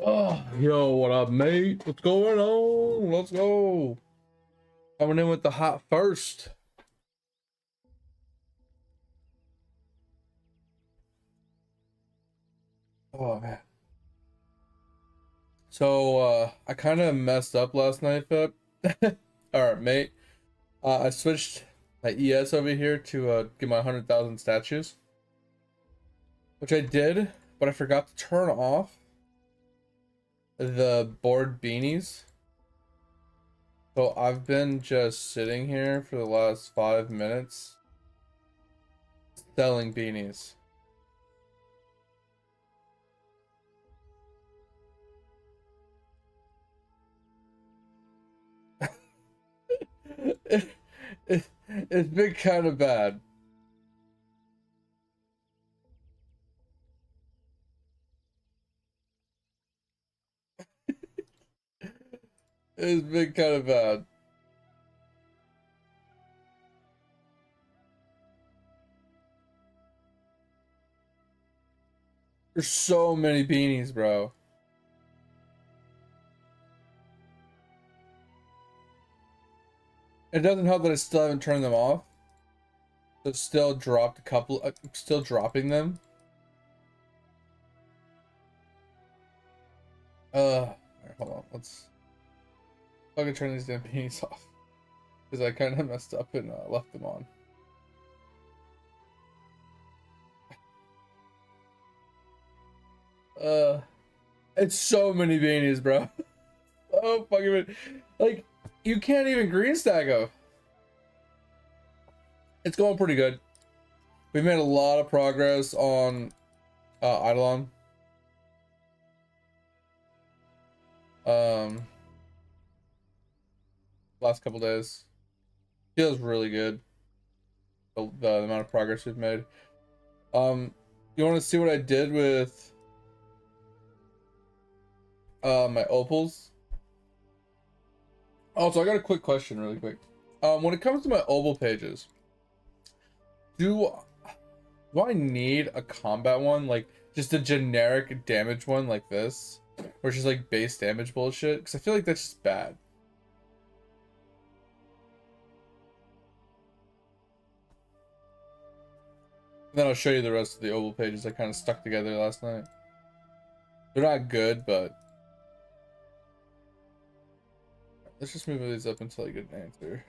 Oh, yo, what up, mate? What's going on? Let's go. Coming in with the hot first. Oh, man. So, I kind of messed up last night, Feb. All right, mate. I switched my ES over here to get my 100,000 statues, which I did, but I forgot to turn off the board beanies. So I've been just sitting here for the last 5 minutes selling beanies. it, it's been kind of bad. It's been kind of bad. There's so many beanies, bro. It doesn't help that I still haven't turned them off. So still dropped a couple. I'm still dropping them. Alright, hold on. Let's fucking turn these damn beanies off because I kind of messed up and left them on. It's so many beanies, bro. Oh fucking like you can't even green stack them. It's going pretty good. We made a lot of progress on Eidolon. Last couple days feels really good. The amount of progress we've made. You want to see what I did with my opals? Also, I got a quick question really quick. When it comes to my opal pages, do I need a combat one, like just a generic damage one like this, or just like base damage bullshit? Because I feel like that's just bad. And then I'll show you the rest of the opal pages I kind of stuck together last night. They're not good, but let's just move these up until I get an answer.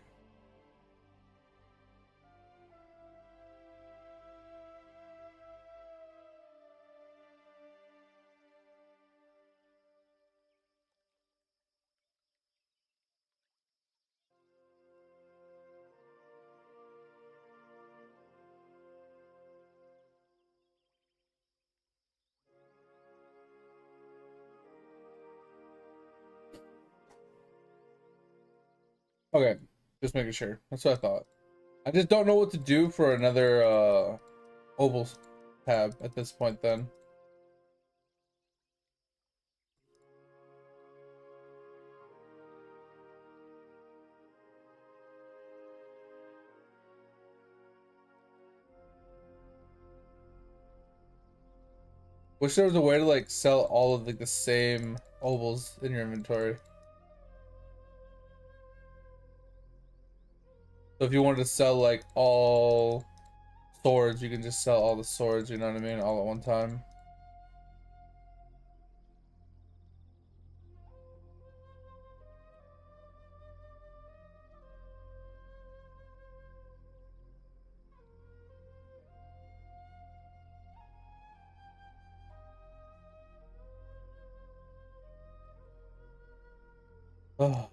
Okay, just making sure. That's what I thought. I just don't know what to do for another opals tab at this point then. Wish there was a way to like sell all of like the same ovals in your inventory. So if you wanted to sell like all swords, you can just sell all the swords, you know what I mean, all at one time. Oh.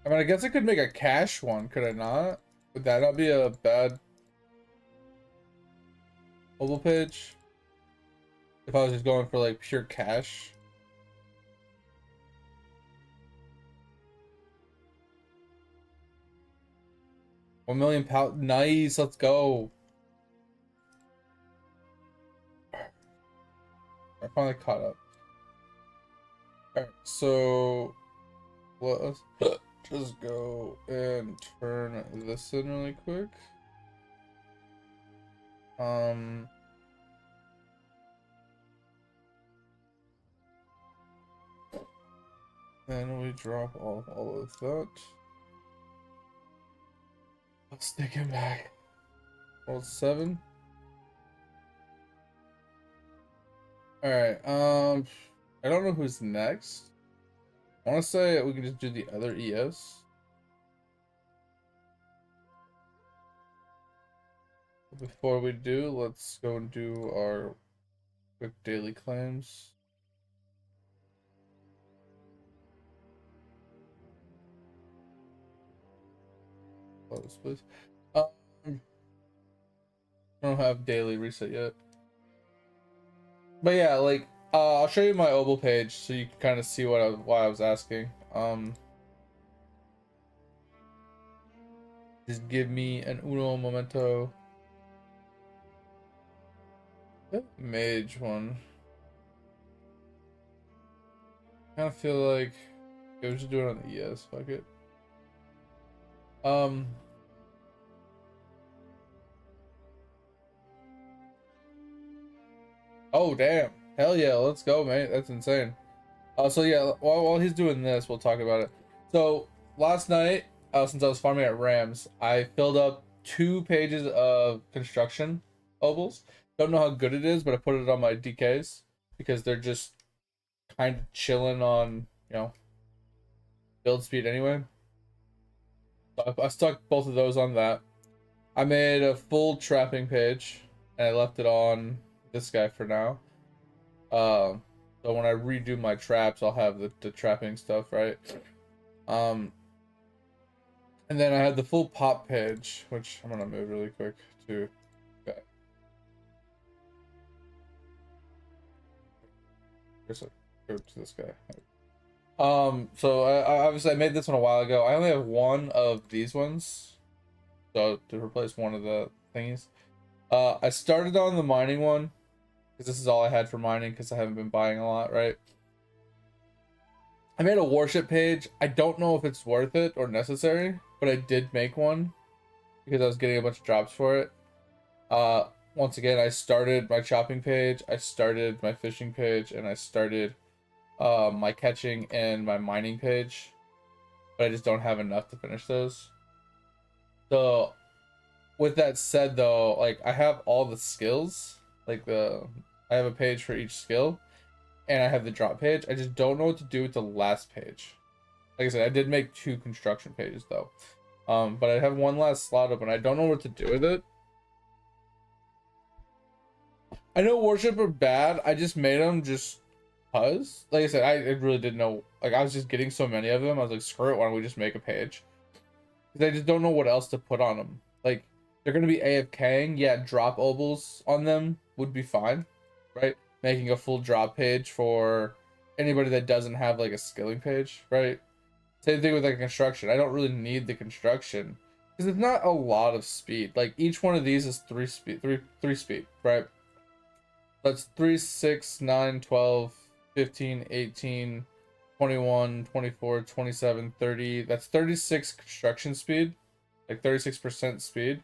I mean, I guess I could make a cash one, could I not? Would that not be a bad oval page? If I was just going for like pure cash? £1 million. Nice, let's go. I finally caught up. Alright, so what just go and turn this in really quick. Then we drop off all of that. Let's stick him back. Well, 7. Alright, I don't know who's next. I want to say we can just do the other ES. Before we do, let's go and do our quick daily claims. Close, please. I don't have daily reset yet. But yeah, like, I'll show you my Obel page so you can kind of see why I was asking. Just give me an uno momento. Mage one. I kind of feel like we should do it on the ES. Fuck it. Oh damn! Hell yeah! Let's go, mate. That's insane. So yeah, while he's doing this, we'll talk about it. So last night, since I was farming at Rams, I filled up 2 pages of construction ovals. Don't know how good it is, but I put it on my DKs because they're just kind of chilling on, you know, build speed anyway. So I stuck both of those on that. I made a full trapping page and I left it on this guy for now. So when I redo my traps, I'll have the trapping stuff, right? And then I had the full pop page, which I'm gonna move really quick to. Okay. Here's go to this guy. So I obviously I made this one a while ago. I only have one of these ones, so to replace one of the thingies. I started on the mining one because this is all I had for mining because I haven't been buying a lot, right? I made a worship page. I don't know if it's worth it or necessary, but I did make one because I was getting a bunch of drops for it. Once again, I started my chopping page, I started my fishing page, and I started my catching and my mining page, but I just don't have enough to finish those. So with that said though, like I have all the skills, like I have a page for each skill and I have the drop page. I just don't know what to do with the last page. Like I said, I did make 2 construction pages though. But I have one last slot open. I don't know what to do with it. I know worship are bad. I just made them just cause. Like I said, I really didn't know. Like I was just getting so many of them. I was like, screw it. Why don't we just make a page? Because I just don't know what else to put on them. Like they're gonna be AFKing. Yeah, drop obels on them would be fine, right? Making a full drop page for anybody that doesn't have like a skilling page, right? Same thing with like construction. I don't really need the construction because it's not a lot of speed. Like each one of these is 3 speed, three speed, right? That's 3, 6, 9, 12, 15, 18, 21, 24, 27, 30. That's 36 construction speed, like 36% speed.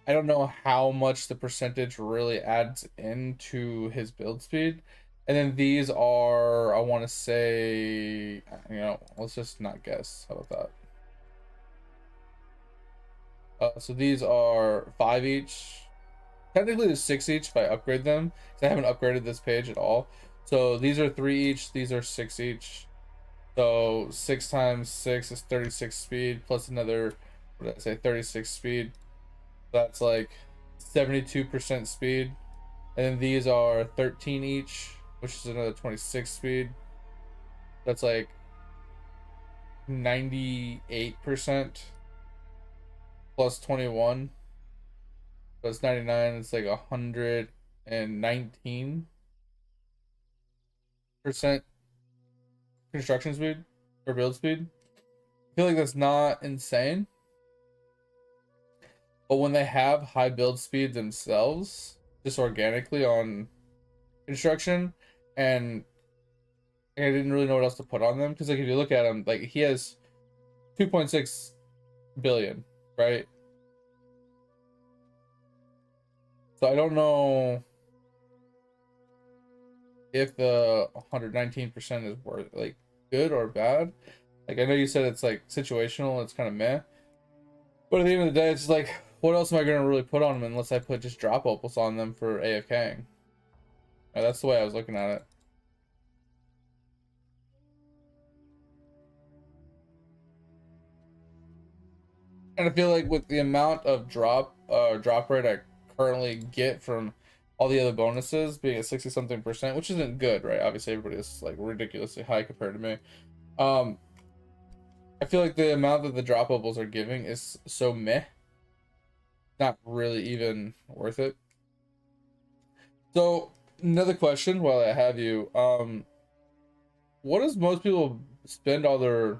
I don't know how much the percentage really adds into his build speed. And then these are, I want to say, you know, let's just not guess. How about that? So these are 5 each. Technically, there's 6 each if I upgrade them. Because I haven't upgraded this page at all. So these are 3 each. These are 6 each. So 6 times 6 is 36 speed. Plus another, what did I say, 36 speed. That's like 72% speed. And then these are 13 each, which is another 26 speed. That's like 98% plus 21. So it's 99. It's like 119% construction speed or build speed. I feel like that's not insane. But when they have high build speed themselves, just organically on construction, and I didn't really know what else to put on them because like if you look at him, like he has 2.6 billion, right? So I don't know if the 119% is worth like good or bad. Like I know you said it's like situational, it's kind of meh. But at the end of the day, it's like, what else am I gonna really put on them unless I put just drop opals on them for AFKing? That's the way I was looking at it. And I feel like with the amount of drop rate I currently get from all the other bonuses being at 60 something percent, which isn't good, right? Obviously everybody is like ridiculously high compared to me. I feel like the amount that the drop opals are giving is so meh, not really even worth it. So another question while I have you, what does most people spend all their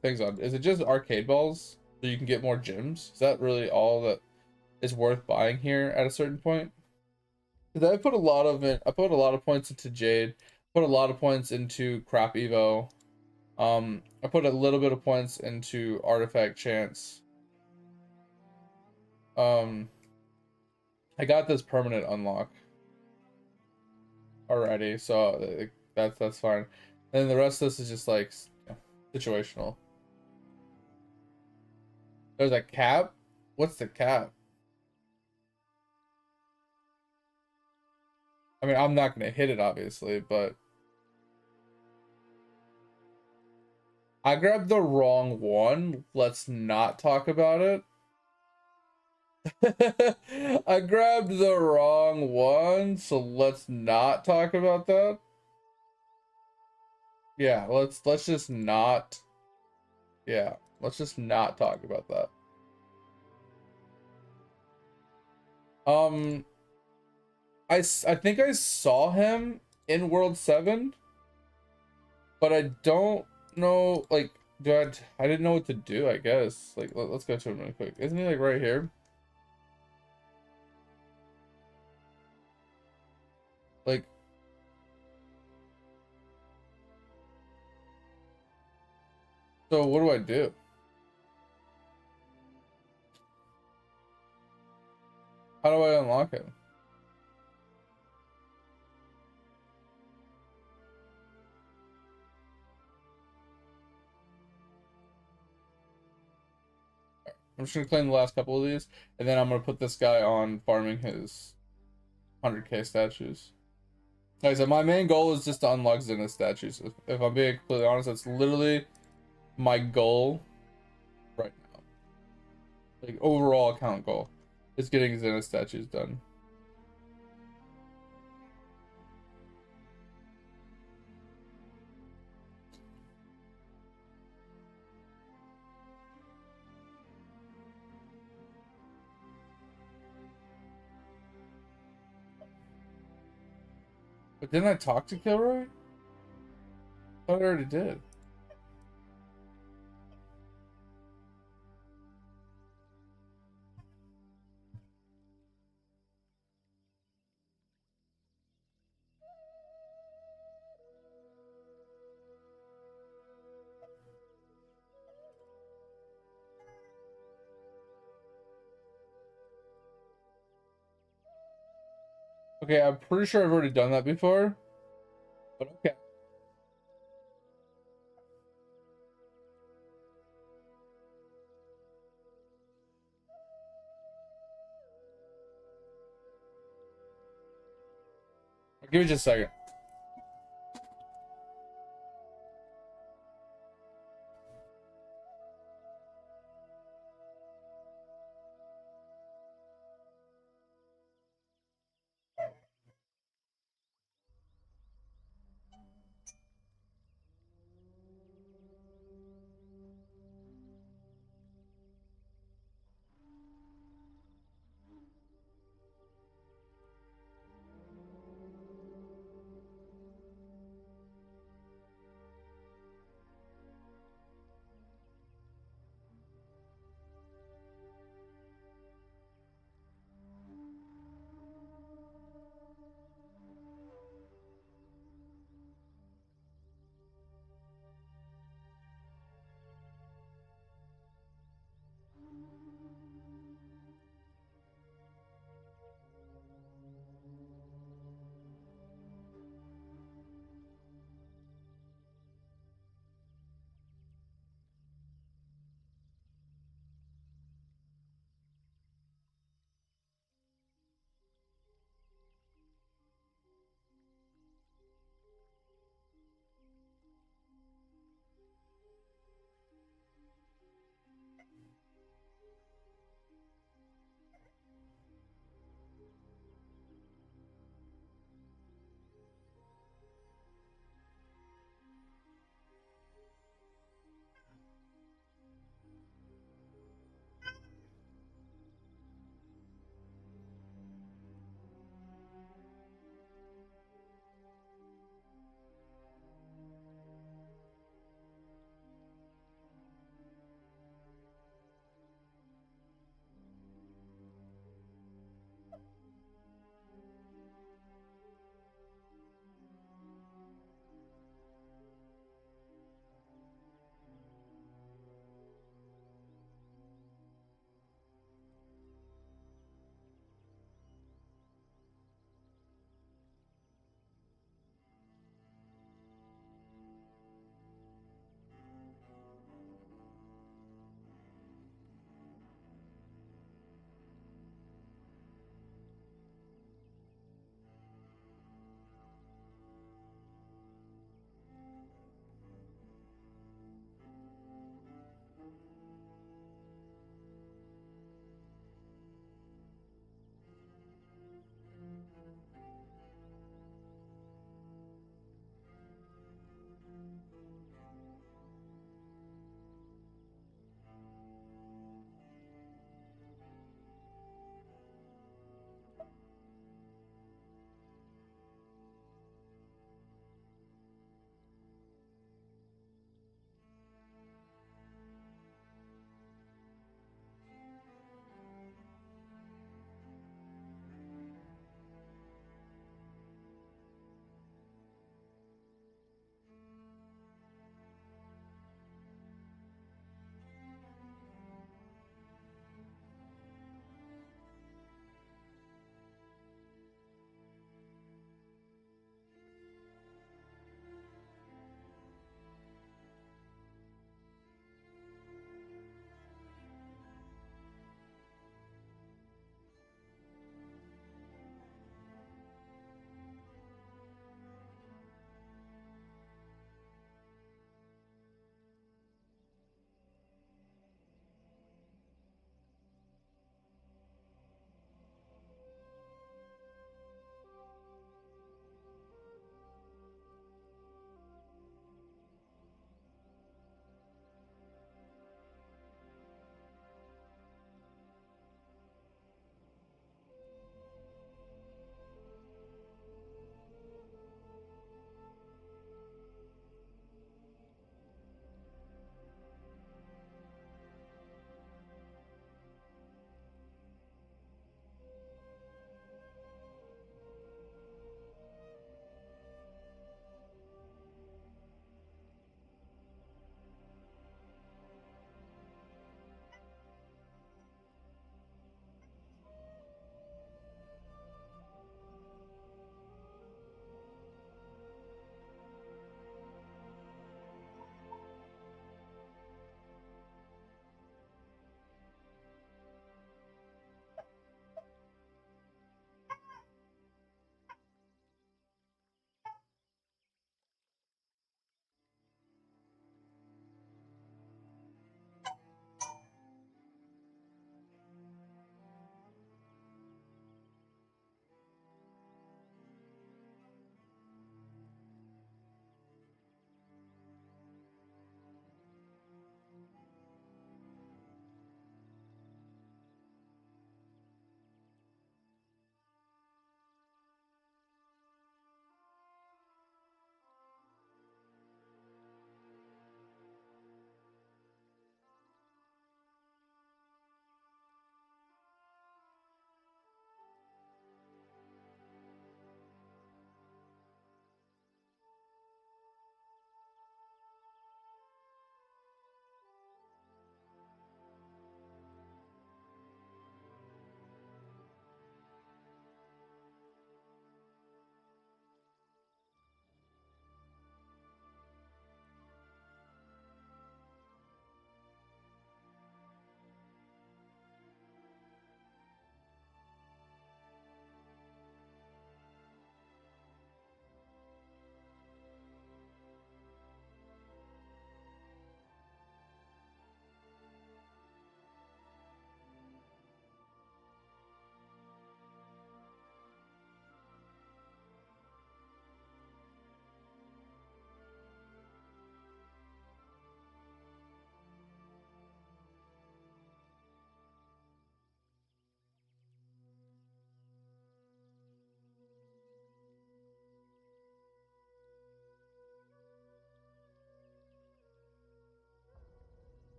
things on? Is it just arcade balls so you can get more gems? Is that really all that is worth buying here at a certain point? Because I put a lot of it. I put a lot of points into Jade. Put a lot of points into Crop Evo. I put a little bit of points into Artifact Chance. I got this permanent unlock already, so that's fine. And then the rest of this is just like situational. There's a cap. What's the cap? I mean, I'm not gonna hit it obviously, but I grabbed the wrong one. Let's not talk about it. I grabbed the wrong one, so let's not talk about that. Yeah, let's just not. Yeah, let's just not talk about that. Um, I think I saw him in World 7, but I don't know, like, I didn't know what to do, I guess. Like, let's go to him really quick. Isn't he, like, right here? Like, so what do I do? How do I unlock him? I'm just gonna claim the last couple of these, and then I'm gonna put this guy on farming his 100k statues. Like I said, my main goal is just to unlock Zenith statues. If I'm being completely honest, that's literally my goal right now. Like overall account goal is getting Zenith statues done. But didn't I talk to Kilroy? I thought I already did. Okay, I'm pretty sure I've already done that before. But okay. Give me just a second.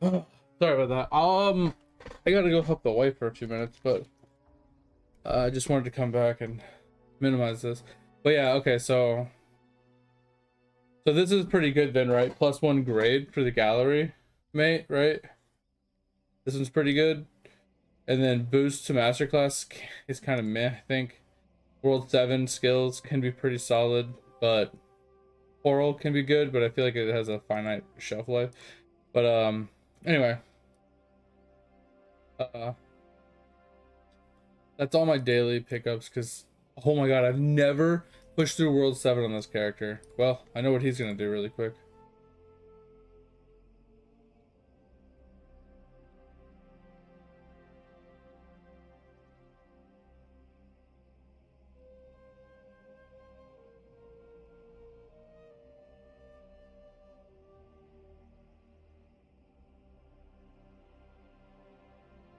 Sorry about that. I gotta go help the wife for a few minutes, but I just wanted to come back and minimize this. But yeah, okay, so this is pretty good then, right? +1 grade for the gallery, mate, right? This one's pretty good. And then boost to masterclass is kind of meh, I think. World 7 skills can be pretty solid, but Coral can be good, but I feel like it has a finite shelf life. But anyway. That's all my daily pickups, because oh my god, I've never pushed through World 7 on this character. Well, I know what he's gonna do really quick.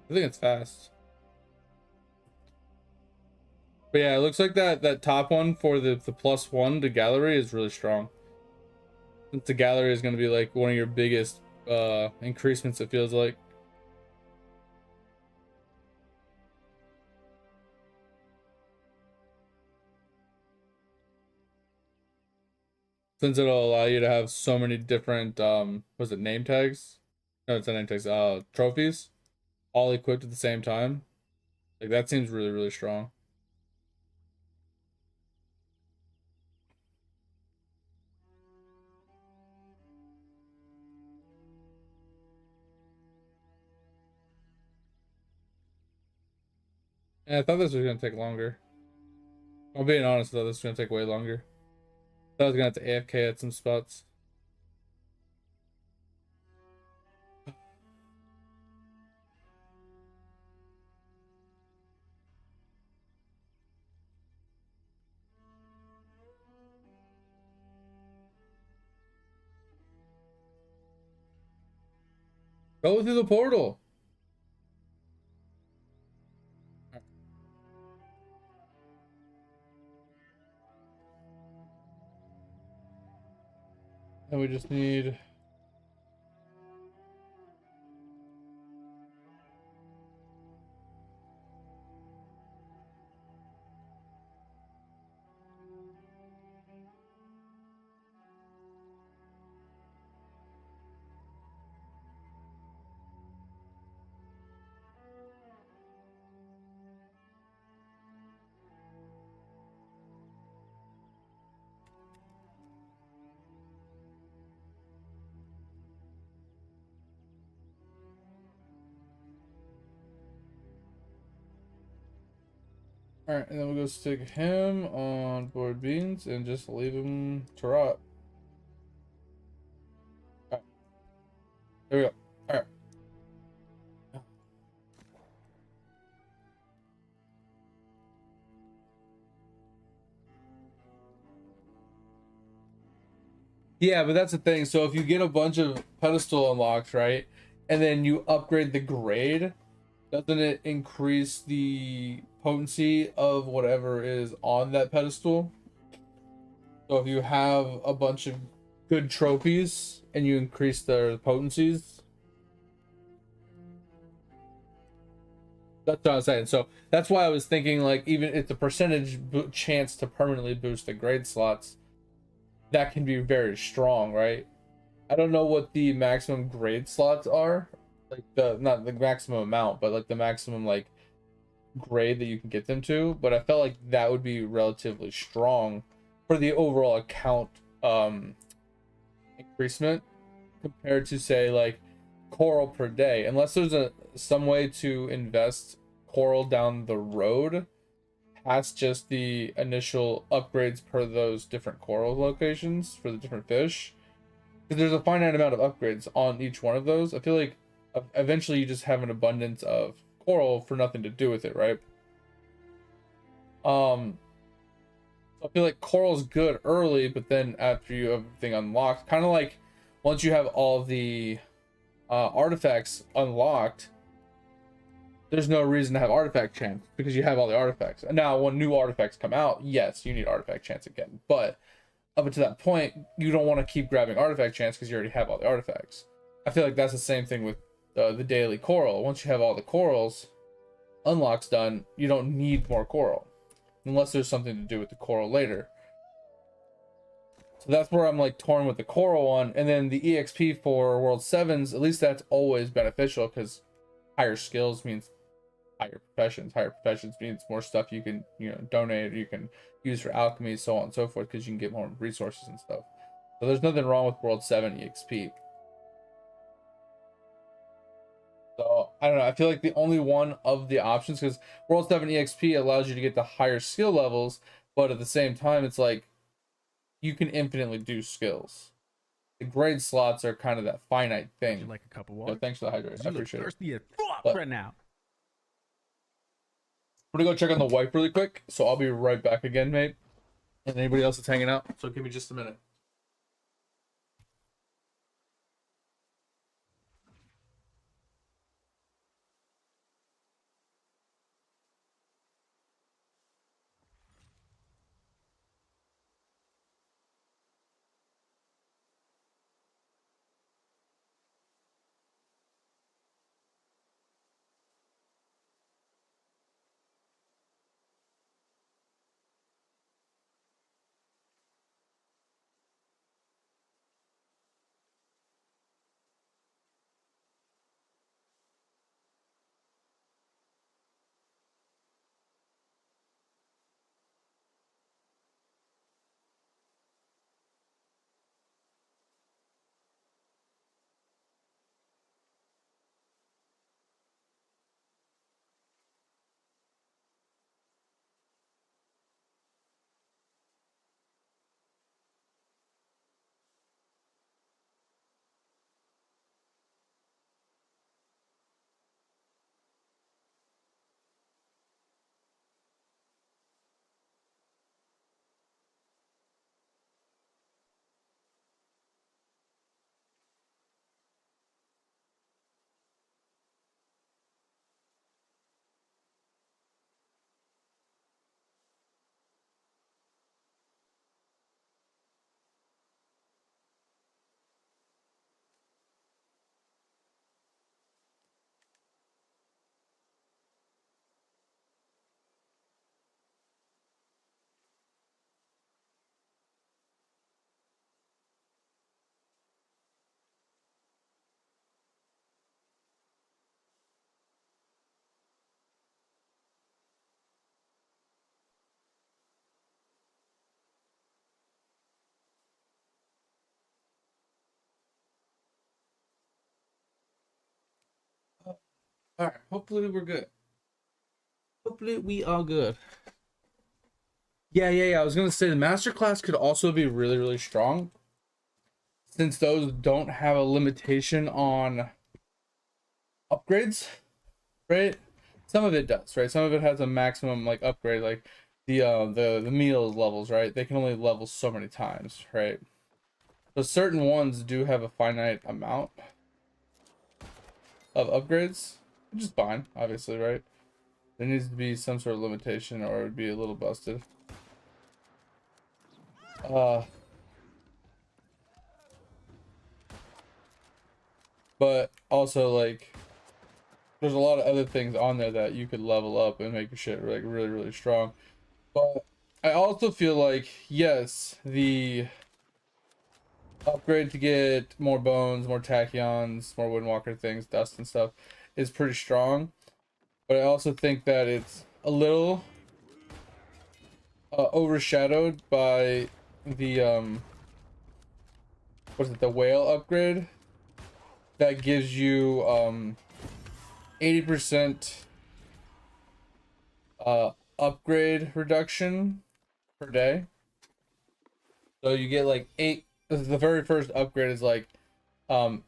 I think it's fast. But yeah, it looks like that top one for the +1 to gallery is really strong. Since the gallery is going to be like one of your biggest increasements, it feels like. Since it'll allow you to have so many different was it name tags? No, it's not name tags, trophies, all equipped at the same time. Like that seems really, really strong. And I thought this was gonna take longer. I'm being honest though, this is gonna take way longer. I thought I was gonna have to AFK at some spots. Go through the portal. And we just need Alright, and then we'll go stick him on board beans and just leave him to rot. Alright. There we go. Alright. Yeah, but that's the thing. So if you get a bunch of pedestal unlocks, right, and then you upgrade the grade, doesn't it increase the potency of whatever is on that pedestal? So if you have a bunch of good trophies and you increase their potencies, that's what I was saying. So that's why I was thinking, like, even if the percentage chance to permanently boost the grade slots, that can be very strong, right? I don't know what the maximum grade slots are, like the not the maximum amount, but like the maximum like grade that you can get them to. But I felt like that would be relatively strong for the overall account increasement compared to say like coral per day, unless there's some way to invest coral down the road past just the initial upgrades per those different coral locations for the different fish, because there's a finite amount of upgrades on each one of those. I feel like eventually you just have an abundance of coral for nothing to do with it, right? I feel like coral's good early, but then after you have everything unlocked, kind of like once you have all the artifacts unlocked, there's no reason to have artifact chance because you have all the artifacts. And now when new artifacts come out, yes, you need artifact chance again. But up until that point, you don't want to keep grabbing artifact chance because you already have all the artifacts. I feel like that's the same thing with the daily coral. Once you have all the corals unlocks done, you don't need more coral unless there's something to do with the coral later. So that's where I'm like torn with the coral one. And then the EXP for World 7s, at least that's always beneficial because higher skills means higher professions. Higher professions means more stuff you can, you know, donate, or you can use for alchemy, so on and so forth, because you can get more resources and stuff. So there's nothing wrong with World 7 EXP. So I don't know. I feel like the only one of the options, because World 7 EXP allows you to get the higher skill levels, but at the same time, it's like you can infinitely do skills. The grade slots are kind of that finite thing. Would you like a cup of water? So thanks for the hydrate. I appreciate it. Thirsty as fuck right now. I'm gonna go check on the wife really quick, so I'll be right back again, mate. And anybody else that's hanging out, so give me just a minute. All right, hopefully we're good. Hopefully we are good. Yeah. I was gonna say the masterclass could also be really, really strong, since those don't have a limitation on upgrades, right? Some of it does, right? Some of it has a maximum like upgrade, like the meal levels, right? They can only level so many times, right? So certain ones do have a finite amount of upgrades, which is fine, obviously, right? There needs to be some sort of limitation or it would be a little busted. But also like there's a lot of other things on there that you could level up and make your shit like really, really strong. But I also feel like, yes, the upgrade to get more bones, more tachyons, more windwalker things, dust and stuff is pretty strong. But I also think that it's a little overshadowed by the what's it, the whale upgrade that gives you 80% upgrade reduction per day. So you get like 8, the very first upgrade is like the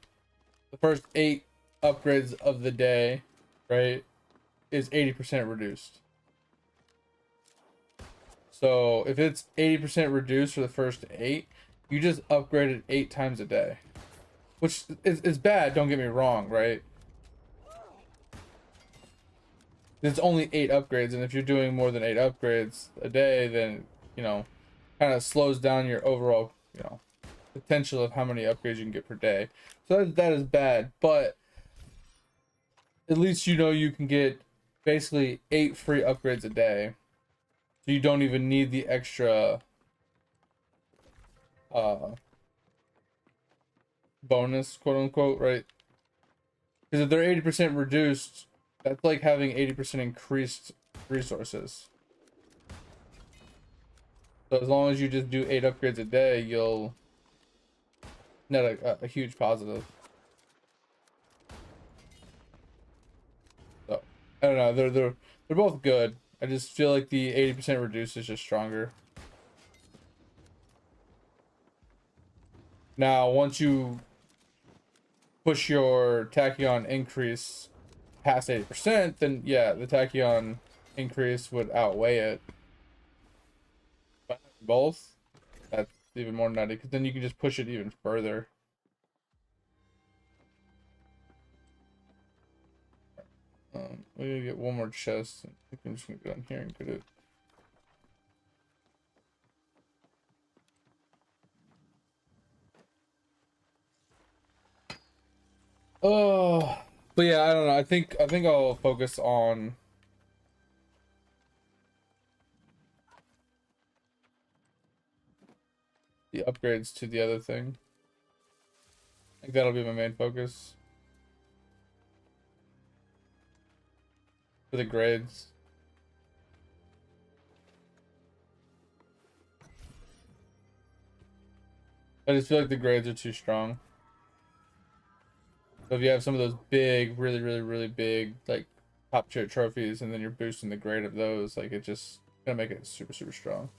first 8 upgrades of the day, right, is 80% reduced. So if it's 80% reduced for the first 8, you just upgraded 8 times a day, which is bad, don't get me wrong, right? There's only 8 upgrades, and if you're doing more than 8 upgrades a day, then, you know, kind of slows down your overall, you know, potential of how many upgrades you can get per day. So that is bad, but at least you know you can get basically 8 free upgrades a day. So you don't even need the extra bonus, quote unquote, right? Because if they're 80% reduced, that's like having 80% increased resources. So as long as you just do 8 upgrades a day, you'll net a huge positive. So I don't know, they're both good. I just feel like the 80% reduced is just stronger. Now, once you push your tachyon increase past 80%, then yeah, the tachyon increase would outweigh it. But both, that's even more nutty, because then you can just push it even further. We're gonna get one more chest. I think I'm just gonna go down here and get it. Oh, but yeah, I don't know. I think I'll focus on the upgrades to the other thing. I think that'll be my main focus for the grades. I just feel like the grades are too strong. So if you have some of those big, really big, like top tier trophies, and then you're boosting the grade of those, like it just gonna make it super strong.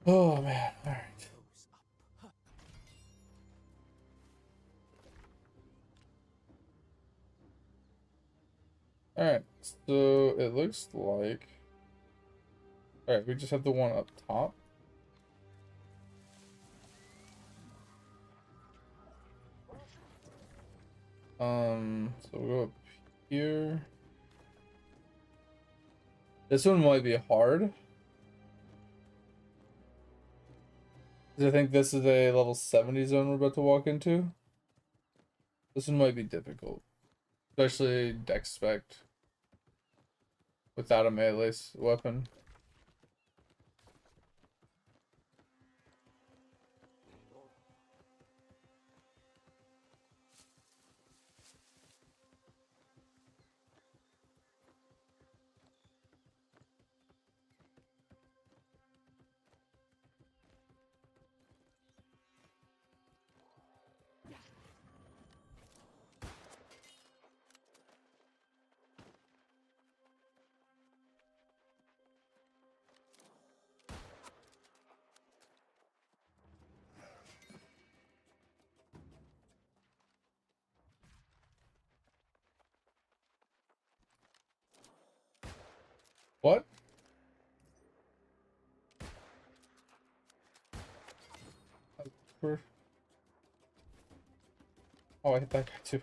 Oh man, all right. All right, so it looks like, all right, we just have the one up top. So we'll go up here. This one might be hard, because I think this is a level 70 zone we're about to walk into. This one might be difficult, especially dex spec without a melee weapon. What? Oh, I hit that guy too.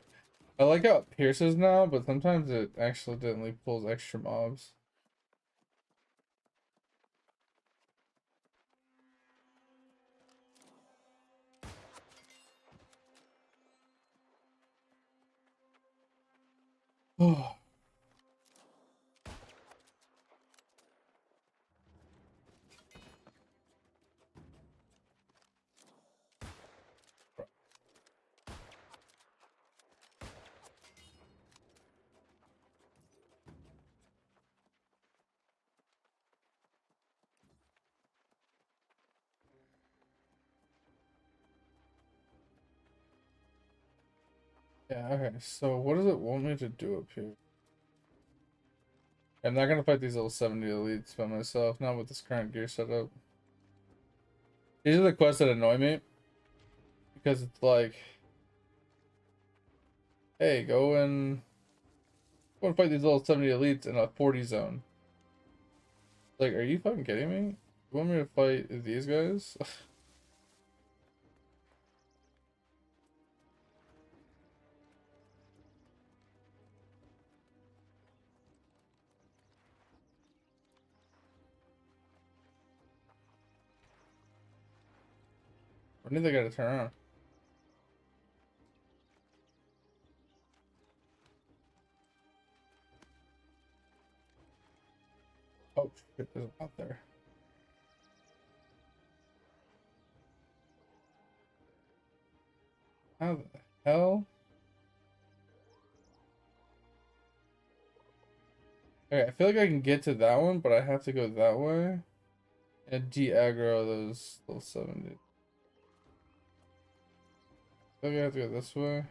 I like how it pierces now, but sometimes it accidentally pulls extra mobs. Oh. Yeah, okay, so what does it want me to do up here? I'm not gonna fight these level 70 elites by myself, not with this current gear setup. These are the quests that annoy me, because it's like, hey, go and fight these level 70 elites in a 40 zone. Like, are you fucking kidding me? You want me to fight these guys? When did they gotta turn on? Oh shit, there's a lot there. How the hell? Okay, I feel like I can get to that one, but I have to go that way and de-aggro those little 70. I feel like I have to go this way.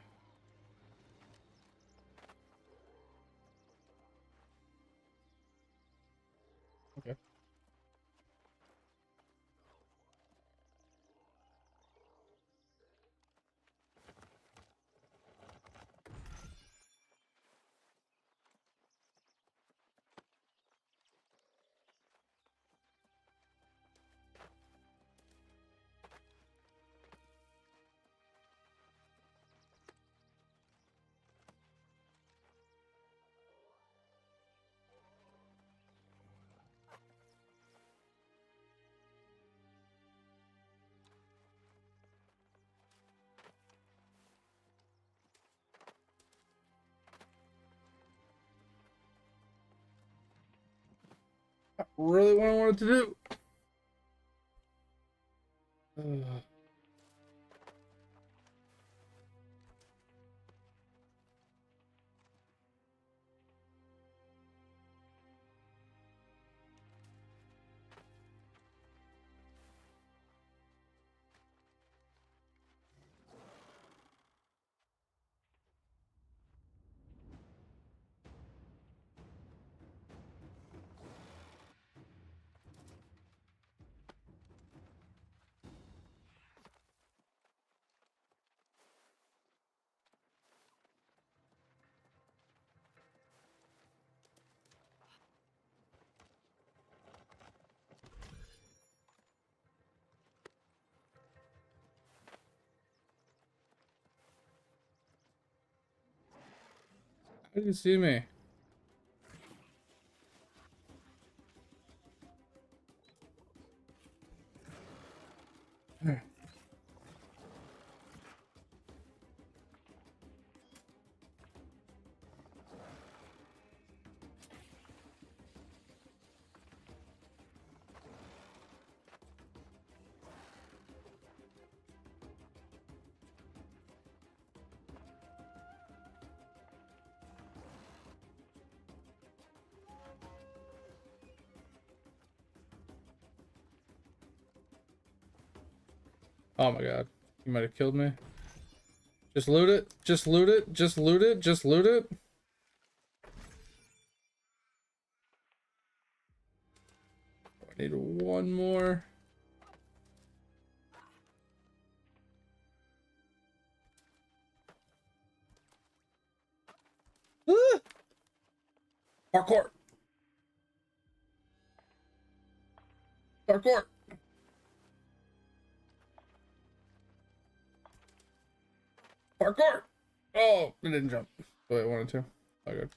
Okay. Really what I wanted to do. Ugh. How do you see me? Oh my god. You might have killed me. Just loot it. Just loot it. Just loot it. Just loot it. I need one more. Ah! Parkour. Parkour. Parkour. Oh, it didn't jump the way I wanted to. Oh, good.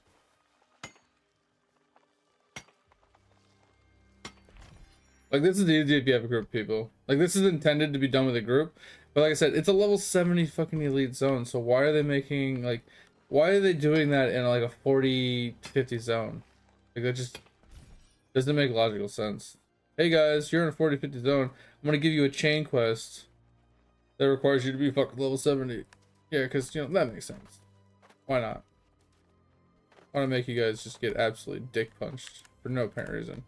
Like, this is easy if you have a group of people. Like, this is intended to be done with a group. But like I said, it's a level 70 fucking elite zone. So why are they making, like, why are they doing that in like a 40-50 zone? Like, that just doesn't make logical sense. Hey guys, you're in a 40-50 zone. I'm gonna give you a chain quest that requires you to be fucking level 70. Yeah, because, you know, that makes sense. Why not? I want to make you guys just get absolutely dick punched for no apparent reason.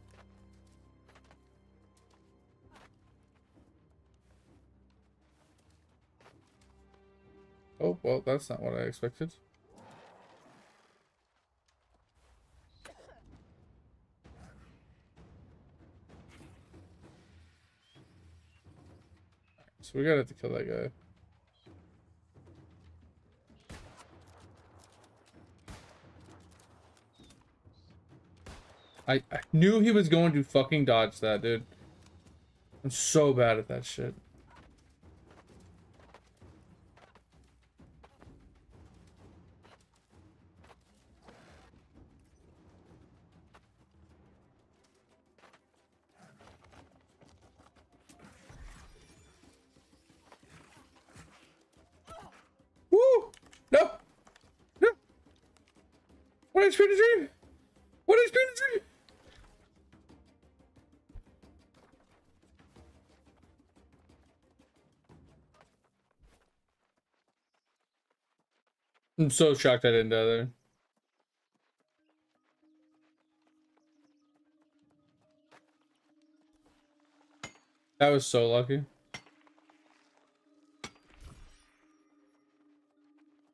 Oh, well, that's not what I expected. So we gotta have to kill that guy. I knew he was going to fucking dodge that, dude. I'm so bad at that shit. What HP to dream? What HP to dream? I'm so shocked I didn't die there. That was so lucky.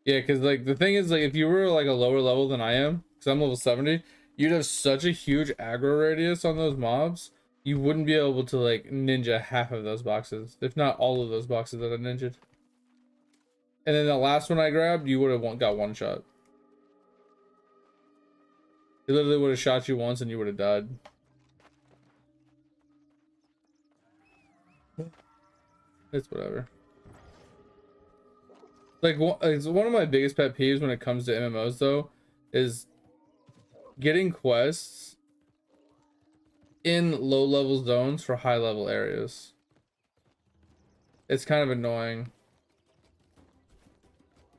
Yeah, because like the thing is, like, if you were like a lower level than I am, because I'm level 70, you'd have such a huge aggro radius on those mobs, you wouldn't be able to like ninja half of those boxes, if not all of those boxes that I ninja'd. And then the last one I grabbed, you would have got one shot. It literally would have shot you once and you would have died. It's whatever. Like, it's one of my biggest pet peeves when it comes to MMOs though, is getting quests in low level zones for high level areas. It's kind of annoying.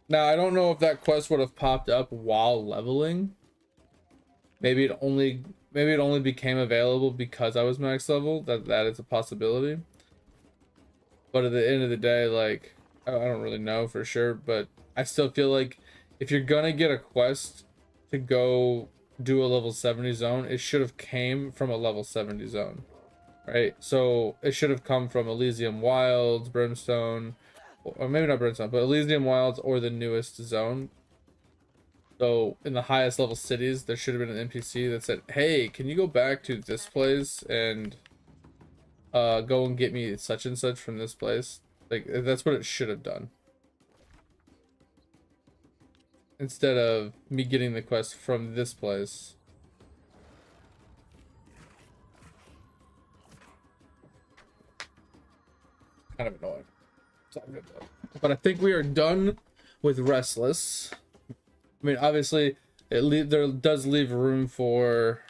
Now, I don't know if that quest would have popped up while leveling. Maybe it only became available because I was max level. That is a possibility. But at the end of the day, like, I don't really know for sure, but I still feel like if you're gonna get a quest to go do a level 70 zone, it should have came from a level 70 zone, right? So it should have come from Elysium Wilds, Brimstone, or maybe not Brimstone, but Elysium Wilds or the newest zone. So in the highest level cities, there should have been an NPC that said, hey, can you go back to this place and go and get me such and such from this place? Like, that's what it should have done. Instead of me getting the quest from this place. Kind of annoying. It's all good though. But I think we are done with Restless. I mean, obviously, there does leave room for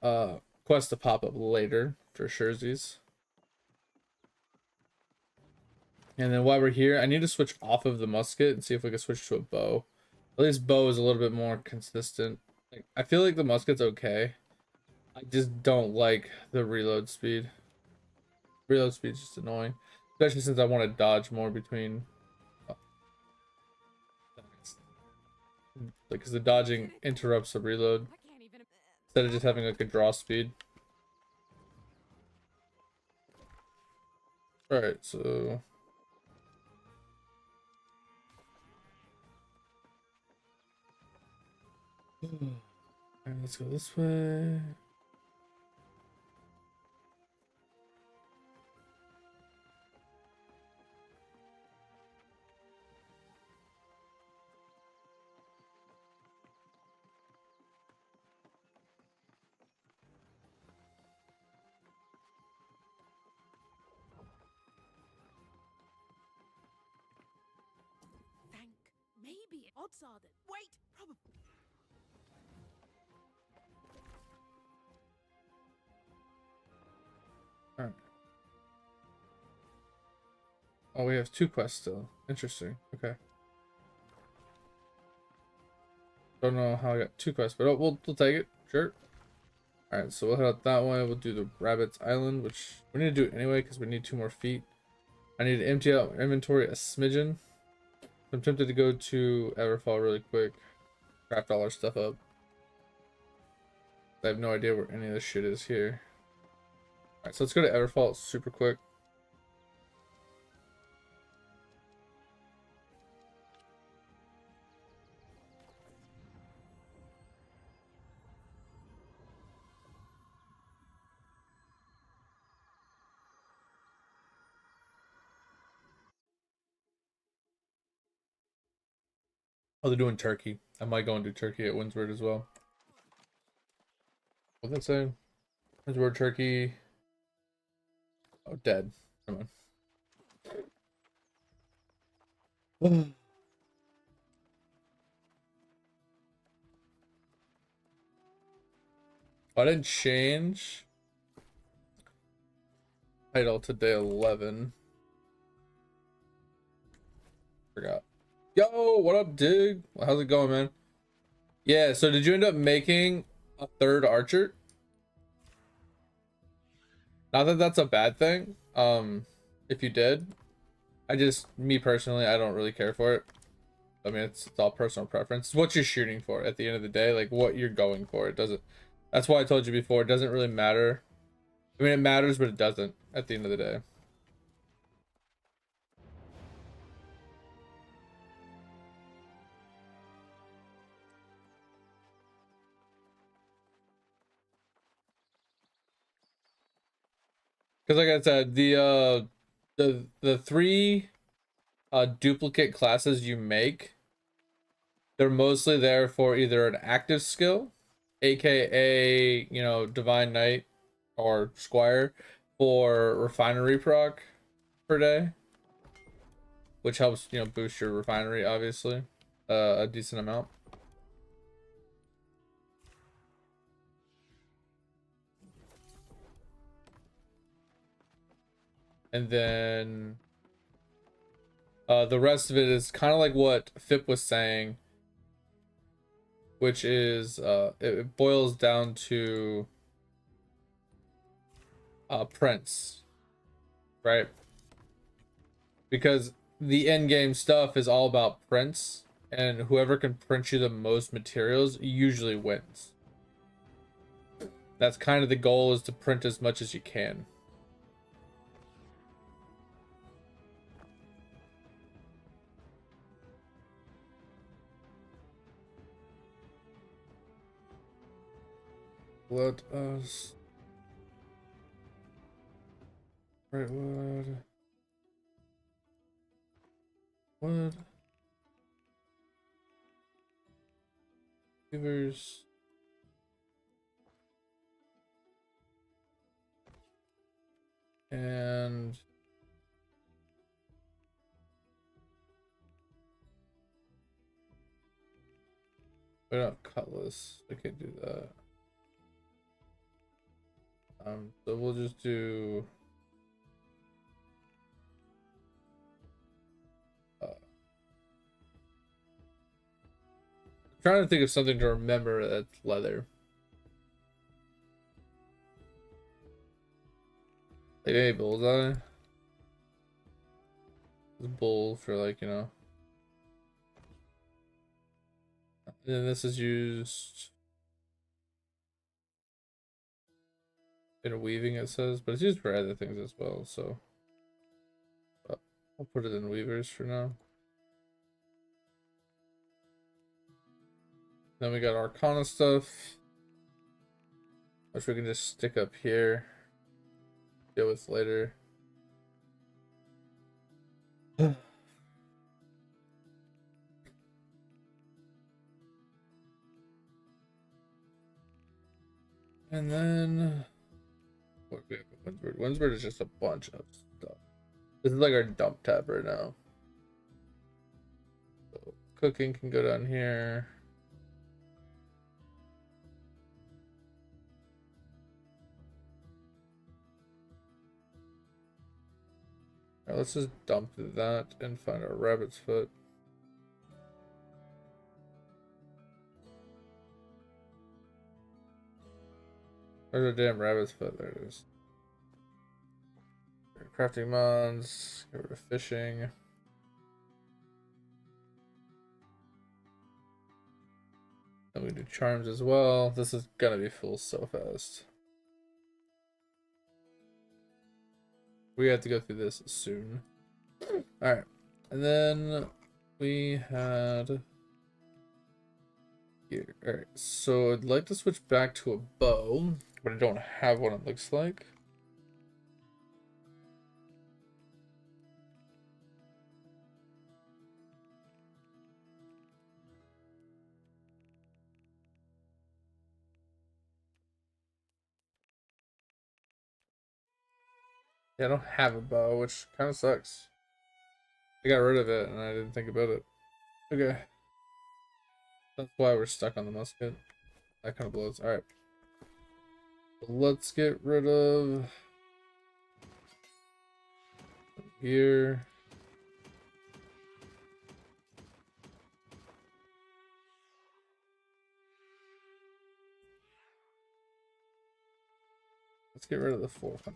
quests to pop up later for surezies. And then while we're here, I need to switch off of the musket and see if we can switch to a bow. At least bow is a little bit more consistent. Like, I feel like the musket's okay. I just don't like the reload speed. Reload speed is just annoying, especially since I want to dodge more between. Like, because the dodging interrupts the reload instead of just having like a draw speed. All right, so. Alright, let's go this way. Maybe odds are that. Wait, probably. Alright. Oh, we have 2 quests still. Interesting. Okay. Don't know how I got 2 quests, but we'll take it. Sure. Alright, so we'll head out that way. We'll do the Rabbit's Island, which we need to do it anyway because we need 2 more feet. I need to empty out my inventory a smidgen. I'm tempted to go to Everfall really quick. Craft all our stuff up. I have no idea where any of this shit is here. Alright, so let's go to Everfall super quick. Oh, they're doing Turkey. I might go and do Turkey at Windsward as well. What'd that say? Windsward, Turkey. Oh, dead. Come on. I didn't change title to day 11. Forgot. Yo, what up, dude? How's it going, man? Yeah, so did you end up making a third archer? Not that that's a bad thing. If you did, me personally, I don't really care for it. I mean, it's all personal preference. It's what you're shooting for at the end of the day, like what you're going for. It doesn't, that's why I told you before, it doesn't really matter. I mean, it matters, but it doesn't at the end of the day. Because like I said, the three duplicate classes you make, they're mostly there for either an active skill, aka, you know, Divine Knight or Squire, for refinery proc per day, which helps, you know, boost your refinery, obviously, a decent amount. And then the rest of it is kind of like what Fip was saying, which is it boils down to Prince, right? Because the end game stuff is all about Prince, and whoever can print you the most materials usually wins. That's kind of the goal, is to print as much as you can. Let us right wood givers and we don't have cutlass. I can't do that. So we'll just do trying to think of something to remember that's leather. Like maybe bullseye. Bull for, like, you know. And then this is used in weaving, it says, but it's used for other things as well, so I'll put it in weavers for now. Then we got Arcana stuff, which we can just stick up here, deal with later. And then what we have at Winsburg. Winsburg is just a bunch of stuff. This is like our dump tab right now. So cooking can go down here. All right, let's just dump that and find our rabbit's foot. Where's the damn rabbit's foot? There it is. Crafting mods, get rid of fishing. Then we do charms as well. This is gonna be full so fast. We have to go through this soon. Alright. And then we had here. Alright, so I'd like to switch back to a bow, but I don't have what it looks like. Yeah, I don't have a bow, which kind of sucks. I got rid of it and I didn't think about it. Okay. That's why we're stuck on the musket. That kind of blows. Alright. Let's get rid of here. Let's get rid of the 400.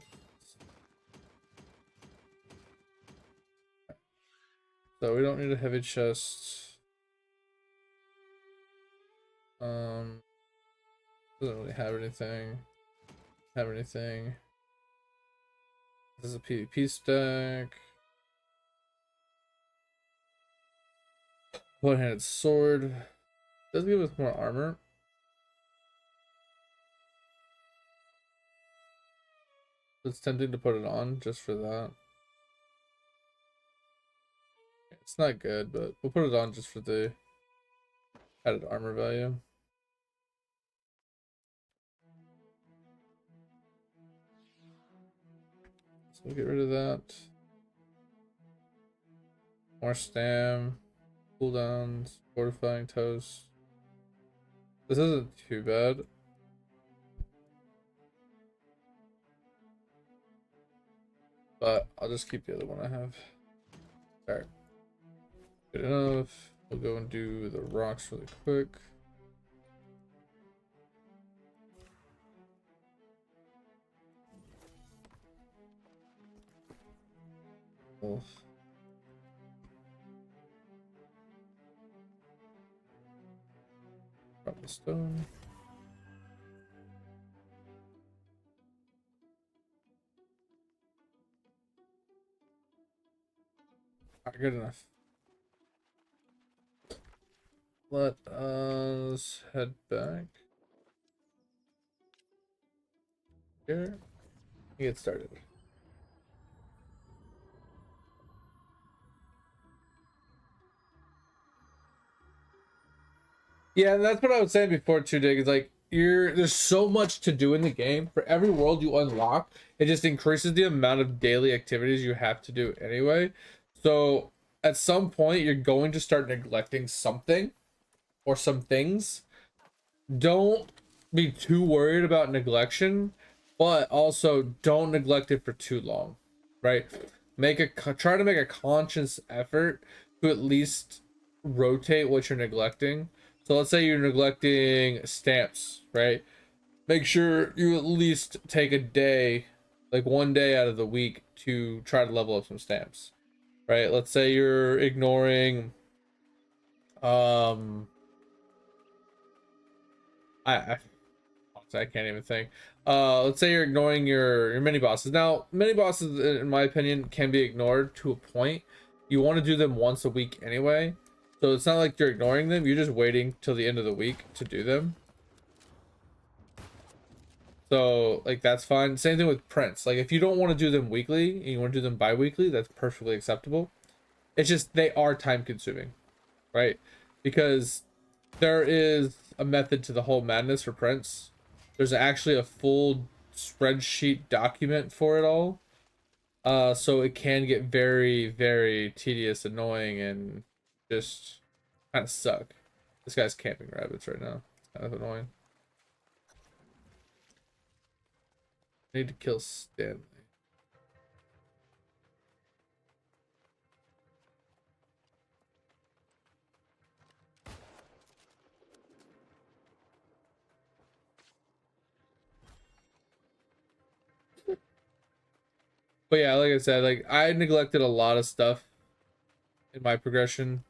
So we don't need a heavy chest. Doesn't really have anything. This is a PvP stack. One-handed sword. Does give us more armor. It's tempting to put it on just for that. It's not good, but we'll put it on just for the added armor value. So we'll get rid of that. More stam, cooldowns, fortifying toast. This isn't too bad. But I'll just keep the other one I have. Alright. Good enough. We'll go and do the rocks really quick. Oh. Drop the stone. Alright, good enough. Let us head back here and get started. Yeah, and that's what I was saying before too, Dig. Is like there's so much to do in the game. For every world you unlock, it just increases the amount of daily activities you have to do anyway. So at some point you're going to start neglecting something or some things. Don't be too worried about neglection, but also don't neglect it for too long, right? Try to make a conscious effort to at least rotate what you're neglecting. So let's say you're neglecting stamps, right? Make sure you at least take a day, like one day out of the week, to try to level up some stamps, right? Let's say you're ignoring I can't even think. Let's say you're ignoring your mini bosses. Now, mini bosses, in my opinion, can be ignored to a point. You want to do them once a week anyway. So it's not like you're ignoring them. You're just waiting till the end of the week to do them. So, like, that's fine. Same thing with prints. Like, if you don't want to do them weekly and you want to do them bi-weekly, that's perfectly acceptable. It's just they are time consuming, right? Because there is a method to the whole madness for prints. There's actually a full spreadsheet document for it all. So it can get very, very tedious, annoying, and just kind of suck. This guy's camping rabbits right now. It's kind of annoying. I need to kill Stanley. But yeah, like I said, like I neglected a lot of stuff in my progression.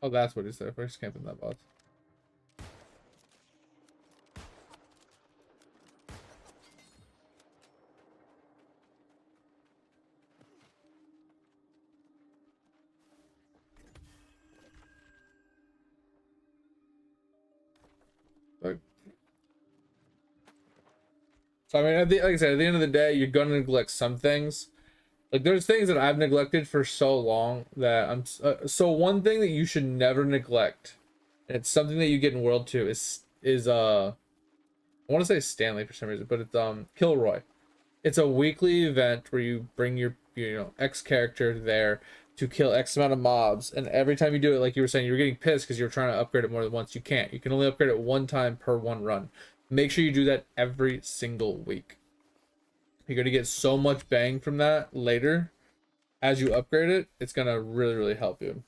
Oh, that's what he's there for. He's camping that boss. So I mean, like I said, at the end of the day, you're gonna neglect some things. Like there's things that I've neglected for so long that I'm. So one thing that you should never neglect, and it's something that you get in World 2 is I want to say Stanley for some reason, but it's Kilroy. It's a weekly event where you bring your X character there to kill X amount of mobs, and every time you do it, like you were saying, you're getting pissed because you're trying to upgrade it more than once. You can't. You can only upgrade it one time per one run. Make sure you do that every single week. You're gonna get so much bang from that later as you upgrade it. It's gonna really, really help you.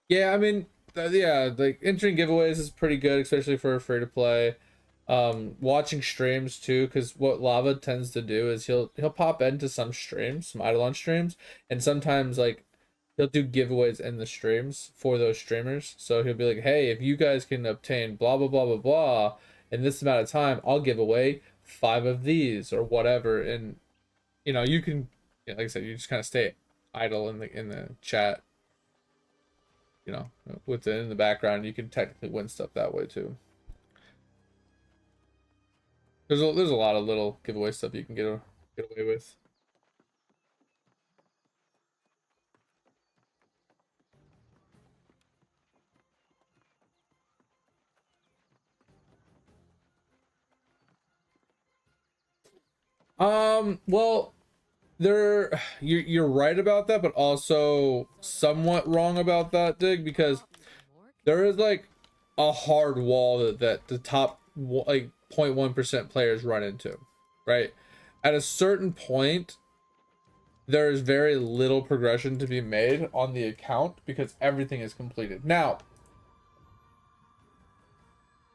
Yeah, I mean, yeah, like entering giveaways is pretty good, especially for free to play. Watching streams too, because what Lava tends to do is he'll pop into some streams, some Eidolon streams, and sometimes like he'll do giveaways in the streams for those streamers. So he'll be like, hey, if you guys can obtain blah blah blah blah blah in this amount of time, I'll give away 5 of these or whatever. And you can, like I said, you just kind of stay idle in the chat, with it in the background. You can technically win stuff that way too. There's a lot of little giveaway stuff you can get away with. Well, you're right about that, but also somewhat wrong about that, Dig, because there is like a hard wall that the top like 0.1% players run into, right? At a certain point, there is very little progression to be made on the account because everything is completed. Now,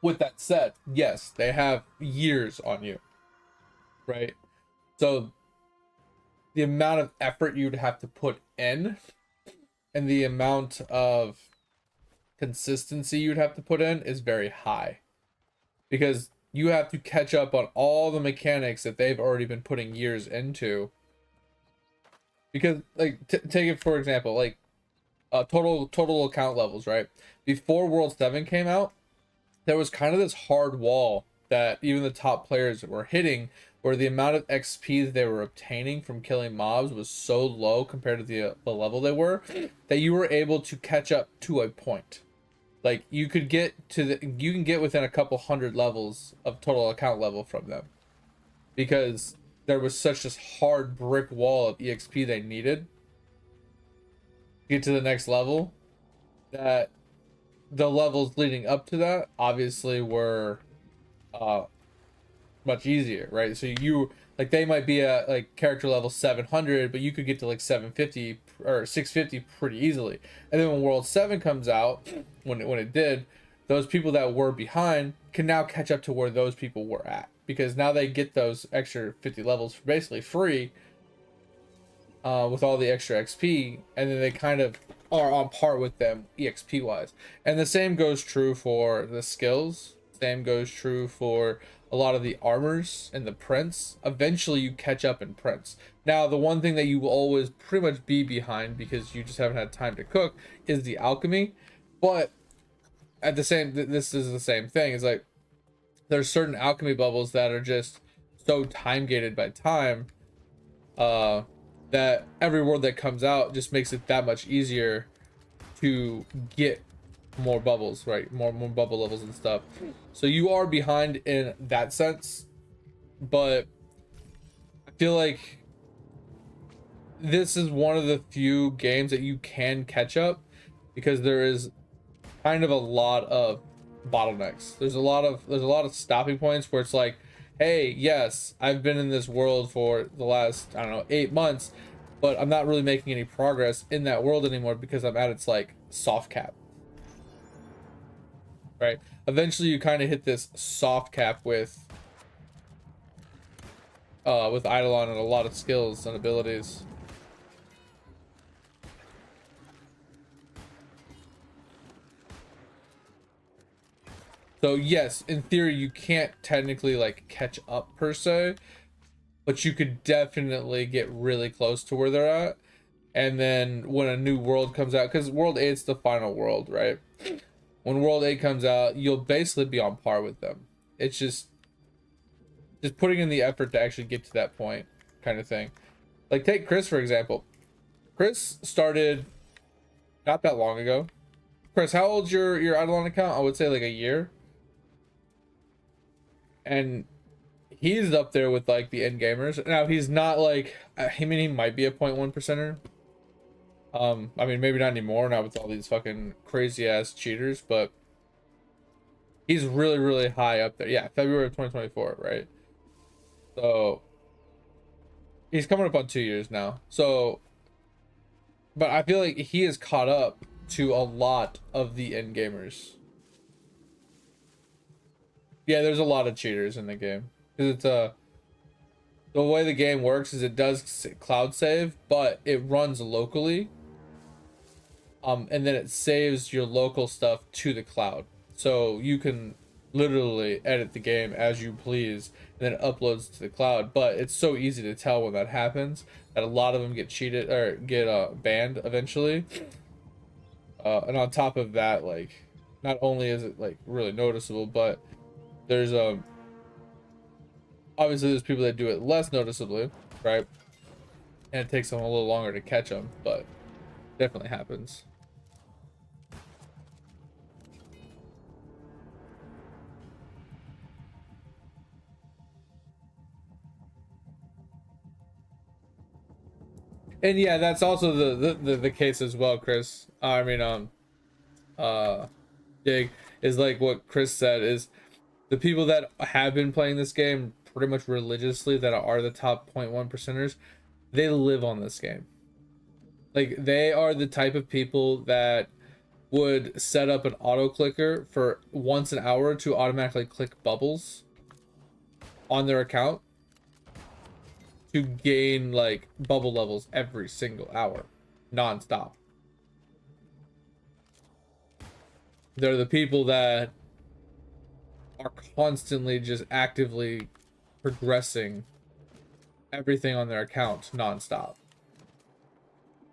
with that said, yes, they have years on you, right? So the amount of effort you'd have to put in and the amount of consistency you'd have to put in is very high, because you have to catch up on all the mechanics that they've already been putting years into. Because like take it for example, like total account levels, right? Before World 7 came out, there was kind of this hard wall that even the top players were hitting, where the amount of XP that they were obtaining from killing mobs was so low compared to the level they were, that you were able to catch up to a point. Like you can get within a couple hundred levels of total account level from them, because there was such this hard brick wall of EXP they needed to get to the next level, that the levels leading up to that obviously were much easier, right? So you, like, they might be at like character level 700, but you could get to like 750 or 650 pretty easily. And then when World 7 comes out, when it did, those people that were behind can now catch up to where those people were at, because now they get those extra 50 levels for basically free, with all the extra XP, and then they kind of are on par with them EXP wise. And the same goes true for the skills. Same goes true for a lot of the armors and the prints. Eventually you catch up in prints. Now the one thing that you will always pretty much be behind, because you just haven't had time to cook, is the alchemy. But at the same, this is the same thing. It's like there's certain alchemy bubbles that are just so time gated by time, that every world that comes out just makes it that much easier to get more bubbles, right? More bubble levels and stuff. So you are behind in that sense, but I feel like this is one of the few games that you can catch up, because there is kind of a lot of bottlenecks. There's a lot of stopping points where it's like, hey, yes, I've been in this world for the last, I don't know, 8 months, but I'm not really making any progress in that world anymore because I'm at its like soft cap, right? Eventually you kind of hit this soft cap with Eidolon and a lot of skills and abilities. So yes, in theory you can't technically like catch up per se, but you could definitely get really close to where they're at. And then when a new world comes out, because World 8's the final world, right? When World 8 comes out, you'll basically be on par with them. It's just putting in the effort to actually get to that point, kind of thing. Like take Chris for example. Chris started not that long ago. Chris, how old's your Eidolon account? I would say like a year. And he's up there with like the end gamers. Now he's not like, I mean, he might be a 0.1 percenter. I mean, maybe not anymore now with all these fucking crazy ass cheaters, but he's really, really high up there. Yeah, February of 2024, right? So he's coming up on 2 years now. So, but I feel like he is caught up to a lot of the end gamers. Yeah, there's a lot of cheaters in the game because it's the way the game works is it does cloud save, but it runs locally. And then it saves your local stuff to the cloud, so you can literally edit the game as you please, and then it uploads to the cloud. But it's so easy to tell when that happens that a lot of them get cheated or get banned eventually. And on top of that, like, not only is it like really noticeable, but there's obviously there's people that do it less noticeably, right? And it takes them a little longer to catch them, but definitely happens. And yeah, that's also the case as well, Chris. I mean, Dig, is like what Chris said, is the people that have been playing this game pretty much religiously, that are the top 0.1 percenters, they live on this game. Like, they are the type of people that would set up an auto clicker for once an hour to automatically click bubbles on their account to gain like bubble levels every single hour, non-stop. They're the people that are constantly just actively progressing everything on their account non-stop.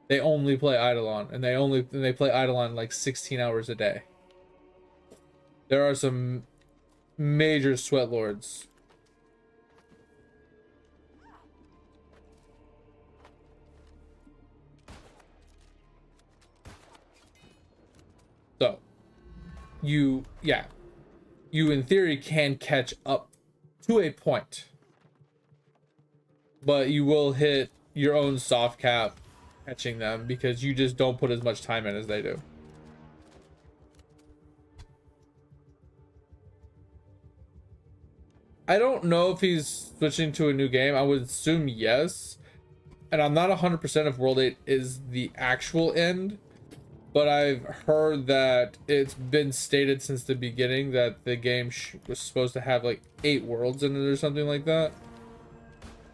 They only play Eidolon, and they play Eidolon like 16 hours a day. There are some major sweat lords. So, you in theory can catch up to a point, but you will hit your own soft cap catching them because you just don't put as much time in as they do. I don't know if he's switching to a new game. I would assume yes. And I'm not 100% if World 8 is the actual end, but I've heard that it's been stated since the beginning that the game was supposed to have like 8 worlds in it or something like that.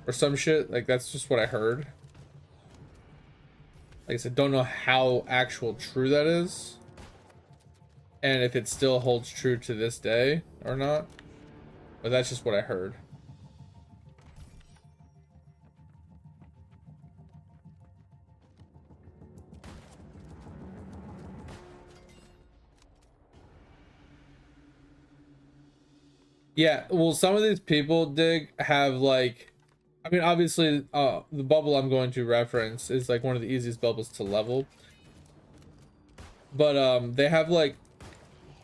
Or some shit. Like, that's just what I heard. Like I said, don't know how actual true that is. And if it still holds true to this day or not. But that's just what I heard. Yeah, well, some of these people, Dig, have like, I mean, obviously, the bubble I'm going to reference is like one of the easiest bubbles to level. But they have like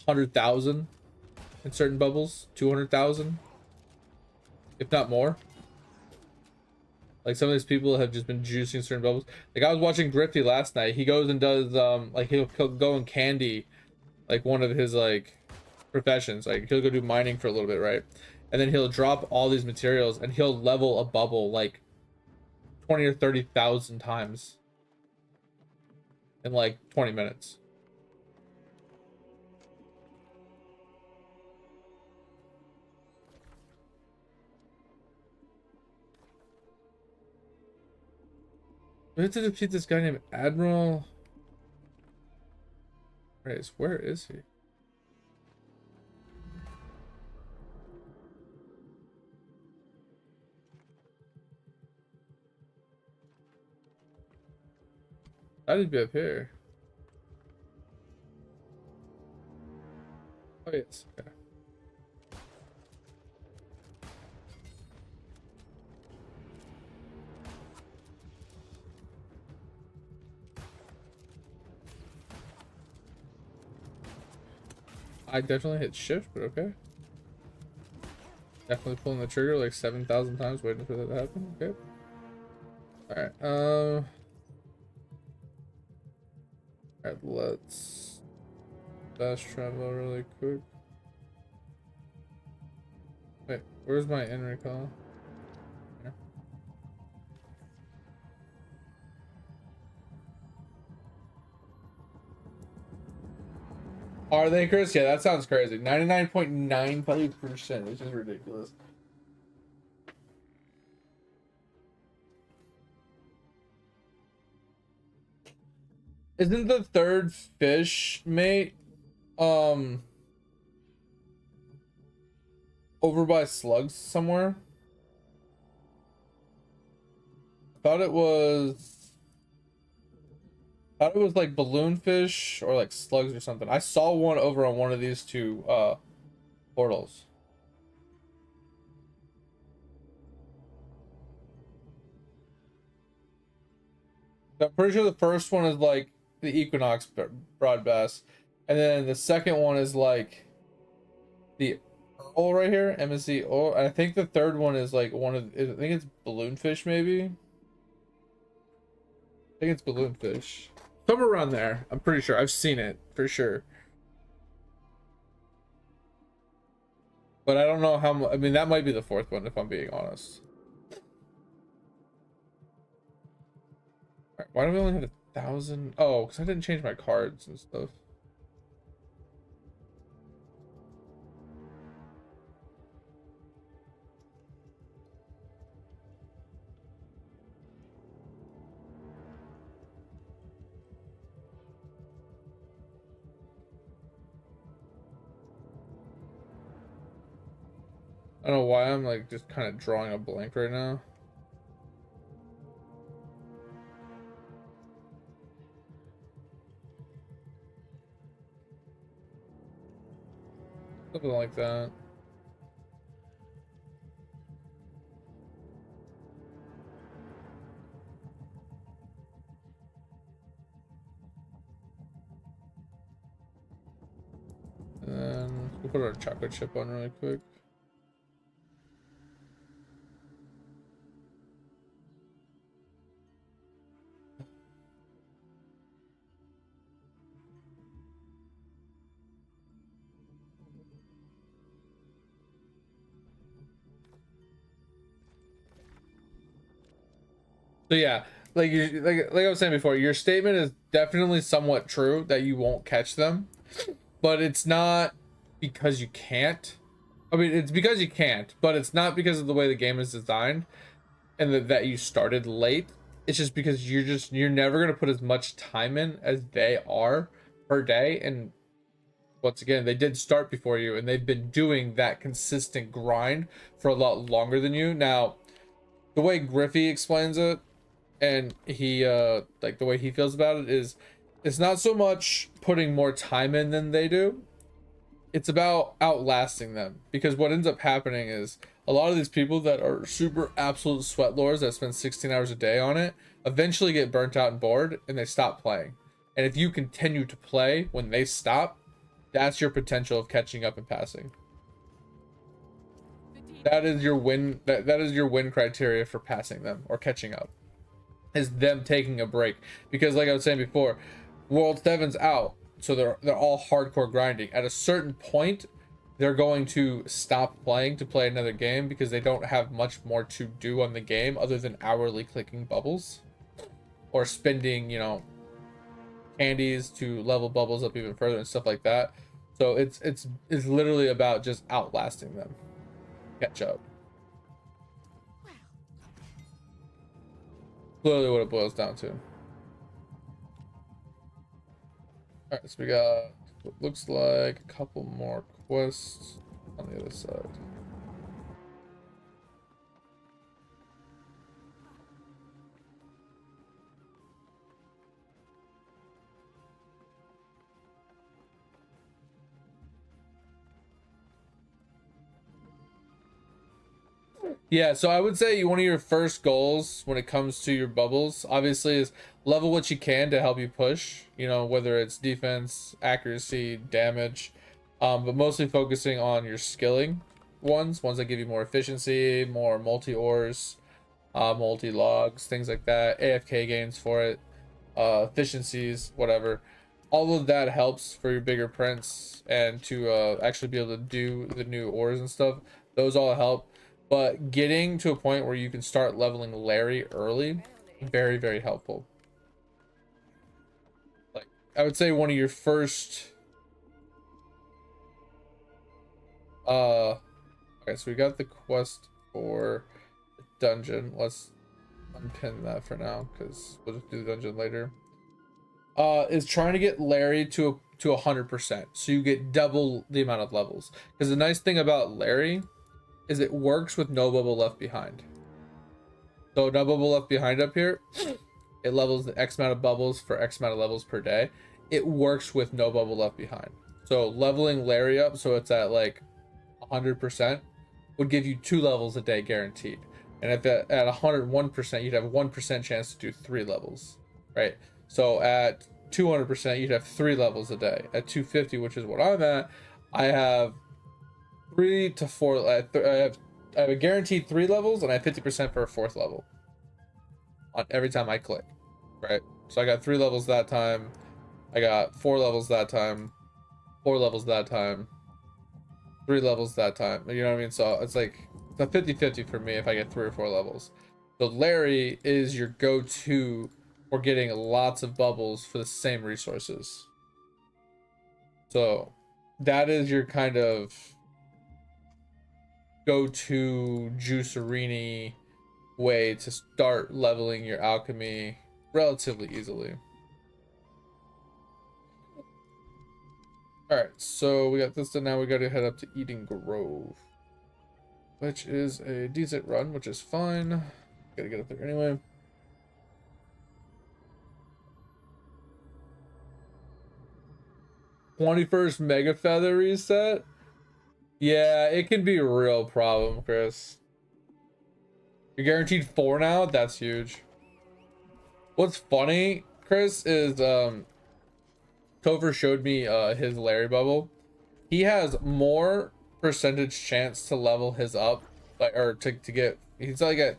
100,000 in certain bubbles, 200,000, if not more. Like, some of these people have just been juicing certain bubbles. Like, I was watching Grifty last night. He goes and does like, he'll go and candy like one of his like professions. Like, he'll go do mining for a little bit, right? And then he'll drop all these materials and he'll level a bubble like 20 or 30,000 times in like 20 minutes. We have to defeat this guy named Admiral. Right, where is he? How did he be up here? Oh yes. Okay. I definitely hit shift, but okay. Definitely pulling the trigger like 7,000 times, waiting for that to happen. Okay. All right, let's fast travel really quick. Wait, where's my end recall? Here. Are they, Chris? Yeah, that sounds crazy. 99.95%, which is ridiculous. Isn't the third fish, mate, over by slugs somewhere? Thought it was like balloonfish or like slugs or something. I saw one over on one of these two portals. I'm pretty sure the first one is like the equinox broad bass, and then the second one is like the Earl right here, MSC Earl. And I think the third one is like one of, I think it's balloonfish maybe. I think it's balloonfish. Somewhere around there. I'm pretty sure. I've seen it for sure. But I don't know how much. I mean, that might be the fourth one if I'm being honest. Alright, why do we only have 1,000? Oh, because I didn't change my cards and stuff. I don't know why I'm like just kind of drawing a blank right now. Something like that. And then we'll put our chocolate chip on really quick. So yeah, like I was saying before, your statement is definitely somewhat true that you won't catch them, but it's not because you can't. I mean, it's because you can't, but it's not because of the way the game is designed and that you started late. It's just because you're never gonna put as much time in as they are per day. And once again, they did start before you, and they've been doing that consistent grind for a lot longer than you. Now, the way Griffey explains it, and he like the way he feels about it is, it's not so much putting more time in than they do, it's about outlasting them. Because what ends up happening is a lot of these people that are super absolute sweat lords that spend 16 hours a day on it eventually get burnt out and bored, and they stop playing. And if you continue to play when they stop, that's your potential of catching up and passing. That is your win, that is your win criteria for passing them or catching up, is them taking a break. Because like I was saying before, World 7's out, so they're all hardcore grinding. At a certain point, they're going to stop playing to play another game because they don't have much more to do on the game other than hourly clicking bubbles or spending, you know, candies to level bubbles up even further and stuff like that. So it's literally about just outlasting them. Catch up. Clearly what it boils down to. Alright, so we got what looks like a couple more quests on the other side. Yeah, so I would say one of your first goals when it comes to your bubbles, obviously, is level what you can to help you push, you know, whether it's defense, accuracy, damage, but mostly focusing on your skilling ones that give you more efficiency, more multi-ores, multi-logs, things like that, AFK gains for it, efficiencies, whatever. All of that helps for your bigger prints and to actually be able to do the new ores and stuff. Those all help. But getting to a point where you can start leveling Larry early, very, very helpful. Like, I would say one of your first Okay, so we got the quest for the dungeon. Let's unpin that for now because we'll just do the dungeon later. Is trying to get Larry to 100%, so you get double the amount of levels. Because the nice thing about Larry is it works with no bubble left behind. So no bubble left behind up here, it levels the X amount of bubbles for X amount of levels per day. It works with no bubble left behind. So leveling Larry up so it's at like 100% would give you 2 levels a day guaranteed. And at 101%, you'd have 1% chance to do 3 levels, right? So at 200%, you'd have 3 levels a day. At 250, which is what I'm at, I have 3 to 4. I have a guaranteed 3 levels, and I have 50% for a 4th level on every time I click, right? So I got 3 levels that time. I got 4 levels that time. 4 levels that time. 3 levels that time. You know what I mean? So it's like it's a 50-50 for me if I get 3 or 4 levels. So Larry is your go-to for getting lots of bubbles for the same resources. So that is your kind of go-to juicerini way to start leveling your alchemy relatively easily. Alright, so we got this done. Now we gotta head up to Eden Grove, which is a decent run, which is fine. Gotta get up there anyway. '21st Mega Feather reset? Yeah, it can be a real problem, Chris. You're guaranteed 4 now? That's huge. What's funny, Chris, is Topher showed me his Larry bubble. He has more percentage chance to level his up, like, or to get, he's like at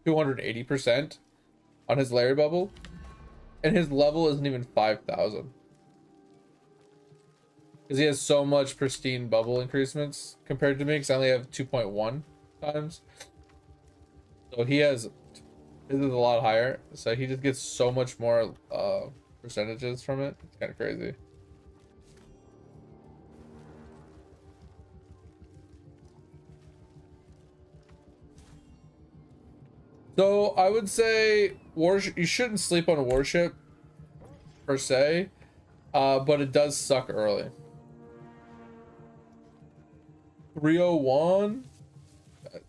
280% on his Larry bubble, and his level isn't even 5,000 because he has so much pristine bubble increasements compared to me, because I only have 2.1 times. So he has, this is a lot higher, so he just gets so much more percentages from it. It's kind of crazy. So I would say warship, you shouldn't sleep on a warship per se, but it does suck early. 301.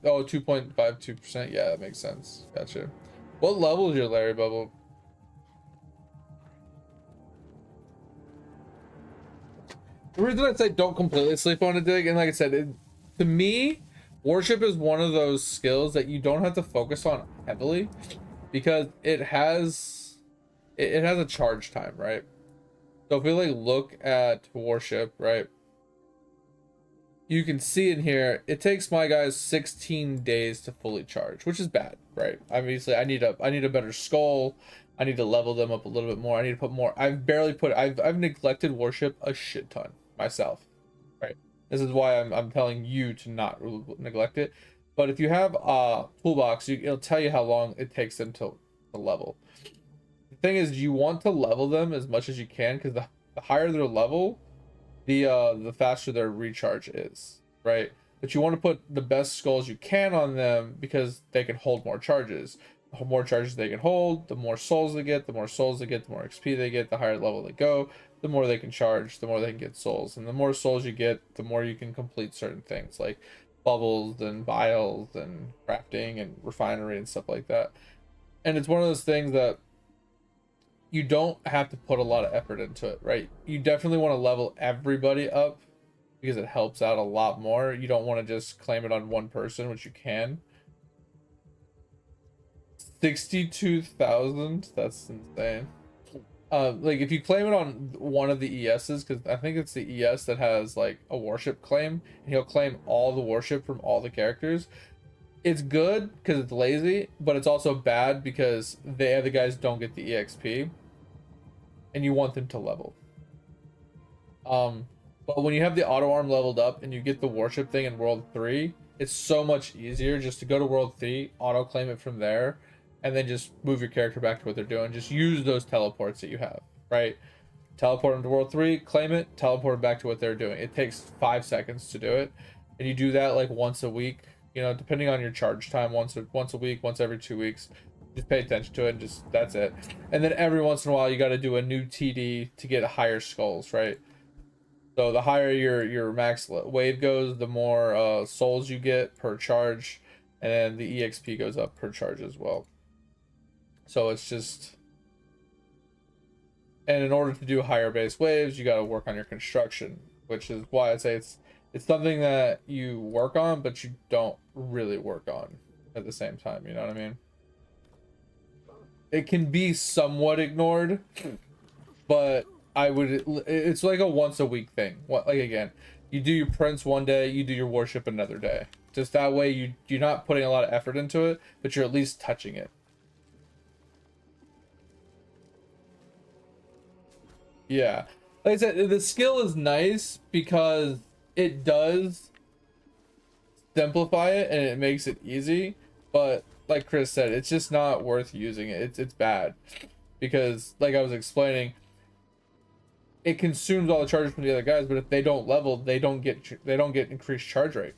Oh, 2.52%. Yeah, that makes sense. Gotcha. What level is your Larry bubble? The reason I say don't completely sleep on a dig, and like I said, to me, worship is one of those skills that you don't have to focus on heavily because it has a charge time, right? So if we like look at worship, right, you can see in here it takes my guys 16 days to fully charge, which is bad, right? Obviously, I need a better skull. I need to level them up a little bit more. I need to put more. I've neglected worship a shit ton myself, right? This is why I'm telling you to not neglect it. But if you have a toolbox, it'll tell you how long it takes them to level. The thing is, you want to level them as much as you can, because the higher their level, the faster their recharge is, right? But you want to put the best skulls you can on them because they can hold more charges. The more charges they can hold, the more souls they get. The more souls they get, the more XP they get. The higher level they go, the more they can charge, the more they can get souls. And the more souls you get, the more you can complete certain things like bubbles and vials and crafting and refinery and stuff like that. And it's one of those things that you don't have to put a lot of effort into it, right? You definitely want to level everybody up because it helps out a lot more. You don't want to just claim it on one person, which you can. 62,000, that's insane. Like if you claim it on one of the ESs, because I think it's the ES that has like a worship claim, and he'll claim all the worship from all the characters. It's good because it's lazy, but it's also bad because the other guys don't get the EXP, and you want them to level. But when you have the auto arm leveled up and you get the worship thing in World 3, it's so much easier just to go to World 3, auto claim it from there, and then just move your character back to what they're doing. Just use those teleports that you have, right? Teleport them to World 3, claim it, teleport them back to what they're doing. It takes 5 seconds to do it. and you do that like once a week, you know, depending on your charge time, once a week, once every 2 weeks, just pay attention to it and just that's it. And then every once in a while you got to do a new TD to get higher skulls, right? So the higher your max wave goes, the more souls you get per charge, and then the EXP goes up per charge as well. So it's just, and in order to do higher base waves, you got to work on your construction, which is why I say it's something that you work on, but you don't really work on at the same time. You know what I mean? It can be somewhat ignored, but it's like a once a week thing. What, like, again, you do your prince one day, you do your worship another day. Just that way you're not putting a lot of effort into it, but you're at least touching it. Yeah. Like I said, the skill is nice because it does simplify it and it makes it easy, but like Chris said, it's just not worth using it. It's bad because, like I was explaining, it consumes all the charges from the other guys, but if they don't level, they don't get increased charge rate.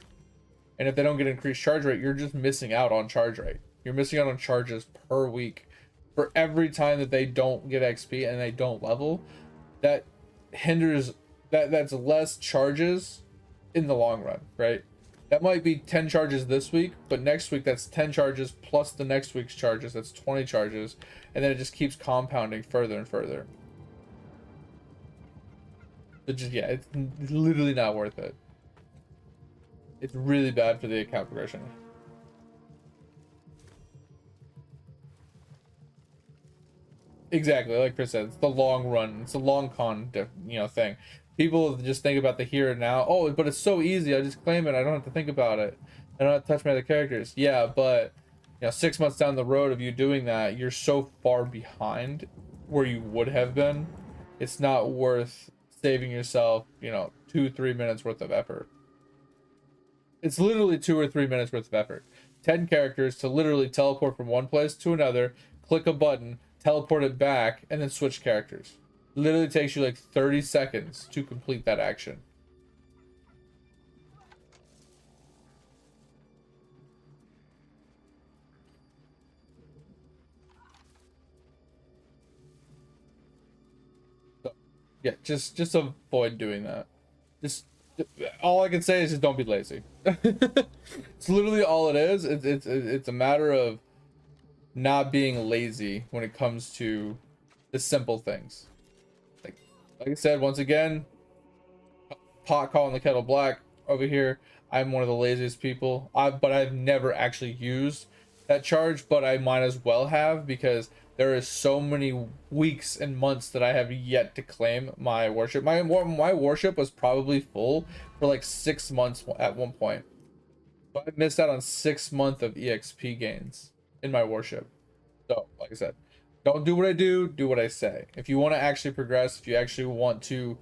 And if they don't get increased charge rate, you're just missing out on charge rate. You're missing out on charges per week. For every time that they don't get XP and they don't level, that hinders that's less charges in the long run, right? That might be 10 charges this week, but next week that's 10 charges plus the next week's charges, that's 20 charges, and then it just keeps compounding further and further. It just, yeah, it's literally not worth it. It's really bad for the account progression. Exactly, like Chris said, it's the long run. It's a long con, thing. People just think about the here and now. Oh, but it's so easy. I just claim it. I don't have to think about it. I don't have to touch my other characters. Yeah, but 6 months down the road of you doing that, you're so far behind where you would have been. It's not worth saving yourself, 2-3 minutes worth of effort. It's literally 2 or 3 minutes worth of effort. 10 characters to literally teleport from one place to another, click a button, teleport it back, and then switch characters. Literally takes you like 30 seconds to complete that action. So, yeah, just avoid doing that. Just all I can say is just don't be lazy. It's literally all it is. It's a matter of not being lazy when it comes to the simple things. Like I said, once again, pot calling the kettle black over here. I'm one of the laziest people. But I've never actually used that charge, but I might as well have because there is so many weeks and months that I have yet to claim my worship. My worship was probably full for like 6 months at one point. So I missed out on 6 months of EXP gains in my worship. So, like I said, don't do what I do what I say. If you want to actually progress, if you actually want to,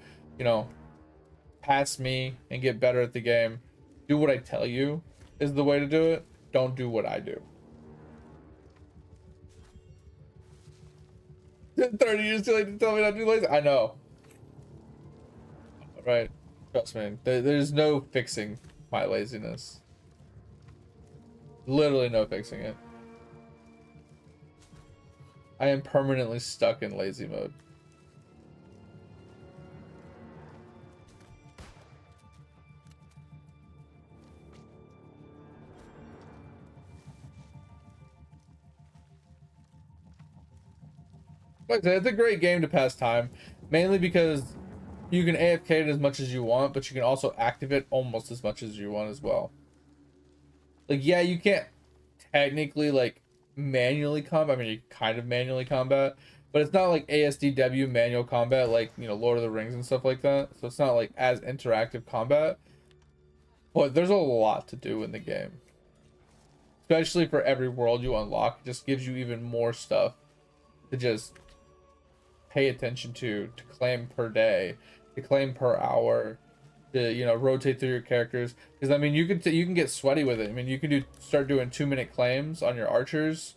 pass me and get better at the game, do what I tell you is the way to do it. Don't do what I do. 30 years too late to tell me not to do lazy. I know. Right. Trust me. There's no fixing my laziness. Literally no fixing it. I am permanently stuck in lazy mode. Like I said, it's a great game to pass time, mainly because you can AFK it as much as you want, but you can also activate almost as much as you want as well. Like, yeah, you can't technically like manually combat. I mean, you kind of manually combat, but it's not like ASDW manual combat like Lord of the Rings and stuff like that. So it's not like as interactive combat, but there's a lot to do in the game, especially for every world you unlock. It just gives you even more stuff to just pay attention to claim per day, to claim per hour, to rotate through your characters. Because I mean, you can get sweaty with it. I mean, you can start doing 2-minute claims on your archers,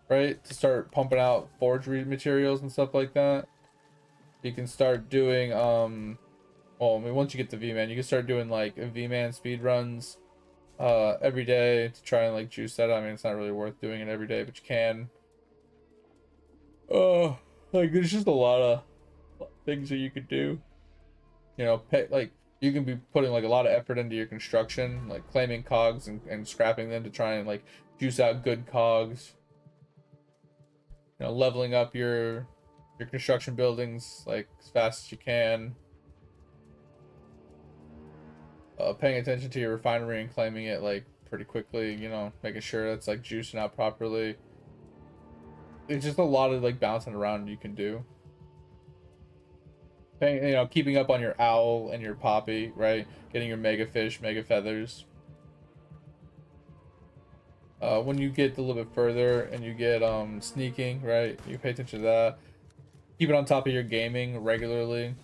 right, to start pumping out forgery materials and stuff like that. You can start doing well, I mean, once you get the V-Man, you can start doing like V-Man speed runs every day to try and like juice that. I mean, it's not really worth doing it every day, but you can. Like there's just a lot of things that you could do. You know, like you can be putting like a lot of effort into your construction, like claiming cogs and scrapping them to try and like juice out good cogs. You know, leveling up your construction buildings like as fast as you can. Paying attention to your refinery and claiming it like pretty quickly, you know, making sure that's like juicing out properly. It's just a lot of like bouncing around you can do. Paying, you know, keeping up on your owl and your poppy, right? Getting your mega fish, mega feathers. When you get a little bit further and you get sneaking, right? You pay attention to that. Keep it on top of your gaming regularly.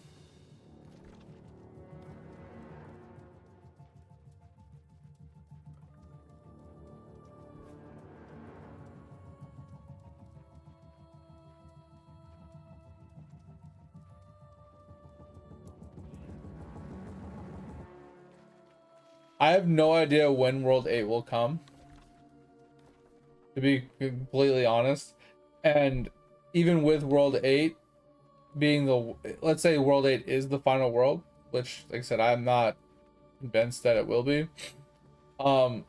I have no idea when World 8 will come, to be completely honest. And even with World 8 being the, let's say World 8 is the final world, which, like I said, I'm not convinced that it will be. Even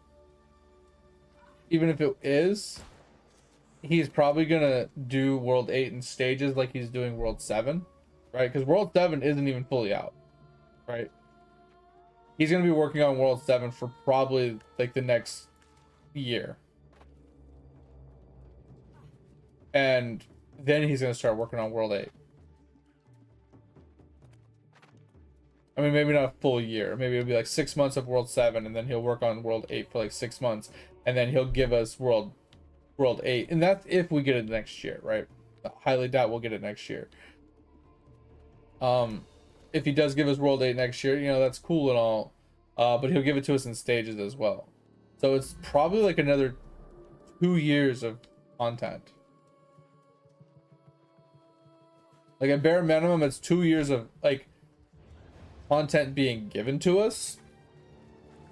if it is, he's probably gonna do World 8 in stages like he's doing World 7, right? Because World 7 isn't even fully out, right? He's gonna be working on World 7 for probably like the next year. And then he's gonna start working on World 8. I mean, maybe not a full year. Maybe it'll be like 6 months of World 7, and then he'll work on World 8 for like 6 months, and then he'll give us World 8. And that's if we get it next year, right? I highly doubt we'll get it next year. If he does give us World 8 next year, you know, that's cool and all. But he'll give it to us in stages as well. So it's probably like another 2 years of content. Like at bare minimum, it's 2 years of like content being given to us,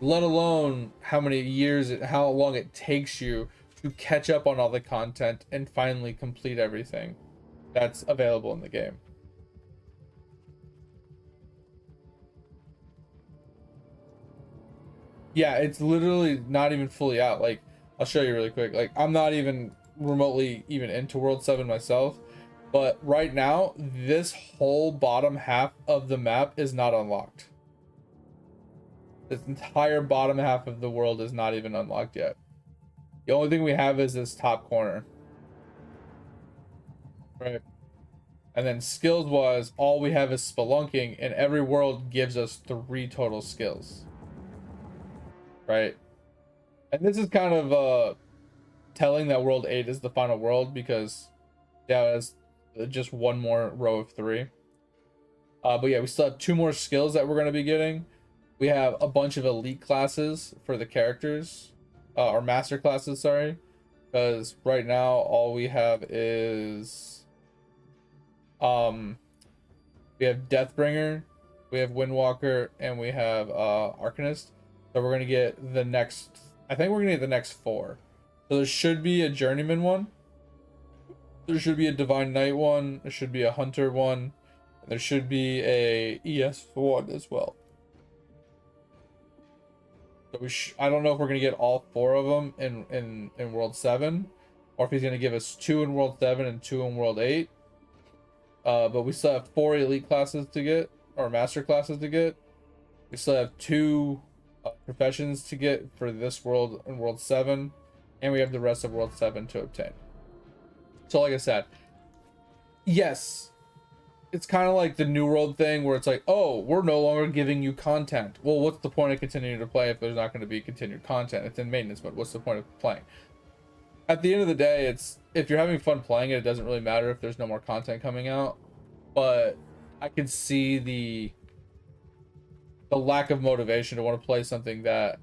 let alone how many years, how long it takes you to catch up on all the content and finally complete everything that's available in the game. Yeah, it's literally not even fully out. Like, I'll show you really quick. Like, I'm not even remotely even into World 7 myself, but right now, this whole bottom half of the map is not unlocked. This entire bottom half of the world is not even unlocked yet. The only thing we have is this top corner. Right. And then skills wise, all we have is spelunking, and every world gives us 3 total skills. Right. And this is kind of telling that World 8 is the final world, because yeah, it's just one more row of 3. But yeah, we still have 2 more skills that we're going to be getting. We have a bunch of elite classes for the characters, or master classes, sorry, because right now all we have is we have Deathbringer, we have Windwalker, and we have Arcanist. So we're gonna get the next, I think we're gonna get the next 4. So there should be a Journeyman one, there should be a Divine Knight one, there should be a Hunter one, and there should be a ES one as well. So I don't know if we're gonna get all 4 of them in World 7, or if he's gonna give us 2 in World 7 and 2 in World 8. But we still have 4 elite classes to get, or master classes to get. We still have 2 professions to get for this world in World 7, and we have the rest of World 7 to obtain. So like I said, yes, it's kind of like the New World thing where it's like, oh, we're no longer giving you content. Well, what's the point of continuing to play if there's not going to be continued content? It's in maintenance mode. What's the point of playing? At the end of the day, it's, if you're having fun playing it, it doesn't really matter if there's no more content coming out. But I can see the lack of motivation to want to play something that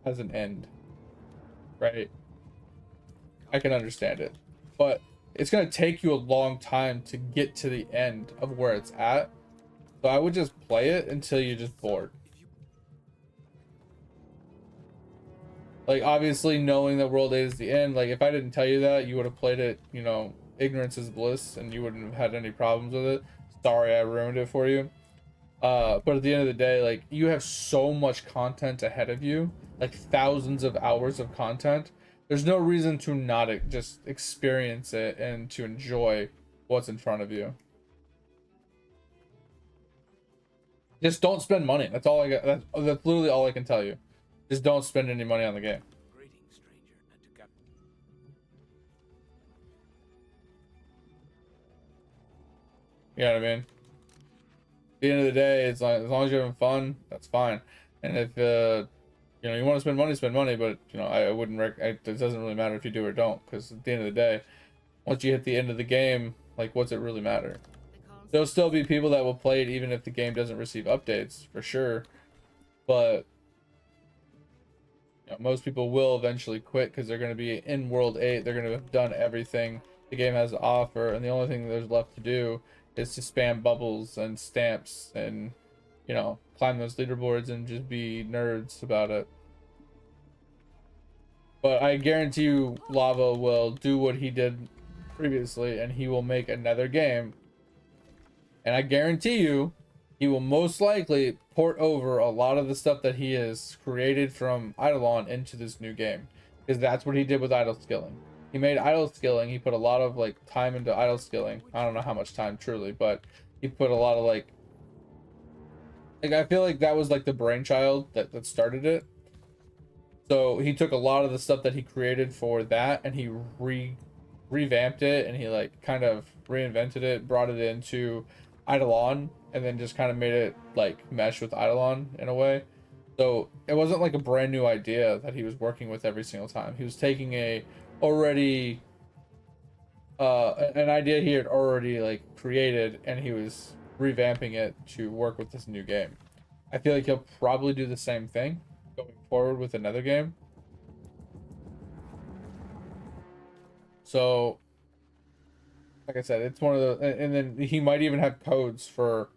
has an end, right? I can understand it, but it's going to take you a long time to get to the end of where it's at. So I would just play it until you're just bored. Like, obviously, knowing that World 8 is the end, like, if I didn't tell you that, you would have played it, you know, ignorance is bliss, and you wouldn't have had any problems with it. Sorry, I ruined it for you. But at the end of the day, like, you have so much content ahead of you, like, thousands of hours of content. There's no reason to not just experience it and to enjoy what's in front of you. Just don't spend money. That's all I got. That's literally all I can tell you. Just don't spend any money on the game. Greetings, stranger, and to Cap. You know what I mean? At the end of the day, it's like, as long as you're having fun, that's fine. And if you know, you want to spend money, but you know, I wouldn't it doesn't really matter if you do or don't, because at the end of the day, once you hit the end of the game, like, what's it really matter? There'll still be people that will play it even if the game doesn't receive updates, for sure. But you know, most people will eventually quit because they're going to be in World 8. They're going to have done everything the game has to offer, and the only thing there's left to do is to spam bubbles and stamps and, you know, climb those leaderboards and just be nerds about it. But I guarantee you Lava will do what he did previously, and he will make another game. And I guarantee you he will most likely port over a lot of the stuff that he has created from Eidolon into this new game, because that's what he did with idle skilling. He made idle skilling. He put a lot of like time into idle skilling. I don't know how much time truly, but he put a lot of like I feel like that was like the brainchild that started it. So he took a lot of the stuff that he created for that, and he revamped it, and he like kind of reinvented it, brought it into Eidolon, and then just kind of made it like mesh with Eidolon in a way. So it wasn't like a brand new idea that he was working with every single time. He was taking a already an idea he had already like created, and he was revamping it to work with this new game. I feel like he'll probably do the same thing going forward with another game. So like I said, it's one of the, and then he might even have codes for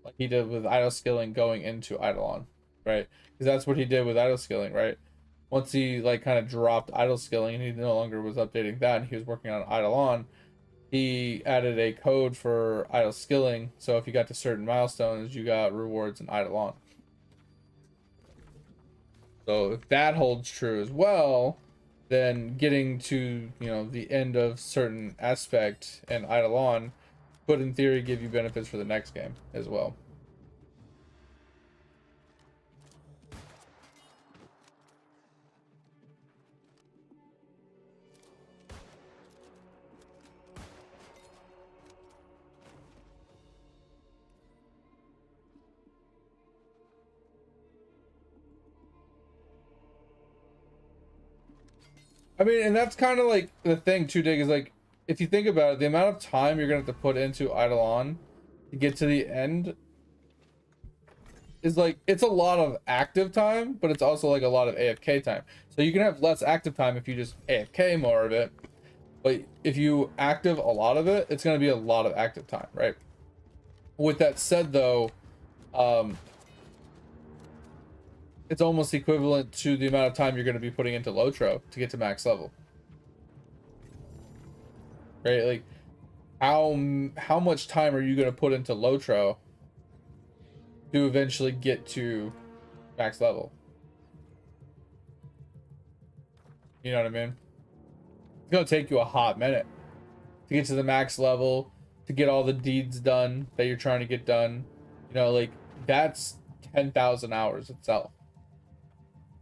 like he did with idle skilling going into Eidolon, right? Because that's what he did with idle skilling, right? Once he like kind of dropped idle skilling and he no longer was updating that, and he was working on Eidolon, he added a code for idle skilling. So if you got to certain milestones, you got rewards in Eidolon. So if that holds true as well, then getting to, you know, the end of certain aspect and Eidolon could in theory give you benefits for the next game as well. I mean, and that's kind of like the thing too, Dig, is like, if you think about it, the amount of time you're gonna have to put into Eidolon to get to the end is like, it's a lot of active time, but it's also like a lot of AFK time. So you can have less active time if you just AFK more of it, but if you active a lot of it, it's gonna be a lot of active time, right? With that said, though, it's almost equivalent to the amount of time you're going to be putting into Lotro to get to max level, right? Like, how much time are you going to put into Lotro to eventually get to max level? You know what I mean? It's going to take you a hot minute to get to the max level, to get all the deeds done that you're trying to get done. You know, like, that's 10,000 hours itself.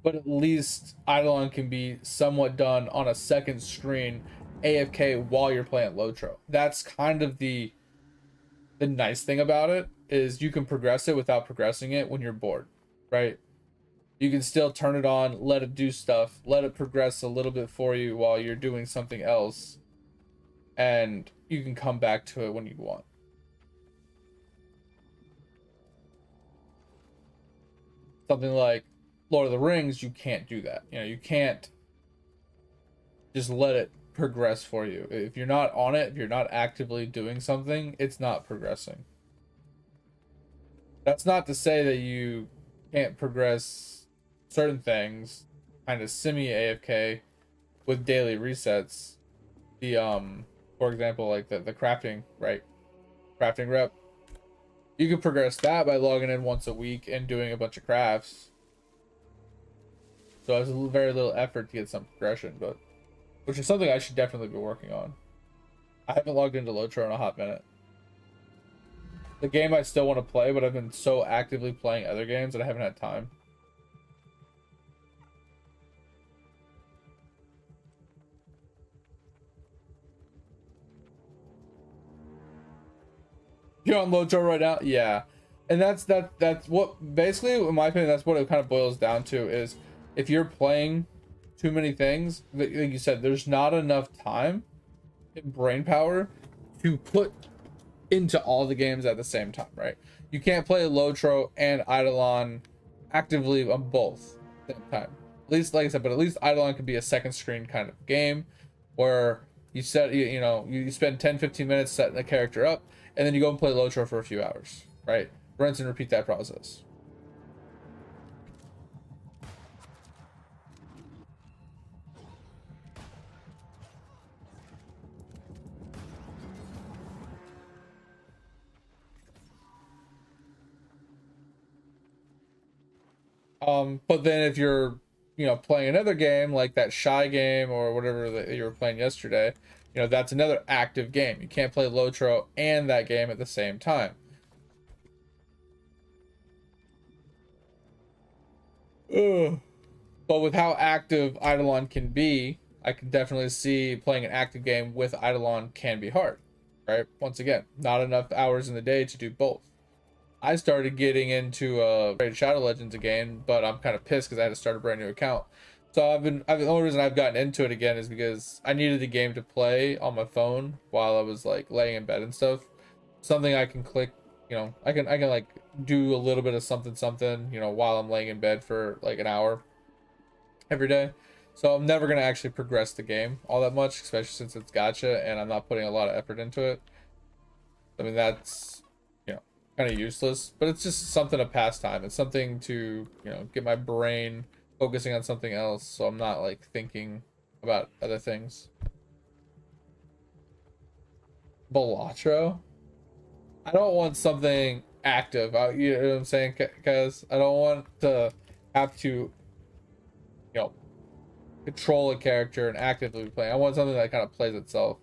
But at least Eidolon can be somewhat done on a second screen AFK while you're playing Lotro. That's kind of the nice thing about it, is you can progress it without progressing it when you're bored, right? You can still turn it on, let it do stuff, let it progress a little bit for you while you're doing something else, and you can come back to it when you want. Something like Lord of the Rings, you can't do that. You know, you can't just let it progress for you. If you're not on it, if you're not actively doing something, it's not progressing. That's not to say that you can't progress certain things, kind of semi AFK with daily resets. The for example, like the crafting, right? Crafting rep. You can progress that by logging in once a week and doing a bunch of crafts. So it's very little effort to get some progression, but which is something I should definitely be working on. I haven't logged into Lotro in a hot minute. The game I still want to play, but I've been so actively playing other games that I haven't had time. You're on Lotro right now? Yeah. And that's what, basically, in my opinion, that's what it kind of boils down to, is if you're playing too many things, like you said, there's not enough time and brain power to put into all the games at the same time, right? You can't play Lotro and Eidolon actively on both at the same time. At least, like I said, but at least Eidolon could be a second screen kind of game where you set, you spend 10-15 minutes setting the character up, and then you go and play Lotro for a few hours, right? Rinse and repeat that process. But then if you're, playing another game like that Shy game or whatever that you were playing yesterday, that's another active game. You can't play Lotro and that game at the same time. Ugh. But with how active Eidolon can be, I can definitely see playing an active game with Eidolon can be hard, right? Once again, not enough hours in the day to do both. I started getting into Raid Shadow Legends again, but I'm kind of pissed because I had to start a brand new account. So the only reason I've gotten into it again is because I needed the game to play on my phone while I was like laying in bed and stuff. Something I can click, I can like do a little bit of something, while I'm laying in bed for like an hour every day. So I'm never gonna actually progress the game all that much, especially since it's gacha and I'm not putting a lot of effort into it. I mean, that's kind of useless, but it's just something to pass time. It's something to get my brain focusing on something else, so I'm not like thinking about other things. Balatro? I don't want something active. You know what I'm saying? Because I don't want to have to control a character and actively play. I want something that kind of plays itself.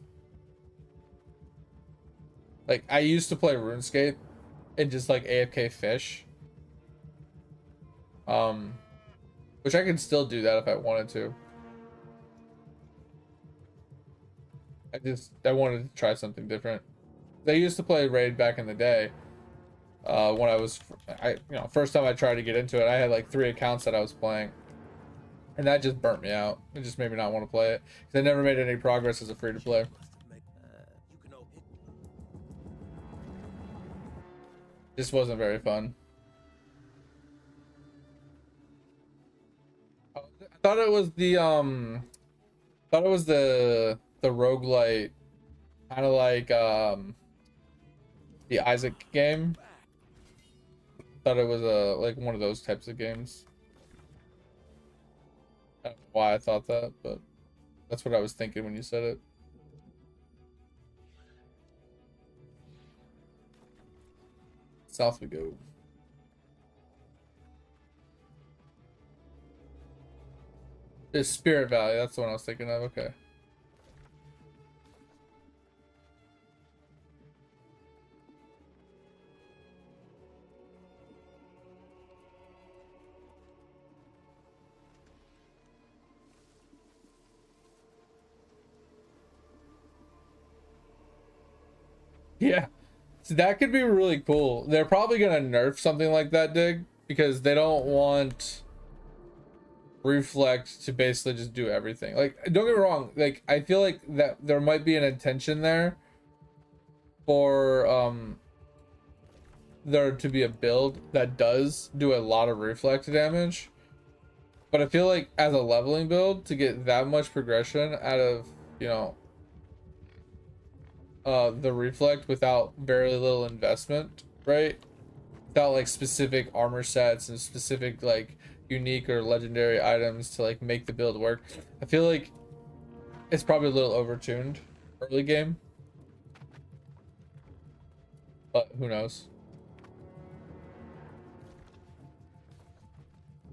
Like I used to play RuneScape and just like AFK fish, which I can still do that if I wanted to. I wanted to try something different. I used to play Raid back in the day, when first time I tried to get into it. I had like 3 accounts that I was playing, and that just burnt me out. It just made me not want to play it because I never made any progress as a free to play. Just wasn't very fun. I thought it was the roguelite, kind of like the Isaac game. Thought it was like one of those types of games. I don't know why I thought that, but that's what I was thinking when you said it. South we go. It's Spirit Valley. That's the one I was thinking of. Okay. Yeah. So that could be really cool. They're probably gonna nerf something like that, Dig, because they don't want Reflect to basically just do everything. Like, don't get me wrong, like I feel like that there might be an intention there for there to be a build that does do a lot of reflect damage, but I feel like as a leveling build to get that much progression out of the reflect without very little investment, right? got like specific armor sets and specific like unique or legendary items to like make the build work. I feel like it's probably a little overtuned early game, but who knows.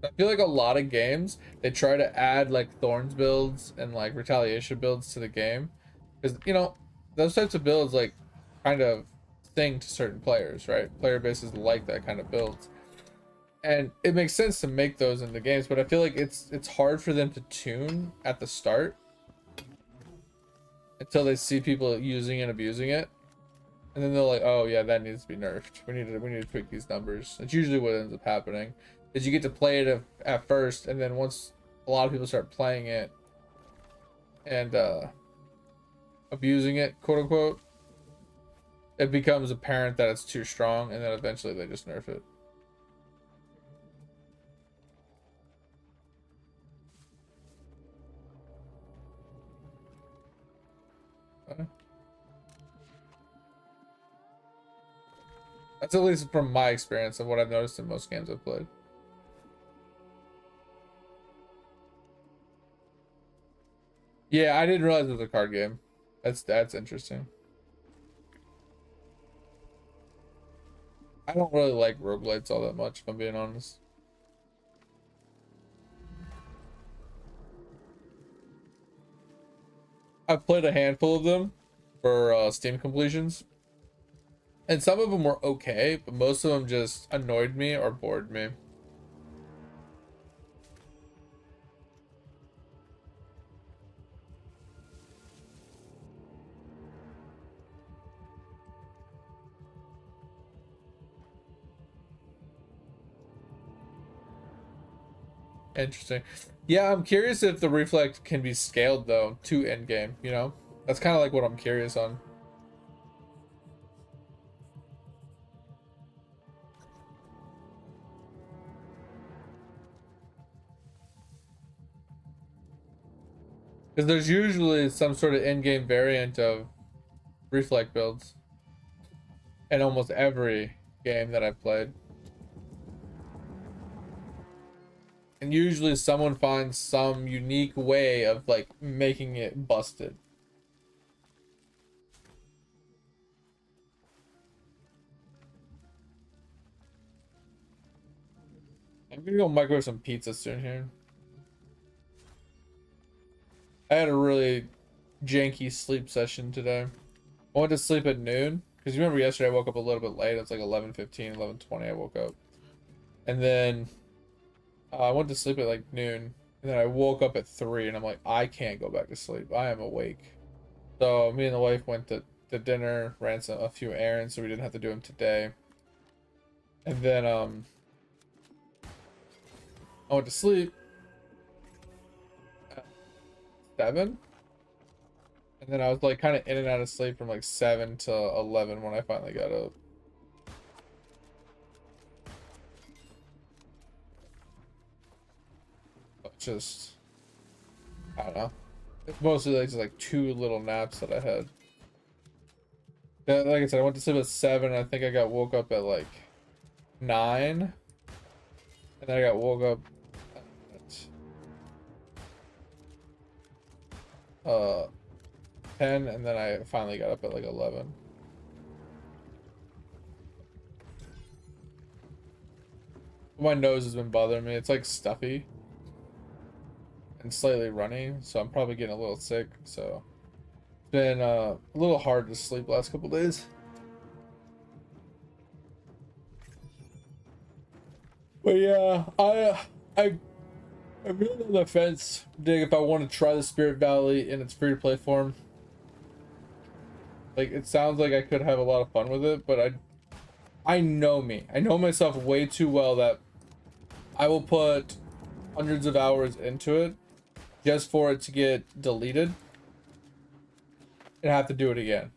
I feel like a lot of games they try to add like thorns builds and like retaliation builds to the game because you know those types of builds like kind of sing to certain players, right? Player bases like that kind of builds, and it makes sense to make those in the games, but I feel like it's hard for them to tune at the start until they see people using and abusing it, and then they're like, oh yeah, that needs to be nerfed. We need to tweak these numbers. That's usually what ends up happening, is you get to play it at first, and then once a lot of people start playing it and abusing it, quote unquote, it becomes apparent that it's too strong, and then eventually they just nerf it. That's at least from my experience of what I've noticed in most games I've played. Yeah, I didn't realize it was a card game. That's interesting. I don't really like roguelites all that much, if I'm being honest. I've played a handful of them for Steam completions, and some of them were okay, but most of them just annoyed me or bored me. Interesting. Yeah, I'm curious if the reflect can be scaled though to end game, you know? That's kind of like what I'm curious on. Because there's usually some sort of end game variant of reflect builds in almost every game that I've played. And usually someone finds some unique way of like making it busted. I'm gonna go microwave some pizza soon here. I had a really janky sleep session today. I went to sleep at noon because you remember yesterday I woke up a little bit late. It was like 11:15, 11:20 I woke up. And then I went to sleep at like noon, and then I woke up at 3, and I'm like, I can't go back to sleep. I am awake. So me and the wife went to dinner, ran a few errands, so we didn't have to do them today. And then I went to sleep at 7, and then I was like kind of in and out of sleep from like 7 to 11 when I finally got up. Just, I don't know. It's mostly like just like 2 little naps that I had. Yeah, like I said, I went to sleep at 7. I think I got woke up at like 9, and then I got woke up at 10, and then I finally got up at like 11. My nose has been bothering me. It's like stuffy and slightly runny, so I'm probably getting a little sick. So it's been a little hard to sleep last couple days. But yeah, I'm really on the fence, dig, if I want to try the Spirit Valley in its free-to-play form. Like, it sounds like I could have a lot of fun with it, but I know me. I know myself way too well that I will put hundreds of hours into it just for it to get deleted and have to do it again.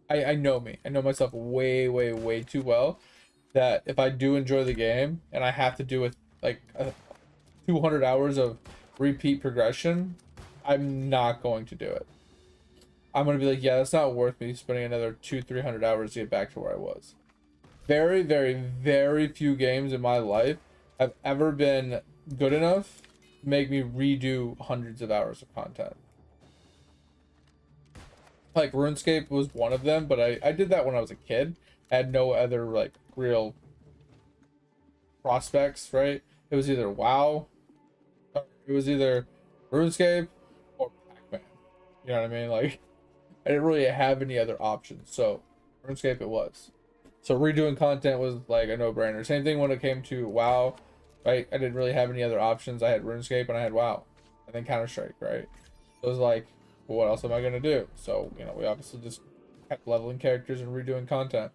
I know me. I know myself way, way, way too well that if I do enjoy the game and I have to do it like 200 hours of repeat progression, I'm not going to do it. I'm going to be like, yeah, that's not worth me spending another 200-300 hours to get back to where I was. very, very, very few games in my life have ever been good enough to make me redo hundreds of hours of content. Like RuneScape was one of them, but I did that when I was a kid. I had no other like real prospects, right? It was either WoW, or it was either RuneScape or Pac-Man. You know what I mean? Like I didn't really have any other options. So RuneScape it was. So redoing content was like a no-brainer. Same thing when it came to WoW, right? I didn't really have any other options. I had RuneScape and I had WoW. And then Counter-Strike, right? So it was like, well, what else am I gonna do? So, you know, we obviously just kept leveling characters and redoing content.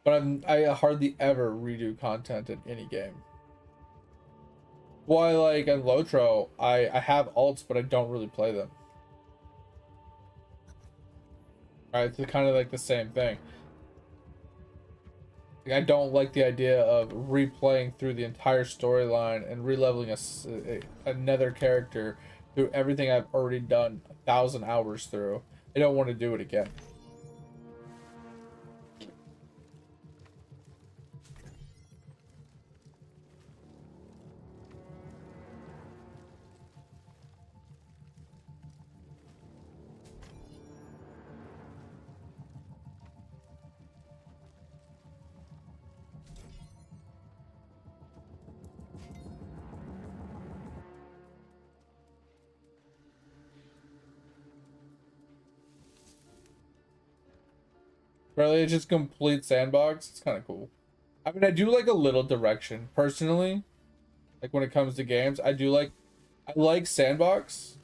But I hardly ever redo content in any game. Why, like in Lotro, I have alts, but I don't really play them. Right, it's kind of like the same thing. Like, I don't like the idea of replaying through the entire storyline and releveling another character through everything I've already done 1,000 hours through. I don't want to do it again. Really, it's just complete sandbox. It's kind of cool. I mean, I do like a little direction personally. Like when it comes to games, I like sandbox.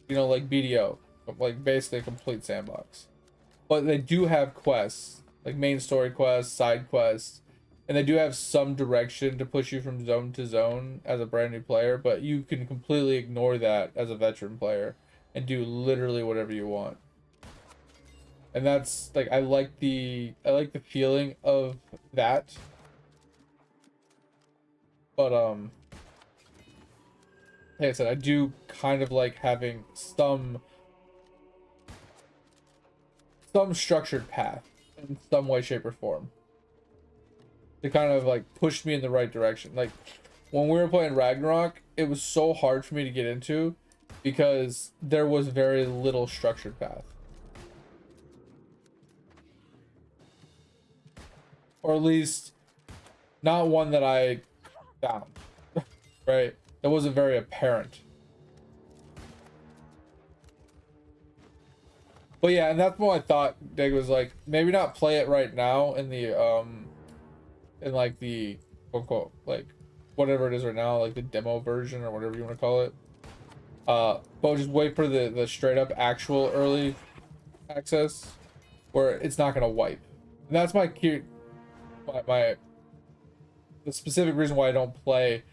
You know, like BDO, like basically a complete sandbox. But they do have quests, like main story quests, side quests, and they do have some direction to push you from zone to zone as a brand new player. But you can completely ignore that as a veteran player and do literally whatever you want. And that's like I like the feeling of that. But like I said, I do kind of like having some structured path in some way, shape, or form to kind of like push me in the right direction. Like when we were playing Ragnarok, it was so hard for me to get into because there was very little structured path. Or at least not one that I found, right? That wasn't very apparent. But yeah, and that's what I thought Dig was like, maybe not play it right now in the in like the quote unquote like whatever it is right now, like the demo version or whatever you want to call it. But just wait for the straight up actual early access where it's not gonna wipe. And that's my cute my the specific reason why I don't play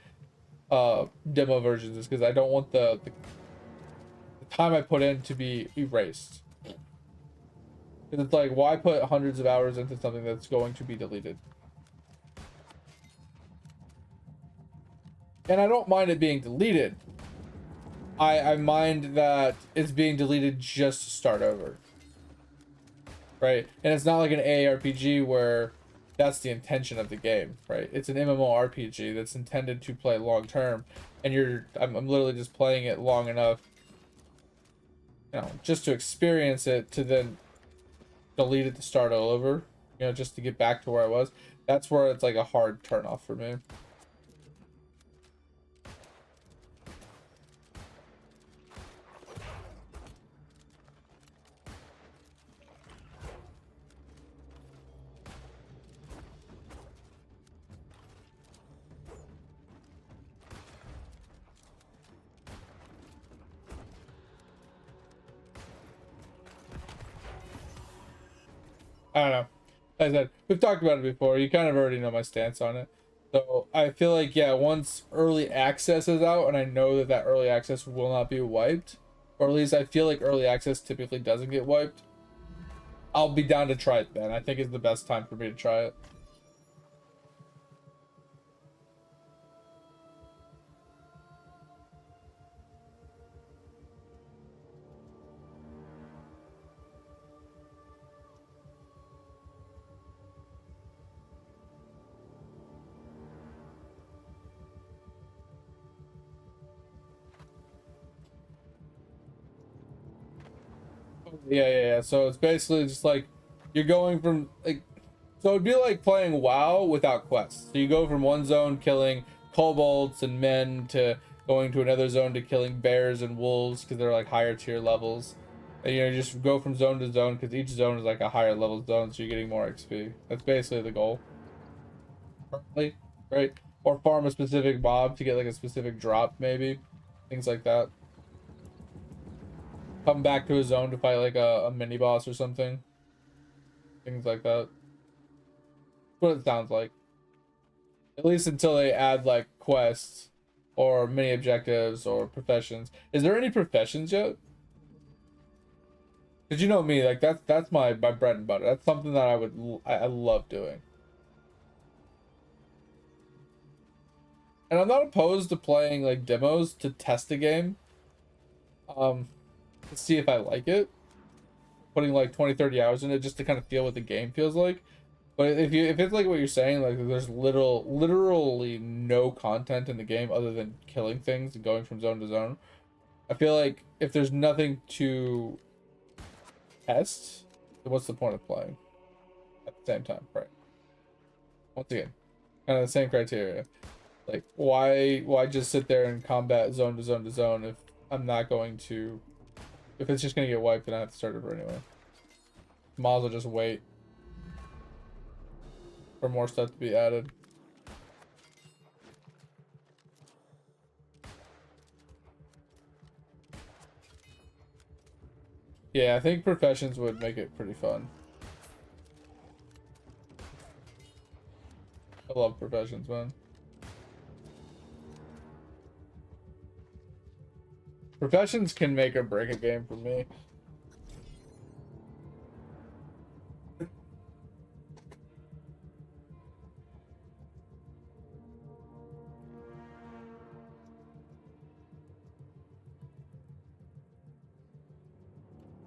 demo versions is because I don't want the time I put in to be erased. Because it's like, why put hundreds of hours into something that's going to be deleted? And I don't mind it being deleted. I mind that it's being deleted just to start over. Right? And it's not like an AARPG where that's the intention of the game, right? It's an MMORPG that's intended to play long term, and I'm literally just playing it long enough, you know, just to experience it, to then delete it to start all over, you know, just to get back to where I was. That's where it's like a hard turn off for me. I don't know. As I said, we've talked about it before. You kind of already know my stance on it. So I feel like, yeah, once early access is out, and I know that that early access will not be wiped, or at least I feel like early access typically doesn't get wiped, I'll be down to try it then. I think it's the best time for me to try it. Yeah. So it's basically just like you're going from like, so it'd be like playing WoW without quests. So you go from one zone killing kobolds and men to going to another zone to killing bears and wolves because they're like higher tier levels. And you just go from zone to zone because each zone is like a higher level zone, so you're getting more XP. That's basically the goal. Currently, right? Or farm a specific mob to get like a specific drop, maybe. Things like that. Come back to a zone to fight like a mini boss or something. Things like that. That's what it sounds like. At least until they add like quests or mini objectives or professions. Is there any professions yet? Cause you know me, like that's my bread and butter. That's something that I love doing. And I'm not opposed to playing like demos to test a game. To see if I like it. Putting like 20-30 hours in it just to kind of feel what the game feels like. But if it's like what you're saying, like there's literally no content in the game other than killing things and going from zone to zone. I feel like if there's nothing to test, then what's the point of playing at the same time, right? Once again, kind of the same criteria. Like why just sit there and combat zone to zone to zone if I'm not going to, if it's just gonna get wiped, then I have to start over anyway. Might as well just wait for more stuff to be added. Yeah, I think professions would make it pretty fun. I love professions, man. Professions can make or break a game for me.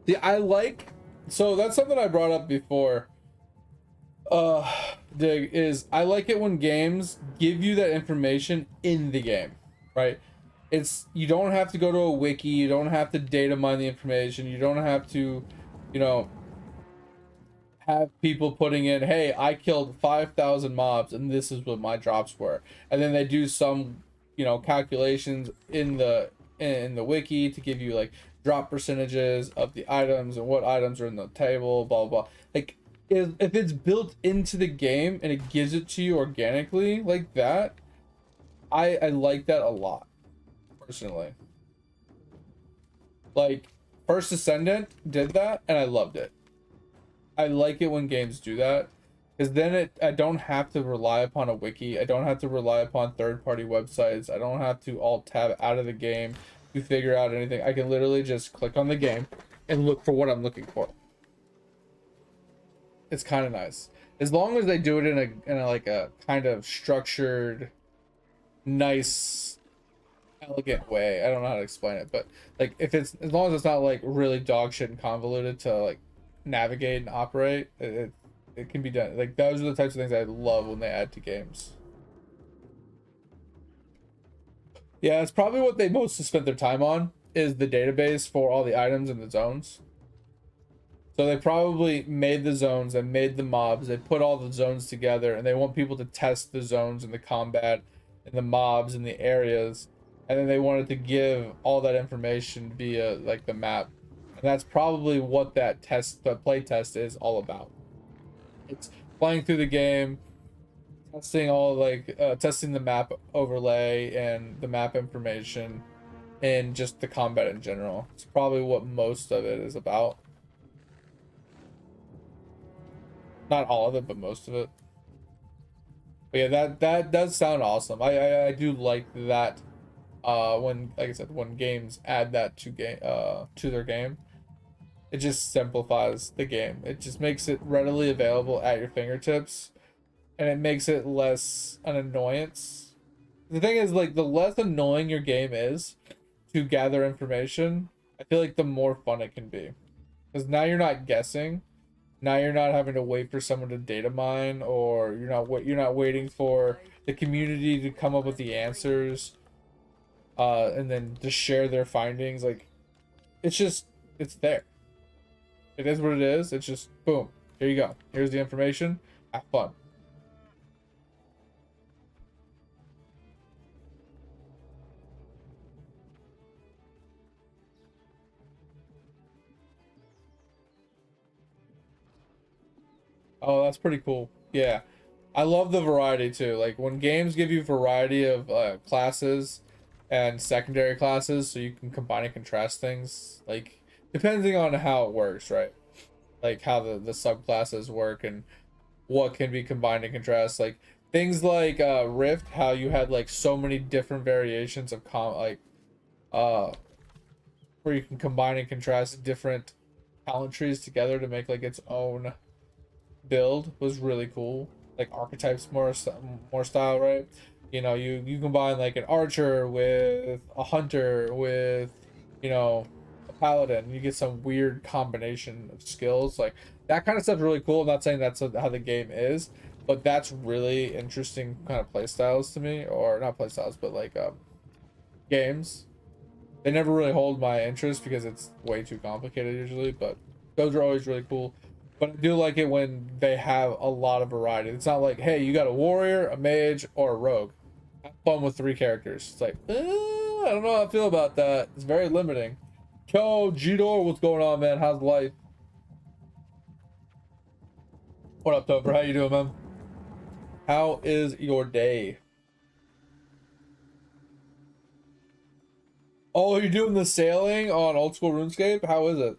See, so that's something I brought up before. Dig, is I like it when games give you that information in the game, right? You don't have to go to a wiki, you don't have to data mine the information, you don't have to, you know, have people putting in, hey, I killed 5,000 mobs and this is what my drops were. And then they do some, calculations in the wiki to give you like drop percentages of the items and what items are in the table, blah blah blah. Like if it's built into the game and it gives it to you organically like that, I like that a lot, personally. Like First Ascendant did that and I loved it. I like it when games do that, because then I don't have to rely upon a wiki. I don't have to rely upon third-party websites. I don't have to alt tab out of the game to figure out anything. I can literally just click on the game and look for what I'm looking for. It's kind of nice, as long as they do it in a like a kind of structured, nice, elegant way. I don't know how to explain it, but like as long as it's not like really dog shit and convoluted to like navigate and operate, it can be done. Like those are the types of things I love when they add to games. Yeah, it's probably what they mostly spent their time on, is the database for all the items in the zones. So they probably made the zones and made the mobs. They put all the zones together and they want people to test the zones and the combat and the mobs and the areas, and then they wanted to give all that information via like the map. And that's probably what the play test is all about. It's playing through the game, testing testing the map overlay and the map information and just the combat in general. It's probably what most of it is about. Not all of it, but most of it. But yeah, that does sound awesome. I do like that. When, like I said, when games add that to their game, it just simplifies the game. It just makes it readily available at your fingertips, and it makes it less an annoyance. The thing is, like, the less annoying your game is to gather information, I feel like the more fun it can be, because now you're not guessing. Now you're not having to wait for someone to data mine, or you're not waiting for the community to come up with the answers, and then to share their findings. Like, it's there. It is what it is. It's just boom. Here you go. Here's the information. Have fun. Oh, that's pretty cool. Yeah. I love the variety too. Like when games give you variety of classes and secondary classes, so you can combine and contrast things. Like depending on how it works, right? Like how the subclasses work and what can be combined and contrast. Like things like Rift, how you had like so many different variations of uh where you can combine and contrast different talent trees together to make like its own build was really cool. Like archetypes more style, right? You know, you combine like an archer with a hunter with, you know, a paladin. You get some weird combination of skills. Like that kind of stuff's really cool. I'm not saying that's how the game is, but that's really interesting kind of play styles to me, or not play styles, but like games. They never really hold my interest because it's way too complicated usually, but those are always really cool. But I do like it when they have a lot of variety. It's not like, hey, you got a warrior, a mage, or a rogue. Have fun with 3 characters. It's like, I don't know how I feel about that. It's very limiting. Yo, G-Door, what's going on, man? How's life? What up, Topher? How you doing, man? How is your day? Oh, you're doing the sailing on old school RuneScape? How is it?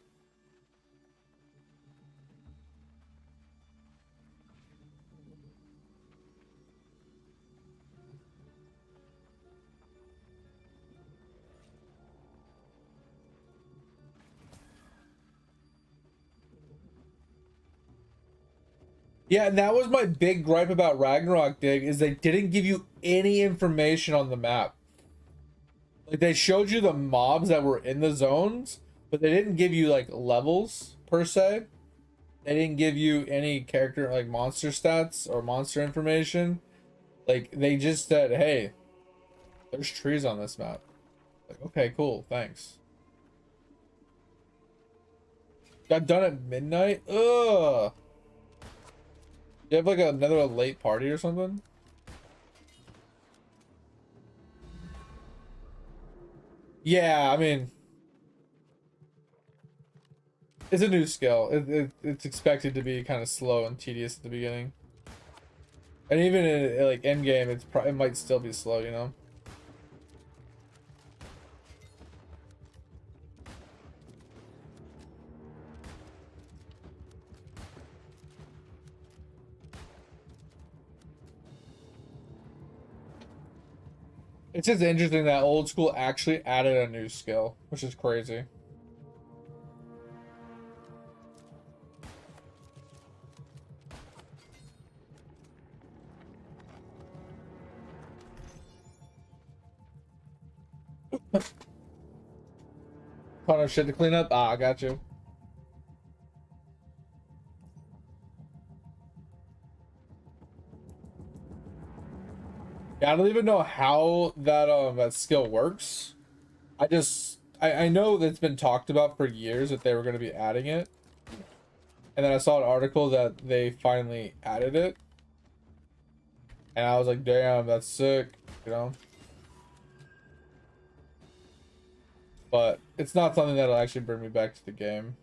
Yeah, and that was my big gripe about Ragnarok Dig, is they didn't give you any information on the map. Like they showed you the mobs that were in the zones, but they didn't give you like levels per se. They didn't give you any character like monster stats or monster information. Like they just said, hey, there's trees on this map. Like, okay, cool, thanks. Got done at midnight? Ugh. You have like another late party or something? Yeah, I mean, it's a new skill. It's expected to be kind of slow and tedious at the beginning. And even in like end game, it might still be slow, you know? It's just interesting that old school actually added a new skill, which is crazy. Ton of shit to clean up? Ah, I got you. Yeah, I don't even know how that skill works. I know that it's been talked about for years that they were going to be adding it. And then I saw an article that they finally added it. And I was like, damn, that's sick, you know? But it's not something that'll actually bring me back to the game.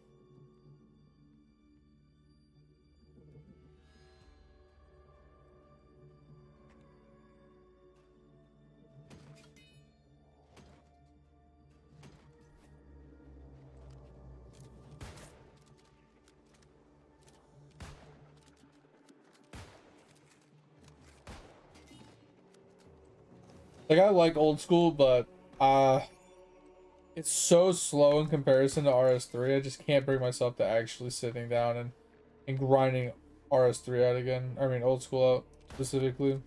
Like I like old school, but it's so slow in comparison to RS3. I just can't bring myself to actually sitting down and grinding RS3 out again. I mean old school out specifically.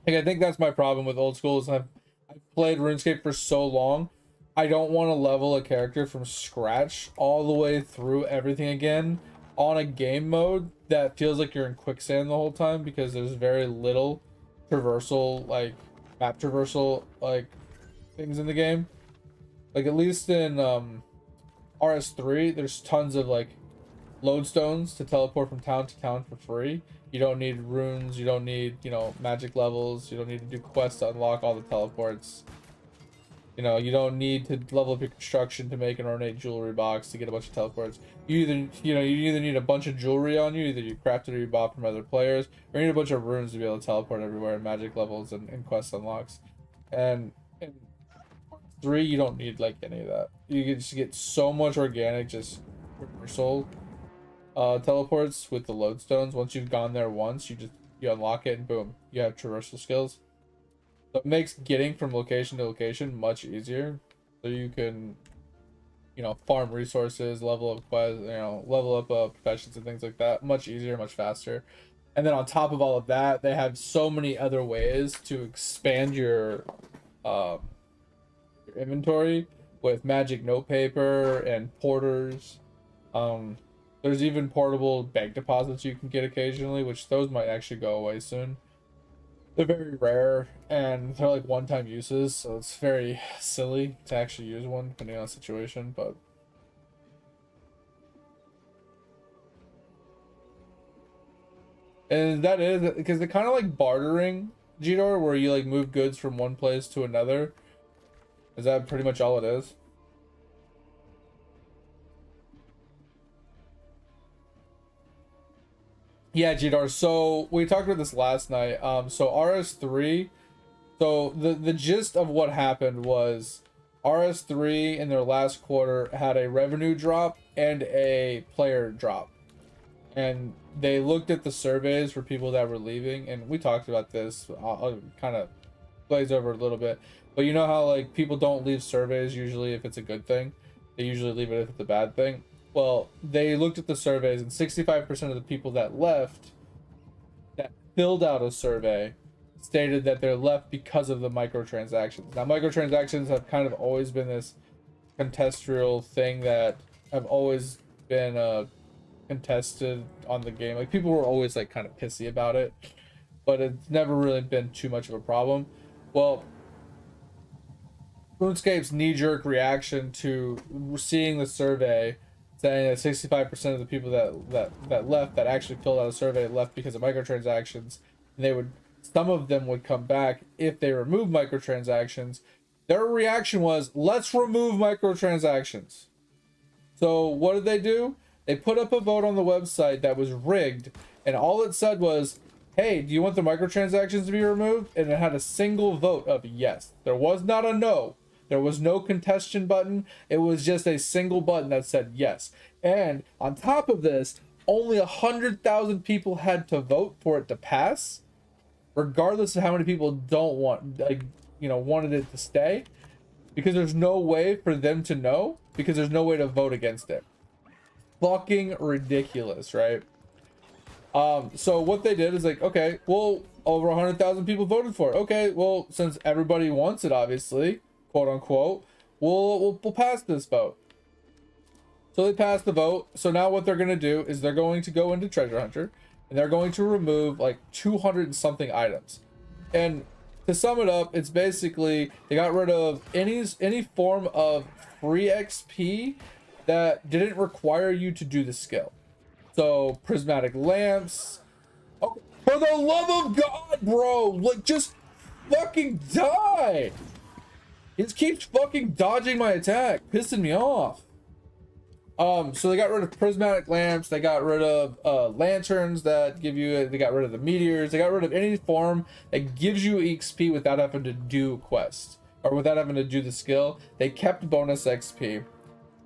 Like I think that's my problem with old school is I've played RuneScape for so long. I don't want to level a character from scratch all the way through everything again on a game mode that feels like you're in quicksand the whole time, because there's very little traversal, like map traversal, like things in the game. Like at least in RS3, there's tons of like lodestones to teleport from town to town for free. You don't need runes, you don't need, you know, magic levels, you don't need to do quests to unlock all the teleports. You know, you don't need to level up your construction to make an ornate jewelry box to get a bunch of teleports. You either need a bunch of jewelry on you, either you craft it or you bought from other players, or you need a bunch of runes to be able to teleport everywhere in magic levels and quest unlocks. And in 3, you don't need like any of that. You can just get so much organic, just reversal teleports with the lodestones. Once you've gone there once, you unlock it and boom, you have traversal skills. So it makes getting from location to location much easier. So you can, you know, farm resources, level up quests, you know, level up professions and things like that much easier, much faster. And then on top of all of that, they have so many other ways to expand your inventory with magic notepaper and porters. There's even portable bank deposits you can get occasionally, which those might actually go away soon. They're very rare and they're like one-time uses, so it's very silly to actually use one depending on the situation, but and that is because they're kind of like bartering, Gdor, where you like move goods from one place to another. Is that pretty much all it is? Yeah, Gdor. So we talked about this last night. So RS3. So the gist of what happened was RS3 in their last quarter had a revenue drop and a player drop, and they looked at the surveys for people that were leaving, and we talked about this. I'll kind of glaze over a little bit, but you know how like people don't leave surveys usually if it's a good thing. They usually leave it if it's a bad thing. Well, they looked at the surveys, and 65% of the people that left, that filled out a survey, stated that they're left because of the microtransactions. Now, microtransactions have kind of always been this contextual thing that have always been contested on the game. Like, people were always like kind of pissy about it, but it's never really been too much of a problem. Well, RuneScape's knee-jerk reaction to seeing the survey saying that 65% of the people that left, that actually filled out a survey, left because of microtransactions, and some of them would come back if they remove microtransactions. Their reaction was, let's remove microtransactions. So what did they do? They put up a vote on the website that was rigged, and all it said was, hey, do you want the microtransactions to be removed? And it had a single vote of yes. There was not a no. There was no contestation button. It was just a single button that said yes. And on top of this, only 100,000 people had to vote for it to pass, regardless of how many people wanted it to stay, because there's no way for them to know, because there's no way to vote against it. Fucking ridiculous, right? So what they did is like, okay, well, over 100,000 people voted for it. Okay, well, since everybody wants it, obviously, quote unquote, we'll pass this vote. So they passed the vote. So now what they're going to do is they're going to go into Treasure Hunter and they're going to remove like 200 and something items. And to sum it up, it's basically they got rid of any form of free XP that didn't require you to do the skill. So prismatic lamps. Oh, for the love of God, bro, like just fucking die. He just keeps fucking dodging my attack, pissing me off. So they got rid of prismatic lamps, they got rid of lanterns that give you, they got rid of the meteors, they got rid of any form that gives you XP without having to do quests or without having to do the skill. They kept bonus XP,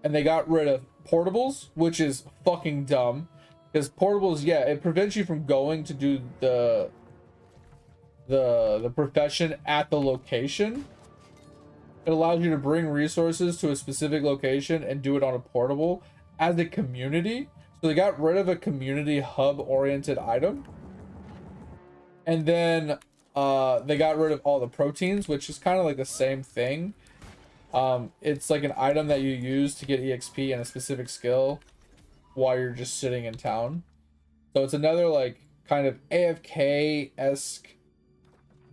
and they got rid of portables, which is fucking dumb, because portables, yeah, it prevents you from going to do the profession at the location. It allows you to bring resources to a specific location and do it on a portable as a community. So they got rid of a community hub oriented item. And then they got rid of all the proteins, which is kind of like the same thing. It's like an item that you use to get EXP and a specific skill while you're just sitting in town. So it's another like kind of AFK-esque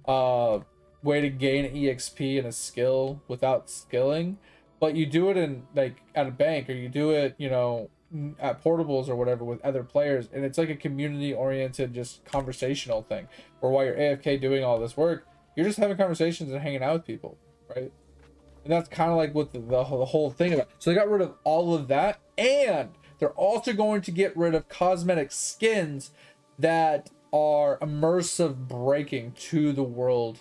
way to gain EXP and a skill without skilling, but you do it in like at a bank, or you do it, you know, at portables or whatever with other players, and it's like a community oriented, just conversational thing, where while you're AFK doing all this work, you're just having conversations and hanging out with people, right? And that's kind of like what the whole thing about. So they got rid of all of that, and they're also going to get rid of cosmetic skins that are immersive breaking to the world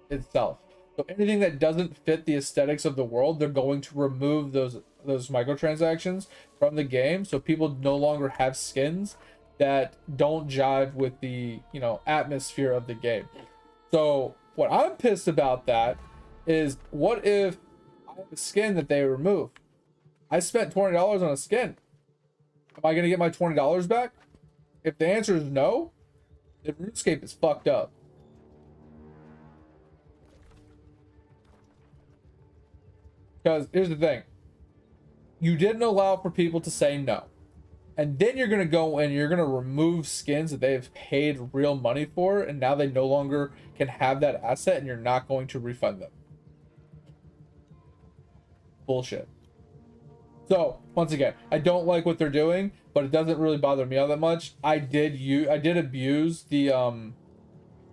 itself. So anything that doesn't fit the aesthetics of the world, they're going to remove those microtransactions from the game, so people no longer have skins that don't jive with the, you know, atmosphere of the game. So what I'm pissed about that is, what if I have a skin that they remove? I spent $20 on a skin. Am I gonna get my $20 back? If the answer is no, then RuneScape is fucked up. Because here's the thing. You didn't allow for people to say no. And then you're going to go and you're going to remove skins that they've paid real money for, and now they no longer can have that asset, and you're not going to refund them. Bullshit. So, once again, I don't like what they're doing, but it doesn't really bother me all that much. I did abuse the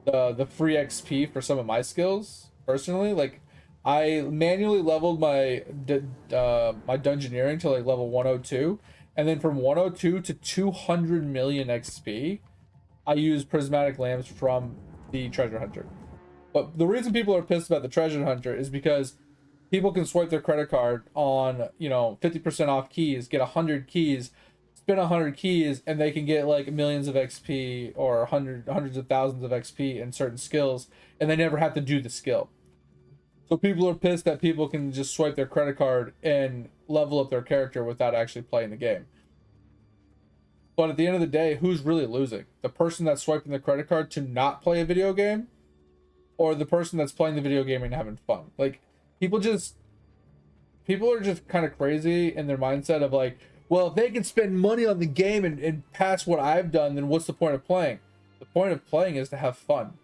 free XP for some of my skills personally. Like, I manually leveled my dungeoneering to like level 102, and then from 102 to 200 million XP, I used prismatic lamps from the treasure hunter. But the reason people are pissed about the treasure hunter is because people can swipe their credit card on, you know, 50% off keys, get 100 keys, spin 100 keys, and they can get like millions of XP or hundreds of thousands of XP in certain skills, and they never have to do the skill. So people are pissed that people can just swipe their credit card and level up their character without actually playing the game. But at the end of the day, who's really losing? The person that's swiping the credit card to not play a video game, or the person that's playing the video game and having fun? Like, people are just kind of crazy in their mindset of like, well, if they can spend money on the game and pass what I've done, then what's the point of playing? The point of playing is to have fun.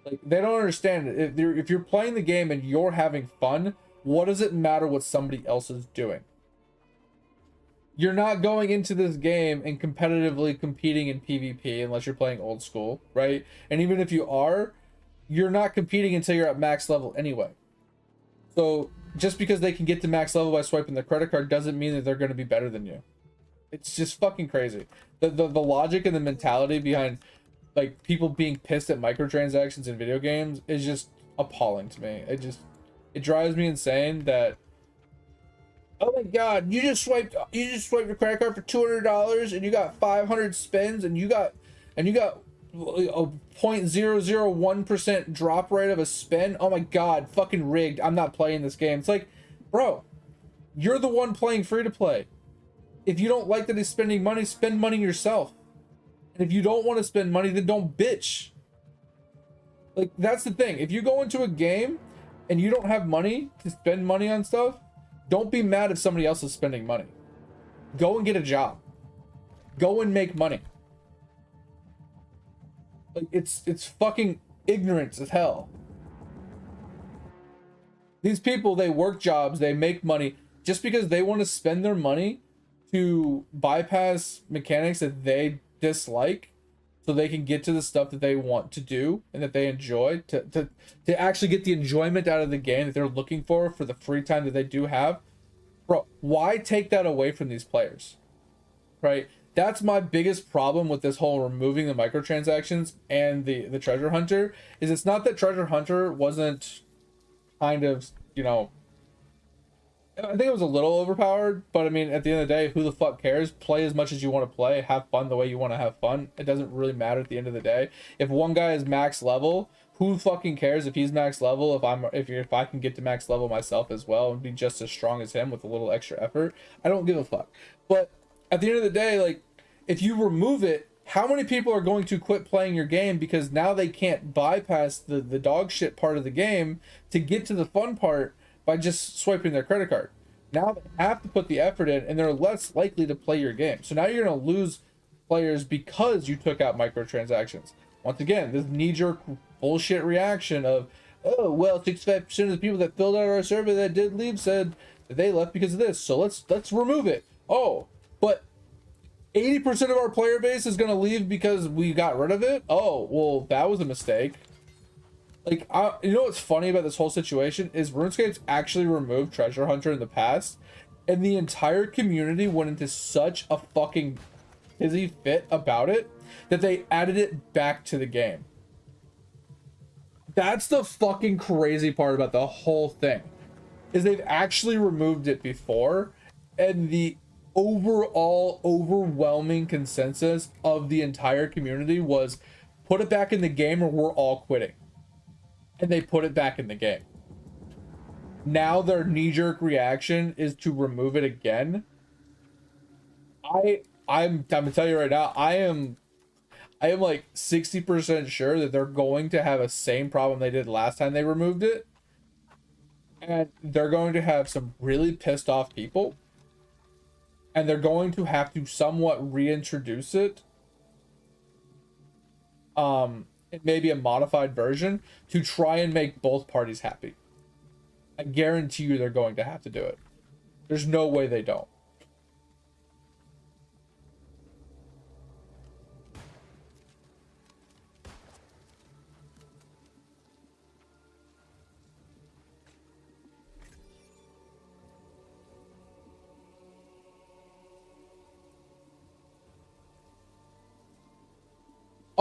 Like, they don't understand it. If you're playing the game and you're having fun, what does it matter what somebody else is doing? You're not going into this game and competitively competing in PvP unless you're playing old school, right? And even if you are, you're not competing until you're at max level anyway. So just because they can get to max level by swiping the credit card doesn't mean that they're going to be better than you. It's just fucking crazy. The logic and the mentality behind like people being pissed at microtransactions in video games is just appalling to me. It drives me insane that, oh my god, you just swiped your credit card for $200 and you got 500 spins and you got a 0.001% drop rate of a spin. Oh my god, fucking rigged. I'm not playing this game. It's like, bro, you're the one playing free to play. If you don't like that he's spending money, spend money yourself. And if you don't want to spend money, then don't bitch. Like, that's the thing. If you go into a game and you don't have money to spend money on stuff, don't be mad if somebody else is spending money. Go and get a job. Go and make money. Like, it's fucking ignorance as hell. These people, they work jobs, they make money just because they want to spend their money to bypass mechanics that they dislike, so they can get to the stuff that they want to do and that they enjoy, to actually get the enjoyment out of the game that they're looking for the free time that they do have. Bro, why take that away from these players? Right? That's my biggest problem with this whole removing the microtransactions and the treasure hunter, is it's not that treasure hunter wasn't kind of, you know, I think it was a little overpowered, but I mean, at the end of the day, who the fuck cares? Play as much as you want to play, have fun the way you want to have fun. It doesn't really matter at the end of the day. If one guy is max level, who fucking cares if he's max level? If I can get to max level myself as well and be just as strong as him with a little extra effort, I don't give a fuck. But at the end of the day, like, if you remove it, how many people are going to quit playing your game because now they can't bypass the dog shit part of the game to get to the fun part by just swiping their credit card? Now they have to put the effort in, and they're less likely to play your game. So now you're going to lose players because you took out microtransactions. Once again, this knee-jerk bullshit reaction of, oh well, 65% of the people that filled out our survey that did leave said that they left because of this, so let's remove it. Oh, but 80% of our player base is gonna leave because we got rid of it. Oh well, that was a mistake. Like, you know what's funny about this whole situation is RuneScape's actually removed Treasure Hunter in the past, and the entire community went into such a fucking hissy fit about it that they added it back to the game. That's the fucking crazy part about the whole thing, is they've actually removed it before, and the overall overwhelming consensus of the entire community was put it back in the game or we're all quitting. And they put it back in the game. Now their knee-jerk reaction is to remove it again. I'm gonna tell you right now, I am like 60% sure that they're going to have a same problem they did last time they removed it. And they're going to have some really pissed off people. And they're going to have to somewhat reintroduce it. Maybe a modified version to try and make both parties happy. I guarantee you they're going to have to do it. There's no way they don't.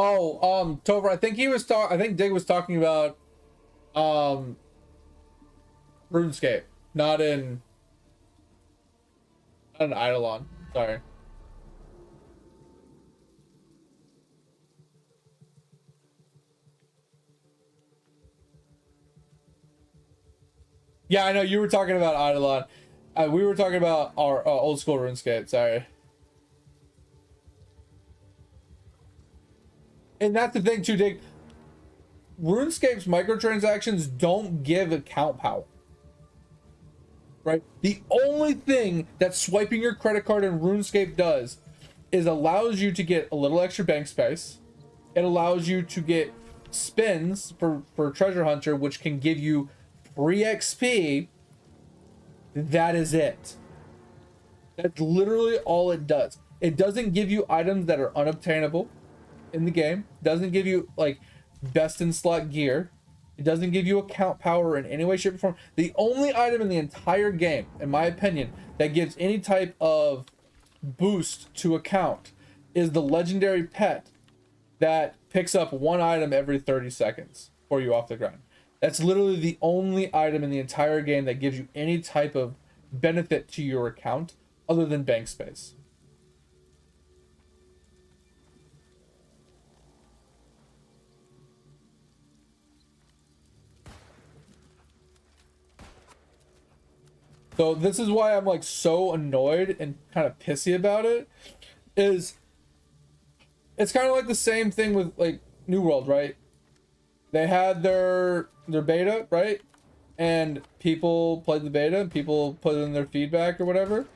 Oh, Tover, I think Dig was talking about RuneScape, not in Eidolon. Sorry. Yeah, I know you were talking about Eidolon. We were talking about our old school RuneScape. Sorry. And that's the thing too, Dig. RuneScape's microtransactions don't give account power. Right? The only thing that swiping your credit card in RuneScape does is allows you to get a little extra bank space. It allows you to get spins for Treasure Hunter, which can give you free XP. That is it. That's literally all it does. It doesn't give you items that are unobtainable in the game. Doesn't give you like best in slot gear. It doesn't give you account power in any way, shape, or form. The only item in the entire game, in my opinion, that gives any type of boost to account is the legendary pet that picks up one item every 30 seconds for you off the ground. That's literally the only item in the entire game that gives you any type of benefit to your account other than bank space. So this is why I'm like so annoyed and kind of pissy about it. Is it's kind of like the same thing with like New World, right? They had their beta, right? And people played the beta and people put in their feedback or whatever.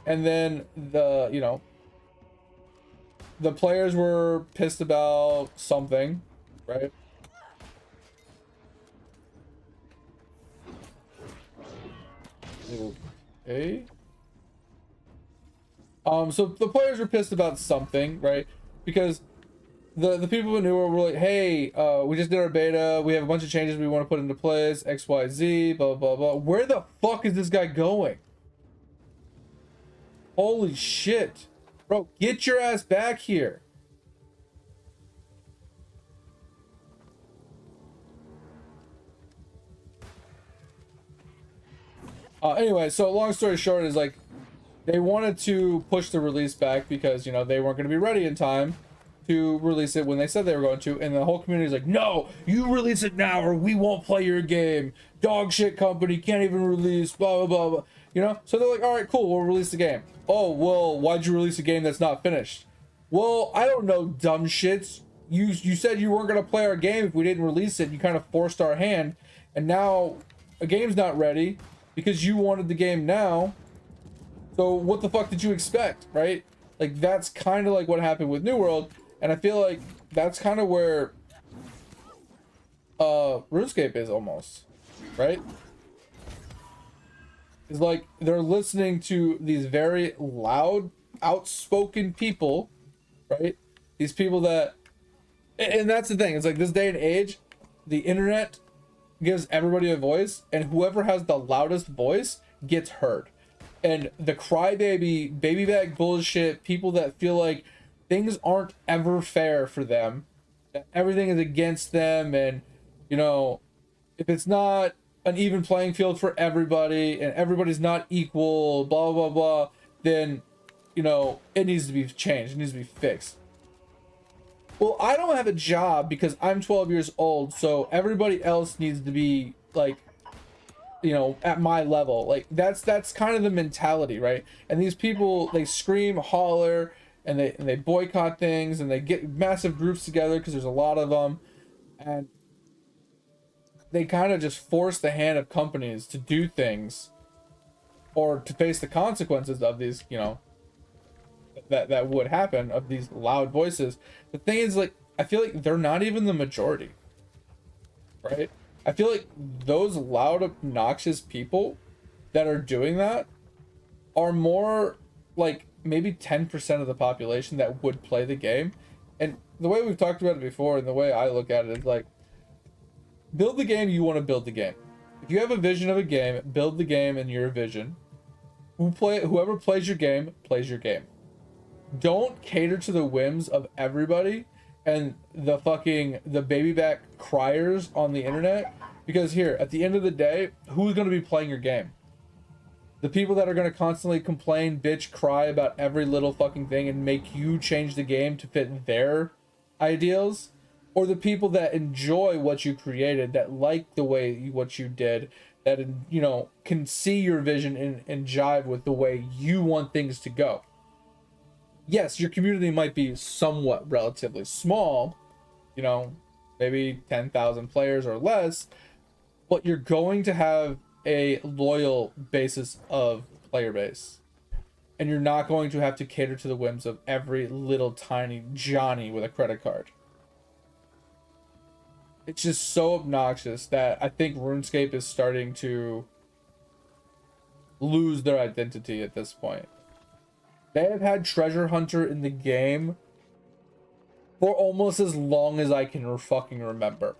And then the players were pissed about something, right? Okay. So the players were pissed about something, right? Because the people who knew were like, hey, we just did our beta, we have a bunch of changes we want to put into place, XYZ, blah blah blah. Where the fuck is this guy going? Holy shit. Bro, get your ass back here. Anyway, so long story short is like they wanted to push the release back because, you know, they weren't going to be ready in time to release it when they said they were going to, and the whole community is like, no, you release it now or we won't play your game. Dog shit company can't even release, blah blah blah blah. You know, so they're like, all right, cool, we'll release the game. Oh well, why'd you release a game that's not finished? Well, I don't know, dumb shits. You said you weren't going to play our game if we didn't release it. You kind of forced our hand, and now a game's not ready because you wanted the game now. So what the fuck did you expect, right? Like, that's kind of like what happened with New World, and I feel like that's kind of where RuneScape is almost, right? It's like they're listening to these very loud, outspoken people, right? These people that, and that's the thing. It's like this day and age, the internet gives everybody a voice, and whoever has the loudest voice gets heard. And the crybaby, baby bag bullshit, people that feel like things aren't ever fair for them, that everything is against them, and you know, if it's not an even playing field for everybody and everybody's not equal, blah blah blah, then you know it needs to be changed, it needs to be fixed. Well, I don't have a job because I'm 12 years old, so everybody else needs to be like, you know, at my level. Like that's kind of the mentality, right? And these people, they scream, holler, and they boycott things, and they get massive groups together because there's a lot of them, and they kind of just force the hand of companies to do things or to face the consequences of these, you know, that would happen, of these loud voices. The thing is, like, I feel like they're not even the majority, right? I feel like those loud, obnoxious people that are doing that are more like maybe 10% of the population that would play the game. And the way we've talked about it before, and the way I look at it, is like, build the game you want to build the game. If you have a vision of a game, build the game in your vision. Whoever plays your game plays your game. Don't cater to the whims of everybody and the baby back criers on the internet, because here, at the end of the day, who's going to be playing your game? The people that are going to constantly complain, bitch, cry about every little fucking thing and make you change the game to fit their ideals? Or the people that enjoy what you created, that like the way what you did, that, you know, can see your vision and jive with the way you want things to go? Yes, your community might be somewhat relatively small, you know, maybe 10,000 players or less, but you're going to have a loyal basis of player base. And you're not going to have to cater to the whims of every little tiny Johnny with a credit card. It's just so obnoxious that I think RuneScape is starting to lose their identity at this point. They have had Treasure Hunter in the game for almost as long as I can fucking remember.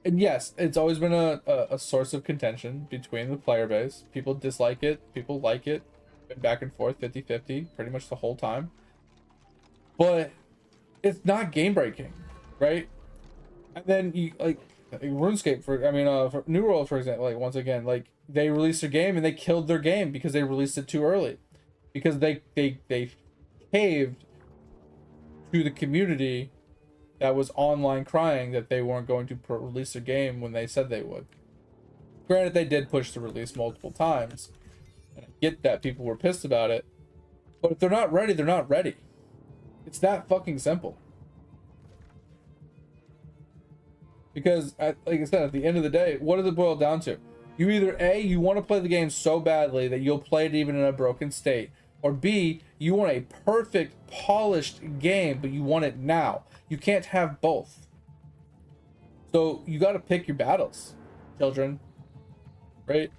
And yes, it's always been a source of contention between the player base. People dislike it, people like it. Been back and forth, 50-50, pretty much the whole time. But it's not game breaking, right? And then you, like, RuneScape, for New World, for example, like, once again, like, they released their game and they killed their game because they released it too early, because they caved to the community that was online crying that they weren't going to release their game when they said they would. Granted, they did push the release multiple times, and I get that people were pissed about it, but if they're not ready, they're not ready. It's that fucking simple. Because, like I said, at the end of the day, what does it boil down to? You either A, you want to play the game so badly that you'll play it even in a broken state, or B, you want a perfect, polished game, but you want it now. You can't have both. So you got to pick your battles, children, right?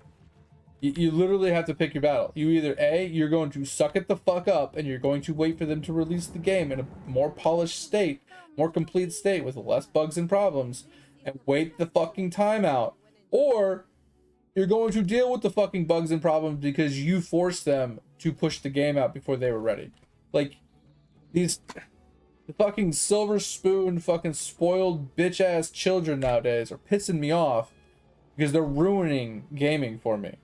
You literally have to pick your battle. You either A, you're going to suck it the fuck up and you're going to wait for them to release the game in a more polished state, more complete state with less bugs and problems, and wait the fucking time out, or you're going to deal with the fucking bugs and problems because you forced them to push the game out before they were ready. Like, the fucking silver spoon, fucking spoiled bitch ass children nowadays are pissing me off because they're ruining gaming for me.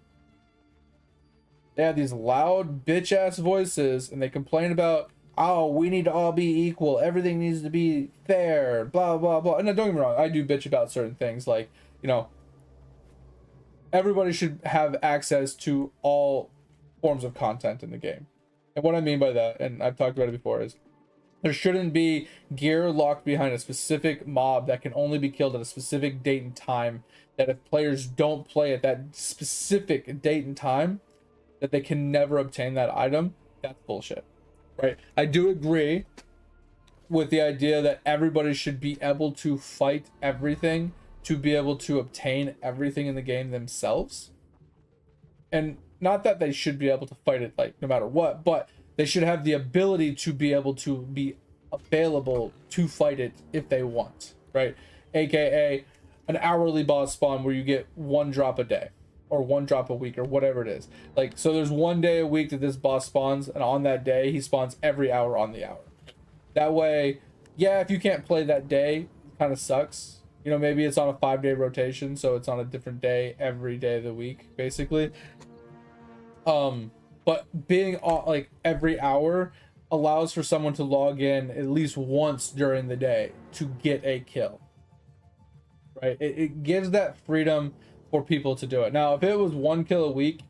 They have these loud bitch ass voices and they complain about, oh, we need to all be equal, everything needs to be fair, blah blah blah. And don't get me wrong, I do bitch about certain things, like, you know, everybody should have access to all forms of content in the game. And what I mean by that, and I've talked about it before, is there shouldn't be gear locked behind a specific mob that can only be killed at a specific date and time, that if players don't play at that specific date and time, that they can never obtain that item. That's bullshit, right? I do agree with the idea that everybody should be able to fight everything, to be able to obtain everything in the game themselves. And not that they should be able to fight it like no matter what, but they should have the ability to be able to be available to fight it if they want, right? AKA an hourly boss spawn where you get 1 drop a day or 1 drop a week or whatever it is. Like, so there's 1 day a week that this boss spawns, and on that day he spawns every hour on the hour. That way, yeah, if you can't play that day, it kind of sucks. You know, maybe it's on a 5-day rotation, so it's on a different day every day of the week, basically. But being on like every hour allows for someone to log in at least once during the day to get a kill. Right? It gives that freedom for people to do it. Now, if it was 1 kill a week,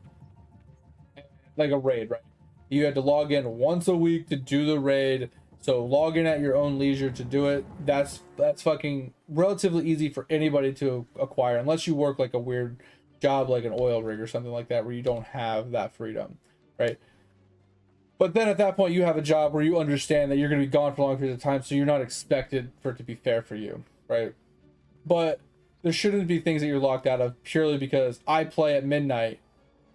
like a raid, right? You had to log in once a week to do the raid. So log in at your own leisure to do it. That's fucking relatively easy for anybody to acquire, unless you work like a weird job like an oil rig or something like that where you don't have that freedom, right? But then at that point you have a job where you understand that you're going to be gone for a long period of time, so you're not expected for it to be fair for you, right? But there shouldn't be things that you're locked out of purely because I play at midnight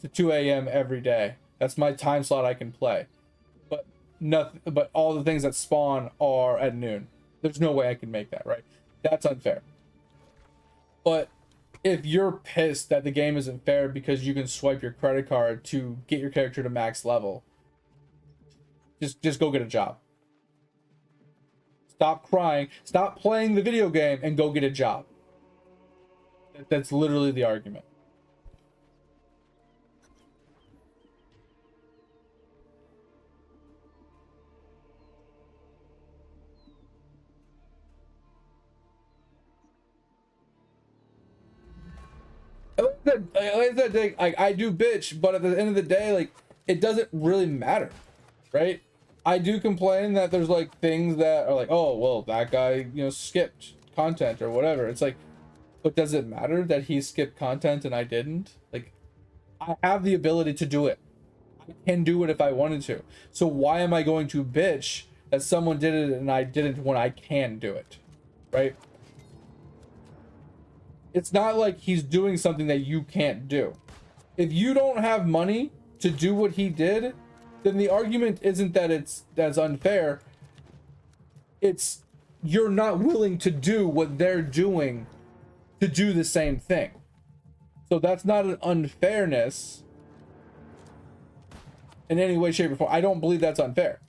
to 2 a.m. every day. That's my time slot I can play. But nothing, but all the things that spawn are at noon. There's no way I can make that, right? That's unfair. But if you're pissed that the game isn't fair because you can swipe your credit card to get your character to max level, just go get a job. Stop crying, stop playing the video game, and go get a job. That's literally the argument. I do bitch, but at the end of the day, like, it doesn't really matter, right? I do complain that there's like things that are like, oh well, that guy, you know, skipped content or whatever. It's like, but does it matter that he skipped content and I didn't? Like, I have the ability to do it. I can do it if I wanted to. So why am I going to bitch that someone did it and I didn't when I can do it, right? It's not like he's doing something that you can't do. If you don't have money to do what he did, then the argument isn't that that's unfair. It's you're not willing to do what they're doing to do the same thing. So that's not an unfairness in any way, shape, or form. I don't believe that's unfair.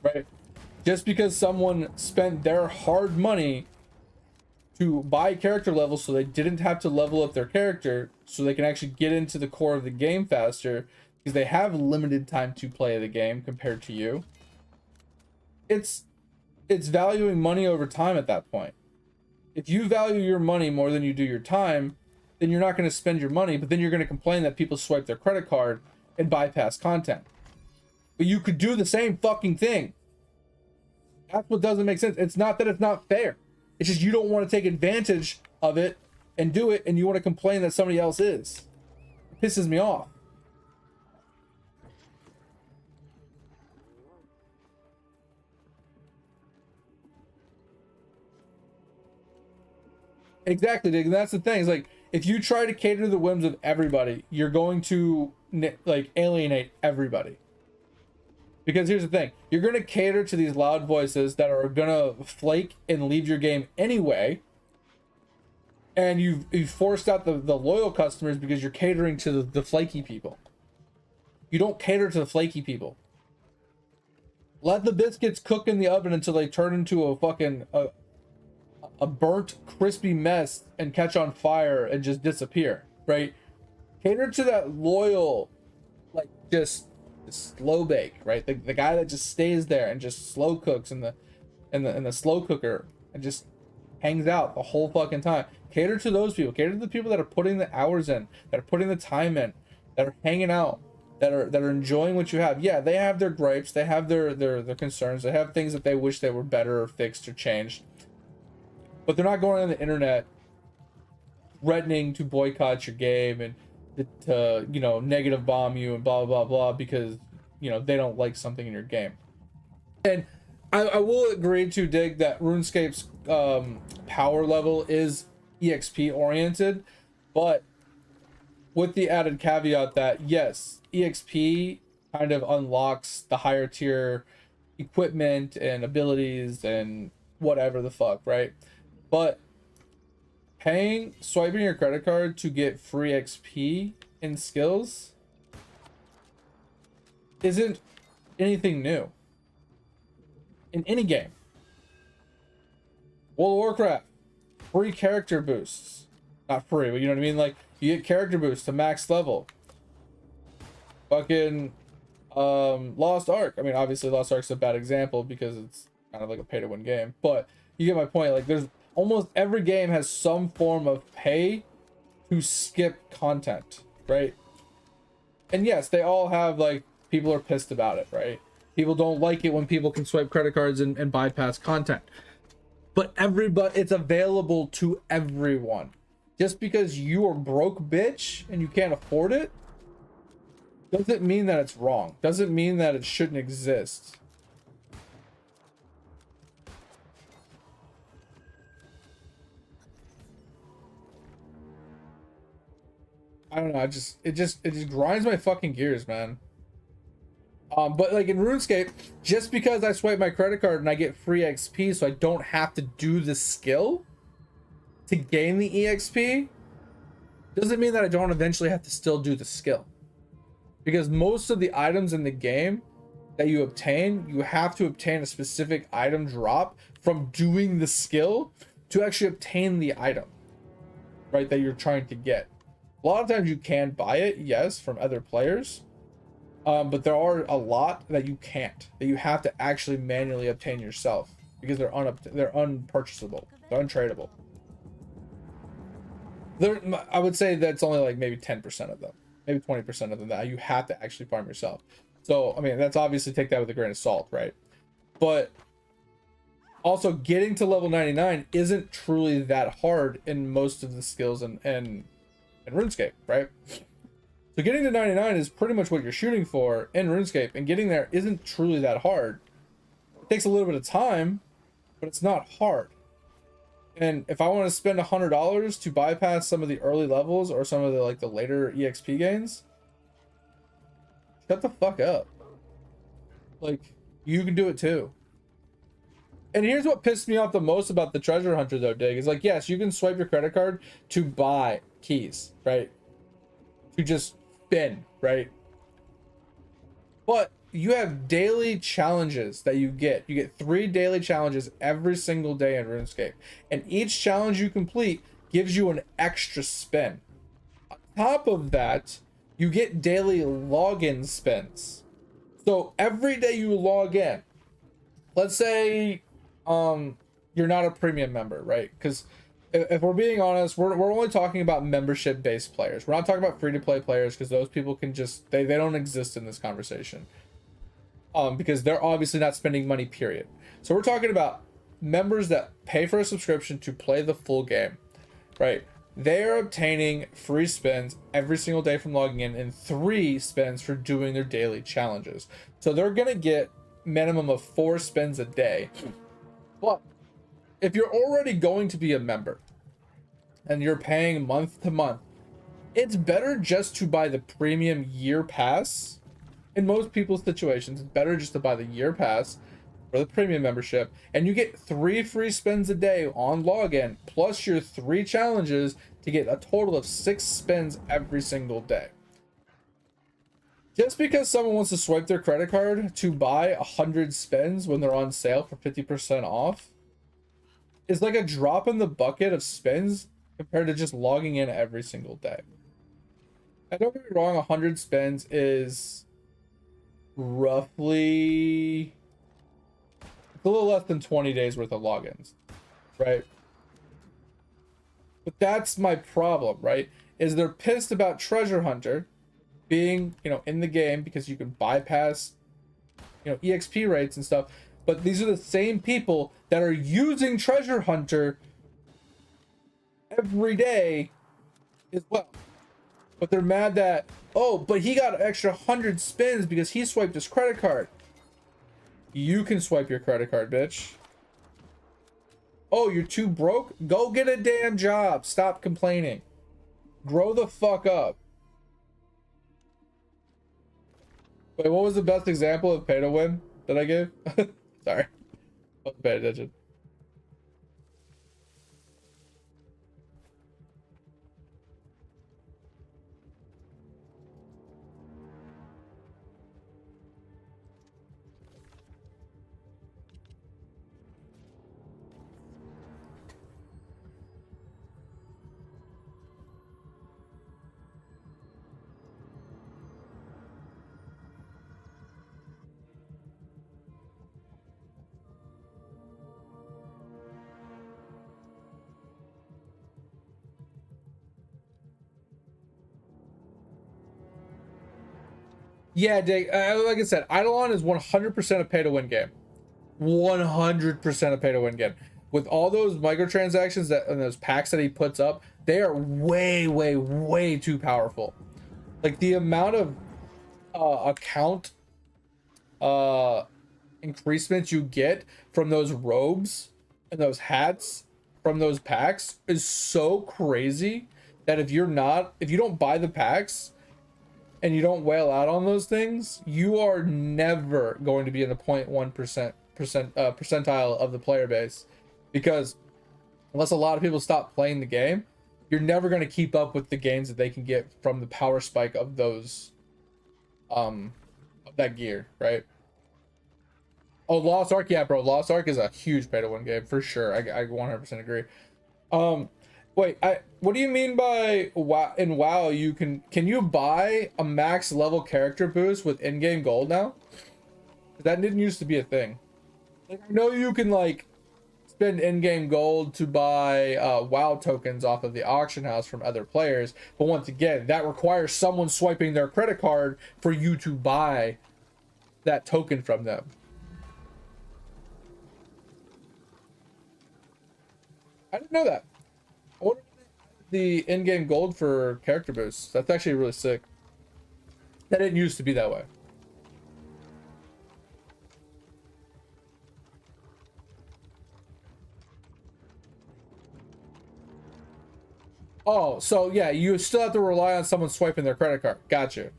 Right? Just because someone spent their hard money to buy character levels so they didn't have to level up their character so they can actually get into the core of the game faster because they have limited time to play the game compared to you. It's valuing money over time at that point. If you value your money more than you do your time, then you're not going to spend your money, but then you're going to complain that people swipe their credit card and bypass content. But you could do the same fucking thing. That's what doesn't make sense. It's not that it's not fair. It's just you don't want to take advantage of it and do it, and you want to complain that somebody else is. It pisses me off. Exactly, Dig. And that's the thing. It's like, if you try to cater to the whims of everybody, you're going to like alienate everybody. Because here's the thing, you're going to cater to these loud voices that are going to flake and leave your game anyway. And you've forced out the loyal customers because you're catering to the flaky people. You don't cater to the flaky people. Let the biscuits cook in the oven until they turn into a fucking a burnt, crispy mess and catch on fire and just disappear, right? Cater to that loyal, like, just slow bake, right? The guy that just stays there and just slow cooks in the slow cooker and just hangs out the whole fucking time. Cater to those people. Cater to the people that are putting the hours in, that are putting the time in, that are hanging out, that are enjoying what you have. Yeah, they have their gripes, they have their concerns, they have things that they wish they were better or fixed or changed. But they're not going on the internet threatening to boycott your game and to, you know, negative bomb you and blah blah blah because, you know, they don't like something in your game. And I will agree to dig that RuneScape's power level is EXP oriented, but with the added caveat that yes, EXP kind of unlocks the higher tier equipment and abilities and whatever the fuck, right? But swiping your credit card to get free XP and skills isn't anything new in any game. World of Warcraft, free character boosts. Not free, but you know what I mean? Like, you get character boosts to max level. Fucking Lost Ark. I mean, obviously Lost Ark's a bad example because it's kind of like a pay to win game, but you get my point. Like, there's almost every game has some form of pay to skip content, right? And yes, they all have, like, people are pissed about it, right? People don't like it when people can swipe credit cards and bypass content. But it's available to everyone. Just because you are broke, bitch, and you can't afford it, doesn't mean that it's wrong. Doesn't mean that it shouldn't exist. I don't know. It just grinds my fucking gears, man. But like in RuneScape, just because I swipe my credit card and I get free XP, so I don't have to do the skill to gain the EXP, doesn't mean that I don't eventually have to still do the skill. Because most of the items in the game that you obtain, you have to obtain a specific item drop from doing the skill to actually obtain the item, right, that you're trying to get. A lot of times you can buy it, yes, from other players. But there are a lot that you can't, that you have to actually manually obtain yourself because they're unpurchasable, they're untradeable. I would say that's only like maybe 10% of them, maybe 20% of them that you have to actually farm yourself. So, I mean, that's obviously, take that with a grain of salt, right? But also getting to level 99 isn't truly that hard in most of the skills in RuneScape, right? So getting to 99 is pretty much what you're shooting for in RuneScape, and getting there isn't truly that hard. It takes a little bit of time, but it's not hard. And if I want to spend $100 to bypass some of the early levels or some of the like the later EXP gains, shut the fuck up. Like, you can do it too. And here's what pissed me off the most about the treasure hunter though, Dig, is like, yes, you can swipe your credit card to buy keys, right? To just spin, right? But you have daily challenges that you get. You get 3 daily challenges every single day in RuneScape. And each challenge you complete gives you an extra spin. On top of that, you get daily login spins. So every day you log in, let's say you're not a premium member, right? Because if we're being honest, we're only talking about membership based players. We're not talking about free to play players, because those people can just they don't exist in this conversation. Because they're obviously not spending money, period. So we're talking about members that pay for a subscription to play the full game, right? They're obtaining free spins every single day from logging in, and 3 spins for doing their daily challenges. So they're gonna get minimum of 4 spins a day. But if you're already going to be a member and you're paying month to month, it's better just to buy the premium year pass. In most people's situations, it's better just to buy the year pass or the premium membership, and you get 3 free spins a day on login, plus your 3 challenges to get a total of 6 spins every single day. Just because someone wants to swipe their credit card to buy 100 spins when they're on sale for 50% off is like a drop in the bucket of spins compared to just logging in every single day. And don't get me wrong, 100 spins is roughly a little less than 20 days worth of logins, right? But that's my problem, right? Is they're pissed about treasure hunter being, in the game because you can bypass, EXP rates and stuff. But these are the same people that are using treasure hunter every day as well. But they're mad that, oh, but he got an extra 100 spins because he swiped his credit card. You can swipe your credit card, bitch. Oh, you're too broke? Go get a damn job. Stop complaining. Grow the fuck up. Wait, what was the best example of pay to win that I gave? Sorry. I wasn't paying attention. Yeah, Dick, like I said, Eidolon is 100% a pay-to-win game. 100% a pay-to-win game. With all those microtransactions that and those packs that he puts up, they are way, way, way too powerful. Like the amount of account increasements you get from those robes and those hats from those packs is so crazy that if you don't buy the packs and you don't whale out on those things, you are never going to be in the 0.1% percentile of the player base, because unless a lot of people stop playing the game, you're never going to keep up with the gains that they can get from the power spike of those of that gear, right? Oh, Lost Ark, yeah, bro. Lost Ark is a huge pay to win game for sure. I 100% agree. Wait, what do you mean by WoW? In WoW, can you buy a max level character boost with in-game gold now? That didn't used to be a thing. Like, I know you can like spend in-game gold to buy WoW tokens off of the auction house from other players, but once again, that requires someone swiping their credit card for you to buy that token from them. I didn't know that. I wonder if the in-game gold for character boosts. That's actually really sick. That didn't used to be that way. Oh, so yeah, you still have to rely on someone swiping their credit card. Gotcha.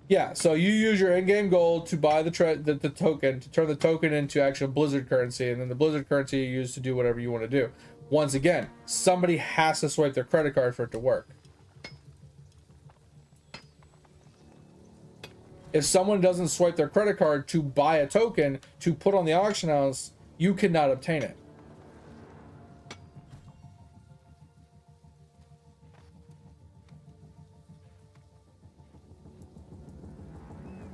Yeah, so you use your in-game gold to buy the token, to turn the token into actual Blizzard currency, and then the Blizzard currency you use to do whatever you want to do. Once again, somebody has to swipe their credit card for it to work. If someone doesn't swipe their credit card to buy a token to put on the auction house, you cannot obtain it.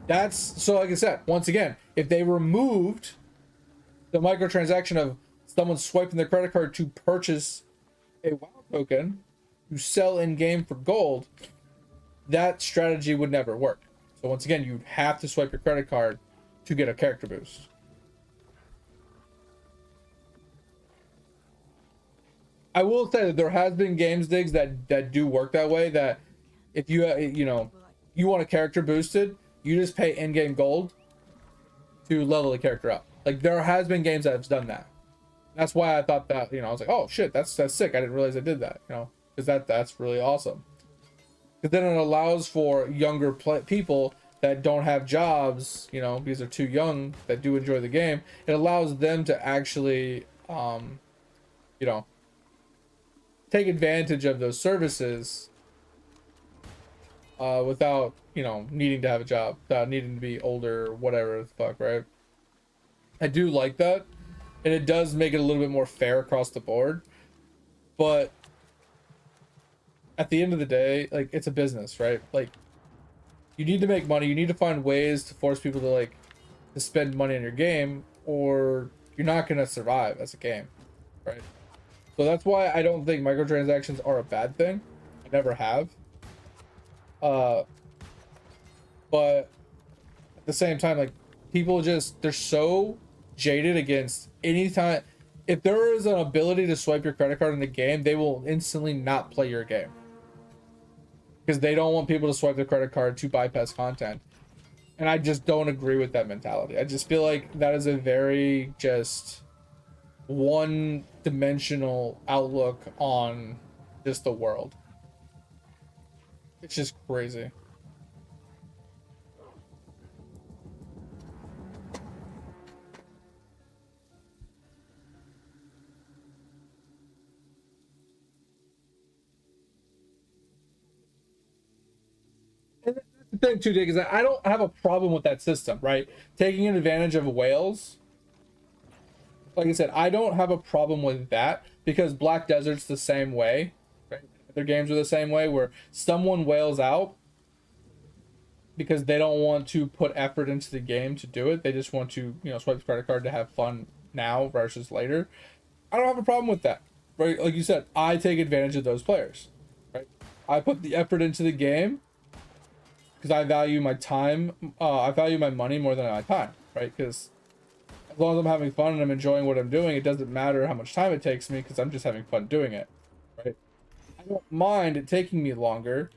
That's so, like I said, once again, if they removed the microtransaction of someone swiping their credit card to purchase a WoW token to sell in game for gold, that strategy would never work. So once again, you'd have to swipe your credit card to get a character boost. I will say that there has been games, Diggs, that do work that way, that if you you want a character boosted, you just pay in-game gold to level the character up. Like, there has been games that have done that. That's why I thought that, I was like, oh shit, that's sick. I didn't realize I did that, because that's really awesome. Because then it allows for younger people that don't have jobs, because they're too young, that do enjoy the game. It allows them to actually, take advantage of those services without, needing to have a job, without needing to be older or whatever the fuck, right? I do like that. And it does make it a little bit more fair across the board. But at the end of the day, like, it's a business, right? Like, you need to make money. You need to find ways to force people to spend money on your game, or you're not going to survive as a game, right? So that's why I don't think microtransactions are a bad thing. I never have. But at the same time, like, people they're so jaded against any time. If there is an ability to swipe your credit card in the game, they will instantly not play your game, because they don't want people to swipe their credit card to bypass content. And I just don't agree with that mentality. I just feel like that is a very just one-dimensional outlook on just the world. It's just crazy. And that's the thing too, Dick, is that I don't have a problem with that system, right? Taking advantage of whales. Like I said, I don't have a problem with that because Black Desert's the same way. Right? Their games are the same way where someone whales out because they don't want to put effort into the game to do it. They just want to, swipe the credit card to have fun now versus later. I don't have a problem with that. Right? Like you said, I take advantage of those players. Right? I put the effort into the game because I value my time. I value my money more than my time. Right? Because as long as I'm having fun and I'm enjoying what I'm doing, it doesn't matter how much time it takes me because I'm just having fun doing it, right? I don't mind it taking me longer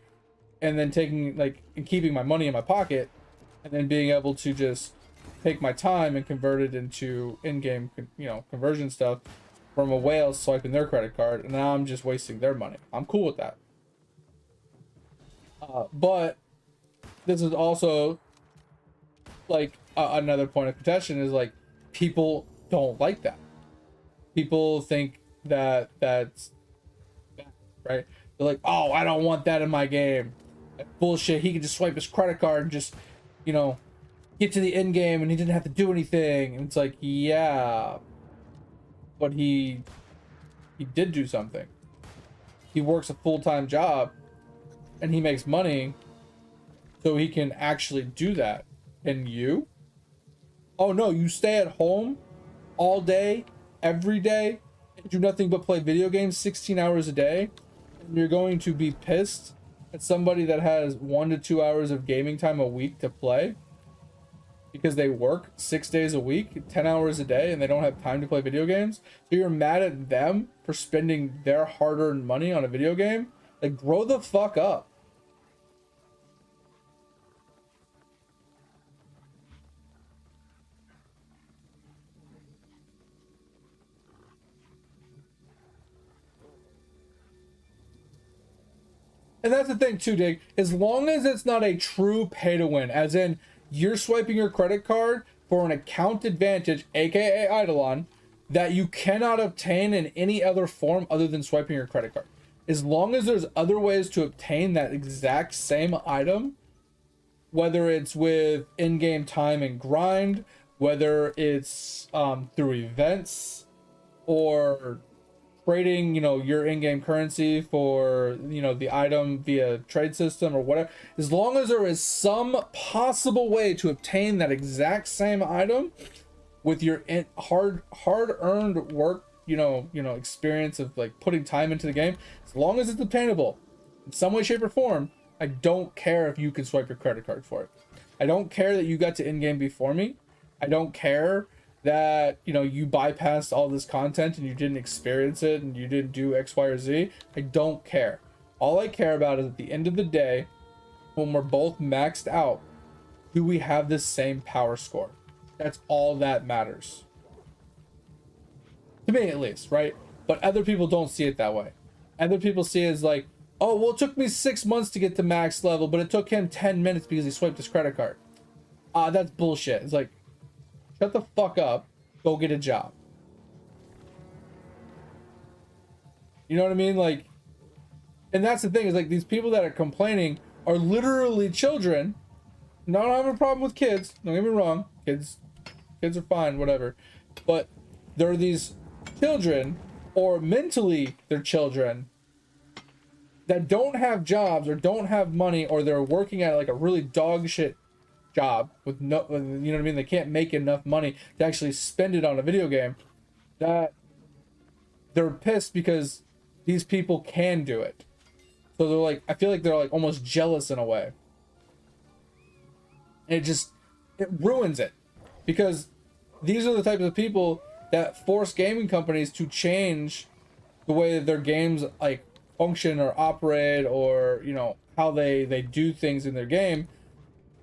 and then and keeping my money in my pocket and then being able to just take my time and convert it into in-game, conversion stuff from a whale swiping their credit card, and now I'm just wasting their money. I'm cool with that. But this is also like another point of contention is like, people don't like that. People think that's bad, right? They're like, oh, I don't want that in my game. That bullshit. He can just swipe his credit card and just, get to the end game and he didn't have to do anything. And it's like, yeah, but he did do something. He works a full-time job and he makes money so he can actually do that. And you? Oh no, you stay at home all day, every day, and do nothing but play video games 16 hours a day, and you're going to be pissed at somebody that has 1 to 2 hours of gaming time a week to play because they work 6 days a week, 10 hours a day, and they don't have time to play video games. So you're mad at them for spending their hard-earned money on a video game? Like, grow the fuck up. And that's the thing too, Dig. As long as it's not a true pay to win, as in you're swiping your credit card for an account advantage, aka Eidolon, that you cannot obtain in any other form other than swiping your credit card. As long as there's other ways to obtain that exact same item, whether it's with in-game time and grind, whether it's through events, or trading, your in-game currency for, the item via trade system or whatever, as long as there is some possible way to obtain that exact same item with your hard-earned work, experience of like putting time into the game, as long as it's obtainable in some way, shape, or form, I don't care if you can swipe your credit card for it. I don't care that you got to in-game before me. I don't care that you bypassed all this content and you didn't experience it and you didn't do X, Y, or Z. I don't care. All I care about is at the end of the day, when we're both maxed out, do we have the same power score? That's all that matters. To me, at least, right? But other people don't see it that way. Other people see it as like, oh, well, it took me 6 months to get to max level, but it took him 10 minutes because he swiped his credit card. That's bullshit. It's like, shut the fuck up. Go get a job. You know what I mean? Like, and that's the thing is like these people that are complaining are literally children. No, I don't have a problem with kids. Don't get me wrong. Kids are fine, whatever. But there are these children, or mentally they're children, that don't have jobs or don't have money, or they're working at like a really dog shit job with no, you know what I mean? They can't make enough money to actually spend it on a video game. That they're pissed because these people can do it. So they're like, I feel like they're like almost jealous in a way. And it ruins it, because these are the types of people that force gaming companies to change the way that their games like function or operate, or how they do things in their game.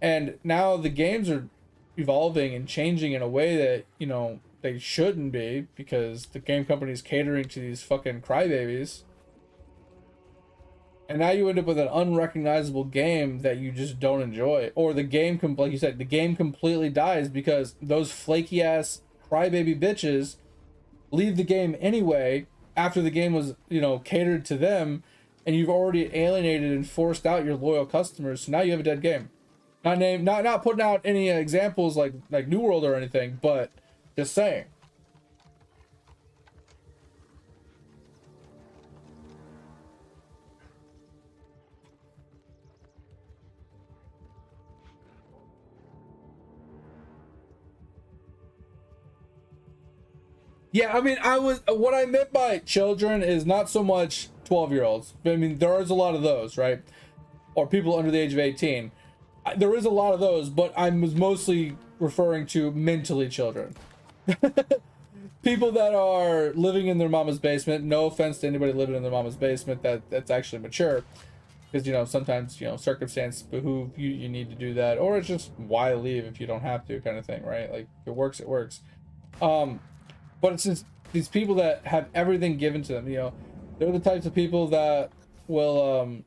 And now the games are evolving and changing in a way that, you know, they shouldn't be, because the game company is catering to these fucking crybabies. And now you end up with an unrecognizable game that you just don't enjoy. Or the game, like you said, the game completely dies because those flaky ass crybaby bitches leave the game anyway after the game was, you know, catered to them, and you've already alienated and forced out your loyal customers. So now you have a dead game. Not putting out any examples like New World or anything, but just saying. Yeah, I mean, what I meant by children is not so much 12-year-olds. I mean, there is a lot of those, right? Or people under the age of 18. There is a lot of those, but I was mostly referring to mentally children. People that are living in their mama's basement. No offense to anybody living in their mama's basement that's actually mature. Because, you know, sometimes, you know, circumstance behoove you need to do that. Or it's just, why leave if you don't have to, kind of thing, right? Like, if it works, it works. But it's just these people that have everything given to them, you know, they're the types of people that will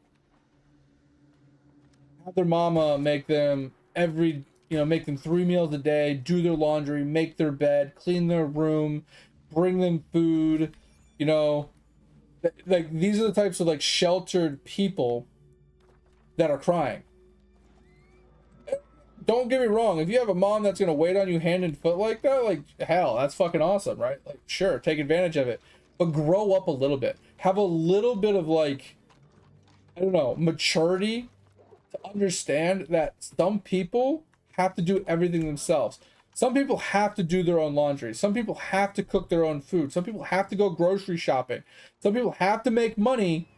have their mama make them make them 3 meals a day, do their laundry, make their bed, clean their room, bring them food, you know. Like, these are the types of, like, sheltered people that are crying. Don't get me wrong, if you have a mom that's gonna wait on you hand and foot like that, like, hell, that's fucking awesome, right? Like, sure, take advantage of it, but grow up a little bit. Have a little bit of, like, I don't know, maturity to understand that some people have to do everything themselves. Some people have to do their own laundry. Some people have to cook their own food. Some people have to go grocery shopping. Some people have to make money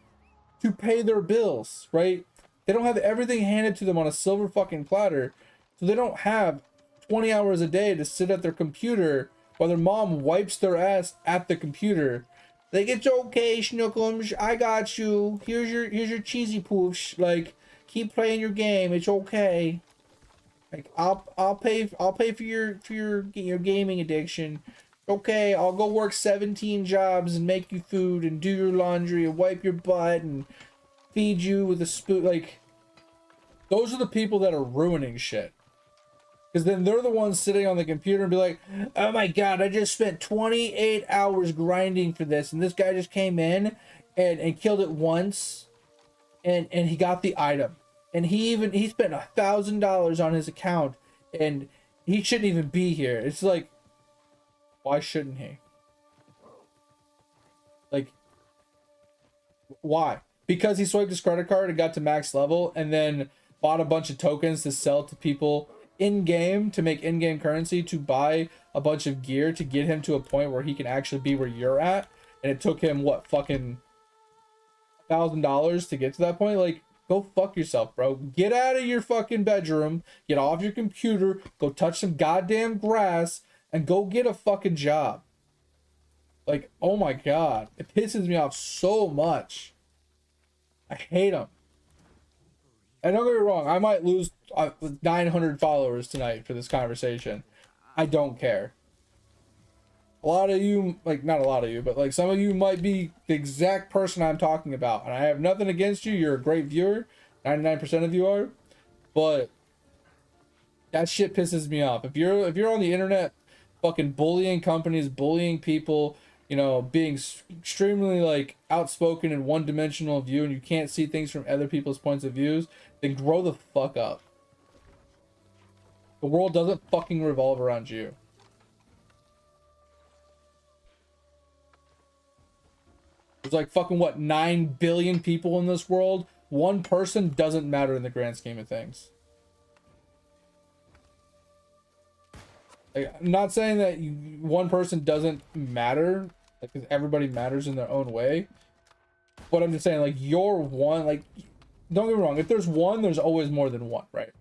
to pay their bills, right? They don't have everything handed to them on a silver fucking platter. So they don't have 20 hours a day to sit at their computer while their mom wipes their ass at the computer. Like, it's okay, Schnookums, I got you. Here's your cheesy poofs. Like, keep playing your game. It's okay. Like, I'll pay for your gaming addiction. Okay, I'll go work 17 jobs and make you food and do your laundry and wipe your butt and feed you with a spoon. Like, those are the people that are ruining shit. Because then they're the ones sitting on the computer and be like, oh my god, I just spent 28 hours grinding for this, and this guy just came in and killed it once, and he got the item. And he spent $1,000 on his account, and he shouldn't even be here. It's like, why shouldn't he? Like, why? Because he swiped his credit card and got to max level, and then bought a bunch of tokens to sell to people in-game to make in-game currency to buy a bunch of gear to get him to a point where he can actually be where you're at, and it took him what, fucking $1,000 to get to that point. Like, go fuck yourself, bro. Get out of your fucking bedroom, get off your computer, go touch some goddamn grass, and go get a fucking job. Like, oh my god, it pisses me off so much. I hate them. And don't get me wrong, I might lose 900 followers tonight for this conversation. I don't care. A lot of you, like, not a lot of you, but like some of you might be the exact person I'm talking about. And I have nothing against you. You're a great viewer. 99% of you are. But that shit pisses me off. If you're on the internet fucking bullying companies, bullying people, you know, being extremely like outspoken and one-dimensional view, and you can't see things from other people's points of views, then grow the fuck up. The world doesn't fucking revolve around you. There's like fucking what, 9 billion people in this world? One person doesn't matter in the grand scheme of things. Like, I'm not saying that one person doesn't matter, because everybody matters in their own way. But I'm just saying, like, you're one, like, don't get me wrong, if there's one, there's always more than one, right?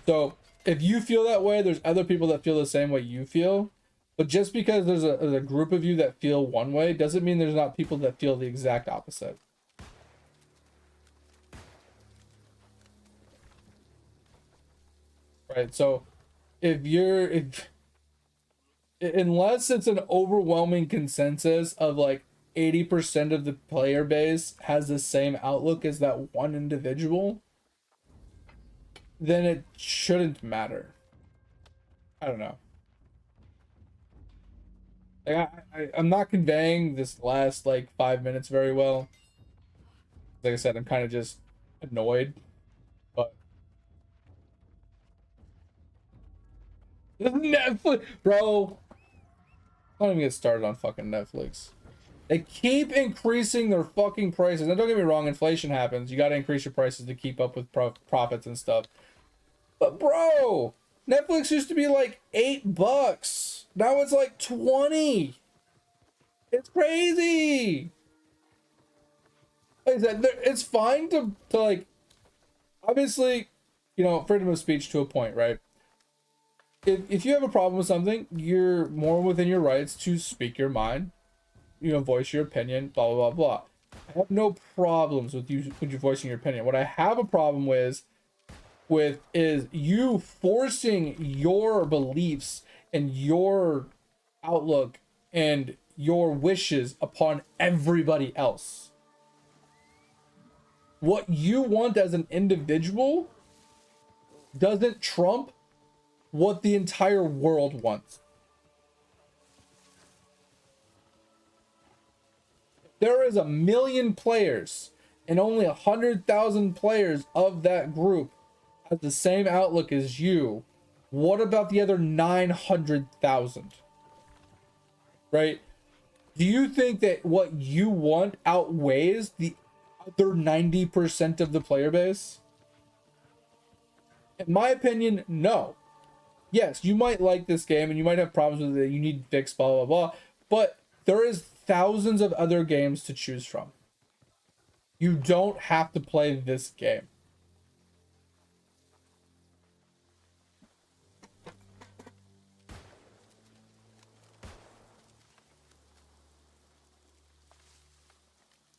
So if you feel that way, there's other people that feel the same way you feel. But just because there's a group of you that feel one way doesn't mean there's not people that feel the exact opposite. right? So if unless it's an overwhelming consensus of like 80% of the player base has the same outlook as that one individual, then it shouldn't matter. I don't know. Like I'm not conveying this last like 5 minutes very well. Like I said, I'm kind of just annoyed. But Netflix, bro. Don't even get started on fucking Netflix. They keep increasing their fucking prices. Now, don't get me wrong, inflation happens. You got to increase your prices to keep up with profits and stuff. But bro, Netflix used to be like $8. Now it's like 20. It's crazy. Like I said, it's fine to like, obviously, you know, freedom of speech to a point, right? If you have a problem with something, you're more within your rights to speak your mind, you know, voice your opinion, blah blah blah blah. I have no problems with you voicing your opinion. What I have a problem with is you forcing your beliefs and your outlook and your wishes upon everybody else. What you want as an individual doesn't trump what the entire world wants. There is 1 million players and only 100,000 players of that group has the same outlook as you. What about the other 900,000? Right? Do you think that what you want outweighs the other 90% of the player base? In my opinion, no. Yes, you might like this game and you might have problems with it, you need fix, blah blah blah, but there is thousands of other games to choose from. You don't have to play this game.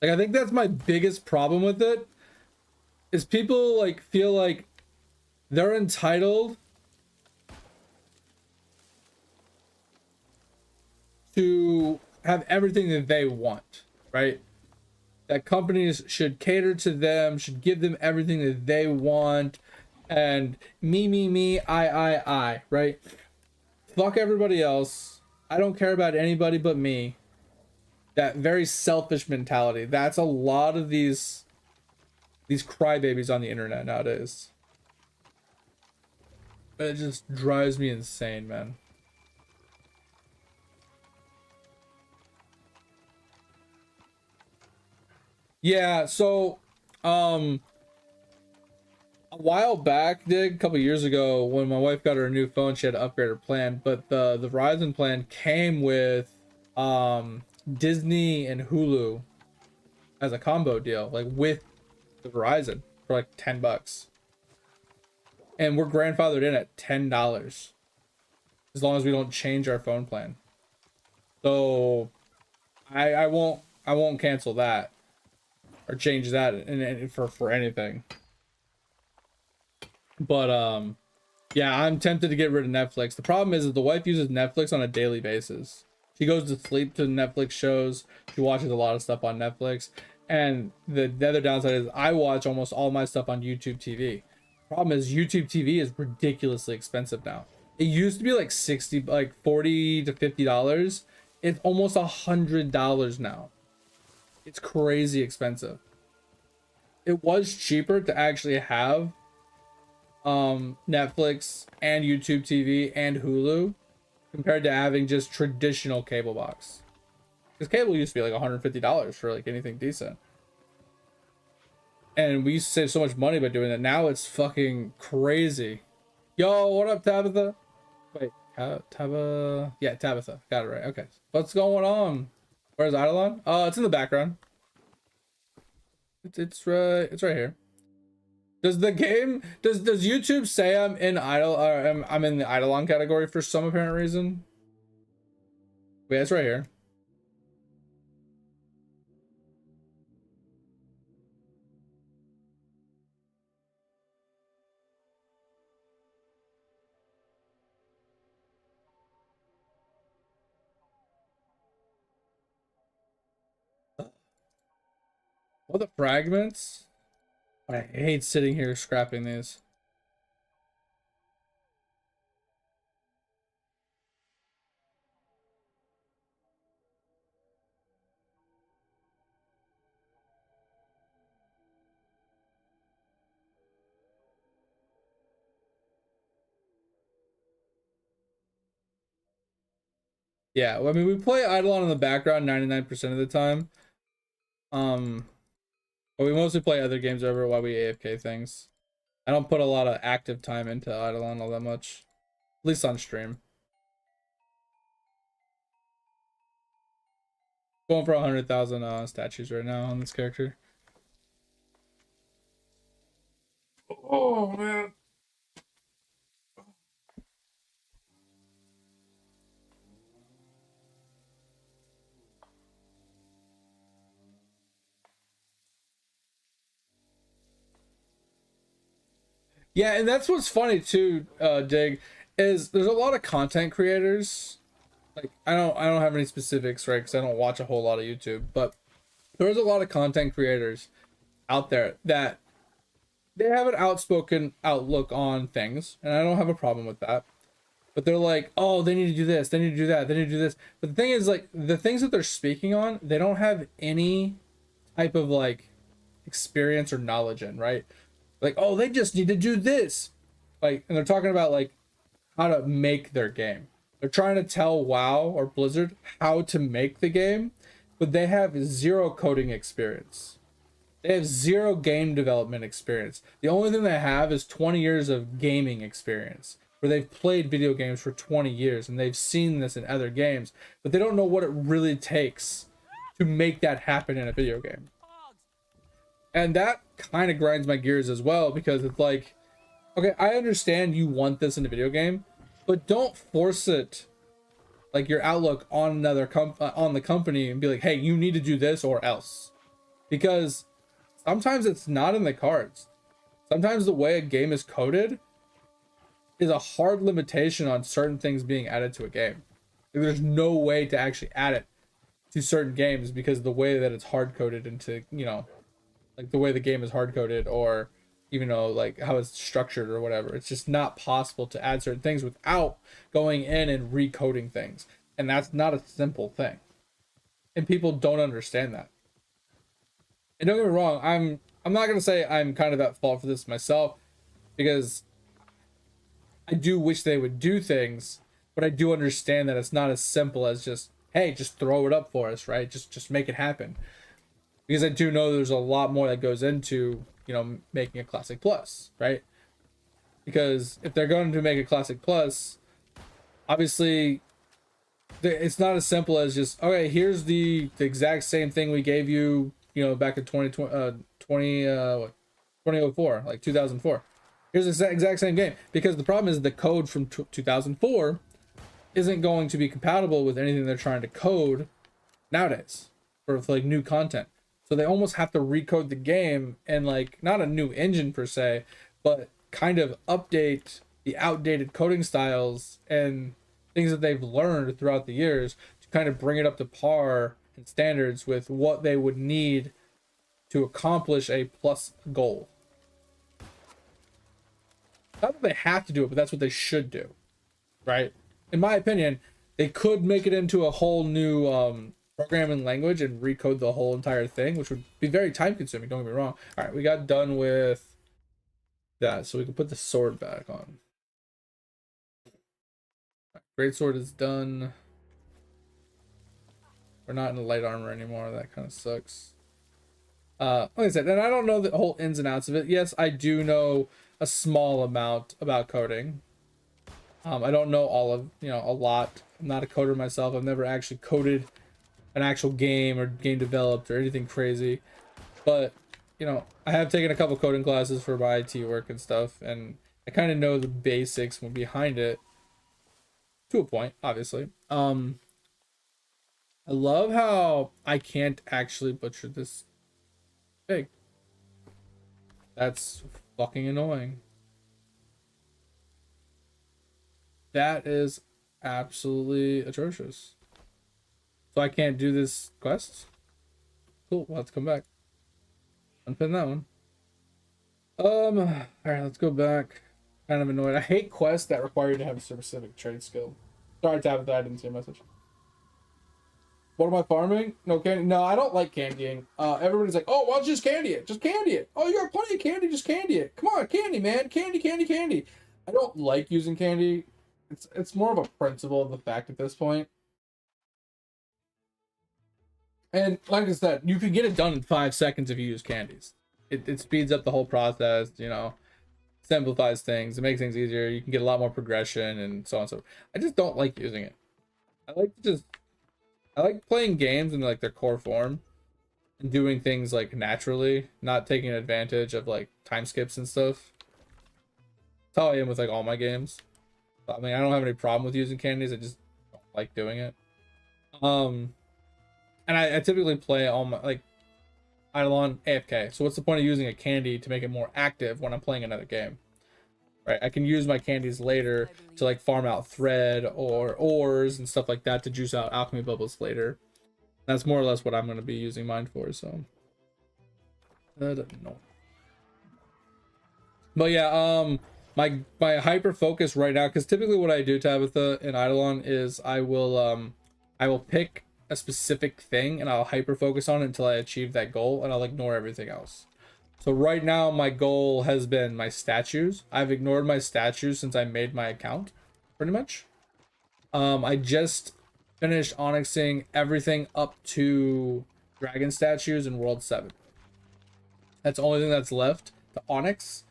Like, I think that's my biggest problem with it, is people like feel like they're entitled to have everything that they want, right? That companies should cater to them, should give them everything that they want, and me, I, right? Fuck everybody else. I don't care about anybody but me. That very selfish mentality. That's a lot of these crybabies on the internet nowadays. It just drives me insane, man. Yeah, so a while back, a couple years ago, when my wife got her new phone, she had to upgrade her plan, but the Verizon plan came with Disney and Hulu as a combo deal, like with the Verizon for like $10. And we're grandfathered in at $10 as long as we don't change our phone plan. So I won't cancel that or change that for anything. But yeah, I'm tempted to get rid of Netflix. The problem is that the wife uses Netflix on a daily basis. She goes to sleep to Netflix shows. She watches a lot of stuff on Netflix. And the other downside is I watch almost all my stuff on YouTube TV. Problem is YouTube TV is ridiculously expensive now. It used to be like $40 to $50. It's almost $100 now. It's crazy expensive. It was cheaper to actually have Netflix and YouTube TV and Hulu compared to having just traditional cable box. Because cable used to be like $150 for like anything decent. And we used to save so much money by doing that. Now it's fucking crazy. Yo, what up, Tabitha? Wait, Tabitha? Yeah, Tabitha. Got it right. Okay. What's going on? Where's Eidolon? Oh, it's in the background. It's right here. Does YouTube say I'm in I'm in the Eidolon category for some apparent reason? Wait, it's right here. All the fragments. I hate sitting here scrapping these. Yeah, I mean, we play Eidolon in the background 99% of the time. But we mostly play other games over while we AFK things. I don't put a lot of active time into Eidolon all that much. At least on stream. Going for 100,000 statues right now on this character. Oh, man. Yeah, and that's what's funny too, Dig, is there's a lot of content creators. Like I don't have any specifics, right? Because I don't watch a whole lot of YouTube, but there's a lot of content creators out there that they have an outspoken outlook on things, and I don't have a problem with that. But they're like, oh, they need to do this, they need to do that, they need to do this. But the thing is, like, the things that they're speaking on, they don't have any type of like experience or knowledge in, right? Like, oh, they just need to do this. Like, and they're talking about like how to make their game. They're trying to tell WoW or Blizzard how to make the game, but they have zero coding experience. They have zero game development experience. The only thing they have is 20 years of gaming experience, where they've played video games for 20 years and they've seen this in other games, but they don't know what it really takes to make that happen in a video game. And that kind of grinds my gears as well, because it's like, okay, I understand you want this in a video game, but don't force it, like your outlook on another on the company, and be like, hey, you need to do this or else. Because sometimes it's not in the cards. Sometimes the way a game is coded is a hard limitation on certain things being added to a game. Like, there's no way to actually add it to certain games because of the way that it's hard coded into, you know, like the way the game is hard coded, or even though like how it's structured or whatever. It's just not possible to add certain things without going in and recoding things, and that's not a simple thing, and people don't understand that. And don't get me wrong, I'm not gonna say I'm kind of at fault for this myself, because I do wish they would do things, but I do understand that it's not as simple as just, hey, just throw it up for us, right? Just make it happen. Because I do know there's a lot more that goes into, you know, making a Classic Plus, right? Because if they're going to make a Classic Plus, obviously it's not as simple as just, okay, here's the exact same thing we gave you, you know, back in 2004, like 2004. Here's the exact same game. Because the problem is the code from 2004 isn't going to be compatible with anything they're trying to code nowadays for like new content. So they almost have to recode the game, and like not a new engine per se, but kind of update the outdated coding styles and things that they've learned throughout the years to kind of bring it up to par and standards with what they would need to accomplish a plus goal. Not that they have to do it, but that's what they should do, right? In my opinion, they could make it into a whole new programming language and recode the whole entire thing, which would be very time consuming, don't get me wrong. All right, we got done with that, so we can put the sword back on. Right, great sword is done. We're not in light armor anymore. That kind of sucks. Like I said, and I don't know the whole ins and outs of it. Yes, I do know a small amount about coding. I don't know all of, you know, a lot. I'm not a coder myself. I've never actually coded an actual game or game developed or anything crazy, but you know, I have taken a couple coding classes for my IT work and stuff, and I kind of know the basics behind it to a point, obviously. I love how I can't actually butcher this pig. That's fucking annoying. That is absolutely atrocious. So I can't do this quest? Cool, we'll have to come back. Unpin that one. All right, let's go back. Kind of annoyed. I hate quests that require you to have a specific trade skill. Sorry, Tabitha, I didn't see a message. What am I farming? No candy. No, I don't like candying. Everybody's like, oh, well, just candy it. Just candy it. Oh, you got plenty of candy. Just candy it. Come on, candy, man. Candy, candy, candy. I don't like using candy. It's more of a principle of the fact at this point. And like I said, you can get it done in 5 seconds if you use candies. It speeds up the whole process, you know, simplifies things, it makes things easier. You can get a lot more progression and so on and so forth. I just don't like using it. I like playing games in like their core form and doing things like naturally, not taking advantage of like time skips and stuff. That's how I am with like all my games. I mean, I don't have any problem with using candies. I just don't like doing it. And I typically play all my like Eidolon AFK. So what's the point of using a candy to make it more active when I'm playing another game? Right? I can use my candies later to like farm out thread or ores and stuff like that to juice out alchemy bubbles later. That's more or less what I'm going to be using mine for. So I don't know. But yeah, my hyper focus right now, because typically what I do, Tabitha, in Eidolon is I will pick a specific thing and I'll hyper focus on it until I achieve that goal, and I'll ignore everything else. So right now my goal has been my statues. I've ignored my statues since I made my account, pretty much. I just finished onyxing everything up to dragon statues in World 7. That's the only thing that's left to onyx.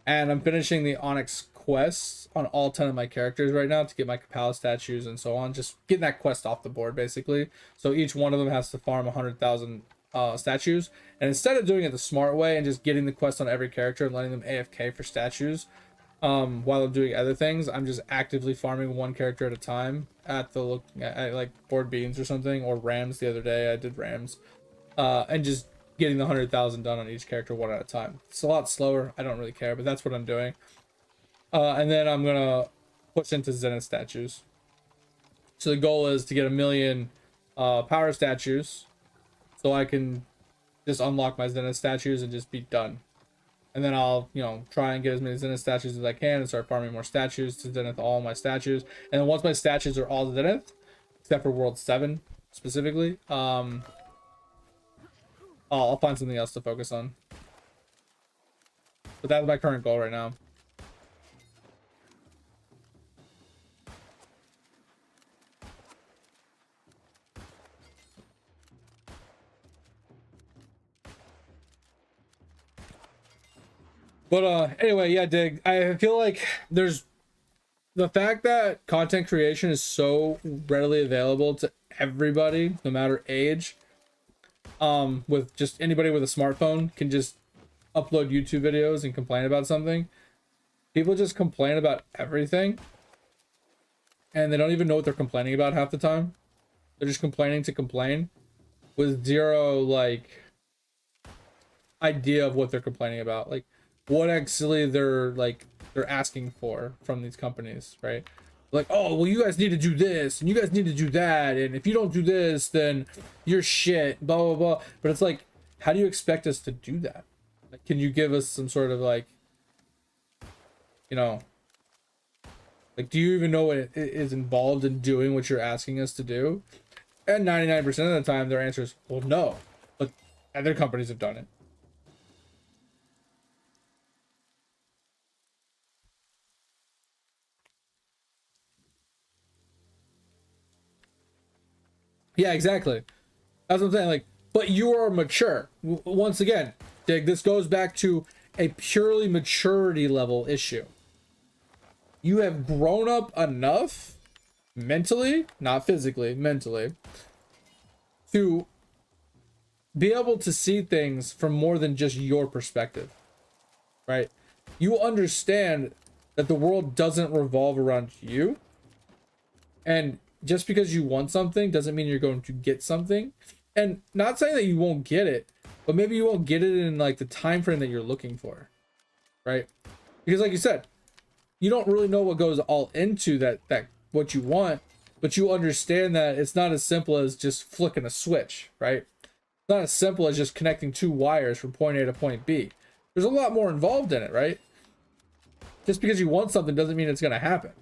And I'm finishing the onyx quests on all 10 of my characters right now to get my Kapala statues and so on. Just getting that quest off the board, basically. So each one of them has to farm 100,000 statues. And instead of doing it the smart way and just getting the quest on every character and letting them AFK for statues, while I'm doing other things, I'm just actively farming one character at a time at like board beans or something, or rams. The other day I did rams, and just getting the 100,000 done on each character one at a time. It's a lot slower. I don't really care, but that's what I'm doing. And then I'm gonna push into Zenith statues. So the goal is to get 1 million power statues, so I can just unlock my Zenith statues and just be done. And then I'll, you know, try and get as many Zenith statues as I can and start farming more statues to Zenith all my statues. And then once my statues are all Zenith, except for World 7 specifically, I'll find something else to focus on. But that's my current goal right now. But anyway, yeah, Dig. I feel like there's the fact that content creation is so readily available to everybody, no matter age. With just anybody with a smartphone can just upload YouTube videos and complain about something. People just complain about everything, and they don't even know what they're complaining about half the time. They're just complaining to complain with zero like idea of what they're complaining about, like what actually they're asking for from these companies, right? Like, oh, well, you guys need to do this and you guys need to do that, and if you don't do this, then you're shit, blah blah blah. But it's like, how do you expect us to do that? Like, can you give us some sort of like, you know, like, do you even know what is involved in doing what you're asking us to do? And 99% of the time their answer is, well, no, but other companies have done it. Yeah, exactly. That's what I'm saying. Like, but you are mature. Once again, Dig, this goes back to a purely maturity level issue. You have grown up enough mentally, not physically, mentally, to be able to see things from more than just your perspective, right? You understand that the world doesn't revolve around you, and just because you want something doesn't mean you're going to get something. And not saying that you won't get it, but maybe you won't get it in like the time frame that you're looking for, right? Because like you said, you don't really know what goes all into that what you want, but you understand that it's not as simple as just flicking a switch, right? not as simple as just connecting two wires from point A to point B. There's a lot more involved in it, right? Just because you want something doesn't mean it's going to happen.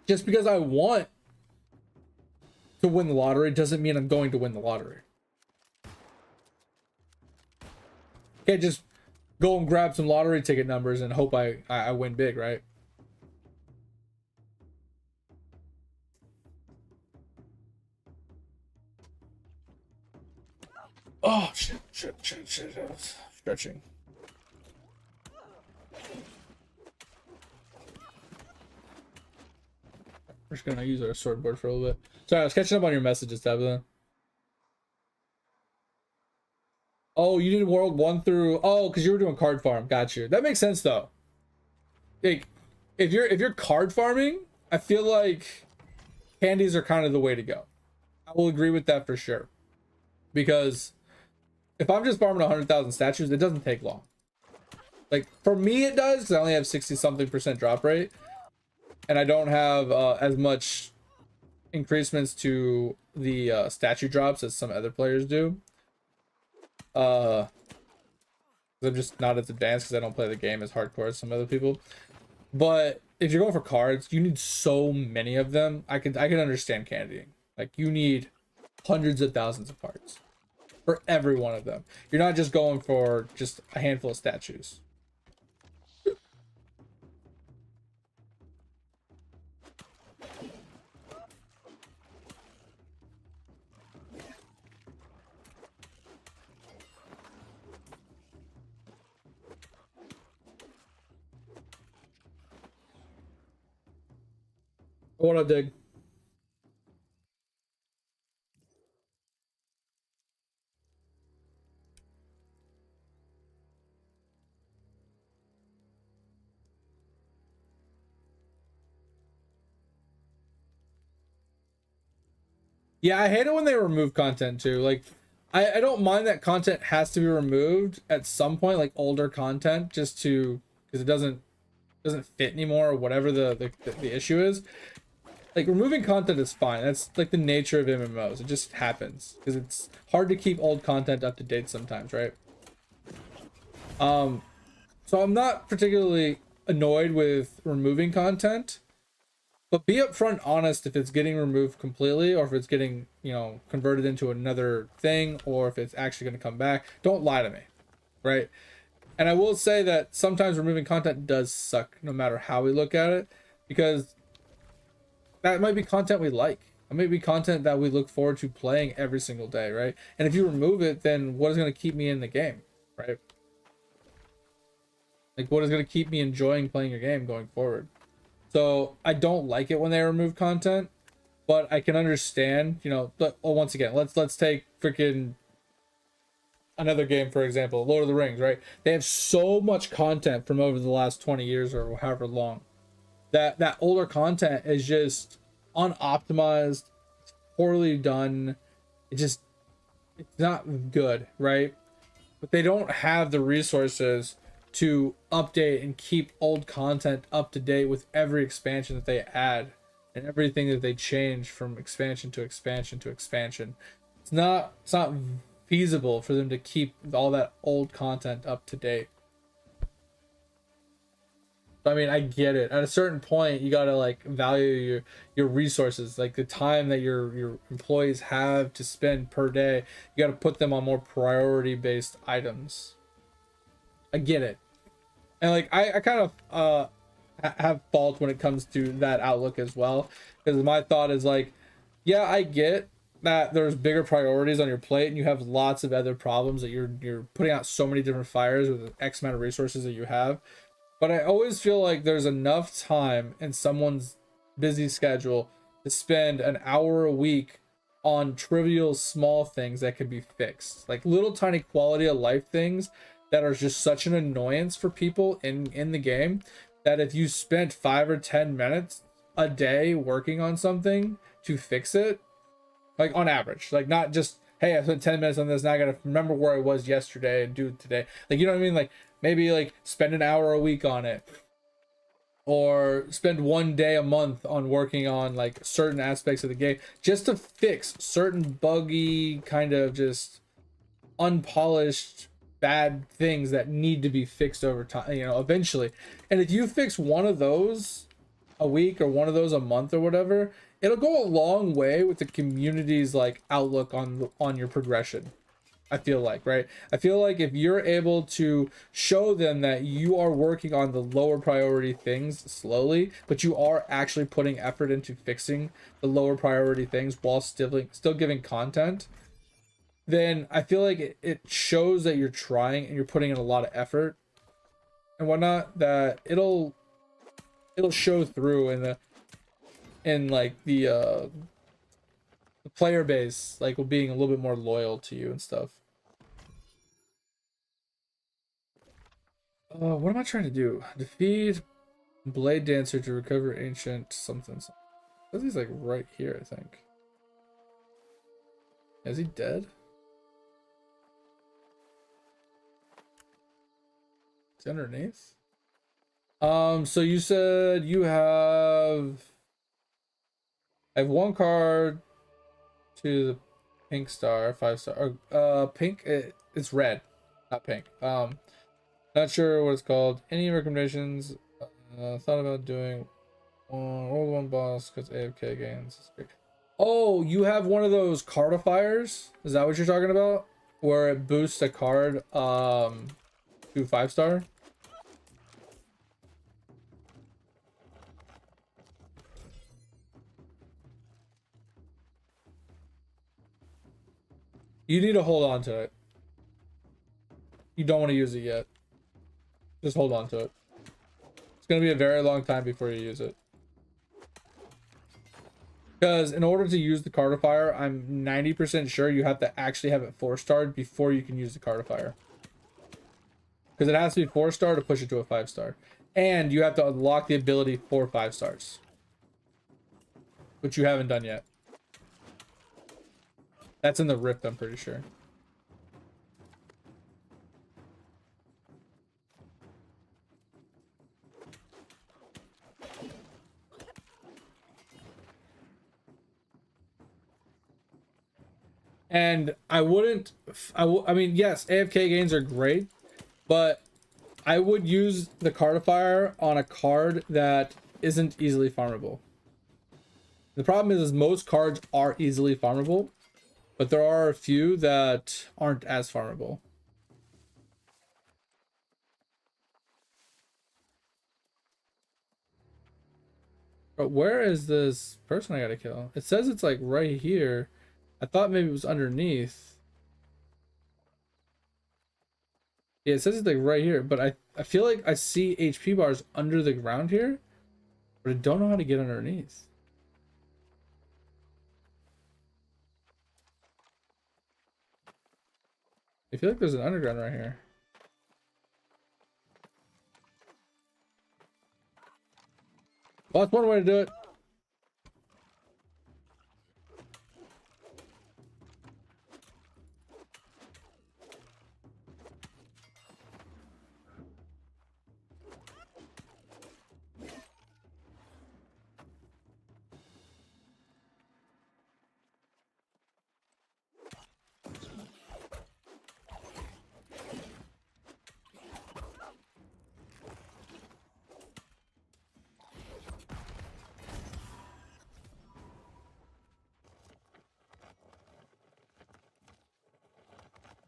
Just because I want to win the lottery doesn't mean I'm going to win the lottery. Can't just go and grab some lottery ticket numbers and hope I win big, right? Oh, shit. I was stretching. We're just gonna use our sword board for a little bit. Sorry, I was catching up on your messages, Tabitha. Oh, you did World 1 through... Oh, because you were doing card farm. Got you. That makes sense, though. Like, if you're card farming, I feel like candies are kind of the way to go. I will agree with that for sure. Because if I'm just farming 100,000 statues, it doesn't take long. Like, for me it does, because I only have 60-something% drop rate. And I don't have as much increasements to the statue drops as some other players do. I'm just not as advanced because I don't play the game as hardcore as some other people. But if you're going for cards, you need so many of them. I can understand candying. Like, you need hundreds of thousands of cards for every one of them. You're not just going for just a handful of statues. What up, Dig? Yeah, I hate it when they remove content too. Like, I don't mind that content has to be removed at some point, like older content, just to because it doesn't fit anymore or whatever the issue is. Like, removing content is fine. That's like the nature of MMOs. It just happens because it's hard to keep old content up to date sometimes, right? So I'm not particularly annoyed with removing content, but be upfront honest if it's getting removed completely or if it's getting, you know, converted into another thing or if it's actually going to come back. Don't lie to me, right? And I will say that sometimes removing content does suck no matter how we look at it, because that might be content we like. It might be content that we look forward to playing every single day, right? And if you remove it, then what is going to keep me in the game, right? Like, what is going to keep me enjoying playing your game going forward? So I don't like it when they remove content, but I can understand, you know. But once again, let's take freaking another game for example, Lord of the Rings, right? They have so much content from over the last 20 years or however long. That older content is just unoptimized, poorly done. It's not good, right? But they don't have the resources to update and keep old content up to date with every expansion that they add and everything that they change from expansion to expansion to expansion. It's not feasible for them to keep all that old content up to date. I mean, I get it. At a certain point, you gotta like value your resources, like the time that your employees have to spend per day. You gotta put them on more priority based items. I get it, and like I kind of have fault when it comes to that outlook as well, because my thought is like, yeah, I get that there's bigger priorities on your plate and you have lots of other problems that you're putting out so many different fires with X amount of resources that you have. But I always feel like there's enough time in someone's busy schedule to spend an hour a week on trivial small things that could be fixed. Like little tiny quality of life things that are just such an annoyance for people in the game, that if you spent 5 or 10 minutes a day working on something to fix it, like on average, like not just, hey, I spent 10 minutes on this, now I gotta remember where I was yesterday and do it today. Like, you know what I mean? Like, maybe like spend an hour a week on it or spend one day a month on working on like certain aspects of the game just to fix certain buggy kind of just unpolished bad things that need to be fixed over time, you know, eventually. And if you fix one of those a week or one of those a month or whatever, it'll go a long way with the community's like outlook on your progression. I feel like, right? I feel like if you're able to show them that you are working on the lower priority things slowly, but you are actually putting effort into fixing the lower priority things while still giving content, then I feel like it shows that you're trying and you're putting in a lot of effort and whatnot, that it'll show through in like the player base, like being a little bit more loyal to you and stuff. What am I trying to do? Defeat Blade Dancer to recover ancient something. This is like right here, I think. Is he dead? Is he underneath? So you said you have... I have one card to the pink star, 5-star. Pink, it's red, not pink. Not sure what it's called. Any recommendations? Thought about doing roll one boss because AFK gains. Oh, you have one of those cardifiers? Is that what you're talking about? Where it boosts a card to 5-star? You need to hold on to it. You don't want to use it yet. Just hold on to it. It's going to be a very long time before you use it. Because in order to use the cardifier, I'm 90% sure you have to actually have it 4-starred before you can use the cardifier. Because it has to be 4-star to push it to a 5-star. And you have to unlock the ability for 5-stars. Which you haven't done yet. That's in the Rift, I'm pretty sure. And I mean, yes, AFK gains are great, but I would use the cardifier on a card that isn't easily farmable. The problem is most cards are easily farmable, but there are a few that aren't as farmable. But where is this person I gotta kill? It says it's like right here. I thought maybe it was underneath. Yeah, it says it's like right here, but I feel like I see HP bars under the ground here, but I don't know how to get underneath. I feel like there's an underground right here. Well, that's one way to do it.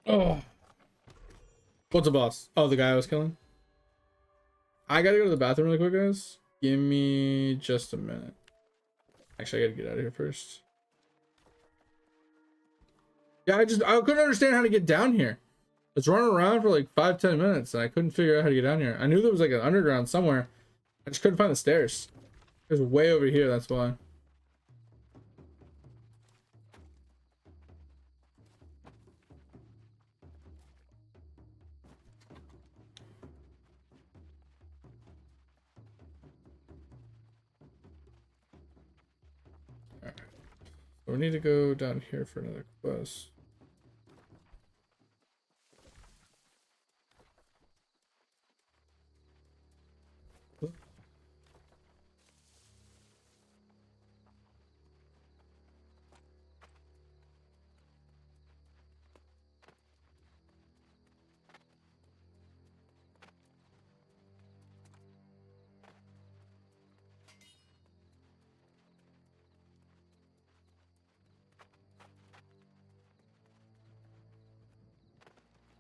Oh. What's a boss? Oh, the guy I was killing? I gotta go to the bathroom really quick, guys. Give me just a minute. Actually, I gotta get out of here first. Yeah, I couldn't understand how to get down here. I was running around for like 5-10 minutes and I couldn't figure out how to get down here. I knew there was like an underground somewhere. I just couldn't find the stairs. It was way over here, that's why. Alright. So we need to go down here for another quest.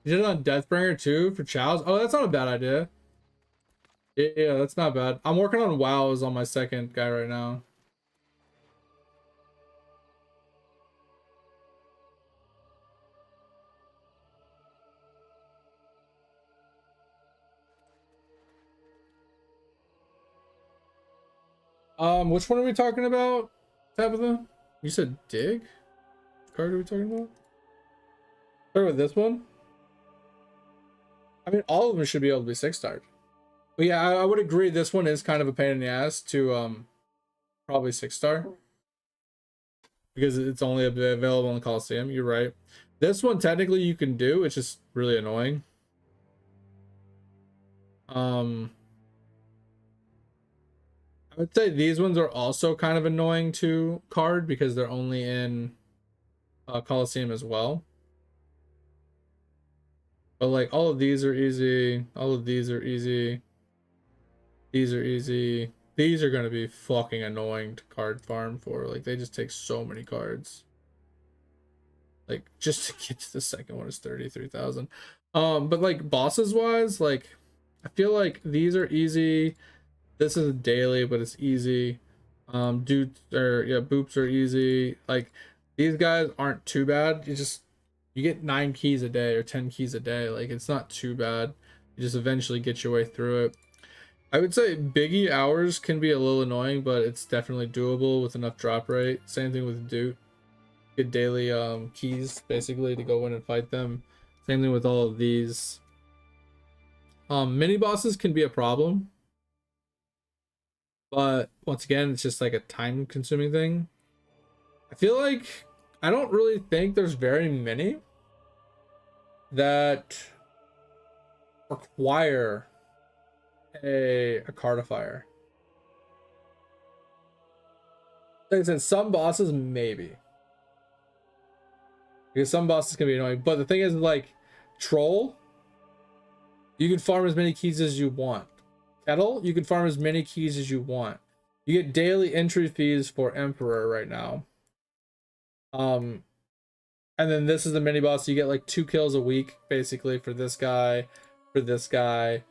You did it on Deathbringer too for Chows? Oh, that's not a bad idea. Yeah, that's not bad. I'm working on wows on my second guy right now. Which one are we talking about, Tabitha? You said dig? Which card are we talking about? Start with this one. I mean, all of them should be able to be 6-starred. But yeah, I would agree. This one is kind of a pain in the ass to probably 6-star because it's only available in the Coliseum. You're right. This one technically you can do. It's just really annoying. I would say these ones are also kind of annoying to card because they're only in Coliseum as well. But like all of these are easy. All of these are easy. These are easy. These are going to be fucking annoying to card farm for. Like they just take so many cards. Like just to get to the second one is 33,000. But like bosses wise, like I feel like these are easy. This is a daily, but it's easy. Boops are easy. Like these guys aren't too bad. You get 9 keys a day or 10 keys a day. Like it's not too bad. You just eventually get your way through it. I would say biggie hours can be a little annoying, but it's definitely doable with enough drop rate. Same thing with Doot. Get daily keys basically to go in and fight them. Same thing with all of these. Mini bosses can be a problem. But once again, it's just like a time consuming thing. I feel like I don't really think there's very many that require a cardifier. Like I said, some bosses maybe. Because some bosses can be annoying. But the thing is, like, Troll, you can farm as many keys as you want. Kettle, you can farm as many keys as you want. You get daily entry fees for Emperor right now. And then this is the mini boss. You get like 2 kills a week, basically, for this guy, for this guy,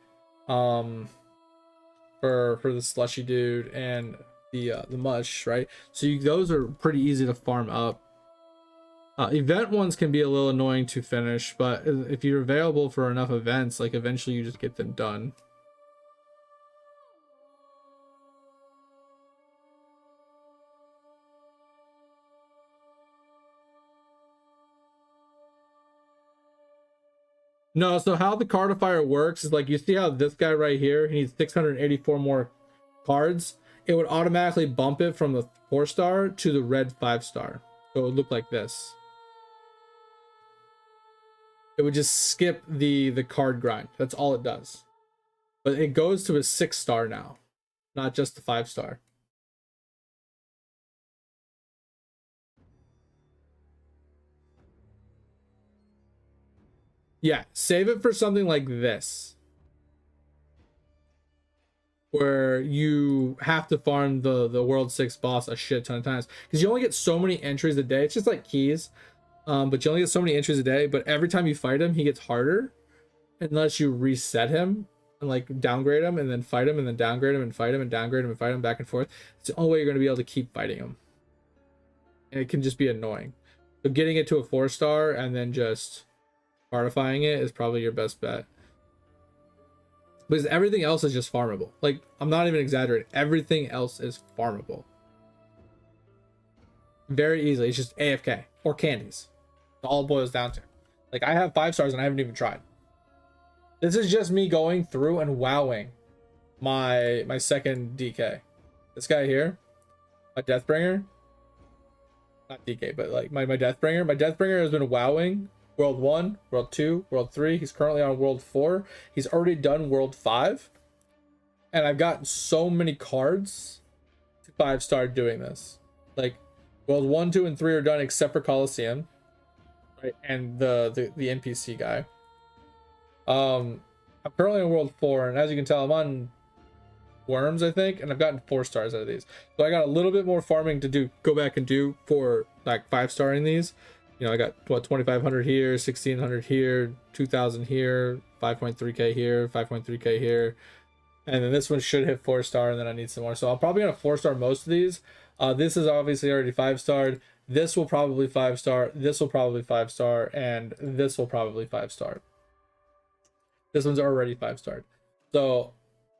for the slushy dude, and the mush, right? So those are pretty easy to farm up. Event ones can be a little annoying to finish, but if you're available for enough events, like eventually you just get them done. No, so how the cardifier works is like you see how this guy right here, he needs 684 more cards. It would automatically bump it from the 4-star to the red 5-star. So it would look like this. It would just skip the card grind. That's all it does. But it goes to a 6-star now, not just the 5-star. Yeah, save it for something like this, where you have to farm the World 6 boss a shit ton of times, because you only get so many entries a day. It's just like keys, but you only get so many entries a day. But every time you fight him, he gets harder, unless you reset him and like downgrade him, and then fight him, and then downgrade him, and fight him, and downgrade him, and fight him back and forth. It's the only way you're going to be able to keep fighting him, and it can just be annoying. So getting it to a 4-star and then just cardifying it is probably your best bet, because everything else is just farmable. Like, I'm not even exaggerating, everything else is farmable very easily. It's just AFK or candies. It all boils down to, like, I have 5-stars and I haven't even tried. This is just me going through and wowing my second DK. This guy here, my Deathbringer, not DK, but like my Deathbringer. My Deathbringer has been wowing World 1, World 2, World 3. He's currently on World 4. He's already done World 5. And I've gotten so many cards to 5-star doing this. Like, World 1, 2, and 3 are done except for Coliseum. Right? And the NPC guy. I'm currently on World 4, and as you can tell, I'm on Worms, I think, and I've gotten 4-stars out of these. So I got a little bit more farming to go back and do for like 5-starring these. You know, I got what 2,500 here, 1,600 here, 2,000 here, 5.3k here, 5.3k here, and then this one should hit 4-star, and then I need some more. So I'm probably gonna 4-star most of these. This is obviously already 5-starred. This will probably 5-star. This will probably 5-star, and this will probably 5-star. This one's already 5-starred. So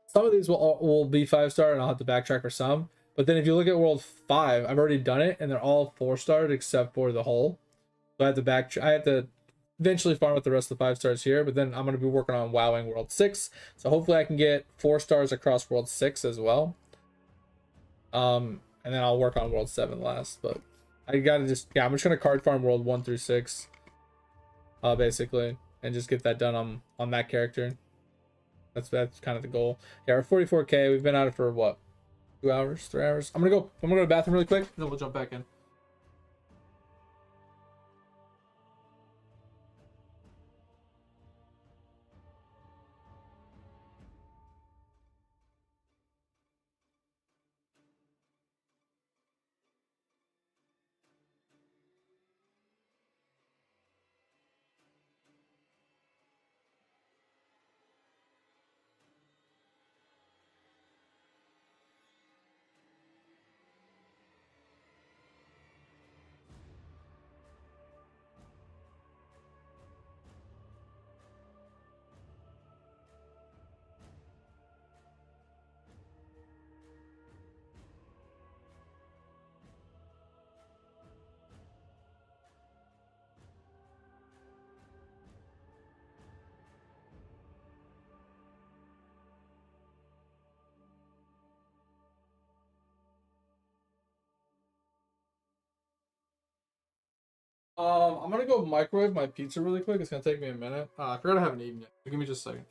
some of these will be 5-star, and I'll have to backtrack for some. But then if you look at World 5, I've already done it, and they're all 4-starred except for the hole. So I have to eventually farm with the rest of the 5-stars here, but then I'm going to be working on wowing World 6. So hopefully I can get 4 stars across World 6 as well. And then I'll work on World 7 last. But I got to just, I'm just going to card farm World 1 through 6, basically, and just get that done on that character. That's kind of the goal. Yeah, we're 44k. We've been at it for what? 2 hours, 3 hours. I'm gonna go to the bathroom really quick, and then we'll jump back in. I'm gonna go microwave my pizza really quick. It's gonna take me a minute. I forgot I haven't eaten yet. So give me just a second.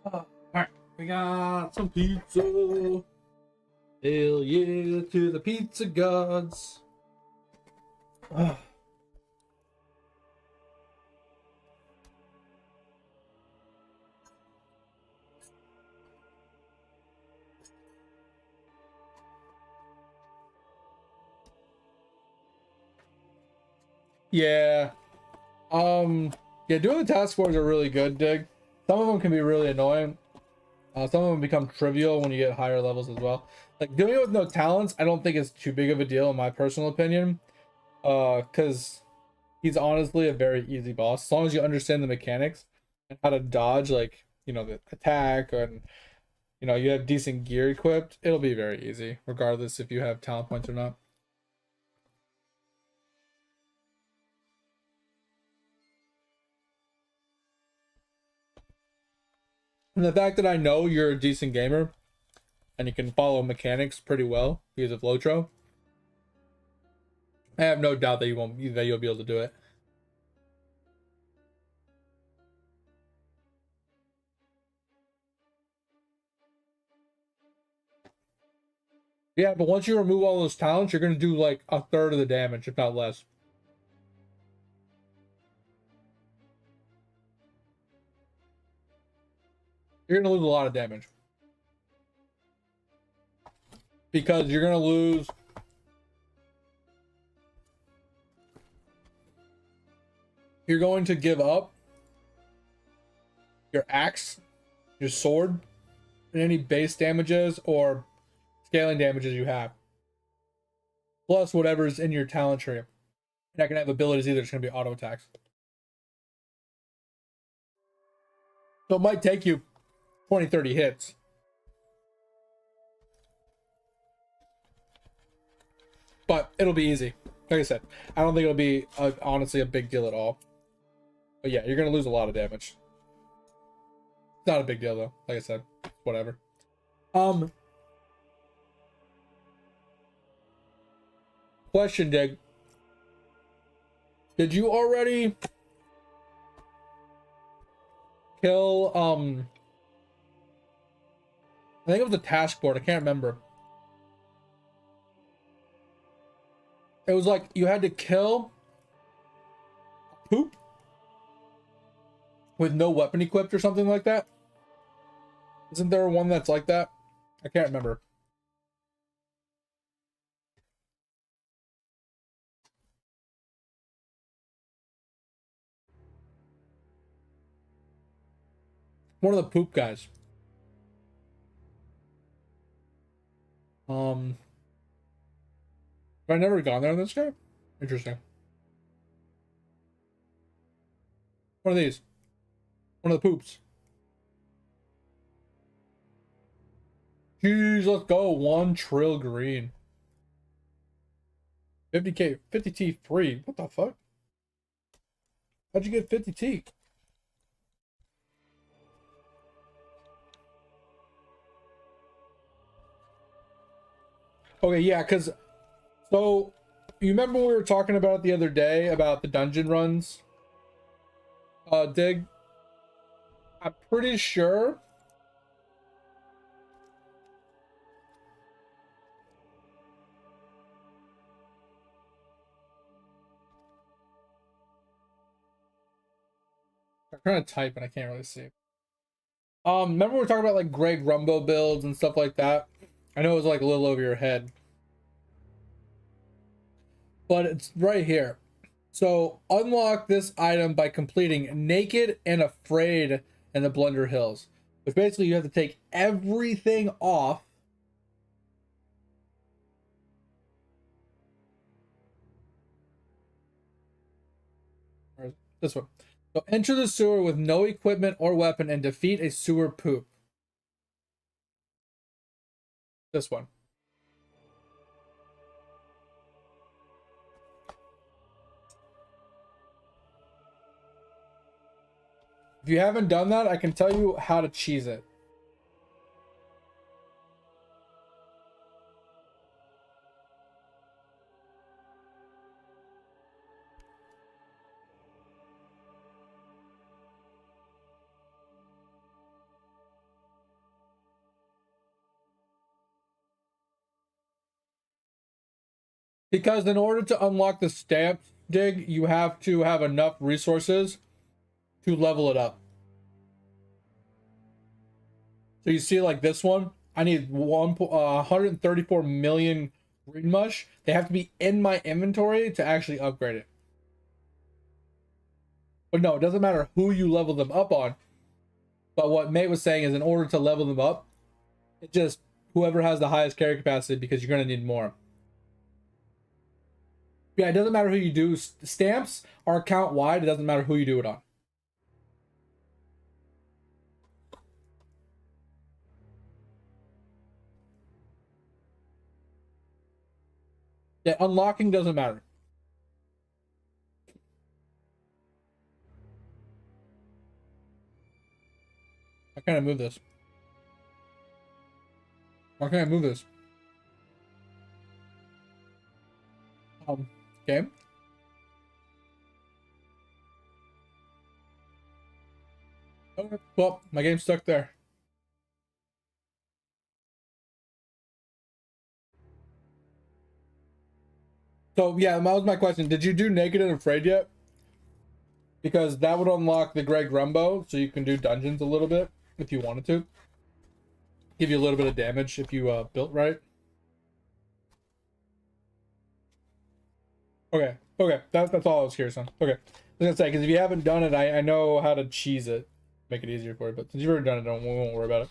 Alright, we got some pizza. Hell yeah, to the pizza gods. Yeah. Yeah, doing the task forces are really good, Dig. Some of them can be really annoying. Some of them become trivial when you get higher levels as well. Like doing it with no talents, I don't think it's too big of a deal in my personal opinion. Because he's honestly a very easy boss. As long as you understand the mechanics and how to dodge like you know, the attack, and you know, you have decent gear equipped, it'll be very easy, regardless if you have talent points or not. And the fact that I know you're a decent gamer and you can follow mechanics pretty well because of Lotro, I have no doubt that you'll be able to do it. Yeah, but once you remove all those talents, you're gonna do like a third of the damage, if not less. You're gonna lose a lot of damage. Because you're gonna lose you're going to give up your axe, your sword, and any base damages or scaling damages you have. Plus whatever's in your talent tree. You're not gonna have abilities either, it's gonna be auto attacks. So it might take you 20, 30 hits. But it'll be easy. Like I said, I don't think it'll be honestly a big deal at all. But yeah, you're gonna lose a lot of damage. It's not a big deal though. Like I said, whatever. Question, Dig. Did you already kill I think it was a task board, I can't remember. It was like you had to kill poop with no weapon equipped or something like that. Isn't there one that's like that? I can't remember. One of the poop guys. Have I never gone there in this game? Interesting. One of these. One of the poops. Jeez, let's go. 1 trill green. 50k, 50t free. What the fuck? How'd you get 50t? Okay, yeah, because so you remember we were talking about it the other day about the dungeon runs? Dig. I'm pretty sure I'm trying to type and I can't really see. Remember we were talking about like Greg Rumbo builds and stuff like that? I know it was like a little over your head. But it's right here. So unlock this item by completing Naked and Afraid in the Blunder Hills. Which basically you have to take everything off. This one. So enter the sewer with no equipment or weapon and defeat a sewer poop. This one. If you haven't done that, I can tell you how to cheese it. Because in order to unlock the stamp dig, you have to have enough resources to level it up. So you see like this one, I need 134 million green mush. They have to be in my inventory to actually upgrade it. But no, it doesn't matter who you level them up on. But what Mate was saying is in order to level them up, it just whoever has the highest carry capacity because you're going to need more. Yeah, it doesn't matter who you do. Stamps are account wide. It doesn't matter who you do it on. Yeah, unlocking doesn't matter. How can I move this? Why can't I move this? Okay. Okay. Well, my game's stuck there. So yeah, that was my question. Did you do Naked and Afraid yet? Because that would unlock the Greg Rumbo, so you can do dungeons a little bit if you wanted to. Give you a little bit of damage if you built right. Okay, okay, that's all I was curious on. Okay, I was gonna say, because if you haven't done it, I know how to cheese it, make it easier for you. But since you've already done it, we won't worry about it.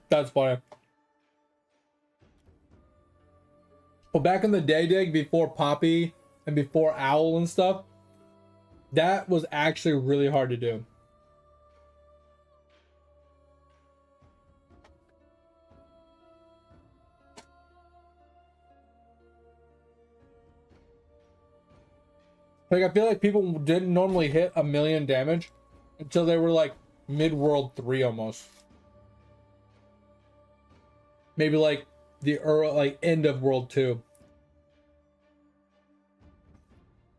That's funny. Well, back in the day, Dig, before Poppy and before Owl and stuff, that was actually really hard to do. Like, I feel like people didn't normally hit 1,000,000 damage until they were like mid-world 3 almost. Maybe like the early, like end of World 2.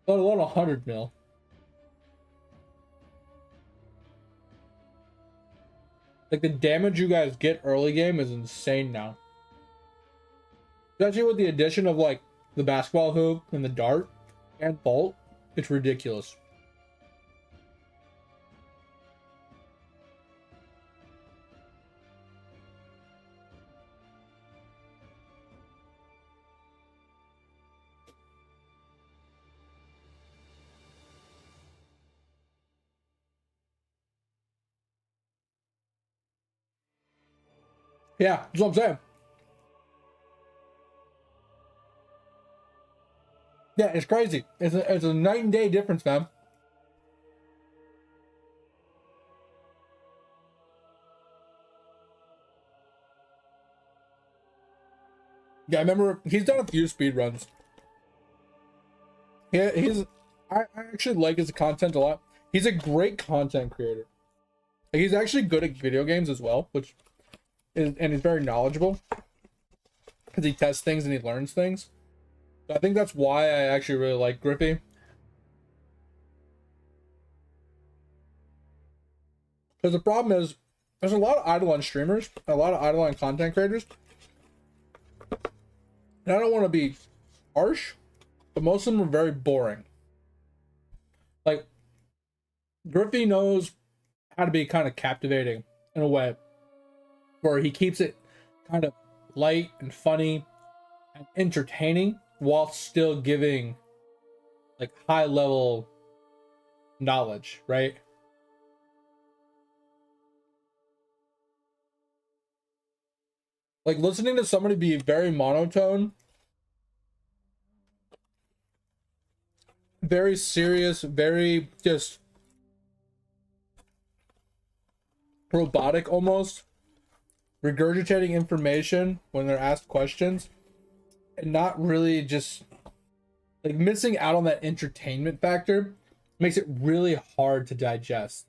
Let alone 100 mil. Like, the damage you guys get early game is insane now. Especially with the addition of like the basketball hoop and the dart and bolt. It's ridiculous. Yeah, that's what I'm saying. Yeah, it's crazy. It's a night and day difference, man. Yeah, I remember he's done a few speed runs. Yeah, I actually like his content a lot. He's a great content creator. Like, he's actually good at video games as well, which is, and he's very knowledgeable because he tests things and he learns things. So I think that's why I actually really like Griffey. Because the problem is, there's a lot of Eidolon streamers, a lot of Eidolon content creators. And I don't want to be harsh, but most of them are very boring. Like, Griffey knows how to be kind of captivating in a way where he keeps it kind of light and funny and entertaining while still giving like high level knowledge, right? Like, listening to somebody be very monotone, very serious, very just robotic almost, regurgitating information when they're asked questions, and not really just like missing out on that entertainment factor makes it really hard to digest.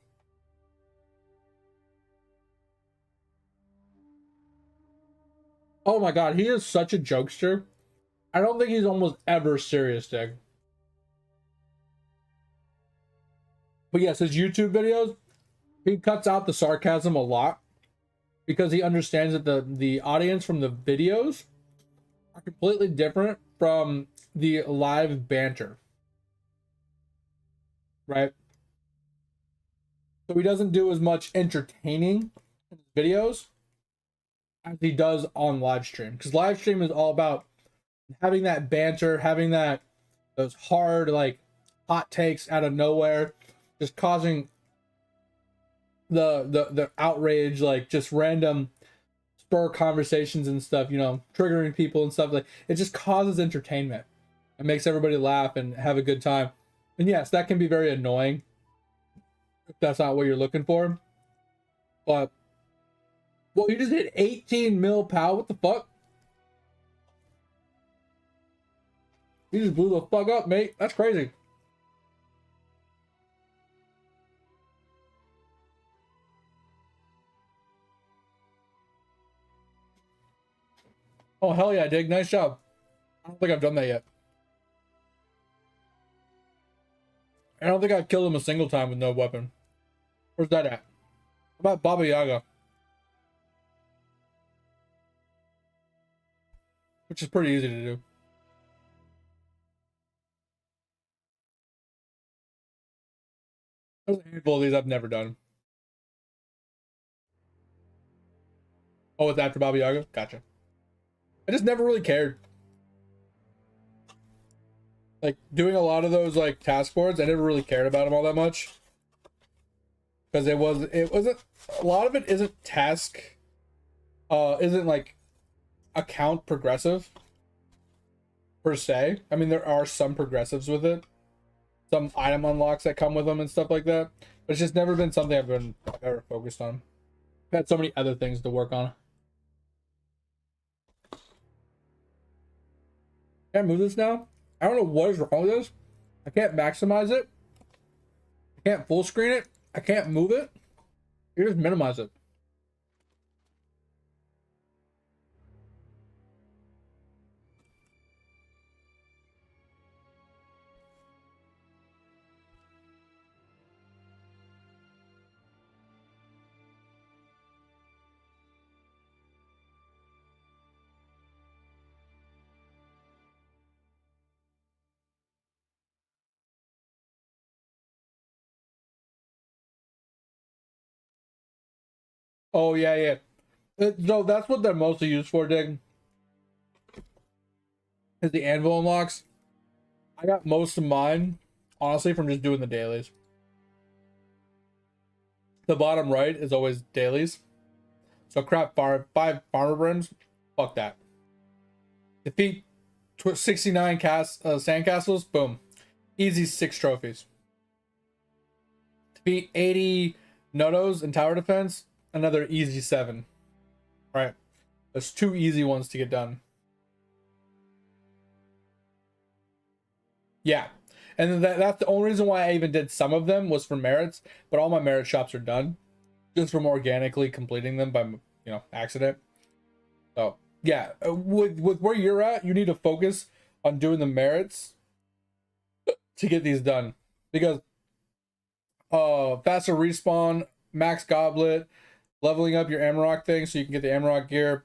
Oh my god, he is such a jokester. I don't think he's almost ever serious, Dig. But yes, his YouTube videos, he cuts out the sarcasm a lot because he understands that the audience from the videos are completely different from the live banter. Right? So he doesn't do as much entertaining in his videos as he does on live stream. Because live stream is all about having that banter, having those hard, like, hot takes out of nowhere, just causing the outrage, like just random spur conversations and stuff, you know, triggering people and stuff. Like, it just causes entertainment. It makes everybody laugh and have a good time. And yes, that can be very annoying if that's not what you're looking for. But, well, you just hit 18 mil pow. What the fuck? You just blew the fuck up, mate. That's crazy. Oh, hell yeah, Dig. Nice job. I don't think I've done that yet. I don't think I've killed him a single time with no weapon. Where's that at? How about Baba Yaga? Which is pretty easy to do. There's a handful of these I've never done. Oh, it's after Baba Yaga? Gotcha. I just never really cared. Like, doing a lot of those, like, task boards, I never really cared about them all that much. Because it wasn't, a lot of it isn't task, isn't, like, account progressive, per se. I mean, there are some progressives with it. Some item unlocks that come with them and stuff like that. But it's just never been something I've been ever focused on. I've had so many other things to work on. Can I move this now? I don't know what is wrong with this. I can't maximize it. I can't full screen it. I can't move it. You just minimize it. Oh, yeah, yeah. So that's what they're mostly used for, Dig. Is the anvil unlocks. I got most of mine, honestly, from just doing the dailies. The bottom right is always dailies. So crap, 5 farmer brims. Fuck that. Defeat 69 sandcastles. Boom. Easy 6 trophies. Defeat 80 Nodos in tower defense. Another easy 7. Right. There's 2 easy ones to get done. Yeah. And that's the only reason why I even did some of them was for merits. But all my merit shops are done. Just from organically completing them by, you know, accident. So, yeah. With where you're at, you need to focus on doing the merits to get these done. Because faster respawn, max goblet, leveling up your Amarok thing so you can get the Amarok gear.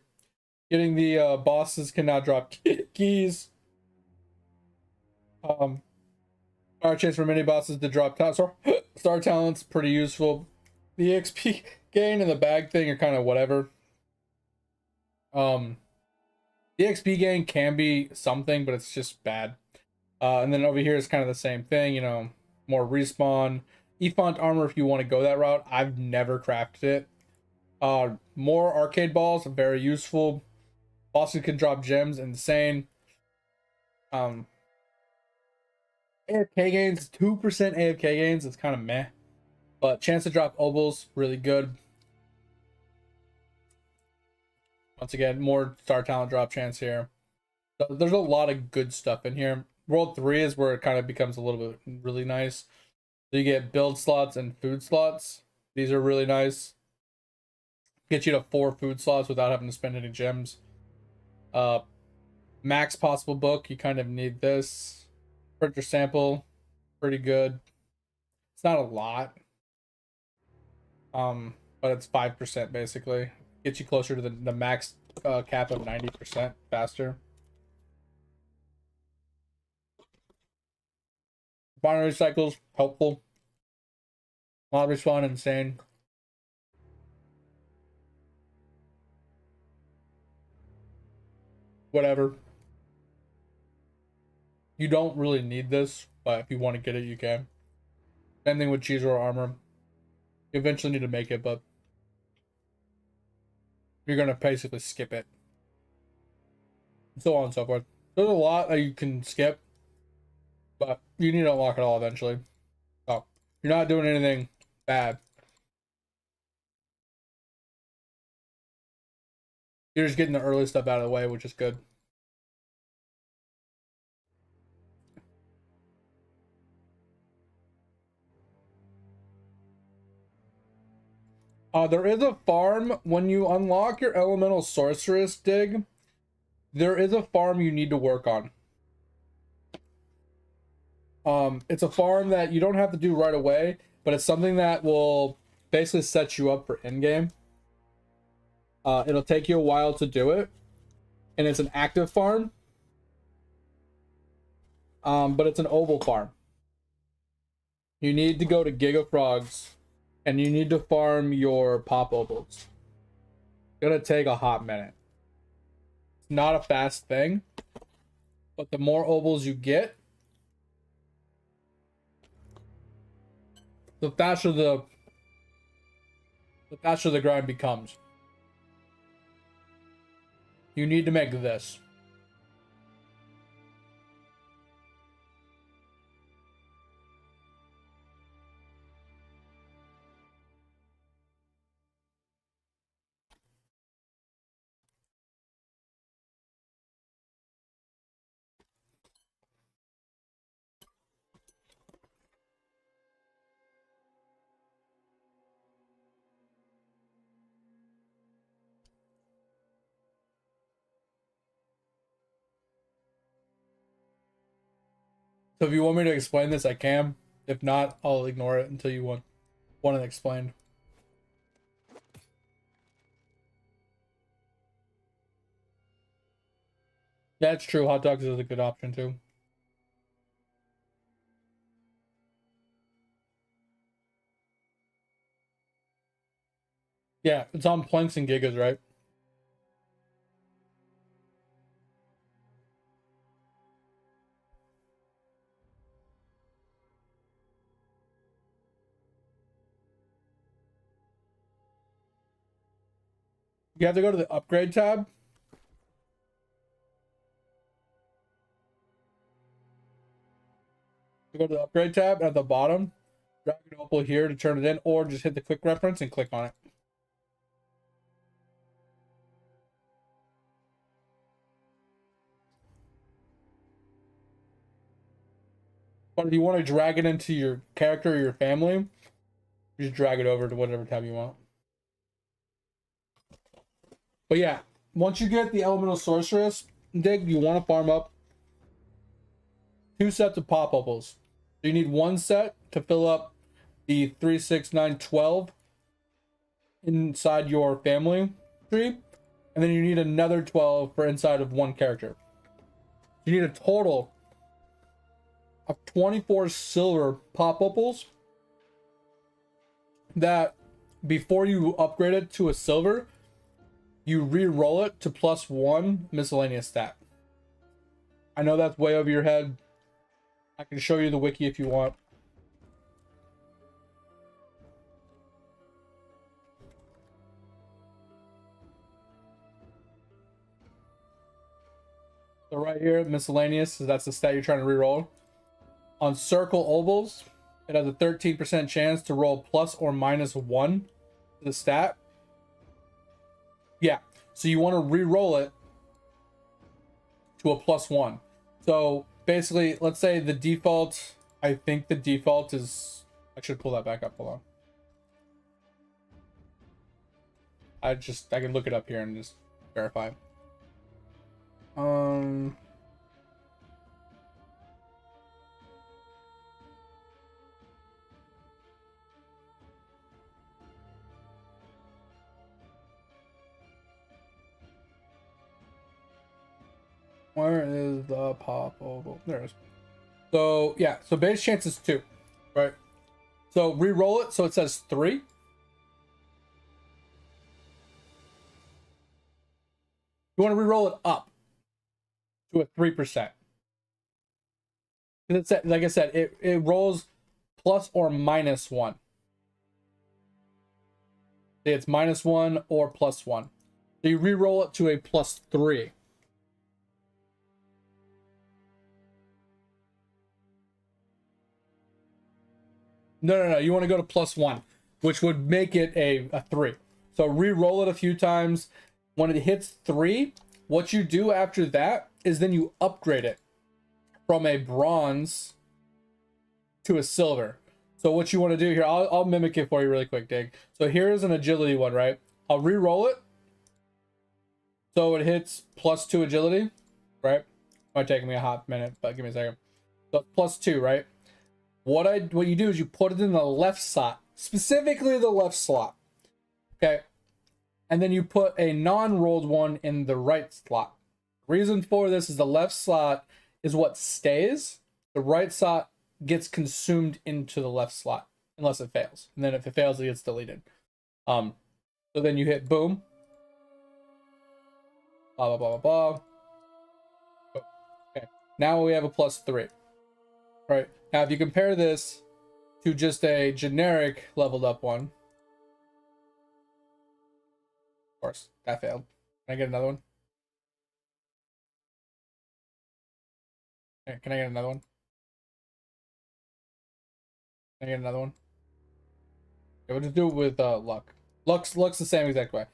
Getting the bosses can now drop keys. Our chance for many bosses to drop star talents, pretty useful. The XP gain and the bag thing are kind of whatever. The XP gain can be something, but it's just bad. And then over here is kind of the same thing, you know, more respawn. E-font armor if you want to go that route. I've never crafted it. More arcade balls, very useful. Bosses can drop gems, insane. AFK gains, 2% AFK gains, it's kind of meh. But chance to drop obols, really good. Once again, more star talent drop chance here. So there's a lot of good stuff in here. World 3 is where it kind of becomes a little bit really nice. So you get build slots and food slots. These are really nice. Get you to 4 food slots without having to spend any gems. Max possible book, you kind of need this. Printer sample, pretty good. It's not a lot. But it's 5% basically. Gets you closer to the max cap of 90% faster. Binary cycles, helpful. Mod respawn insane. Whatever. You don't really need this, but if you want to get it, you can. Same thing with cheese or armor. You eventually need to make it, but you're gonna basically skip it. So on and so forth. There's a lot that you can skip, but you need to unlock it all eventually. So you're not doing anything bad. You're just getting the early stuff out of the way, which is good. There is a farm when you unlock your elemental sorceress dig. There is a farm you need to work on. It's a farm that you don't have to do right away, but it's something that will basically set you up for endgame. It'll take you a while to do it, and it's an active farm. But it's an oval farm. You need to go to Giga Frogs, and you need to farm your pop ovals. It's gonna take a hot minute. It's not a fast thing, but the more ovals you get, the faster the grind becomes. You need to make this. So if you want me to explain this, I can. If not, I'll ignore it until you want it explained. Yeah, it's true. Hot dogs is a good option too. Yeah, it's on planks and gigas, right? You have to go to the upgrade tab. You go to the upgrade tab at the bottom, drag an opal here to turn it in, or just hit the quick reference and click on it. But if you want to drag it into your character or your family, you just drag it over to whatever tab you want. But yeah, once you get the elemental sorceress dig, you want to farm up 2 sets of pop opals. So you need 1 set to fill up the 3, 6, 9, 12 inside your family tree, and then you need another 12 for inside of one character. You need a total of 24 silver pop opals that before you upgrade it to a silver, you re-roll it to +1 miscellaneous stat. I know that's way over your head. I can show you the wiki if you want. So right here, miscellaneous, so that's the stat you're trying to re-roll. On circle ovals, it has a 13% chance to roll plus or minus 1 to the stat. Yeah, so you want to re-roll it to a +1. So basically, let's say the default, I think the default is, I should pull that back up, hold on. I can look it up here and just verify. Where is the pop oval? There it is. So yeah, so base chance is 2, right? So re-roll it so it says 3. You want to re-roll it up to a 3%. It's, like I said, it rolls plus or minus 1. It's -1 or +1. So you re-roll it to a +3. No. You want to go to +1, which would make it a 3. So re-roll it a few times. When it hits 3, what you do after that is then you upgrade it from a bronze to a silver. So what you want to do here, I'll mimic it for you really quick, Dig. So here's an agility one, right? I'll re-roll it. So it hits +2 agility, right? Might take me a hot minute, but give me a second. So +2, right? What you do is you put it in the left slot, specifically the left slot. Okay. And then you put a non-rolled one in the right slot. Reason for this is the left slot is what stays. The right slot gets consumed into the left slot unless it fails. And then if it fails, it gets deleted. So then you hit boom. Blah, blah, blah, blah, blah. Okay. Now we have a +3. Right. Now, if you compare this to just a generic leveled up one, of course, that failed. Can I get another one? Okay, can I get another one? Can I get another one? Okay, we'll just do it with luck. Luck's the same exact way.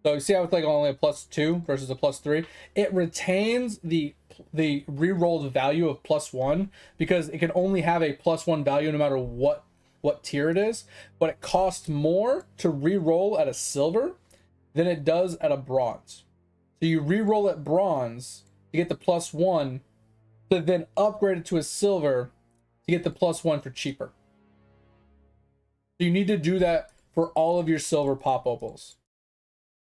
So you see how it's like only a +2 versus a +3? It retains the re-rolled value of +1 because it can only have a +1 value no matter what tier it is, but it costs more to re-roll at a silver than it does at a bronze. So you re-roll at bronze to get the +1, to then upgrade it to a silver to get the +1 for cheaper. So you need to do that for all of your silver pop opals.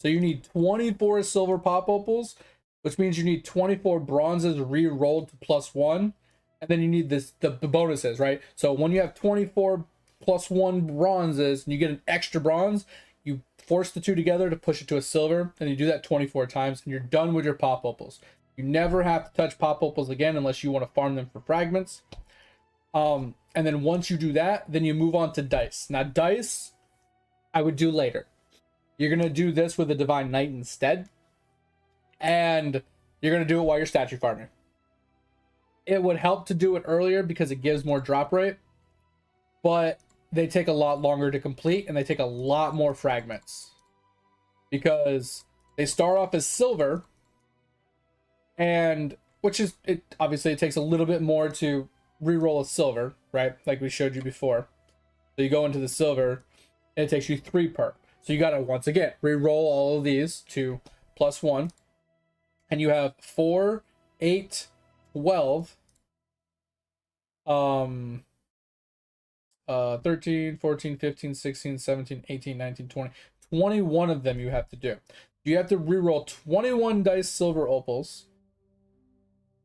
So you need 24 silver pop opals, which means you need 24 bronzes re-rolled to +1, and then you need the bonuses, right? So when you have 24 +1 bronzes and you get an extra bronze, you force the two together to push it to a silver, and you do that 24 times, and you're done with your pop opals. You never have to touch pop opals again unless you want to farm them for fragments. And then once you do that, then you move on to dice. Now dice, I would do later. You're going to do this with a Divine Knight instead. And you're going to do it while you're statue farming. It would help to do it earlier because it gives more drop rate. But they take a lot longer to complete and they take a lot more fragments. Because they start off as silver. And which is, obviously it takes a little bit more to re-roll a silver, right? Like we showed you before. So you go into the silver and it takes you 3 per. So you got to, once again, re-roll all of these to +1. And you have 4, 8, 12, 13, 14, 15, 16, 17, 18, 19, 20. 21 of them you have to do. You have to re-roll 21 dice silver opals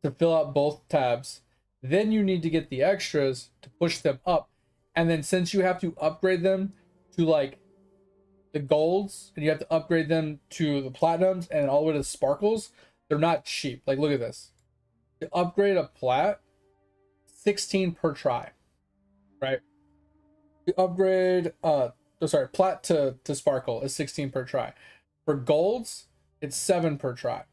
to fill out both tabs. Then you need to get the extras to push them up. And then since you have to upgrade them to like the golds, and you have to upgrade them to the platinums and all the way to the sparkles, they're not cheap. Like, look at this. To upgrade a plat, 16 per try, right? To upgrade, plat to sparkle is 16 per try. For golds, it's 7 per try,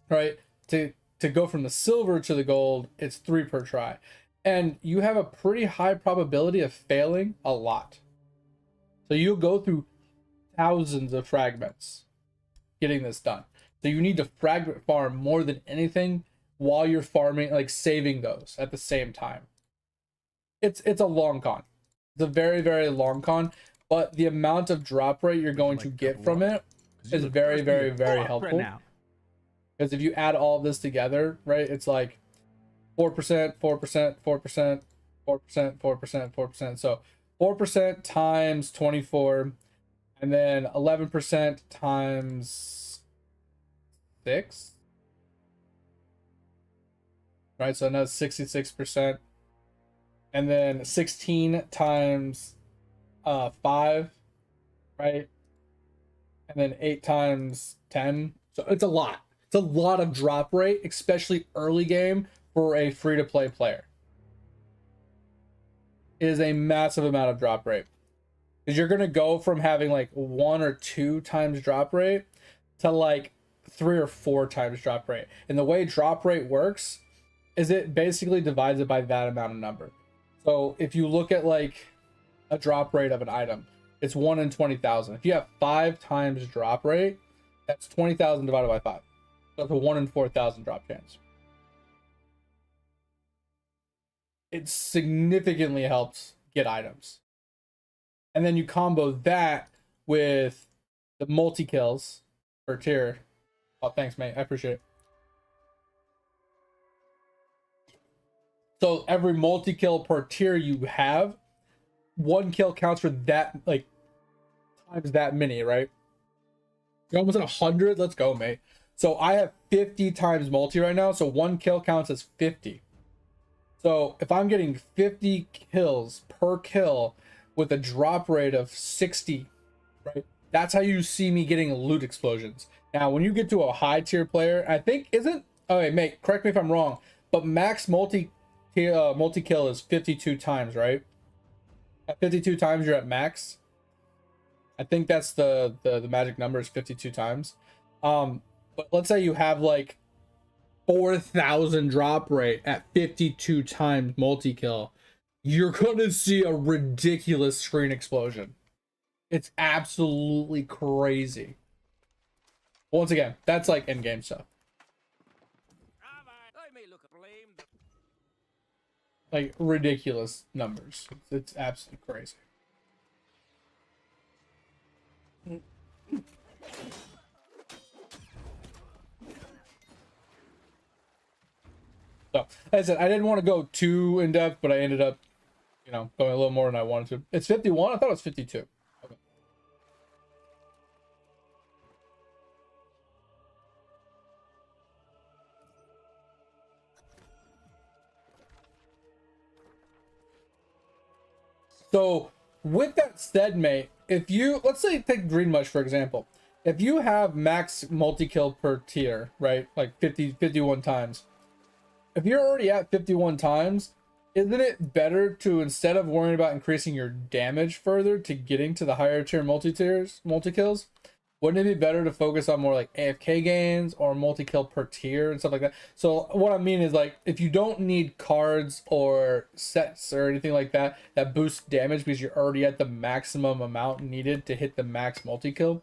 right? To go from the silver to the gold, it's 3 per try. And you have a pretty high probability of failing a lot. So you'll go through thousands of fragments getting this done. So you need to fragment farm more than anything while you're farming, like saving those at the same time. It's a long con. It's a very, very long con, but the amount of drop rate you're going to get from it is very, very, very helpful. Because if you add all of this together, right, it's like 4%, 4%, 4%, 4%, 4%, 4%. So 4% times 24, and then 11% times 6. Right, so now 66%. and then 16 times 5, right? And then 8 times 10. So it's a lot. It's a lot of drop rate, especially early game for a free-to-play player. It is a massive amount of drop rate. Because you're going to go from having like 1 or 2 times drop rate to like 3 or 4 times drop rate. And the way drop rate works is it basically divides it by that amount of number. So if you look at like a drop rate of an item, it's 1 in 20,000. If you have 5 times drop rate, that's 20,000 divided by 5. So that's a 1 in 4,000 drop chance. It significantly helps get items. And then you combo that with the multi kills per tier. Oh, thanks, mate. I appreciate it. So every multi kill per tier you have, 1 kill counts for that, like, times that many, right? You're almost at 100. Let's go, mate. So I have 50 times multi right now. So 1 kill counts as 50. So if I'm getting 50 kills per kill with a drop rate of 60, right? That's how you see me getting loot explosions. Now, when you get to a high tier player, I think okay, mate, correct me if I'm wrong, but max multi kill is 52 times, right? At 52 times, you're at max. I think that's the magic number is 52 times. But let's say you have like 4,000 drop rate at 52 times multi kill. You're gonna see a ridiculous screen explosion. It's absolutely crazy. Once again, that's like in-game stuff. I may look blame the Like ridiculous numbers. It's absolutely crazy. So, like I said, I didn't want to go too in depth, but I ended up, going a little more than I wanted to. It's 51. I thought it was 52. Okay. So, with that said, mate, if you, let's say, take Green Mush, for example. If you have max multi-kill per tier, right, like 51 times, if you're already at 51 times, isn't it better to, instead of worrying about increasing your damage further to getting to the higher tier multi-kills, wouldn't it be better to focus on more like AFK gains or multi-kill per tier and stuff like that? So what I mean is, like, if you don't need cards or sets or anything like that that boost damage because you're already at the maximum amount needed to hit the max multi-kill,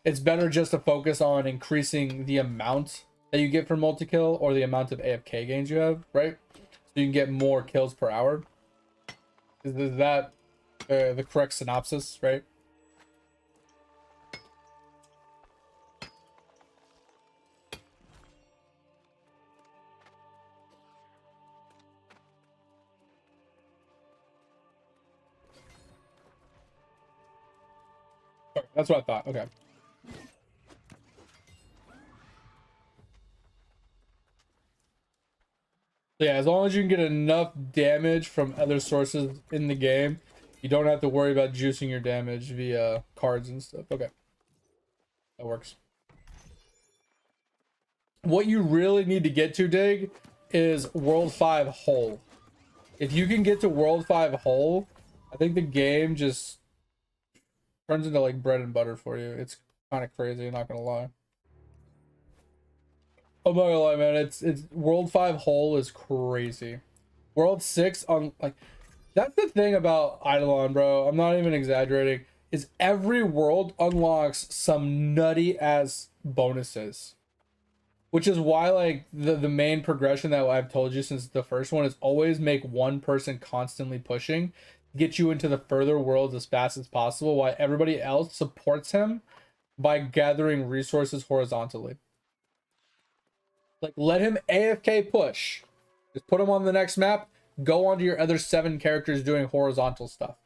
it's better just to focus on increasing the amount that you get from multi-kill or the amount of AFK gains you have, right? So you can get more kills per hour. Is that the correct synopsis, right? Sorry, that's what I thought. Okay. Yeah, as long as you can get enough damage from other sources in the game, you don't have to worry about juicing your damage via cards and stuff. Okay. That works. What you really need to get to, Dig, is World 5 whole. If you can get to World 5 whole, I think the game just turns into like bread and butter for you. It's kind of crazy, not gonna lie. I'm not gonna lie, man. It's World 5 whole is crazy. World 6 on, like, that's the thing about Eidolon, bro. I'm not even exaggerating. Is every world unlocks some nutty ass bonuses. Which is why, like, the main progression that I've told you since the first one is always make one person constantly pushing, get you into the further worlds as fast as possible, while everybody else supports him by gathering resources horizontally. Like, let him AFK push. Just put him on the next map. Go on to your other 7 characters doing horizontal stuff.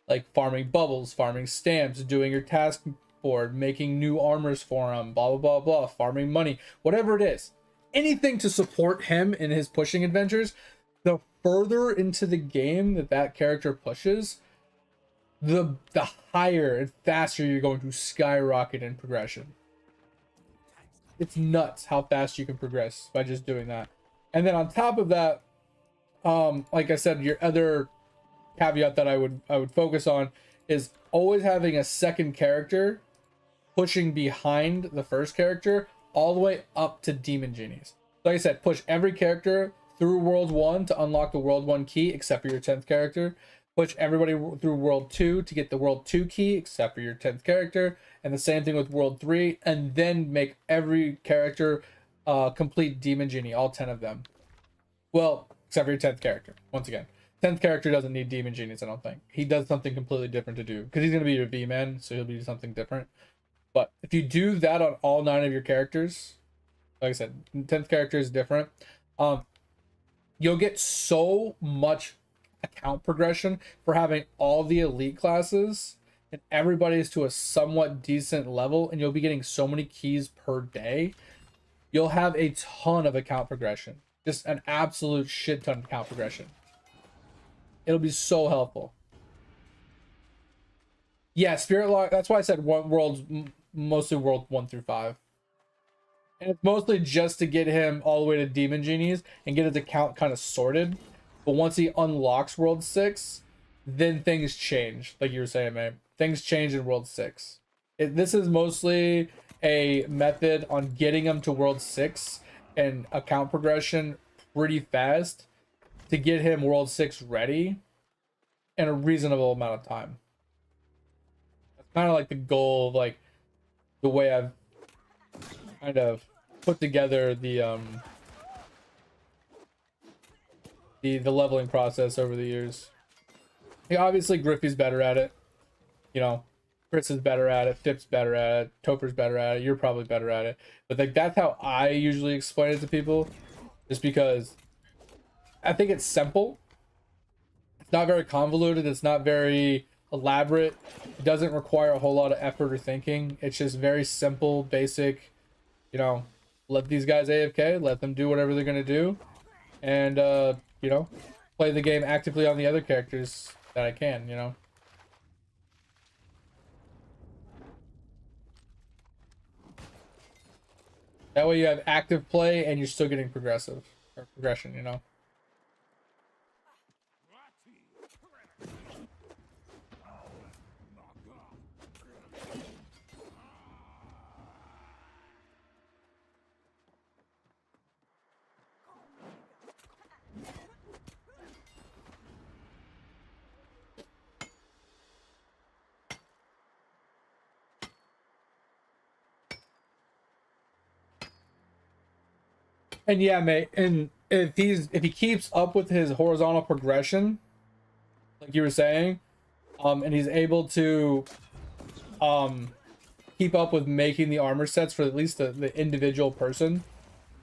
Like farming bubbles, farming stamps, doing your task board, making new armors for him, blah, blah, blah, blah, farming money. Whatever it is. Anything to support him in his pushing adventures. The further into the game that character pushes, the higher and faster you're going to skyrocket in progression. It's nuts how fast you can progress by just doing that. And then on top of that, like I said, your other caveat that I would focus on is always having a second character pushing behind the first character all the way up to Demon Genies. Like I said, push every character through World 1 to unlock the World 1 key, except for your 10th character. Push everybody through World 2 to get the World 2 key, except for your 10th character. And the same thing with World 3. And then make every character complete Demon Genie, all 10 of them. Well, except for your 10th character. Once again, 10th character doesn't need Demon Genies, I don't think. He does something completely different to do. Because he's going to be your V-Man, so he'll be something different. But if you do that on all 9 of your characters, like I said, 10th character is different. You'll get so much account progression for having all the elite classes and everybody's to a somewhat decent level, and you'll be getting so many keys per day. You'll have a ton of account progression. Just an absolute shit ton of account progression. It'll be so helpful. Yeah, Spirit Lock, that's why I said worlds, mostly World 1 through 5. And it's mostly just to get him all the way to Demon Genies and get his account kind of sorted. But once he unlocks World 6, then things change. Like you were saying, man. Things change in World 6. This is mostly a method on getting him to World 6 and account progression pretty fast to get him World 6 ready in a reasonable amount of time. That's kind of like the goal of like the way I've kind of put together the leveling process over the years. Yeah, obviously Griffey's better at it. You know, Chris is better at it, Fip's better at it, Toper's better at it, you're probably better at it. But like that's how I usually explain it to people. Just because I think it's simple. It's not very convoluted, it's not very elaborate. It doesn't require a whole lot of effort or thinking. It's just very simple, basic, you know, let these guys AFK, let them do whatever they're gonna do. And you know, play the game actively on the other characters that I can, you know. That way you have active play and you're still getting progression, you know. And yeah, mate, and if he keeps up with his horizontal progression, like you were saying, and he's able to keep up with making the armor sets for at least the individual person,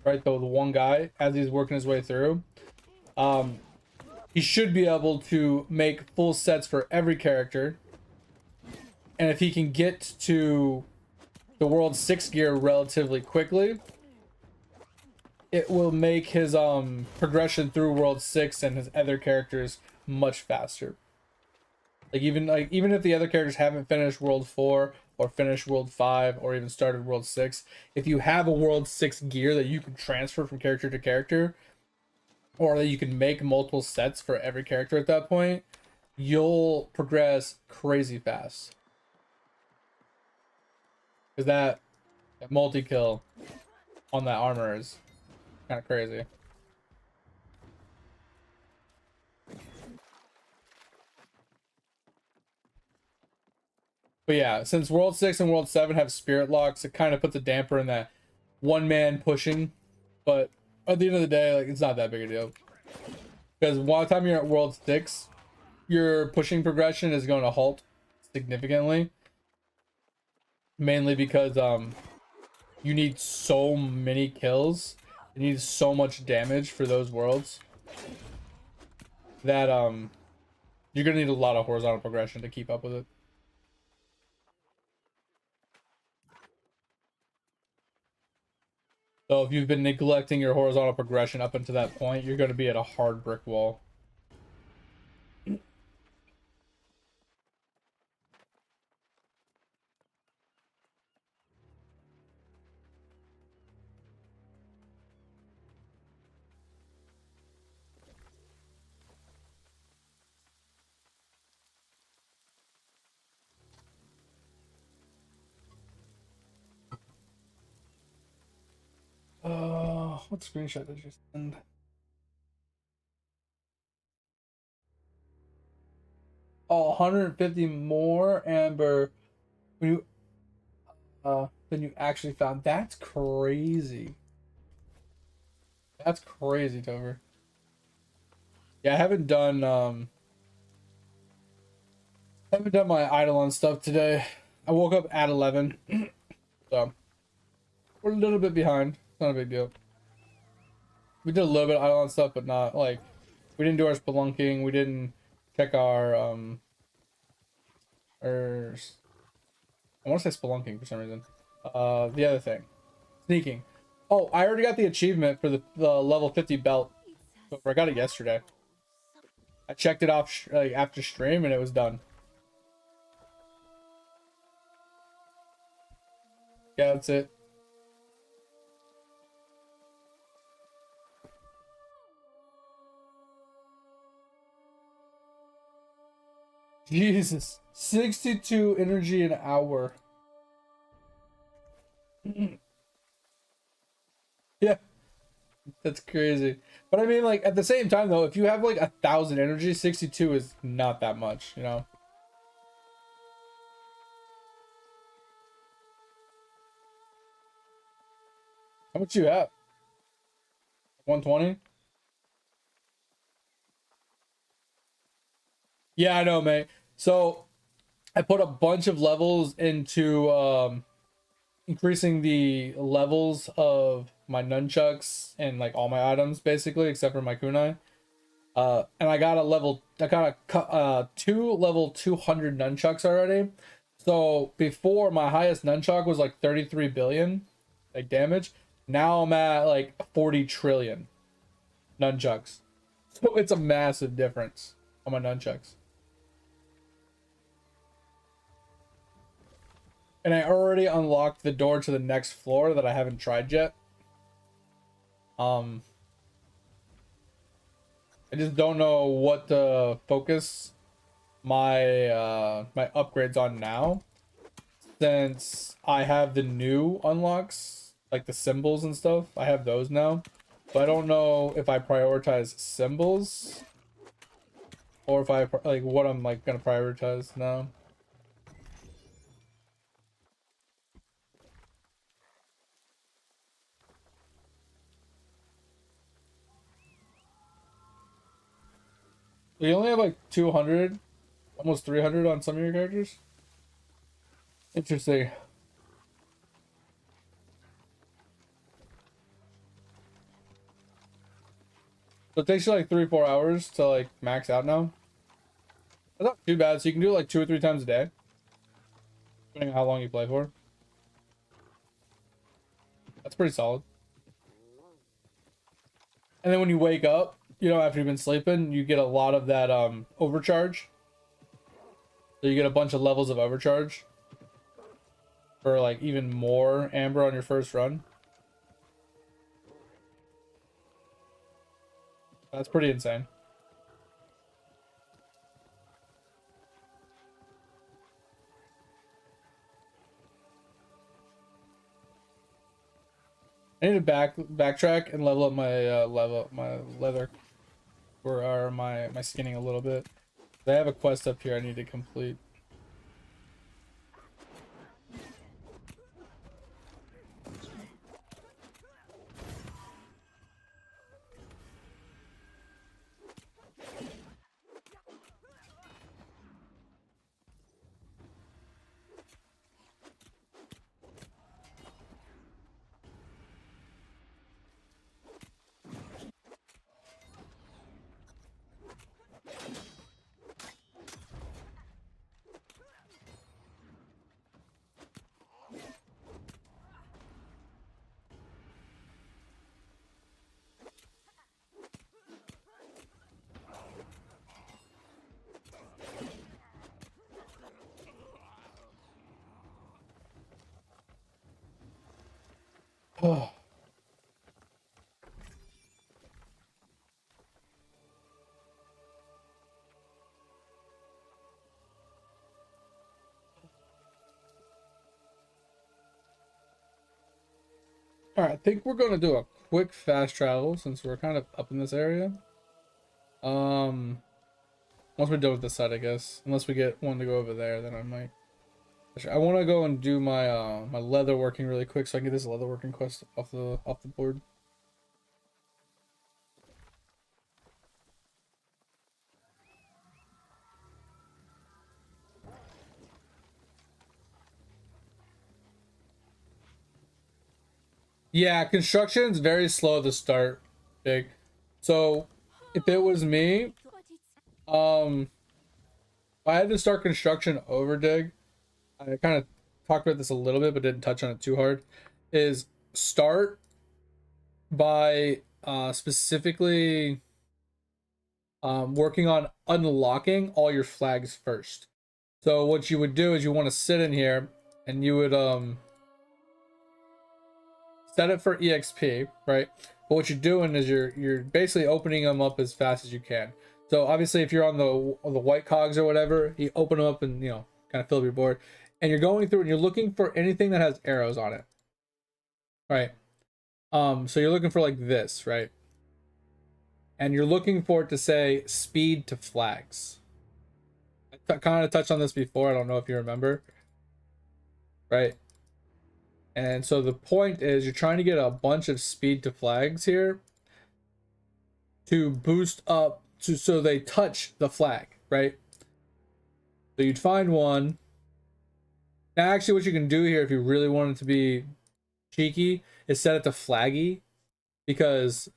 right? The one guy as he's working his way through, he should be able to make full sets for every character. And if he can get to the World 6 gear relatively quickly, it will make his progression through World 6 and his other characters much faster. Even if the other characters haven't finished World 4 or finished World 5 or even started World 6, if you have a World 6 gear that you can transfer from character to character, or that you can make multiple sets for every character at that point, you'll progress crazy fast. Because that multi-kill on that armor is kind of crazy. But yeah, since World 6 and World 7 have spirit locks, it kind of puts a damper in that one man pushing. But at the end of the day, like, it's not that big a deal. Because one time you're at World 6, your pushing progression is going to halt significantly. Mainly because you need so many kills. You need so much damage for those worlds that you're gonna need a lot of horizontal progression to keep up with it. So if you've been neglecting your horizontal progression up until that point, you're gonna be at a hard brick wall. what screenshot did you send? Oh, 150 more amber when you than you actually found. That's crazy. That's crazy, Tover. Yeah, I haven't done my Eidolon stuff today. I woke up at 11. So we're a little bit behind. It's not a big deal. We did a little bit of Eidolon stuff, but not like we didn't do our spelunking, we didn't check our I want to say spelunking for some reason. The other thing. Sneaking. Oh, I already got the achievement for the level 50 belt. I got it yesterday. I checked it off like after stream and it was done. Yeah, that's it. Jesus. 62 energy an hour. Yeah. That's crazy. But I mean, like, at the same time, though, if you have, like, 1,000 energy, 62 is not that much, you know? How much you have? 120? Yeah, I know, mate. So, I put a bunch of levels into, increasing the levels of my nunchucks and, like, all my items, basically, except for my kunai. And I got two level 200 nunchucks already. So before, my highest nunchuck was like 33 billion like damage. Now I'm at like 40 trillion nunchucks. So it's a massive difference on my nunchucks. And I already unlocked the door to the next floor that I haven't tried yet. I just don't know what to focus my my upgrades on now, since I have the new unlocks, like the symbols and stuff. I have those now, so I don't know if I prioritize symbols or if I like what I'm like gonna prioritize now. You only have like 200, almost 300 on some of your characters. Interesting. So it takes you like 3-4 hours to like max out now. That's not too bad. So you can do it like 2 or 3 times a day, depending on how long you play for. That's pretty solid. And then when you wake up, you know, after you've been sleeping, you get a lot of that overcharge. So you get a bunch of levels of overcharge for like even more amber on your first run. That's pretty insane. I need to backtrack and level up my leather or my skinning a little bit. I have a quest up here I need to complete. Oh. All right, I think we're gonna do a quick fast travel since we're kind of up in this area. Once we're done with this side, I guess. Unless we get one to go over there, then I might. Actually, I want to go and do my my leather working really quick so I can get this leather working quest off the board. Yeah, construction's very slow to start, big. So if it was me, if I had to start construction over dig, I kind of talked about this a little bit but didn't touch on it too hard, is start by specifically working on unlocking all your flags first. So what you would do is you want to sit in here and you would set it for EXP, right? But what you're doing is you're basically opening them up as fast as you can. So obviously if you're on the white cogs or whatever, you open them up and, you know, kind of fill up your board. And you're going through and you're looking for anything that has arrows on it. Right? So you're looking for like this, right? And you're looking for it to say speed to flags. I kind of touched on this before, I don't know if you remember. Right? And so the point is you're trying to get a bunch of speed to flags here to boost up so they touch the flag, right? So you'd find one. Now actually what you can do here if you really want it to be cheeky is set it to flaggy, because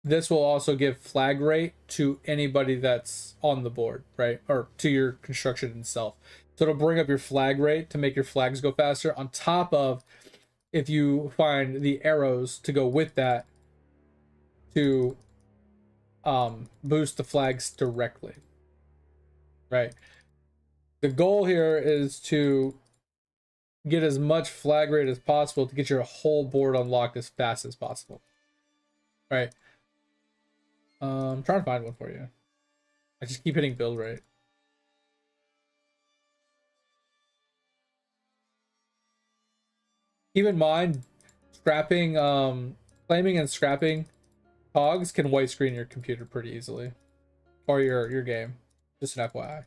this will also give flag rate to anybody that's on the board, right? Or to your construction itself. So it'll bring up your flag rate to make your flags go faster, on top of if you find the arrows to go with that to boost the flags directly, right? The goal here is to get as much flag rate as possible to get your whole board unlocked as fast as possible, right? I'm trying to find one for you. I just keep hitting build rate. Keep in mind, scrapping, claiming and scrapping cogs can white screen your computer pretty easily, or your game. Just an FYI.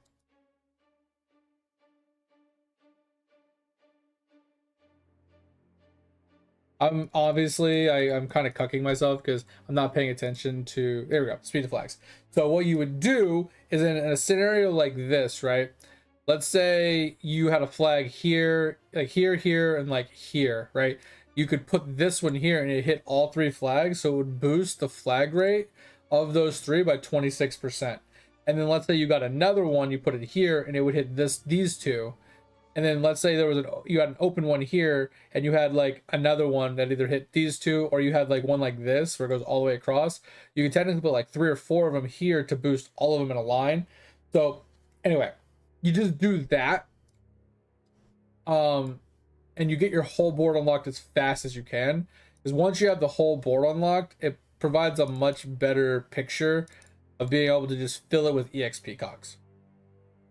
I'm obviously I'm kind of cucking myself because I'm not paying attention to, there we go, speed of flags. So what you would do is in a scenario like this, right? Let's say you had a flag here, like here, and like here, right? You could put this one here and it hit all three flags, so it would boost the flag rate of those three by 26%. And then let's say you got another one, you put it here and it would hit these two. And then let's say there was you had an open one here and you had like another one that either hit these two, or you had like one like this where it goes all the way across. You can technically put like 3 or 4 of them here to boost all of them in a line. So anyway, you just do that. And you get your whole board unlocked as fast as you can. Because once you have the whole board unlocked, it provides a much better picture of being able to just fill it with EXP cogs.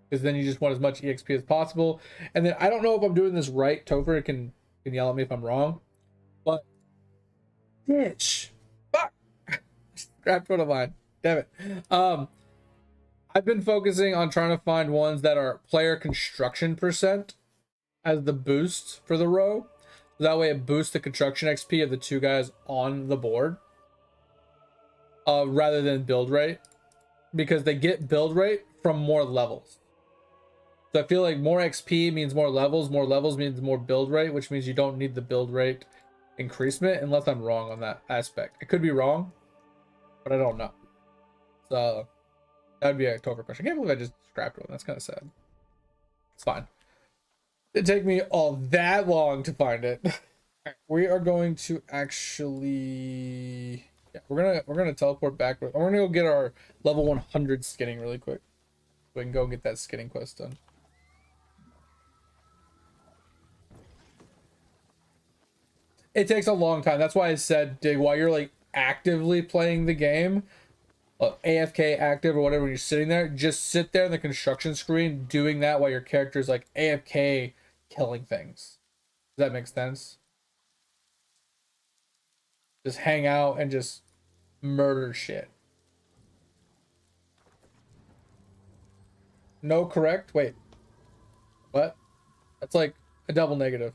Because then you just want as much EXP as possible. And then I don't know if I'm doing this right. Topher can yell at me if I'm wrong. But bitch. Fuck. Scrapped one of mine. Damn it. I've been focusing on trying to find ones that are player construction percent as the boost for the row. So that way it boosts the construction XP of the two guys on the board. Rather than build rate. Because they get build rate from more levels. So I feel like more XP means more levels means more build rate, which means you don't need the build rate increasement, unless I'm wrong on that aspect. I could be wrong, but I don't know. So that would be a Topher question. I can't believe I just scrapped one. That's kind of sad. It's fine. It didn't take me all that long to find it. We are going to actually, yeah, we're gonna teleport back. We're gonna go get our level 100 skinning really quick. We can go get that skinning quest done. It takes a long time. That's why I said, dig, while you're like actively playing the game, AFK active or whatever, when you're sitting there, just sit there in the construction screen doing that while your character's like AFK killing things. Does that make sense? just hang out and just murder shit. No correct? Wait. What? That's like a double negative.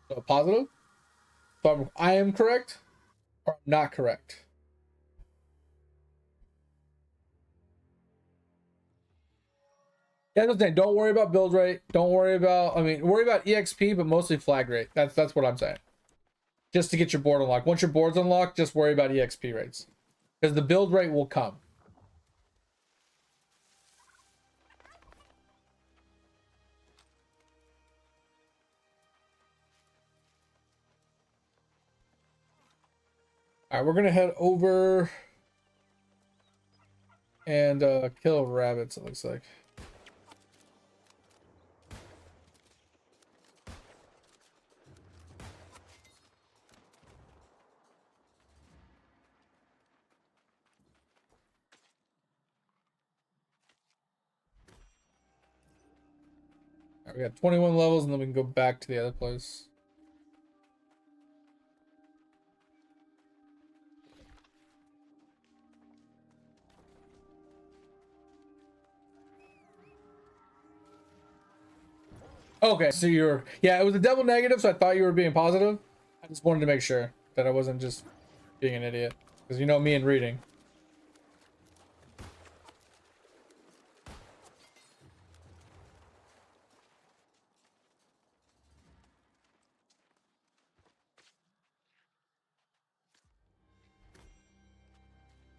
So a positive? So I am correct or I'm not correct? Yeah, that's the thing. Don't worry about build rate. Don't worry about, I mean, worry about EXP, but mostly flag rate. That's what I'm saying. Just to get your board unlocked. Once your board's unlocked, just worry about EXP rates. Because the build rate will come. Alright, we're gonna head over and kill rabbits, it looks like. Alright, we got 21 levels and then we can go back to the other place. Okay, so you're, yeah, it was a double negative, so I thought you were being positive. I just wanted to make sure that I wasn't just being an idiot. Because you know me and reading.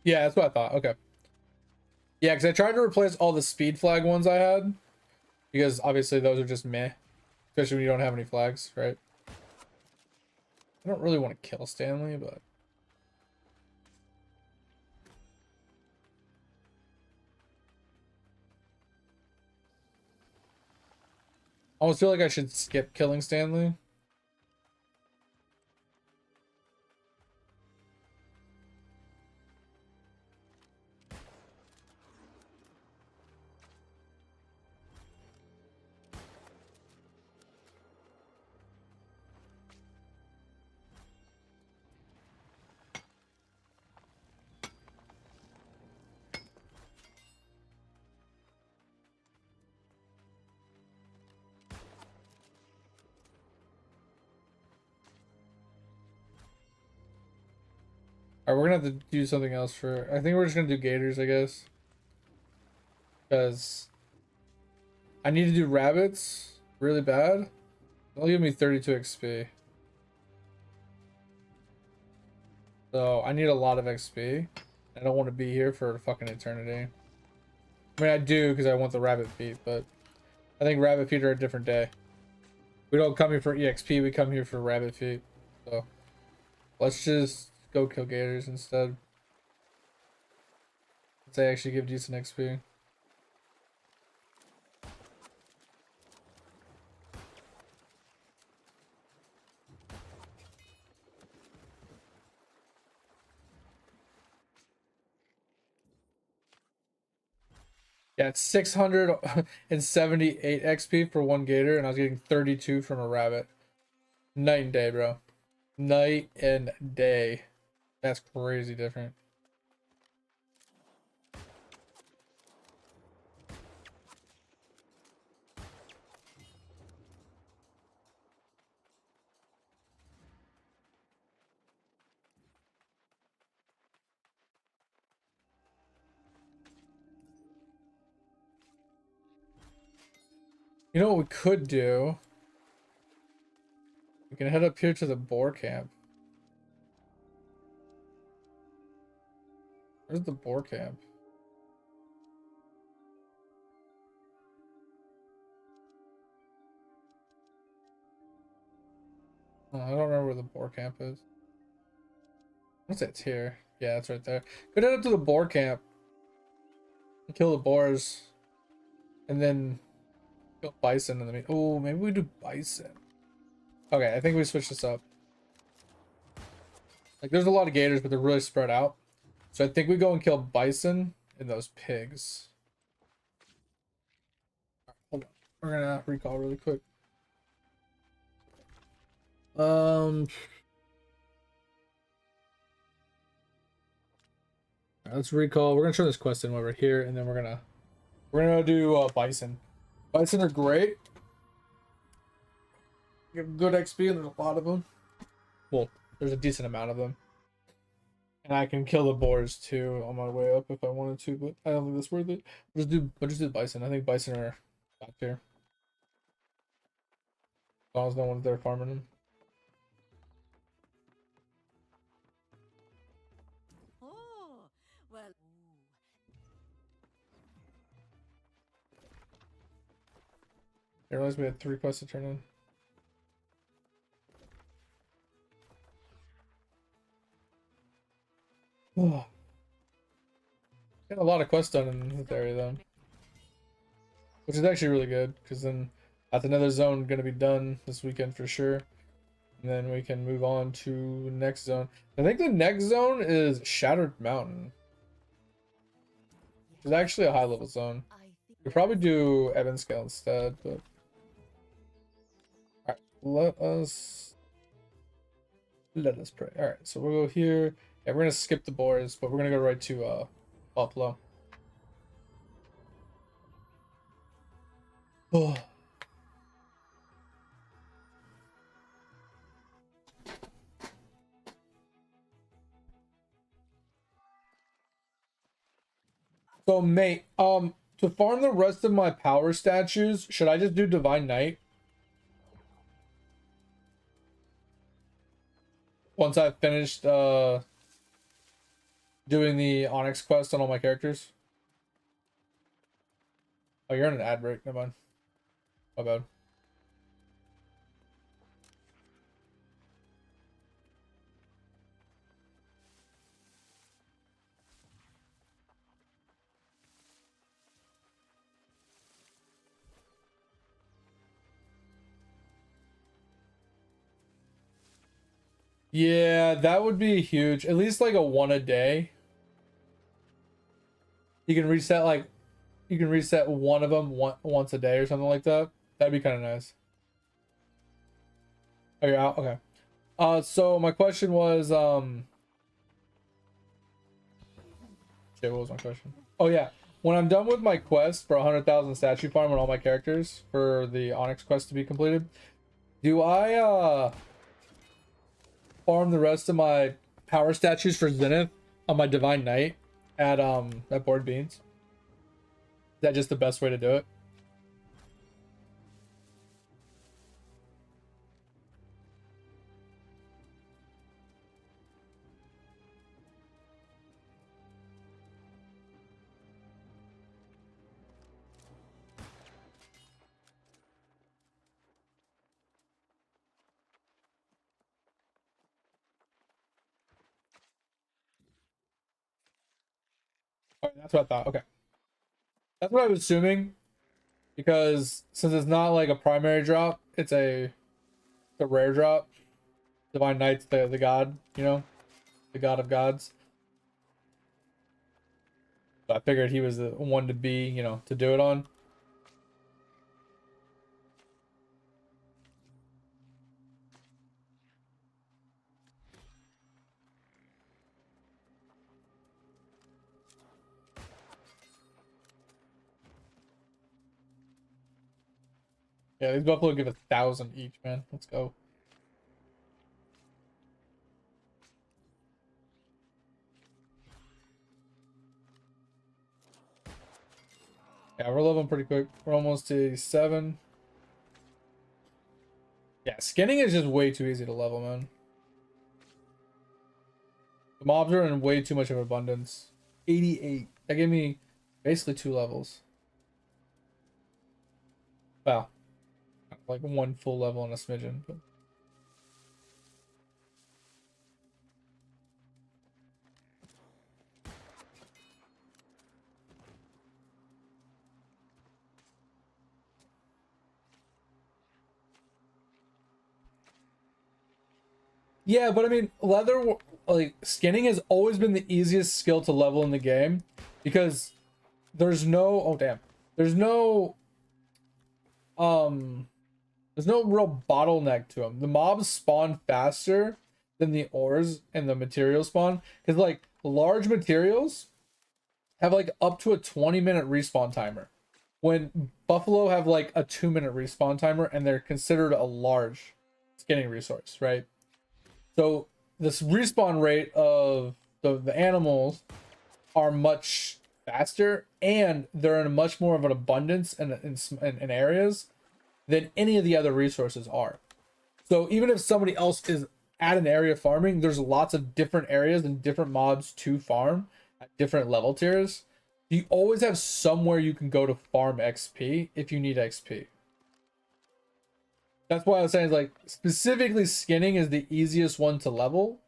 Yeah, that's what I thought. Okay. Yeah, because I tried to replace all the speed flag ones I had. Because obviously those are just meh. Especially when you don't have any flags, right? I don't really want to kill Stanley, but... I almost feel like I should skip killing Stanley. Alright, we're gonna have to do something else for... I think we're just gonna do gators, I guess. Because... I need to do rabbits really bad. They'll give me 32 XP. So, I need a lot of XP. I don't want to be here for fucking eternity. I mean, I do because I want the rabbit feet, but... I think rabbit feet are a different day. We don't come here for EXP, we come here for rabbit feet. So, let's just go kill gators instead. They actually give decent XP. Yeah, it's 678 XP for one gator, and I was getting 32 from a rabbit. Night and day, bro. Night and day. That's crazy different. You know what we could do? We can head up here to the boar camp. Where's the boar camp? Oh, I don't remember where the boar camp is. What's that? It's here. Yeah, it's right there. Could head up to the boar camp. Kill the boars. And then kill bison in the meat. Oh, maybe we do bison. Okay, I think we switch this up. Like, there's a lot of gators, but they're really spread out. So I think we go and kill bison and those pigs. Hold on. We're gonna recall really quick. Let's recall. We're gonna turn this quest in while we're here, and then we're gonna do bison. Bison are great. Give good XP, and there's a lot of them. Well, there's a decent amount of them. And I can kill the boars too on my way up if I wanted to, but I don't think that's worth it. We'll just do bison. I think bison are back here. As long as no one's there farming them. Oh, well. I realized we had 3 quests to turn in. Oh. Got a lot of quests done in this area though, which is actually really good because then at the nether zone gonna be done this weekend for sure, and then we can move on to next zone. I think the next zone is Shattered Mountain, which is actually a high level zone. We'll probably do Ebon Scale instead, but alright, let us pray. Alright, so we'll go here. Yeah, we're gonna skip the boars, but we're gonna go right to Buffalo. Oh. So mate, to farm the rest of my power statues, should I just do Divine Knight? Once I've finished doing the Onyx quest on all my characters. Oh, you're on an ad break. Never mind. My bad. Yeah, that would be huge. At least like a 1 a day. You can reset one of them once a day or something like that. That'd be kind of nice. Oh, you're out? Okay. So my question was, shit, what was my question? Oh yeah, when I'm done with my quest for 100,000 statue farm on all my characters for the Onyx quest to be completed, do I farm the rest of my power statues for Zenith on my Divine Knight at Board Beans? Is that just the best way to do it? Okay, that's what I thought. Okay. That's what I was assuming. Because since it's not like a primary drop, it's a rare drop. Divine Knight's the god, you know? The god of gods. So I figured he was the one to be, you know, to do it on. Yeah, these buffalo give 1,000 each, man. Let's go. Yeah, we're leveling pretty quick. We're almost to 7. Yeah, skinning is just way too easy to level, man. The mobs are in way too much of abundance. 88. That gave me basically 2 levels. Wow. Like 1 full level and a smidgen. But... yeah, but I mean, like skinning has always been the easiest skill to level in the game because there's no, oh damn, there's no real bottleneck to them. The mobs spawn faster than the ores and the material spawn because like large materials have like up to a 20-minute respawn timer, when buffalo have like a 2-minute respawn timer, and they're considered a large skinning resource, right? So this respawn rate of the animals are much faster, and they're in much more of an abundance in areas than any of the other resources are. So even if somebody else is at an area farming, there's lots of different areas and different mobs to farm at different level tiers. You always have somewhere you can go to farm XP if you need XP. That's why I was saying, like, specifically skinning is the easiest one to level,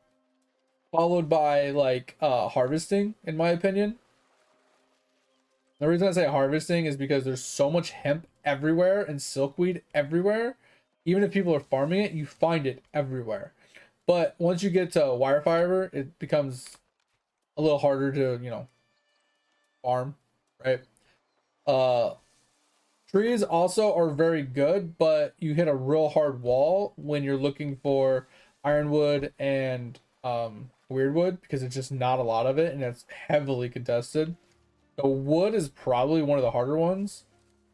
followed by like harvesting, in my opinion. The reason I say harvesting is because there's so much hemp everywhere and silkweed everywhere. Even if people are farming it, you find it everywhere. But once you get to wire fiber, it becomes a little harder to, you know, farm, right? Trees also are very good, but you hit a real hard wall when you're looking for ironwood and weirdwood, because it's just not a lot of it and it's heavily contested. So wood is probably one of the harder ones,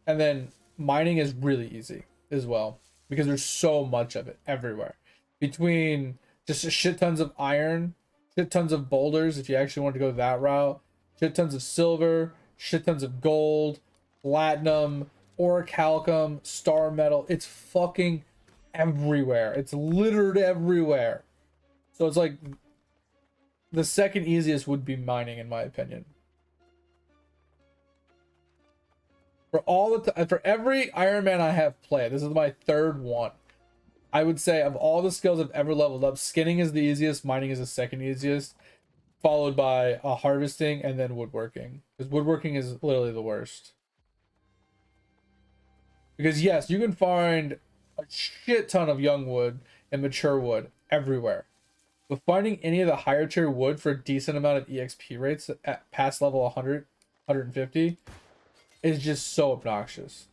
and then mining is really easy as well because there's so much of it everywhere. Between just a shit tons of iron, shit tons of boulders if you actually want to go that route, shit tons of silver, shit tons of gold, platinum, orichalcum, star metal. It's fucking everywhere. It's littered everywhere. So it's like the second easiest would be mining, in my opinion. For every Ironman I have played, this is my third one. I would say of all the skills I've ever leveled up, skinning is the easiest, mining is the second easiest, followed by harvesting and then woodworking. Because woodworking is literally the worst. Because yes, you can find a shit ton of young wood and mature wood everywhere. But finding any of the higher tier wood for a decent amount of EXP rates at past level 100, 150 is just so obnoxious.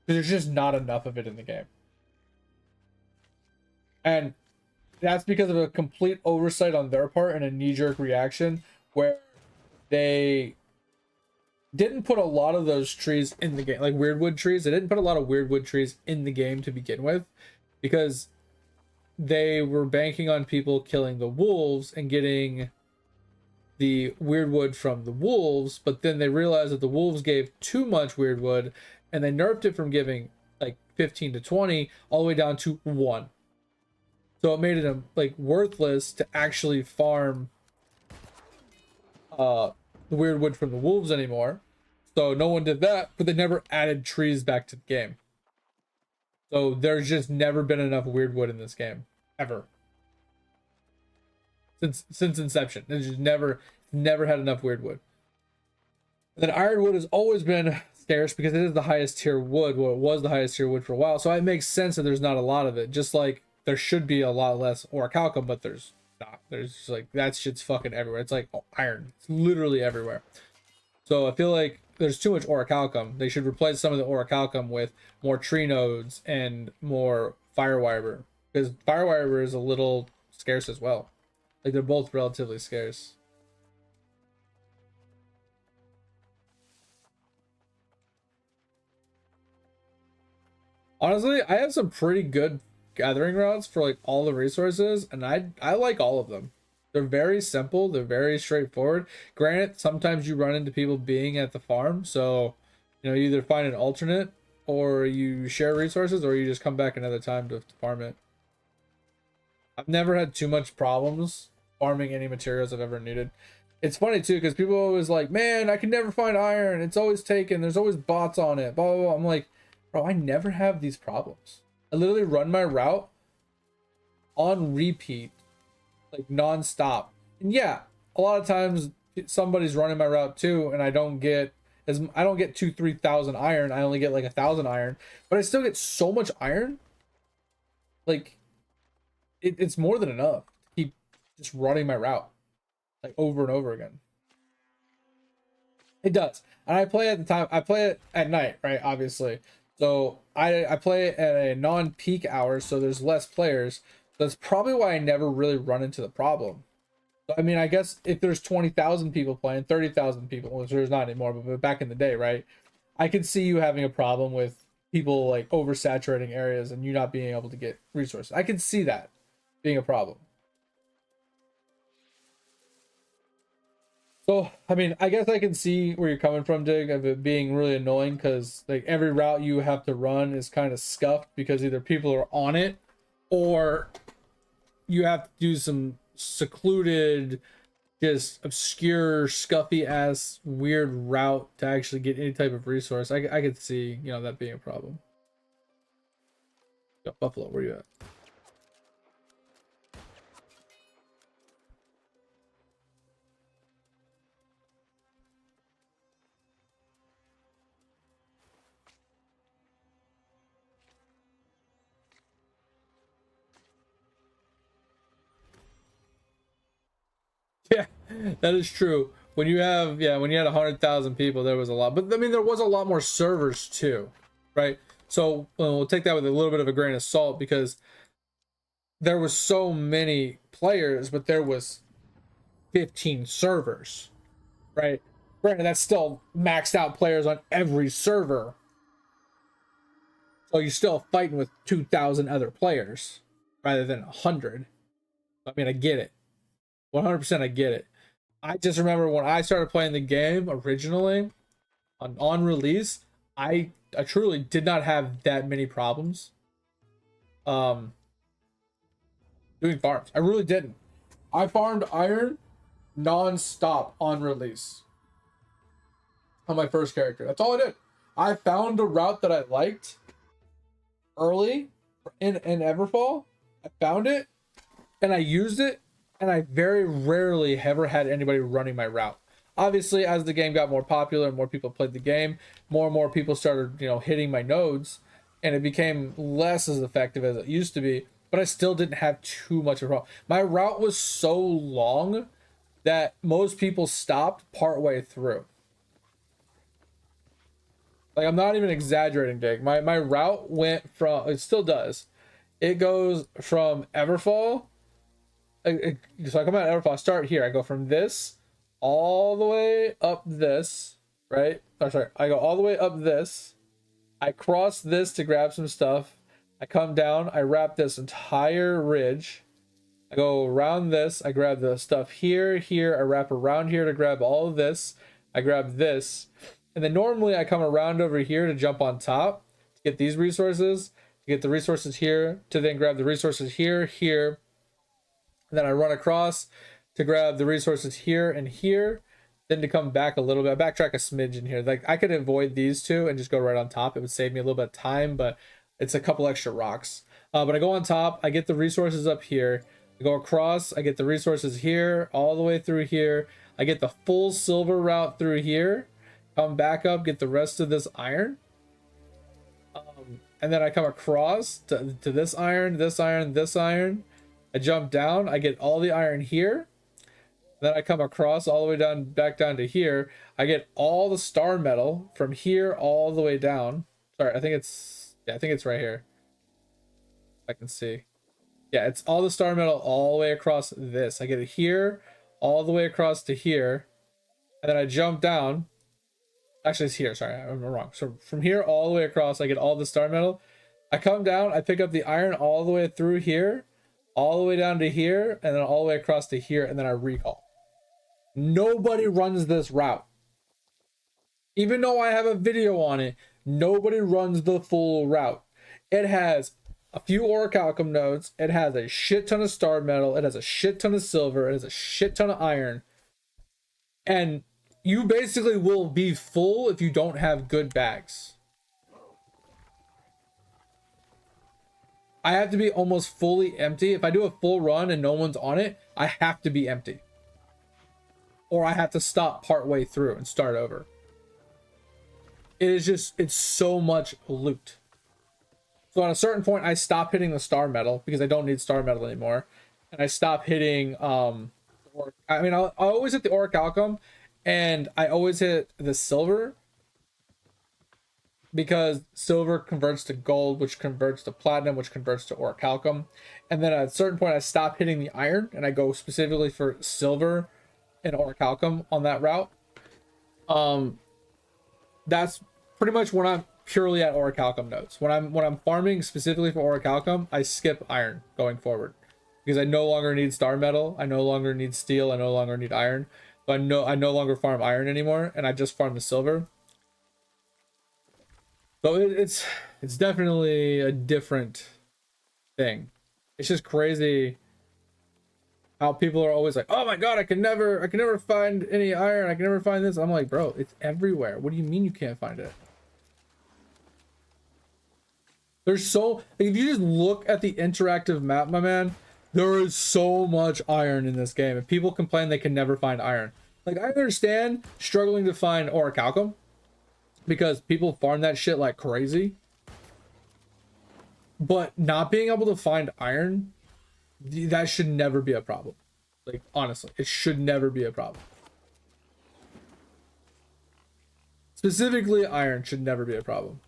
Because there's just not enough of it in the game. And that's because of a complete oversight on their part and a knee-jerk reaction where they didn't put a lot of those trees in the game, like weirdwood trees. They didn't put a lot of weirdwood trees in the game to begin with because they were banking on people killing the wolves and getting the weirdwood from the wolves, but then they realized that the wolves gave too much weirdwood and they nerfed it from giving like 15 to 20 all the way down to 1. So it made it like worthless to actually farm the weirdwood from the wolves anymore. So no one did that, but they never added trees back to the game. So there's just never been enough weirdwood in this game ever. Since inception, it's just never had enough weirdwood. Then ironwood has always been scarce because it is the highest tier wood. Well, it was the highest tier wood for a while, so it makes sense that there's not a lot of it. Just like there should be a lot less orichalcum, but there's not. There's just like that shit's fucking everywhere. It's like iron. It's literally everywhere. So I feel like there's too much orichalcum. They should replace some of the orichalcum with more tree nodes and more firewiber, because firewiber is a little scarce as well. Like they're both relatively scarce. Honestly, I have some pretty good gathering routes for like all the resources, and I like all of them. They're very simple, they're very straightforward. Granted, sometimes you run into people being at the farm, so you know, you either find an alternate or you share resources or you just come back another time to farm it. I've never had too much problems farming any materials I've ever needed. It's funny too, because people are always like, man, I can never find iron, it's always taken, there's always bots on it, blah, blah, blah. I'm like, bro, I never have these problems. I literally run my route on repeat, like non-stop. And yeah, a lot of times somebody's running my route too, and I don't get 2,000-3,000 iron. I only get like 1,000 iron, but I still get so much iron. Like it's more than enough to keep just running my route like over and over again. It does. And I play it at night, right? Obviously. So I play it at a non-peak hour, so there's less players. That's probably why I never really run into the problem. I mean, I guess if there's 20,000 people playing, 30,000 people, which there's not anymore, but back in the day, right? I could see you having a problem with people like oversaturating areas and you not being able to get resources. I can see that being a problem. So, I mean, I guess I can see where you're coming from, Dig, of it being really annoying because like every route you have to run is kind of scuffed because either people are on it or you have to do some secluded, just obscure, scuffy ass weird route to actually get any type of resource. I could see, you know, that being a problem. Yo, Buffalo, where you at? Yeah, that is true. When you have, yeah, when you had 100,000 people, there was a lot. But I mean, there was a lot more servers too, right? So we'll take that with a little bit of a grain of salt because there was so many players, but there was 15 servers, right? Granted, that's still maxed out players on every server. So you're still fighting with 2,000 other players rather than 100. I mean, I get it. 100% I get it. I just remember when I started playing the game originally on release, I truly did not have that many problems doing farms. I really didn't. I farmed iron non-stop on release on my first character. That's all I did. I found a route that I liked early in Everfall. I found it and I used it, and I very rarely ever had anybody running my route. Obviously, as the game got more popular and more people played the game, more and more people started, you know, hitting my nodes, and it became less as effective as it used to be, but I still didn't have too much of a problem. My route was so long that most people stopped partway through. Like, I'm not even exaggerating, Dick. My route went from, it still does. It goes from Everfall. So I come out of Everfall, I start here. I go from this all the way up this, right? Oh, sorry. I go all the way up this. I cross this to grab some stuff. I come down. I wrap this entire ridge. I go around this. I grab the stuff here, here. I wrap around here to grab all of this. I grab this. And then normally I come around over here to jump on top to get these resources, to get the resources here, to then grab the resources here, here. And then I run across to grab the resources here and here, then to come back a little bit. I backtrack a smidge in here. Like, I could avoid these two and just go right on top. It would save me a little bit of time, but it's a couple extra rocks. But I go on top. I get the resources up here. I go across. I get the resources here, all the way through here. I get the full silver route through here. Come back up, get the rest of this iron. And then I come across to this iron, this iron, this iron. I jump down, I get all the iron here. Then I come across all the way down, back down to here. I get all the star metal from here all the way down. Sorry, I think it's right here. I can see. Yeah, it's all the star metal all the way across this. I get it here, all the way across to here. And then I jump down. Actually, it's here. Sorry, I'm wrong. So from here all the way across, I get all the star metal. I come down, I pick up the iron all the way through here, all the way down to here, and then all the way across to here, and then I recall. Nobody runs this route. Even though I have a video on it, nobody runs the full route. It has a few orichalcum nodes, it has a shit ton of star metal, it has a shit ton of silver, it has a shit ton of iron. And you basically will be full if you don't have good bags. I have to be almost fully empty. If I do a full run and no one's on it, I have to be empty. Or I have to stop partway through and start over. It is just, it's so much loot. So at a certain point, I stop hitting the star metal because I don't need star metal anymore. And I stop hitting, I always hit the orichalcum and I always hit the silver. because silver converts to gold, which converts to platinum, which converts to orichalcum. And then at a certain point, I stop hitting the iron and I go specifically for silver and orichalcum on that route. That's pretty much when I'm purely at orichalcum nodes. When I'm farming specifically for orichalcum, I skip iron going forward because I no longer need star metal, I no longer need steel, I no longer need iron. So I no longer farm iron anymore, and I just farm the silver. So it's definitely a different thing. It's just crazy how people are always like, "Oh my god, I can never find any iron. I can never find this." I'm like, "Bro, it's everywhere. What do you mean you can't find it?" There's so, like, if you just look at the interactive map, my man, there is so much iron in this game, and people complain they can never find iron. Like, I understand struggling to find orichalcum because people farm that shit like crazy, but not being able to find iron, that should never be a problem. Like, honestly, it should never be a problem. Specifically, iron should never be a problem.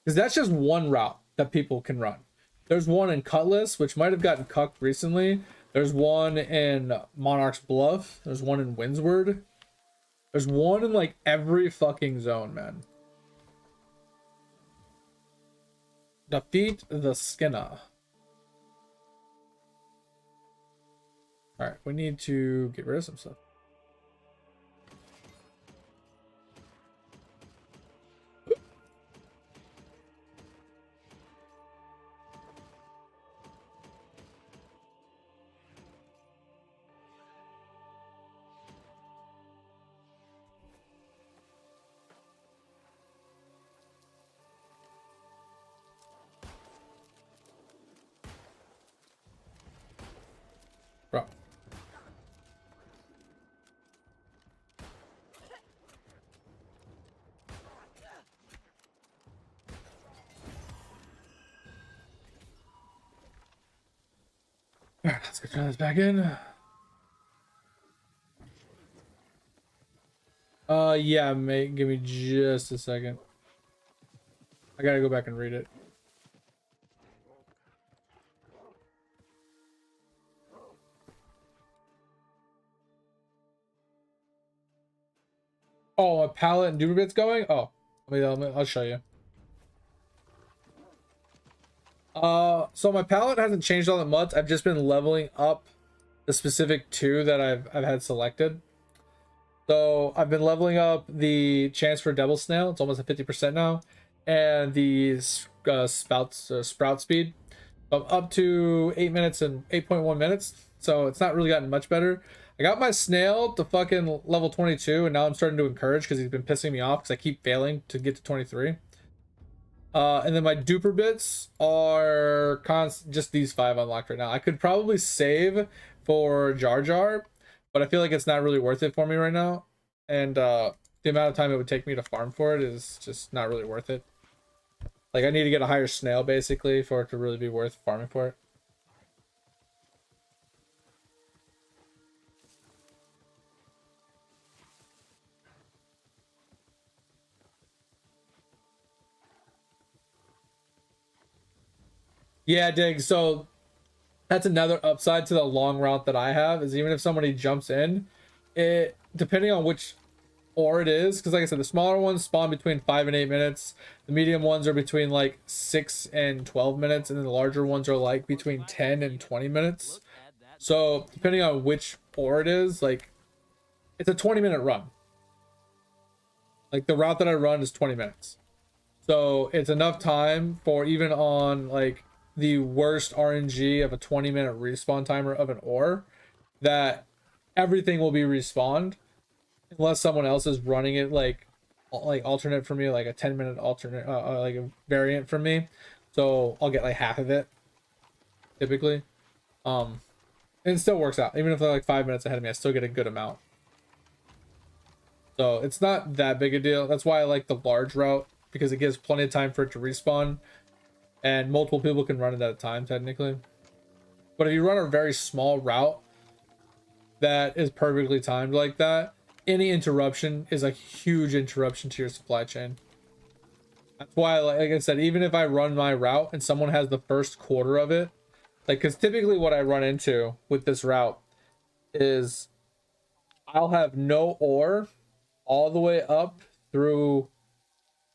Because that's just one route that people can run. There's one in Cutlass, which might have gotten cucked recently. There's one in Monarch's Bluff. There's one in Windsward. There's one in like every fucking zone, man. Defeat the Skinner. Alright, we need to get rid of some stuff. Bro. Alright, let's go turn this back in. Yeah, mate, give me just a second. I gotta go back and read it. Oh, a pallet and duplicate going? Oh, I'll show you. So my palette hasn't changed all that much. I've just been leveling up the specific two that I've had selected. So I've been leveling up the chance for Devil Snail. It's almost at 50% now, and the sprout speed. I'm up to 8 minutes and 8.1 minutes. So it's not really gotten much better. I got my snail to fucking level 22, and now I'm starting to encourage because he's been pissing me off because I keep failing to get to 23. And then my duper bits are just these 5 unlocked right now. I could probably save for Jar Jar, but I feel like it's not really worth it for me right now. And the amount of time it would take me to farm for it is just not really worth it. Like, I need to get a higher snail basically for it to really be worth farming for it. Yeah, dig. So that's another upside to the long route that I have, is even if somebody jumps in, it, depending on which ore it is, because like I said, the smaller ones spawn between 5 and 8 minutes, the medium ones are between like 6 and 12 minutes, and then the larger ones are like between 10 and 20 minutes. So depending on which ore it is, like, it's a 20-minute run. Like, the route that I run is 20 minutes. So it's enough time for, even on like the worst RNG of a 20-minute respawn timer of an ore, that everything will be respawned unless someone else is running it like alternate for me, like a 10-minute alternate, like a variant for me. So I'll get like half of it typically. And it still works out. Even if they're like 5 minutes ahead of me, I still get a good amount. So it's not that big a deal. That's why I like the large route because it gives plenty of time for it to respawn, and multiple people can run it at a time technically. But if you run a very small route that is perfectly timed like that, any interruption is a huge interruption to your supply chain. That's why, like I said, even if I run my route and someone has the first quarter of it, like, because typically what I run into with this route is I'll have no ore all the way up through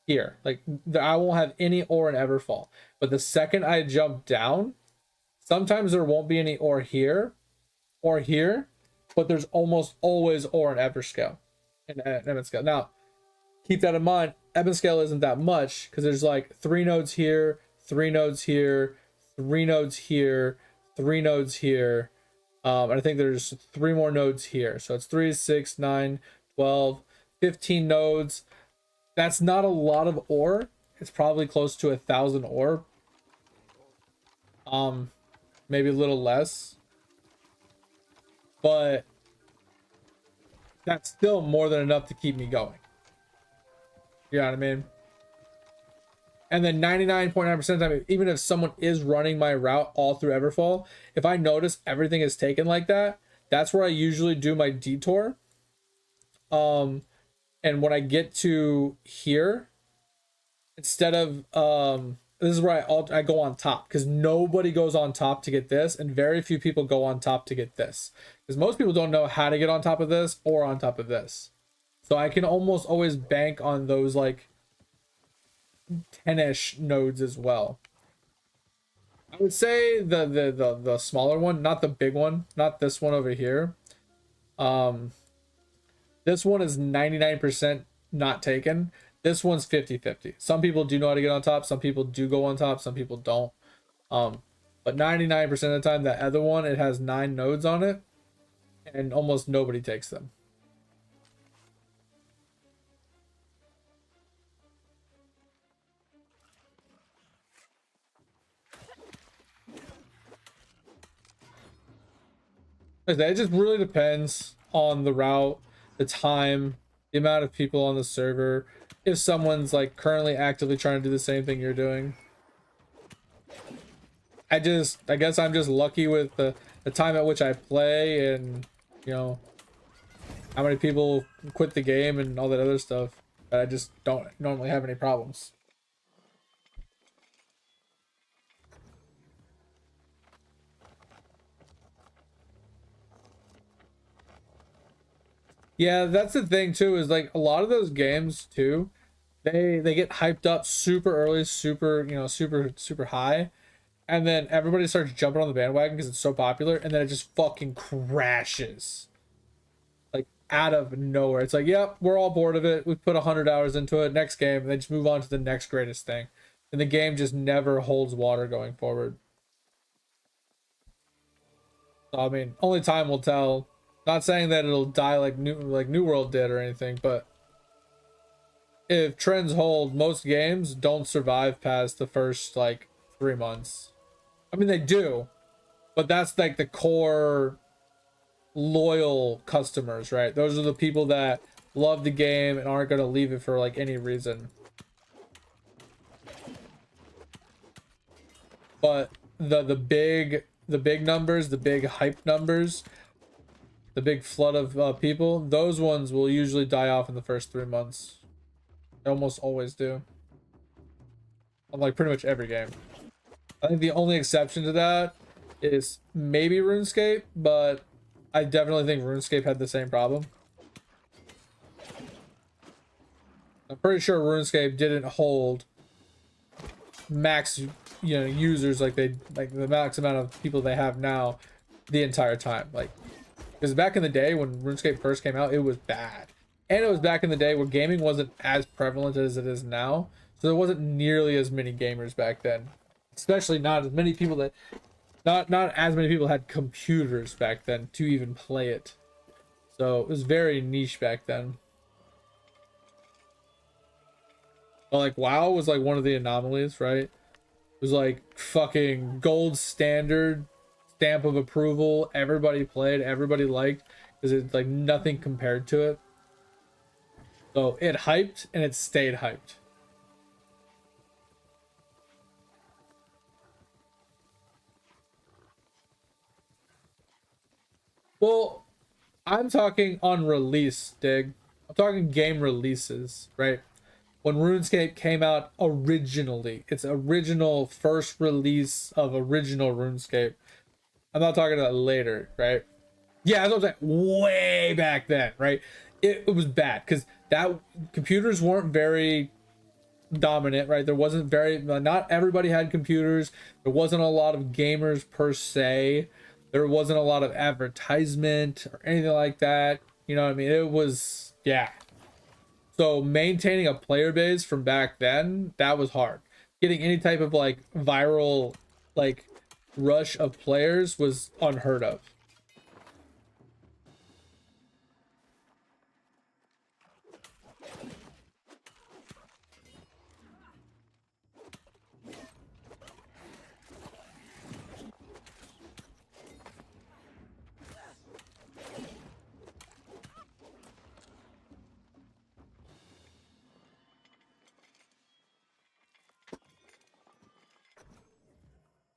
here. Like, I won't have any ore in Everfall. But the second I jump down, sometimes there won't be any ore here or here, but there's almost always ore in Everscale and Evanscale. Now, keep that in mind. Evanscale isn't that much because there's like 3 nodes here, 3 nodes here, 3 nodes here, 3 nodes here. And I think there's 3 more nodes here. So it's 3, 6, 9, 12, 15 nodes. That's not a lot of ore. It's probably close to 1,000 ore. Maybe a little less. But that's still more than enough to keep me going. You know what I mean? And then 99.9% of the time, even if someone is running my route all through Everfall, if I notice everything is taken like that, that's where I usually do my detour. And when I get to here, instead of this is where I go on top, because nobody goes on top to get this, and very few people go on top to get this, because most people don't know how to get on top of this or on top of this. So I can almost always bank on those like 10-ish nodes as well. I would say the smaller one, not the big one, not this one over here. This one is 99% not taken. This one's 50-50. Some people do know how to get on top, some people do go on top, some people don't. But 99% of the time, that other one, it has 9 nodes on it, and almost nobody takes them. It just really depends on the route, the time, the amount of people on the server, if someone's like currently actively trying to do the same thing you're doing. I guess I'm just lucky with the time at which I play, and you know how many people quit the game and all that other stuff. I just don't normally have any problems. Yeah, that's the thing too, is like a lot of those games too, they get hyped up super early, super, you know, super high, and then everybody starts jumping on the bandwagon because it's so popular, and then it just fucking crashes like out of nowhere. It's like, yep, we're all bored of it, we put 100 hours into it, next game, and they just move on to the next greatest thing, and the game just never holds water going forward. So, I mean, only time will tell. Not saying that it'll die like New World did or anything, but if trends hold, most games don't survive past the first like 3 months. I mean, they do, but that's like the core loyal customers, right? Those are the people that love the game and aren't going to leave it for like any reason. But the big numbers, the big hype numbers, the big flood of people, those ones will usually die off in the first 3 months. They almost always do. On like pretty much every game. I think the only exception to that is maybe RuneScape, but I definitely think RuneScape had the same problem. I'm pretty sure RuneScape didn't hold max, you know, users like the max amount of people they have now the entire time. Like, because back in the day when RuneScape first came out, it was bad. And it was back in the day where gaming wasn't as prevalent as it is now. So there wasn't nearly as many gamers back then. Especially not as many people that... Not as many people had computers back then to even play it. So it was very niche back then. But like WoW was like one of the anomalies, right? It was like fucking gold standard, stamp of approval, everybody played, everybody liked, because it's like nothing compared to it. So it hyped and it stayed hyped. Well, I'm talking on release, Dig. I'm talking game releases, right? When RuneScape came out originally, its original first release of original RuneScape. I'm not talking about later, right? Yeah, that's what I'm saying. Way back then, right? It was bad because that computers weren't very dominant, right? There wasn't very, not everybody had computers. There wasn't a lot of gamers per se. There wasn't a lot of advertisement or anything like that. You know what I mean? It was, yeah. So maintaining a player base from back then, that was hard. Getting any type of like viral like rush of players was unheard of.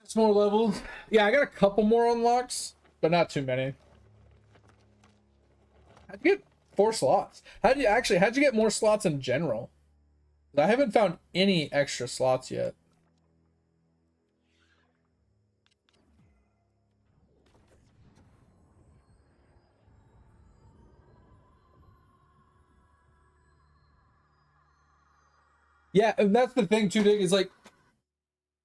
It's more levels. Yeah, I got a couple more unlocks, but not too many. How'd you get 4 slots? How'd you get more slots in general? I haven't found any extra slots yet. Yeah, and that's the thing too, Dick, is like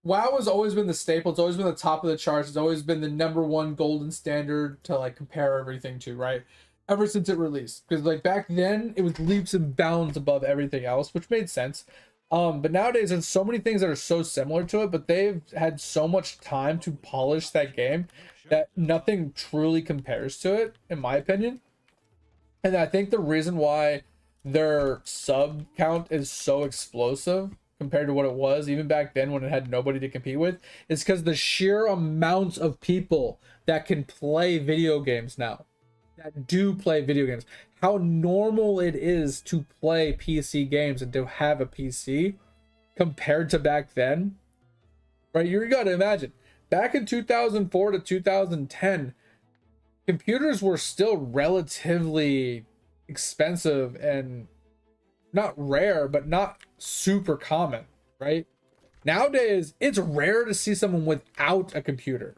WoW has always been the staple. It's always been the top of the charts. It's always been the #1 golden standard to like compare everything to, right? Ever since it released, because like back then it was leaps and bounds above everything else, which made sense. But nowadays there's so many things that are so similar to it, but they've had so much time to polish that game that nothing truly compares to it, in my opinion. And I think the reason why their sub count is so explosive compared to what it was even back then when it had nobody to compete with is because the sheer amount of people that can play video games now, that do play video games, how normal it is to play PC games and to have a PC compared to back then, right? You got to imagine back in 2004 to 2010, computers were still relatively expensive and not rare, but not super common, right? Nowadays, it's rare to see someone without a computer.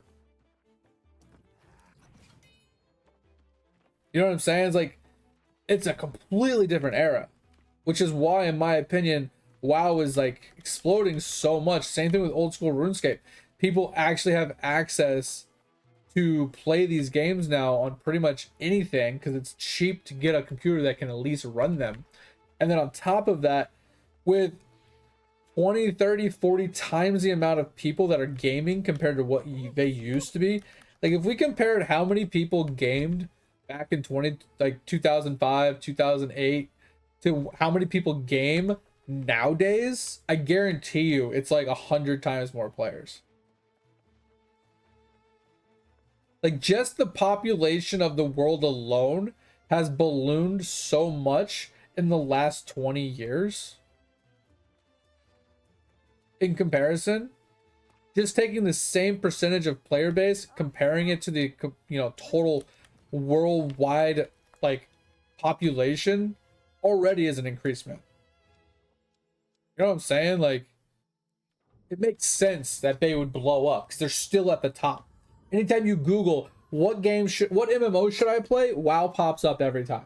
You know what I'm saying? It's like, it's a completely different era, which is why, in my opinion, WoW is like exploding so much. Same thing with old school RuneScape. People actually have access to play these games now on pretty much anything because it's cheap to get a computer that can at least run them. And then on top of that, with 20, 30, 40 times the amount of people that are gaming compared to what they used to be. Like if we compared how many people gamed back in 2005, 2008 to how many people game nowadays, I guarantee you it's like 100 times more players. Like just the population of the world alone has ballooned so much in the last 20 years. In comparison, just taking the same percentage of player base, comparing it to the total worldwide like population, already is an increasement. You know what I'm saying? Like it makes sense that they would blow up because they're still at the top. Anytime you Google what MMO should I play, WoW pops up every time.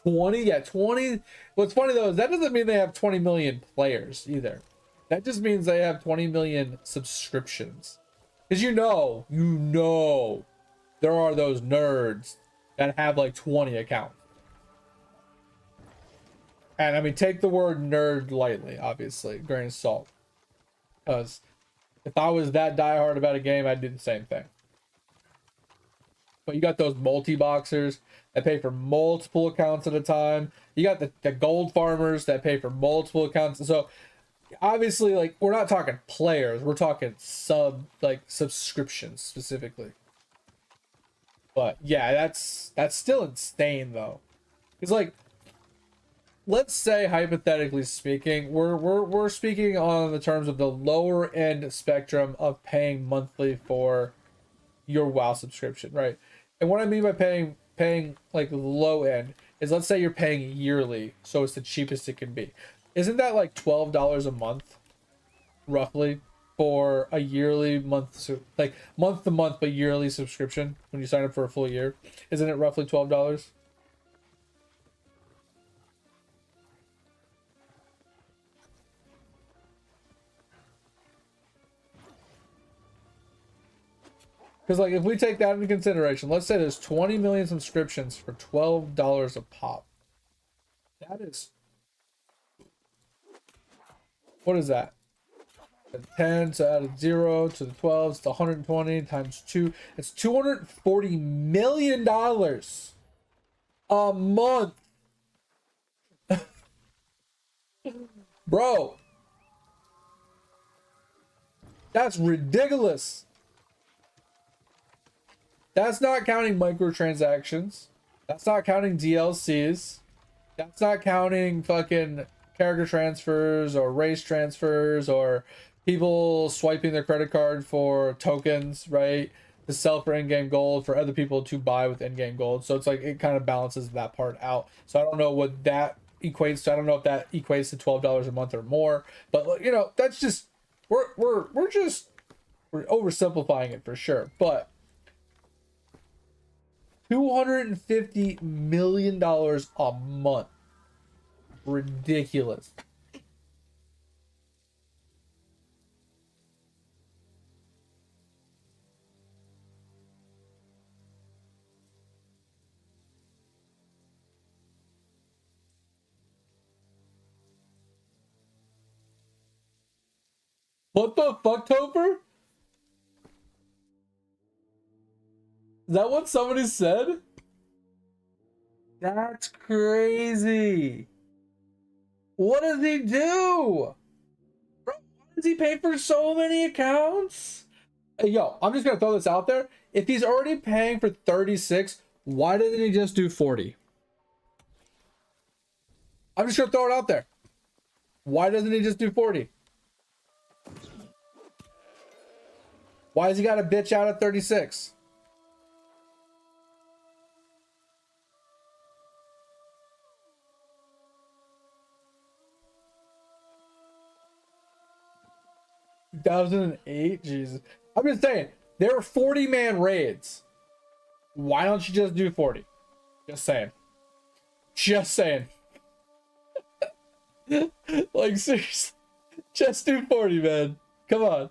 Yeah, 20. What's funny though is that doesn't mean they have 20 million players either. That just means they have 20 million subscriptions. Because you know, there are those nerds that have like 20 accounts. And I mean, take the word nerd lightly, obviously, grain of salt. Because if I was that diehard about a game, I'd do the same thing. But you got those multi-boxers that pay for multiple accounts at a time. You got the gold farmers that pay for multiple accounts. So obviously, like, we're not talking players, we're talking subscriptions specifically. But yeah, that's still insane though. It's like, let's say hypothetically speaking, we're speaking on the terms of the lower end spectrum of paying monthly for your WoW subscription, right? And what I mean by paying like low end is, let's say you're paying yearly, so it's the cheapest it can be. Isn't that like $12 a month, roughly, for a yearly like month to month but yearly subscription when you sign up for a full year? Isn't it roughly $12? Because, like, if we take that into consideration, let's say there's 20 million subscriptions for $12 a pop. That is... What is that? The 10 to add a 0 to the 12, it's 120 times 2. It's $240 million a month. Bro. That's ridiculous. That's not counting microtransactions. That's not counting DLCs. That's not counting fucking character transfers or race transfers or people swiping their credit card for tokens, right? To sell for in-game gold for other people to buy with in-game gold. So it's like, it kind of balances that part out. So I don't know what that equates to. I don't know if that equates to $12 a month or more. But, you know, that's just, we're oversimplifying it for sure. But $250 million a month. Ridiculous. What the fuck, Topher? Is that what somebody said? That's crazy. What does he do? Bro, why does he pay for so many accounts? Hey, yo, I'm just gonna throw this out there. If he's already paying for 36, why doesn't he just do 40? I'm just gonna throw it out there. Why doesn't he just do 40? Why has he got to bitch out at 36? $2008? Jesus. I'm just saying, there are 40-man raids. Why don't you just do 40? Just saying. Just saying. Like, seriously. Just do 40, man. Come on.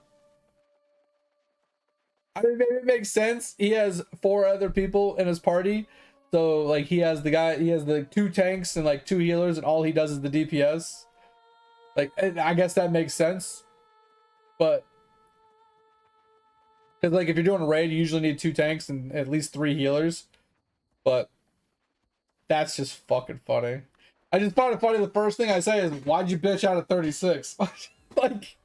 I mean, maybe it makes sense. He has 4 other people in his party. So, like, he has the 2 tanks and, like, 2 healers, and all he does is the DPS. Like, I guess that makes sense. But, because, like, if you're doing a raid, you usually need 2 tanks and at least 3 healers. But, that's just fucking funny. I just found it funny. The first thing I say is, why'd you bitch out at 36? Like...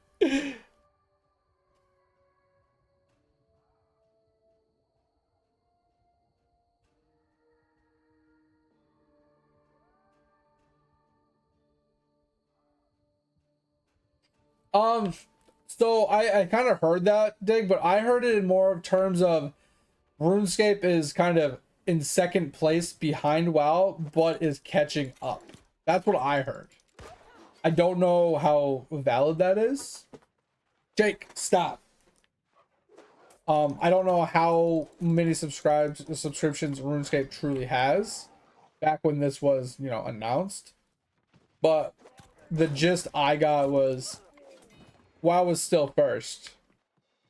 So I kind of heard that, Dig, but I heard it in more of terms of RuneScape is kind of in second place behind WoW, but is catching up. That's what I heard. I don't know how valid that is. Jake, stop. I don't know how many subscriptions RuneScape truly has back when this was, you know, announced. But the gist I got was WoW was still first,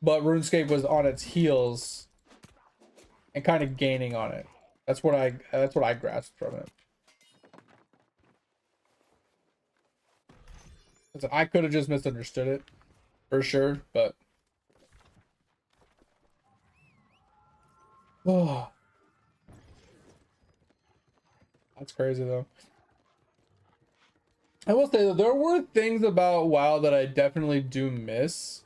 but RuneScape was on its heels and kind of gaining on it. That's what I grasped from it. I could have just misunderstood it for sure, but oh, that's crazy though. I will say that there were things about WoW that I definitely do miss,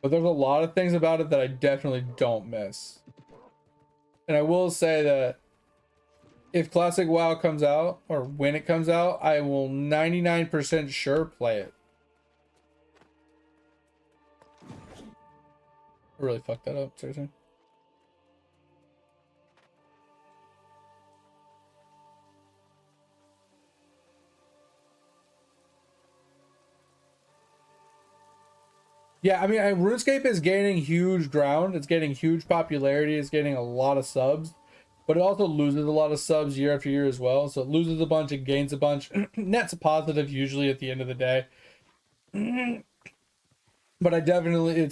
but there's a lot of things about it that I definitely don't miss. And I will say that if Classic WoW comes out, or when it comes out, I will 99% sure play it. I really fucked that up, seriously. Yeah, I mean, RuneScape is gaining huge ground. It's gaining huge popularity. It's getting a lot of subs, but it also loses a lot of subs year after year as well. So it loses a bunch, it gains a bunch. Net's a positive usually at the end of the day. But I definitely,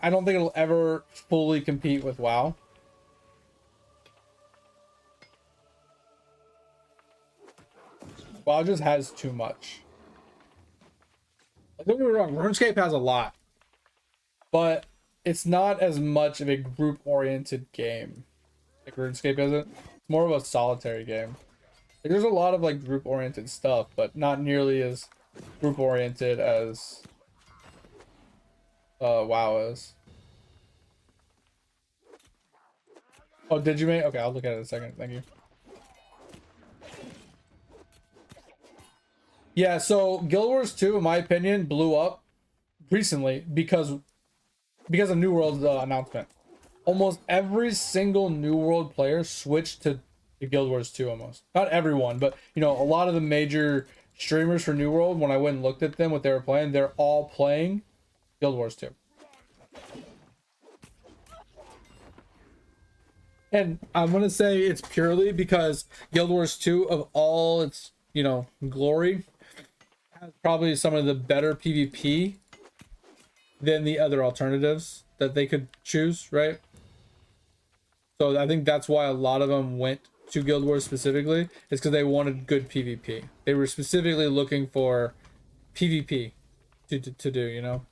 I don't think it'll ever fully compete with WoW. WoW just has too much. Don't get me wrong, RuneScape has a lot, but it's not as much of a group-oriented game like RuneScape isn't. It's more of a solitary game. Like, there's a lot of like group-oriented stuff, but not nearly as group-oriented as WoW is. Oh, did you make? Okay, I'll look at it in a second. Thank you. Yeah, so Guild Wars 2, in my opinion, blew up recently because of New World's announcement. Almost every single New World player switched to Guild Wars 2 almost. Not everyone, but you know, a lot of the major streamers for New World, when I went and looked at them, what they were playing, they're all playing Guild Wars 2. And I'm going to say it's purely because Guild Wars 2, of all its, you know, glory, has probably some of the better PvP than the other alternatives that they could choose, right? So I think that's why a lot of them went to Guild Wars specifically, is because they wanted good PvP. They were specifically looking for PvP to do, you know?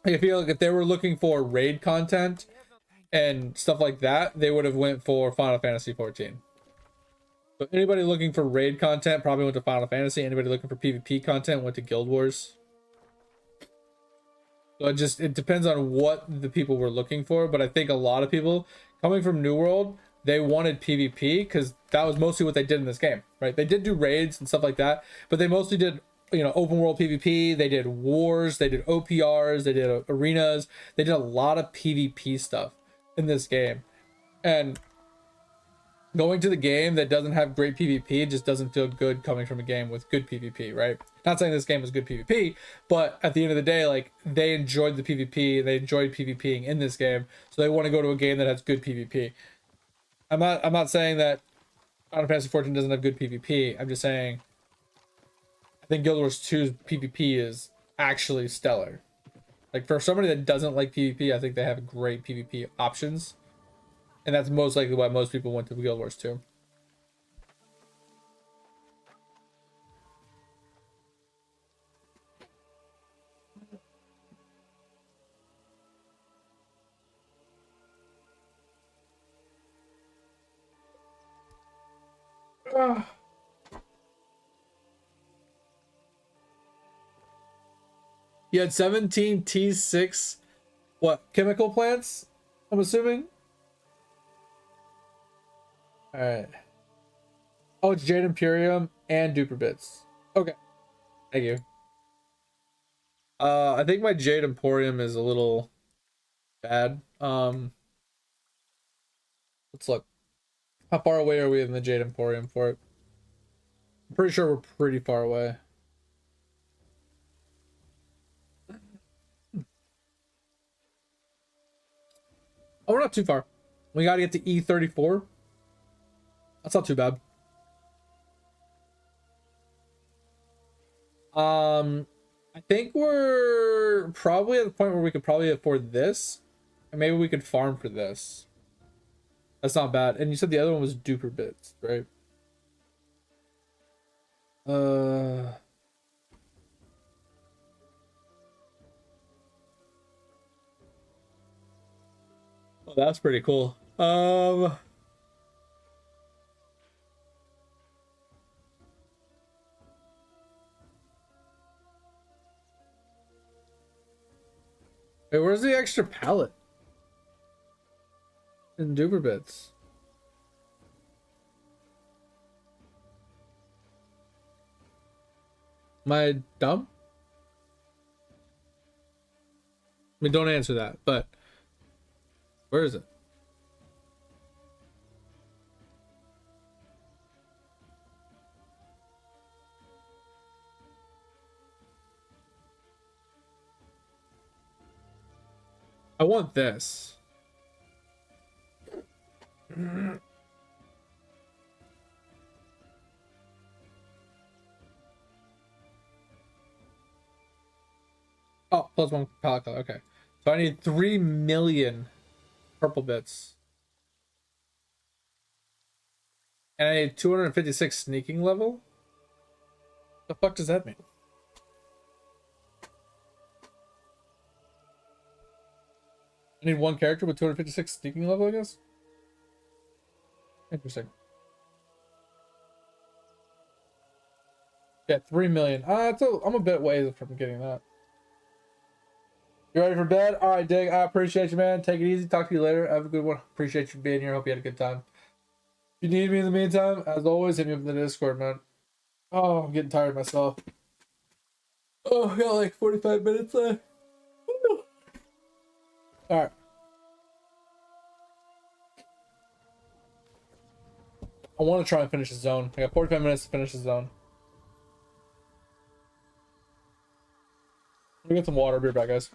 I feel like if they were looking for raid content and stuff like that, they would have went for Final Fantasy 14. But anybody looking for raid content probably went to Final Fantasy. Anybody looking for PvP content went to Guild Wars. So it depends on what the people were looking for. But I think a lot of people coming from New World, they wanted PvP because that was mostly what they did in this game, right? They did do raids and stuff like that, but they mostly did, you know, open world PvP. They did wars, they did OPRs, they did arenas, they did a lot of PvP stuff in this game. And going to the game that doesn't have great PvP just doesn't feel good coming from a game with good PvP, right? Not saying this game was good PvP, but at the end of the day, like, they enjoyed the PvP, they enjoyed PvPing in this game, so they want to go to a game that has good PvP. I'm not saying that Final Fantasy 14 doesn't have good PvP. I'm just saying I think Guild Wars 2's PvP is actually stellar. Like, for somebody that doesn't like PvP, I think they have great PvP options. And that's most likely why most people went to Guild Wars 2. You had 17 T6, what, chemical plants? I'm assuming? Alright. Oh, it's Jade Imperium and Duper Bits. Okay. Thank you. I think my Jade Emporium is a little bad. Let's look. How far away are we in the Jade Emporium for it? I'm pretty sure we're pretty far away. Oh, we're not too far. We gotta get to E34. That's not too bad. I think we're probably at the point where we could probably afford this, and maybe we could farm for this. That's not bad. And you said the other one was Duper Bits, right? Well, that's pretty cool. Wait, where's the extra pallet? In Duper Bits. Am I dumb? I mean, don't answer that, but where is it? I want this. Oh, plus one pallet color. Okay. So I need 3 million purple bits. And I need 256 sneaking level? The fuck does that mean? I need one character with 256 sneaking level, I guess? Interesting. Yeah, 3 million. I'm a bit ways from getting that. You ready for bed? All right, Dig. I appreciate you, man. Take it easy. Talk to you later. Have a good one. Appreciate you being here. Hope you had a good time. If you need me in the meantime, as always, hit me up in the Discord, man. Oh, I'm getting tired myself. Oh, I got like 45 minutes left. All right. I want to try and finish the zone. I got 45 minutes to finish the zone. Let me get some water. Be right back, guys.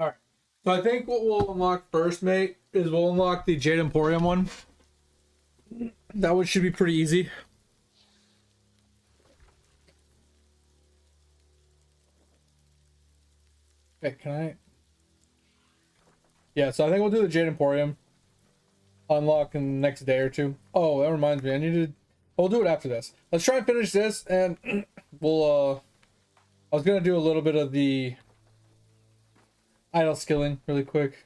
All right. So I think what we'll unlock first, mate, is we'll unlock the Jade Emporium one. That one should be pretty easy. Okay, can I? Yeah, so I think we'll do the Jade Emporium. Unlock in the next day or two. Oh, that reminds me. I need to. We'll do it after this. Let's try and finish this, and we'll. I was gonna do a little bit of the idle skilling really quick.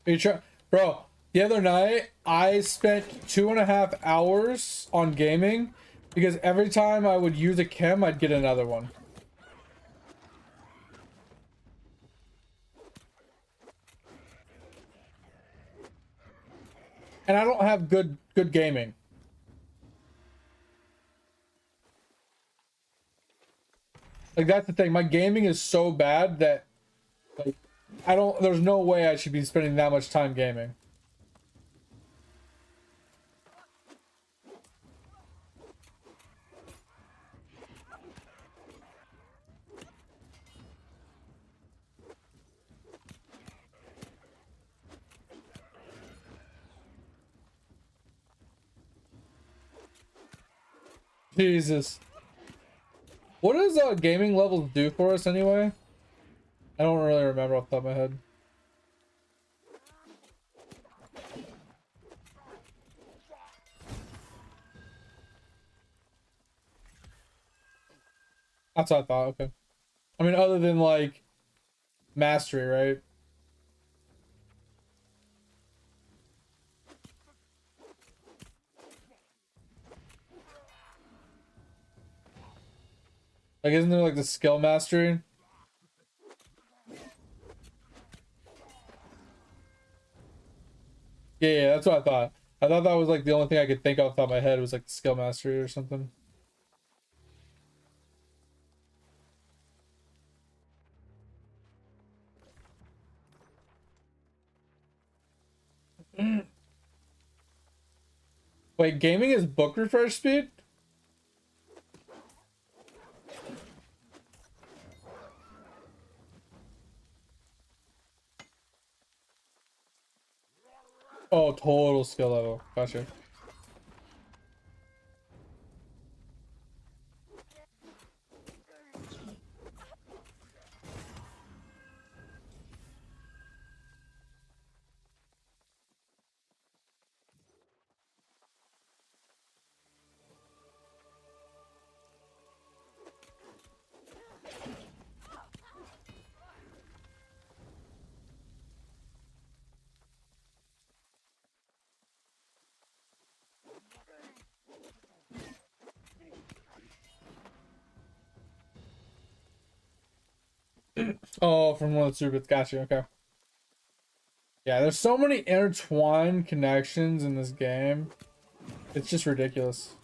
You try, bro. The other night, I spent 2.5 hours on gaming because every time I would use a chem, I'd get another one. And I don't have good gaming. Like that's the thing. My gaming is so bad that like I don't. There's no way I should be spending that much time gaming. Jesus. What does gaming levels do for us anyway? I don't really remember off the top of my head. That's what I thought. Okay. I mean, other than like mastery, right? Like, isn't there like the skill mastery? Yeah, that's what I thought. I thought that was like the only thing I could think off the top of my head was like the skill mastery or something. Wait, gaming is book refresh speed? Oh, total skill level. Gotcha. Oh, from one of the super. Gotcha. Okay. Yeah, there's so many intertwined connections in this game. It's just ridiculous.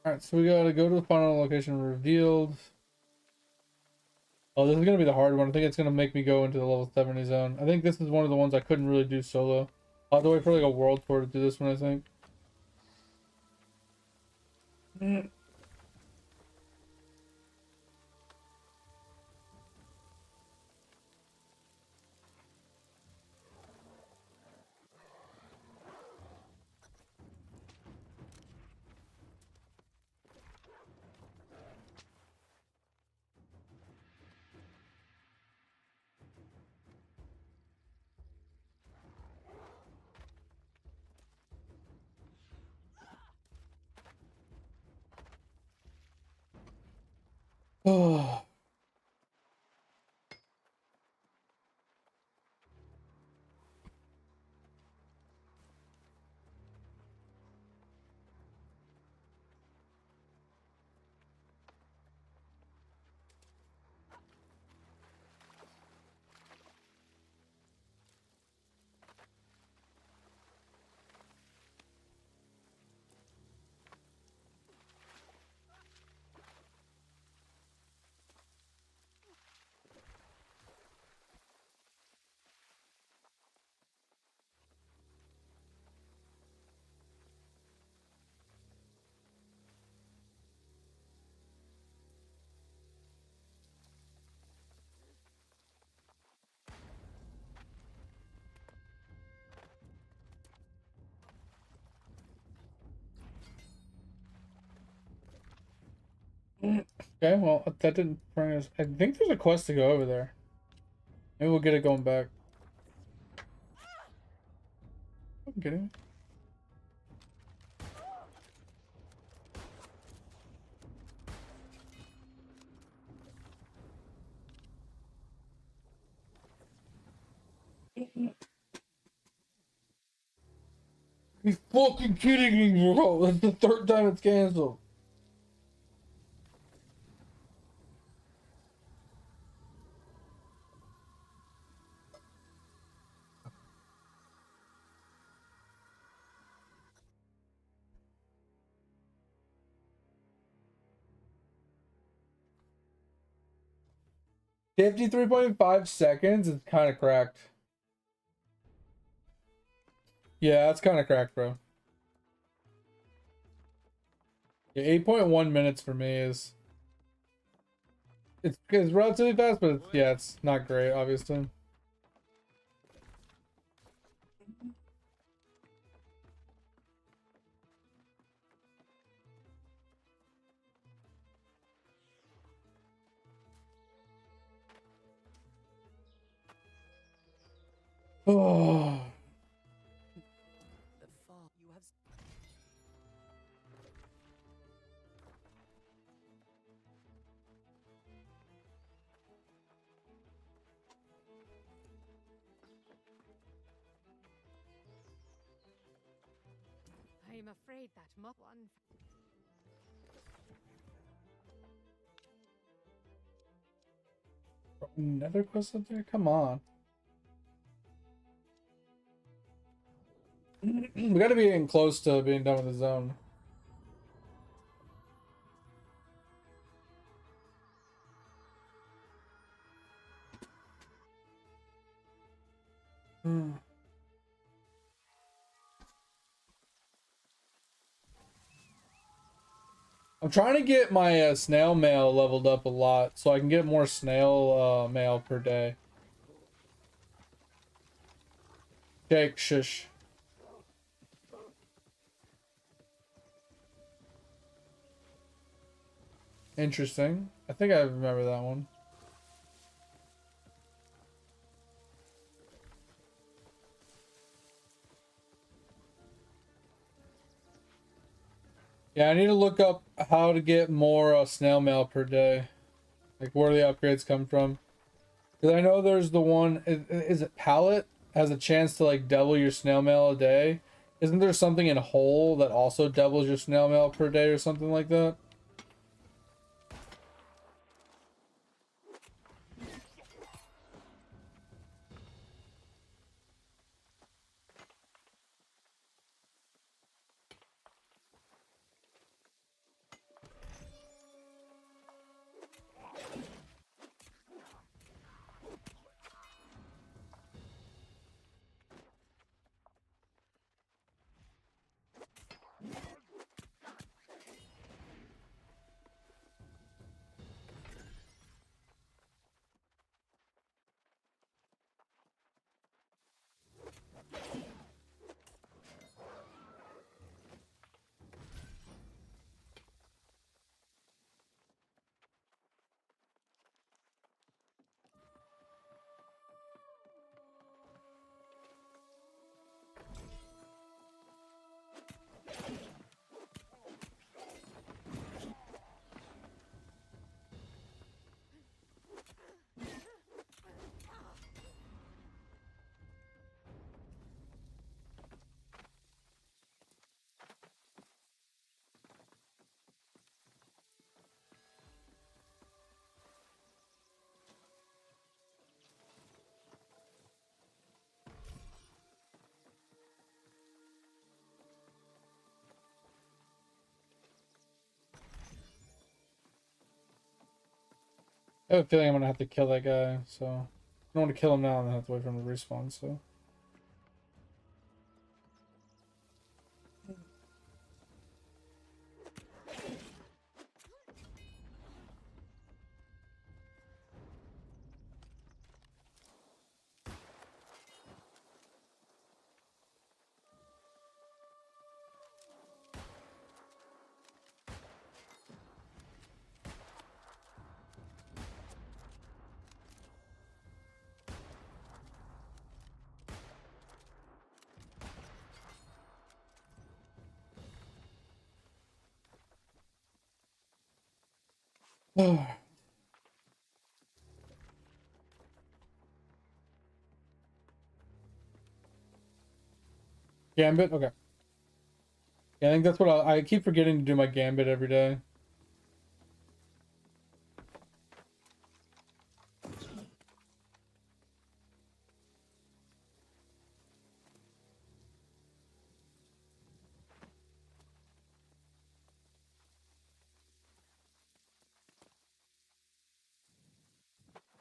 Alright, so we gotta go to the final location revealed. Oh, this is gonna be the hard one. I think it's gonna make me go into the level 70 zone. I think this is one of the ones I couldn't really do solo. I'll have to wait for like a world tour to do this one, I think. Oh. Okay, well, that didn't bring us. I think there's a quest to go over there. Maybe we'll get it going back. I'm kidding. You fucking kidding me, bro? That's the third time it's canceled. $53.5 is kind of cracked. Yeah, that's kind of cracked, bro. Yeah, 8.1 minutes for me is it's relatively fast, but yeah, it's not great, obviously. Oh, The fall you have. I am afraid that one. another quest up there? Come on. We gotta be getting close to being done with the zone. Hmm. I'm trying to get my snail mail leveled up a lot so I can get more snail mail per day. Jake, shush. Interesting. I think I remember that one. Yeah, I need to look up how to get more snail mail per day. Like where the upgrades come from. Because I know there's the one, is it pallet? Has a chance to like double your snail mail a day. Isn't there something in whole that also doubles your snail mail per day or something like that? I have a feeling I'm gonna have to kill that guy, so I don't want to kill him now and then have to wait for him to respawn, so. Gambit? Okay. Yeah, I think that's what I keep forgetting to do my Gambit every day.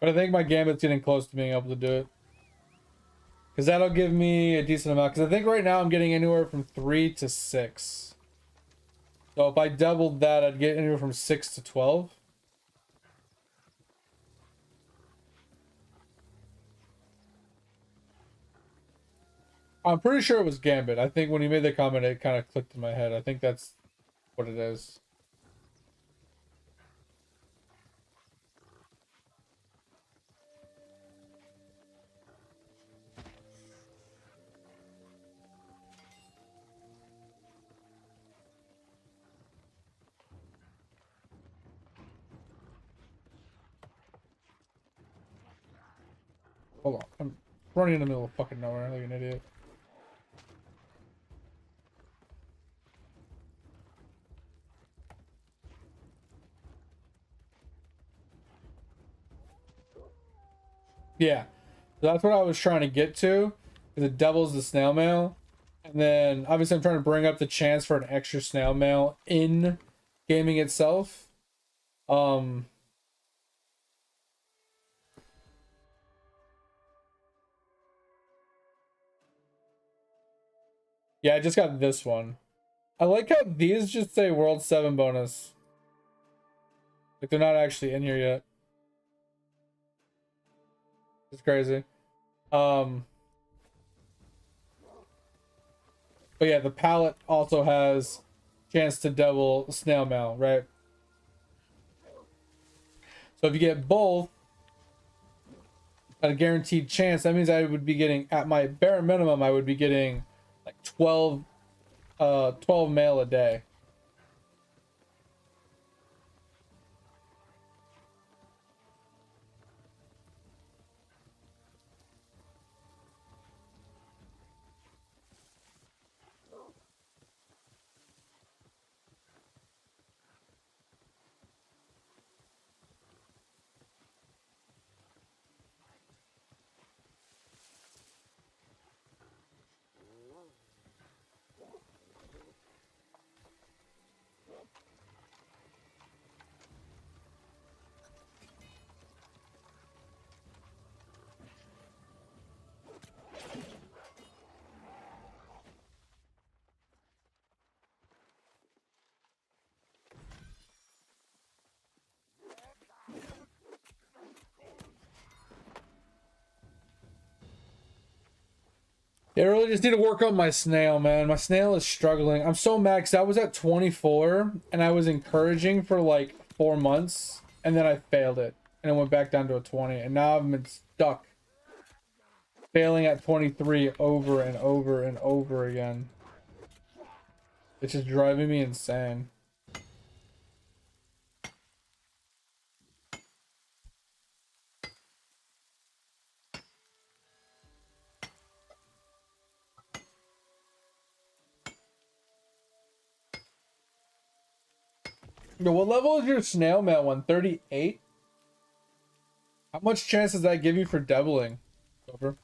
But I think my Gambit's getting close to being able to do it. Because that'll give me a decent amount. Because I think right now I'm getting anywhere from 3 to 6. So if I doubled that, I'd get anywhere from 6 to 12. I'm pretty sure it was Gambit. I think when he made the comment, it kind of clicked in my head. I think that's what it is. Hold on. I'm running in the middle of fucking nowhere like an idiot. Yeah. So that's what I was trying to get to. Because it doubles the snail mail. And then obviously I'm trying to bring up the chance for an extra snail mail in gaming itself. Yeah, I just got this one. I like how these just say World 7 bonus. Like they're not actually in here yet. It's crazy. But yeah, the palette also has chance to double snail mail, right? So if you get both at a guaranteed chance, that means I would be getting, at my bare minimum, I would be getting like 12 mail a day. I really just need to work on my snail, man. My snail is struggling. I'm so mad because I was at 24 and I was encouraging for like 4 months and then I failed it and it went back down to a 20 and now I've been stuck failing at 23 over and over and over again. It's just driving me insane. Yo, what level is your snail mail one? 38? How much chance does that give you for doubling? Over.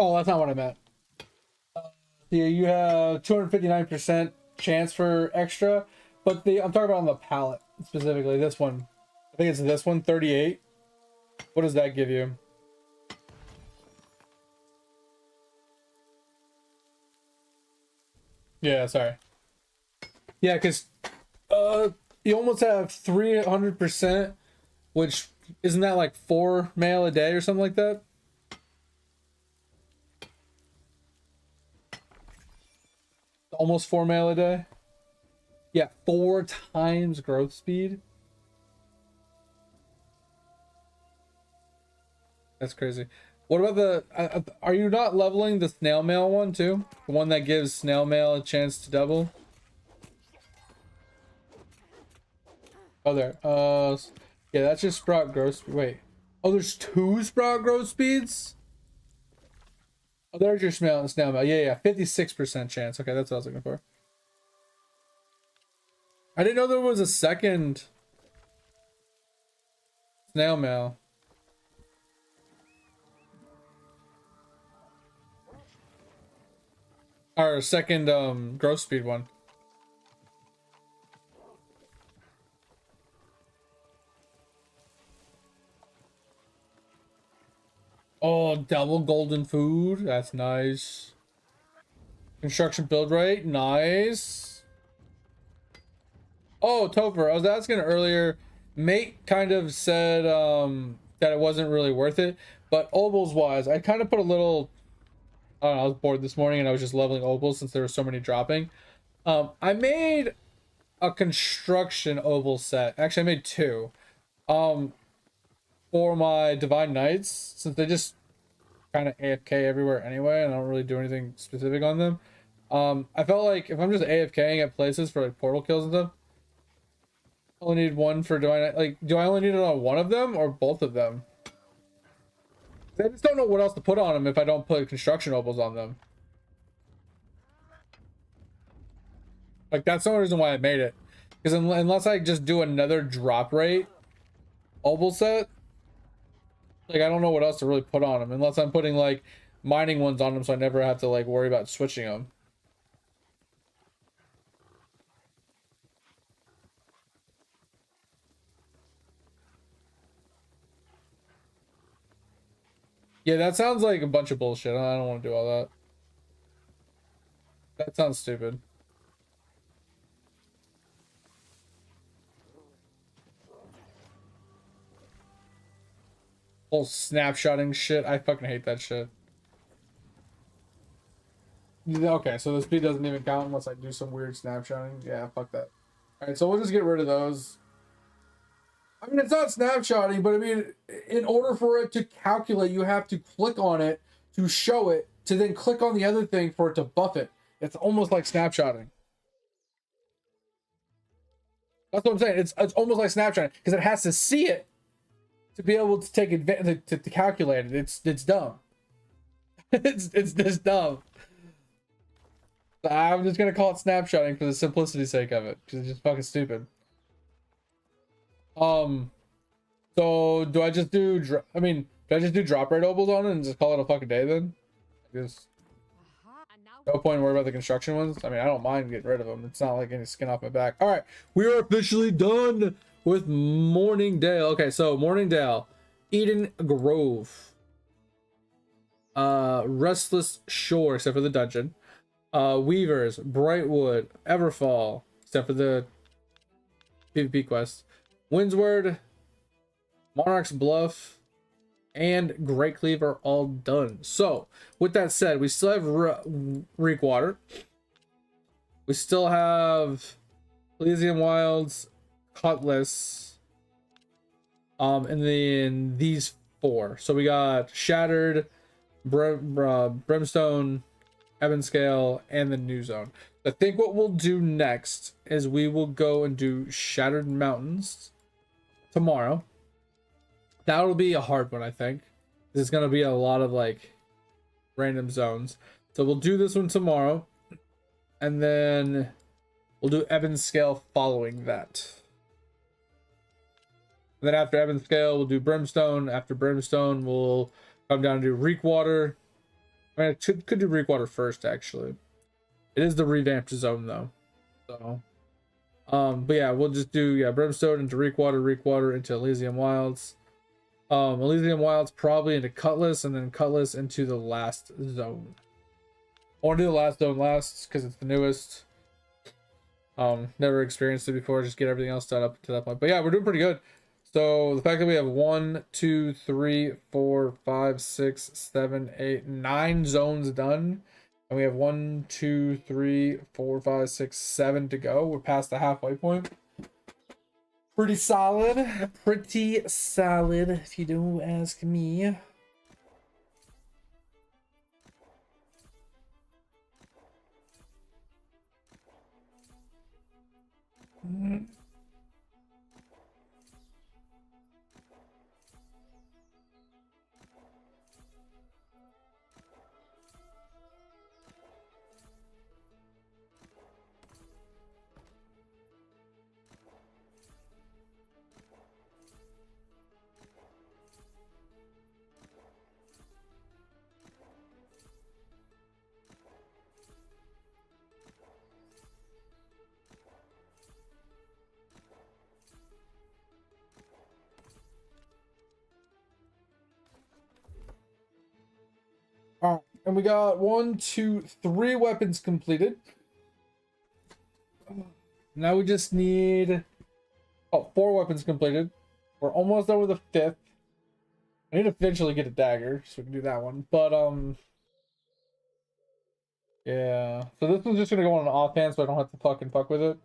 Oh, that's not what I meant. Yeah, you have 259% chance for extra, but I'm talking about on the palette specifically. This one, I think it's this one, 38. What does that give you? Yeah, sorry. Yeah, because you almost have 300%, which isn't that like 4 mail a day or something like that? Almost 4 mail a day. Yeah, 4 times growth speed. That's crazy. What about the? Are you not leveling the snail mail one too? The one that gives snail mail a chance to double. Oh, there. Yeah, that's just sprout growth. Wait. Oh, there's 2 sprout growth speeds. Oh, there's your snail mail. Yeah, 56% chance. Okay, that's what I was looking for. I didn't know there was a second snail mail. Or second growth speed one. Oh, double golden food. That's nice. Construction build rate. Nice. Oh, Topher, I was asking earlier. Mate kind of said that it wasn't really worth it. But obols wise, I kind of put a little... I don't know, I was bored this morning and I was just leveling obols since there were so many dropping. I made a construction obol set. Actually, I made 2. For my Divine Knights, since they just kind of AFK everywhere anyway, and I don't really do anything specific on them. I felt like if I'm just AFKing at places for like portal kills and stuff, I only need 1 for Divine. Like, do I only need it on 1 of them or both of them? I just don't know what else to put on them if I don't put construction obels on them. Like, that's the only reason why I made it. Because unless I just do another drop rate obol set, like, I don't know what else to really put on them. Unless I'm putting, like, mining ones on them so I never have to, like, worry about switching them. Yeah, that sounds like a bunch of bullshit. I don't want to do all that. That sounds stupid. Whole snapshotting shit. I fucking hate that shit. Okay, so the speed doesn't even count unless I do some weird snapshotting. Yeah, fuck that. Alright, so we'll just get rid of those. I mean, it's not snapshotting, but I mean, in order for it to calculate, you have to click on it to show it, to then click on the other thing for it to buff it. It's almost like snapshotting. That's what I'm saying. It's almost like snapshotting because it has to see it to be able to take advantage to calculate it. It's dumb. it's this dumb. I'm just gonna call it snapshotting for the simplicity's sake of it because it's just fucking stupid. So do I just do? Do I just do drop rate obels on it and just call it a fucking day then? I guess. No point in worrying about the construction ones. I mean, I don't mind getting rid of them. It's not like any skin off my back. All right, we are officially done with Morningdale. Okay, so Morningdale, Eden Grove, Restless Shore, except for the dungeon, Weavers, Brightwood, Everfall, except for the PvP quest, Windsward, Monarch's Bluff, and Great Cleave are all done. So, with that said, we still have Reekwater. We still have Elysium Wilds, Cutlass, and then these 4. So we got Shattered, Brimstone, Ebonscale, and the New Zone. I think what we'll do next is we will go and do Shattered Mountains tomorrow. That'll be a hard one, I think. There's gonna be a lot of like random zones. So we'll do this one tomorrow. And then we'll do Ebonscale following that. And then after Ebonscale, we'll do Brimstone. After Brimstone, we'll come down to Reekwater. I mean, I could do Reekwater first, actually. It is the revamped zone, though. So, but yeah, we'll just do, yeah, Brimstone into Reekwater, Reekwater into Elysium Wilds. Elysium Wilds probably into Cutlass, and then Cutlass into the last zone. I want to do the last zone last, because it's the newest. Never experienced it before, just get everything else done up to that point. But yeah, we're doing pretty good. So the fact that we have 1, 2, 3, 4, 5, 6, 7, 8, 9 zones done, and we have 1, 2, 3, 4, 5, 6, 7 to go. We're past the halfway point. Pretty solid. Pretty solid, if you do ask me. Alright, and we got 1, 2, 3 weapons completed. Now we just need 4 weapons completed. We're almost done with the 5th. I need to eventually get a dagger, so we can do that one. But yeah. So this one's just gonna go on an offhand, so I don't have to fucking fuck with it.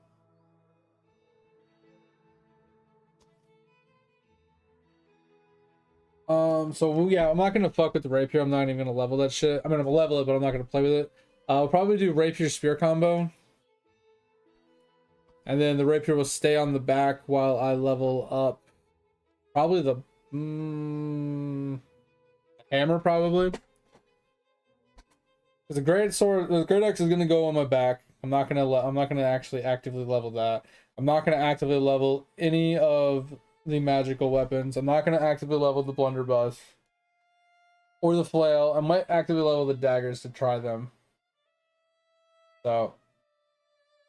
So yeah, I'm not gonna fuck with the rapier. I'm not even gonna level that shit. I'm gonna level it, but I'm not gonna play with it. I'll probably do rapier spear combo, and then the rapier will stay on the back while I level up. Probably the hammer, probably. Because the great sword, the great axe is gonna go on my back. I'm not gonna actually actively level that. I'm not gonna actively level any of the magical weapons. I'm not gonna actively level the blunderbuss or the flail. I might actively level the daggers to try them. So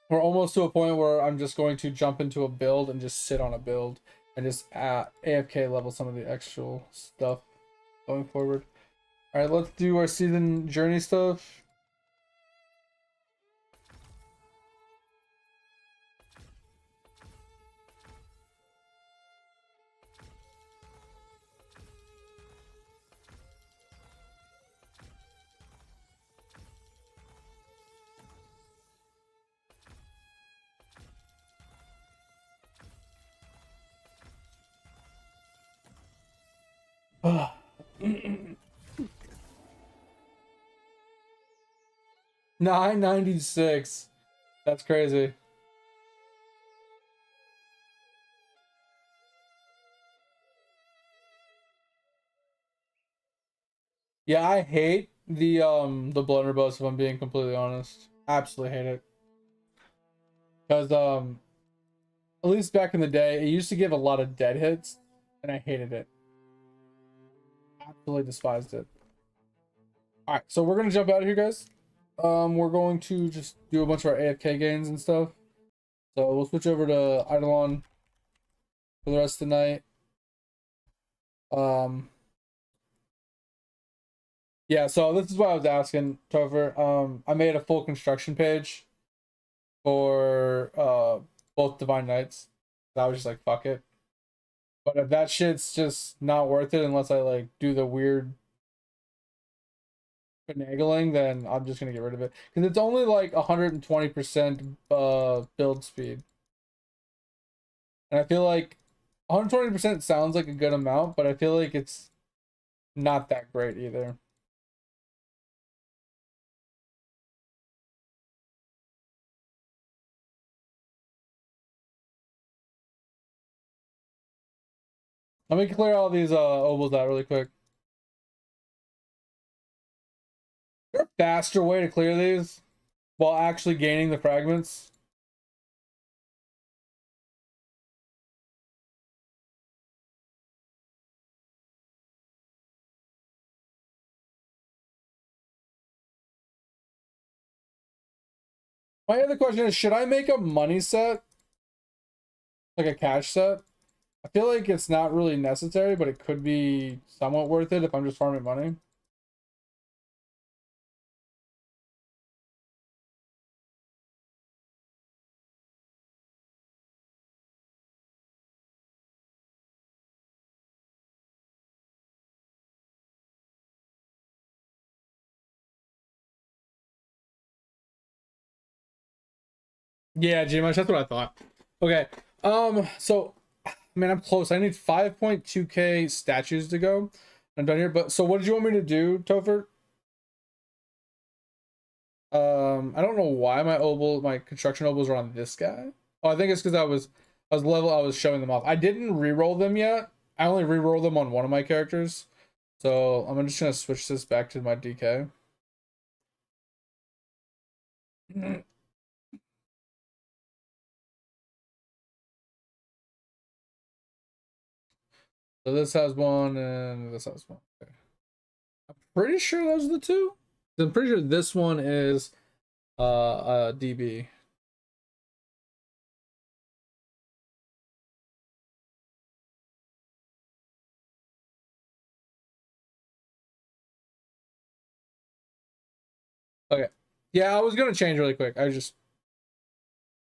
we're almost to a point where I'm just going to jump into a build and just sit on a build and just AFK level some of the extra stuff going forward. All right, let's do our season journey stuff. $9.96. That's crazy. Yeah, I hate the blunderbuss if I'm being completely honest. Absolutely hate it. Because at least back in the day, it used to give a lot of dead hits, and I hated it. Absolutely despised it. Alright, so we're gonna jump out of here, guys. We're going to just do a bunch of our AFK gains and stuff. So we'll switch over to Eidolon for the rest of the night. Yeah, so this is what I was asking, Topher. I made a full construction page for both Divine Knights. I was just like, fuck it. But if that shit's just not worth it unless I like do the weird finagling, then I'm just gonna get rid of it. Because it's only like 120% build speed. And I feel like 120% sounds like a good amount, but I feel like it's not that great either. Let me clear all these ovals out really quick. Is there a faster way to clear these while actually gaining the fragments? My other question is, should I make a money set? Like a cash set? I feel like it's not really necessary, but it could be somewhat worth it if I'm just farming money. Yeah, Gmush, that's what I thought. Okay. So man, I'm close. I need 5.2k statues to go. I'm done here. But so what did you want me to do, Topher? I don't know why my construction obols are on this guy. Oh, I think it's because I was showing them off. I didn't re-roll them yet. I only re-roll them on one of my characters. So I'm just gonna switch this back to my DK. So this has one and this has one. Okay. I'm pretty sure those are the two. I'm pretty sure this one is DB. Okay. Yeah, I was gonna change really quick. I just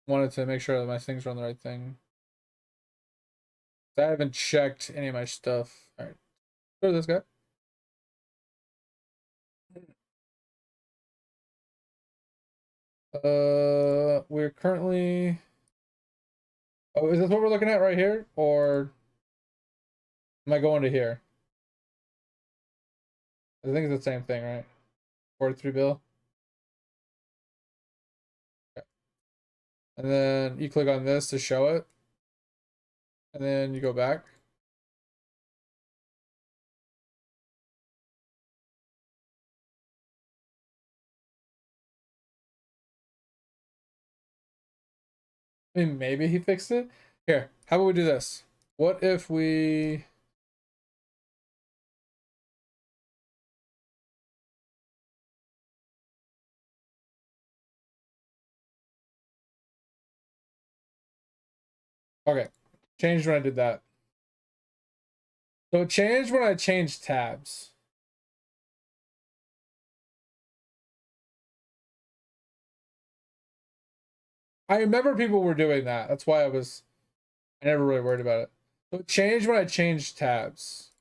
wanted to make sure that my things are on the right thing. I haven't checked any of my stuff. All right, go to this guy. We're currently. Oh, is this what we're looking at right here, or am I going to here? I think it's the same thing, right? 43 bill. Okay. And then you click on this to show it, and then you go back. I mean, maybe he fixed it. Here, how about we do this? What if we... Okay, changed when I did that. So it changed when I changed tabs. I remember people were doing that. That's why I never really worried about it. So it changed when I changed tabs.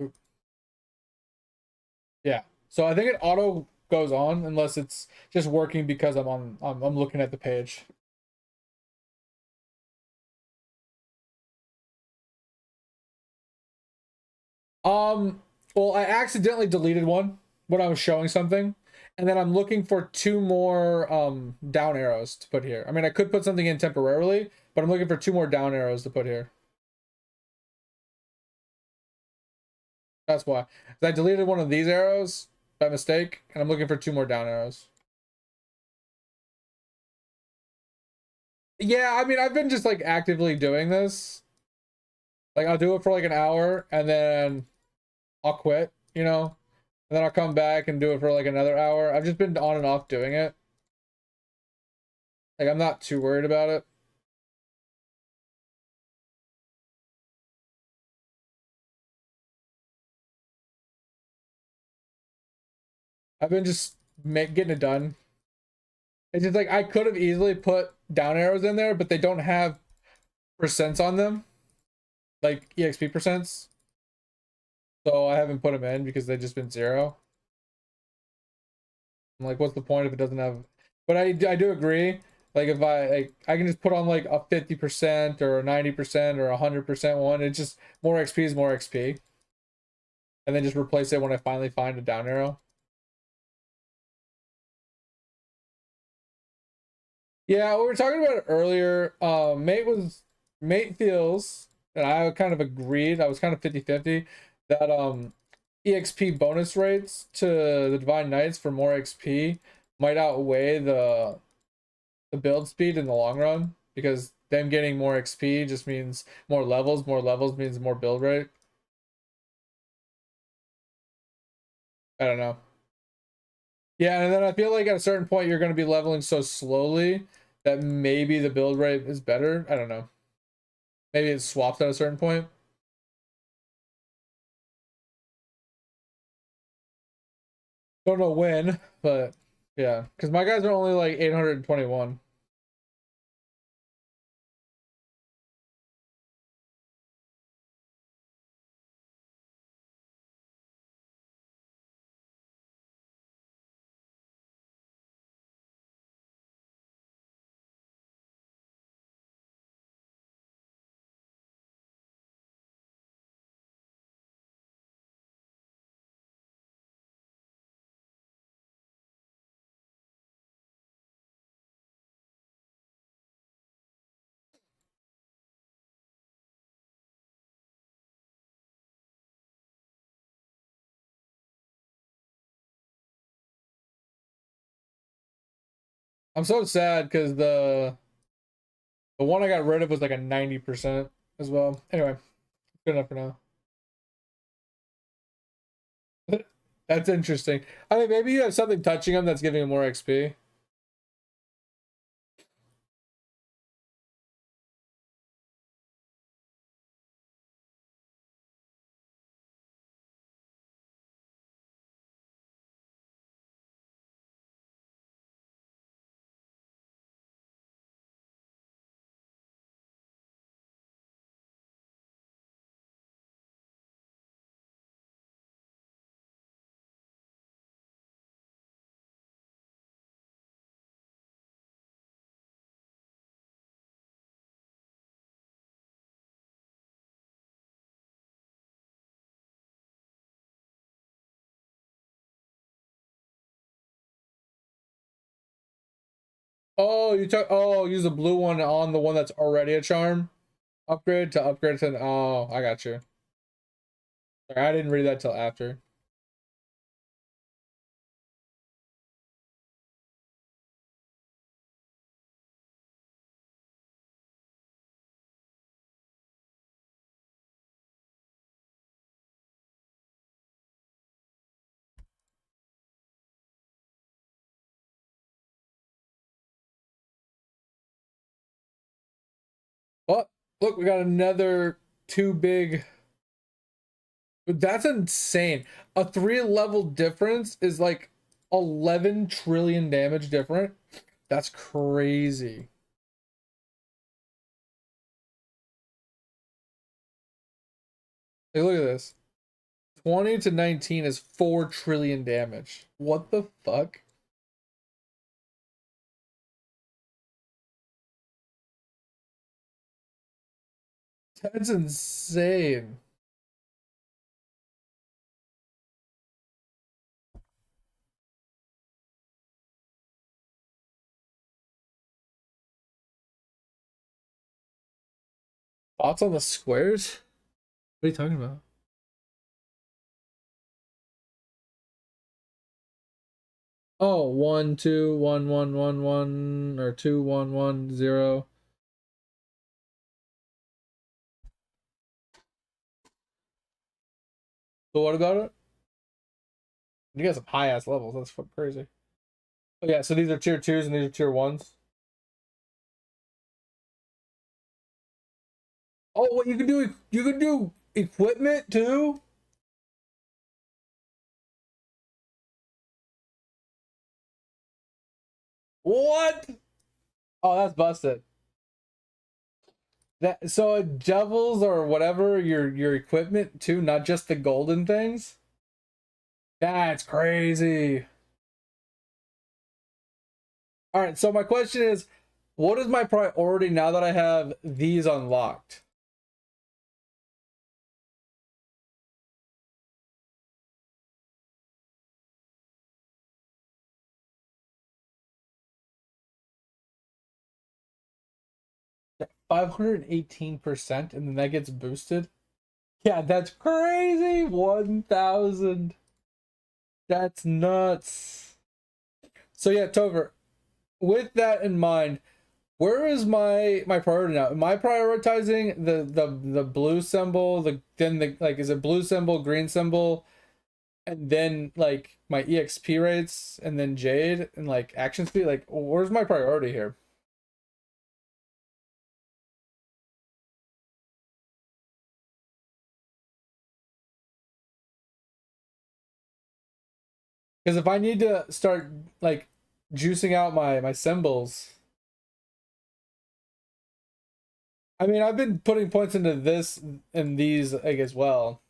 Oop. Yeah. So I think it auto goes on unless it's just working because I'm looking at the page. Well, I accidentally deleted one when I was showing something, and then I'm looking for two more down arrows to put here. I mean, I could put something in temporarily, but I'm looking for two more down arrows to put here. That's why. I deleted one of these arrows by mistake, and I'm looking for two more down arrows. Yeah, I mean, I've been just like actively doing this. Like, I'll do it for like an hour, and then I'll quit, you know? And then I'll come back and do it for like another hour. I've just been on and off doing it. Like, I'm not too worried about it. I've been just getting it done. It's just like I could have easily put down arrows in there, but they don't have percents on them, like EXP percents. So I haven't put them in because they've just been 0. I'm like, what's the point if it doesn't have? But I do agree. Like if I can just put on like a 50% or a 90% or 100% one. It's just more XP is more XP, and then just replace it when I finally find a down arrow. Yeah, we were talking about it earlier. Mate feels, and I kind of agreed. I was kind of 50-50 that EXP bonus rates to the Divine Knights for more XP might outweigh the build speed in the long run, because them getting more XP just means more levels. More levels means more build rate. I don't know. Yeah, and then I feel like at a certain point you're going to be leveling so slowly that maybe the build rate is better. I don't know. Maybe it's swapped at a certain point. Don't know when, but yeah, because my guys are only like 821. I'm so sad because the one I got rid of was like a 90% as well. Anyway, good enough for now. That's interesting. I mean, maybe you have something touching him that's giving him more XP. Oh, you took. Oh, use the blue one on the one that's already a charm. Upgrade to. Oh, I got you. Sorry, I didn't read that till after. Oh, look, we got another two big. That's insane. A 3 level difference is like 11 trillion damage different. That's crazy. Hey, look at this. 20 to 19 is 4 trillion damage. What the fuck? That's insane. Thoughts on the squares? What are you talking about? Oh, 1 2 1 1 1 1 or 2 1 1 0. So what about it? You got some high ass levels. That's fucking crazy. Oh yeah, so these are tier 2s and these are tier 1s. Oh, what you can do equipment too? What? Oh, that's busted. That so it doubles or whatever your equipment too, not just the golden things. That's crazy. All right, so my question is, what is my priority now that I have these unlocked? That 518% and then that gets boosted? Yeah, that's crazy. 1,000. That's nuts. So yeah, Tover, with that in mind, Where is my priority now? Am I prioritizing the blue symbol, then the like is it blue symbol, green symbol, and then like my EXP rates and then Jade and like action speed? Like where's my priority here? Because if I need to start like juicing out my symbols, I mean I've been putting points into this and these like as well.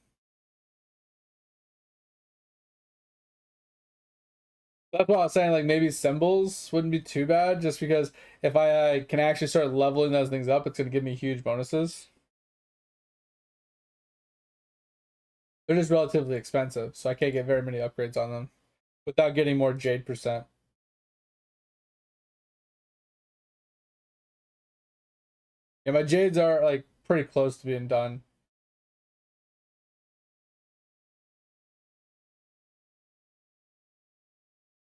That's why I was saying like maybe symbols wouldn't be too bad, just because if I can actually start leveling those things up, it's gonna give me huge bonuses. They're just relatively expensive, so I can't get very many upgrades on them without getting more Jade percent. Yeah, my Jades are like pretty close to being done.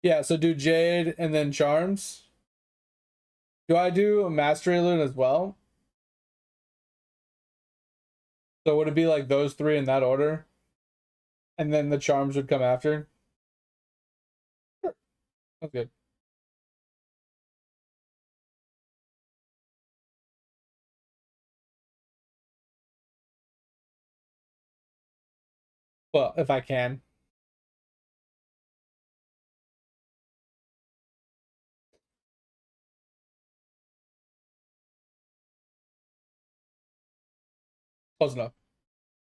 Yeah, so do Jade and then Charms. Do I do a Mastery Loot as well? So would it be like those three in that order? And then the Charms would come after? Sure. That's good. Well, if I can. Close enough.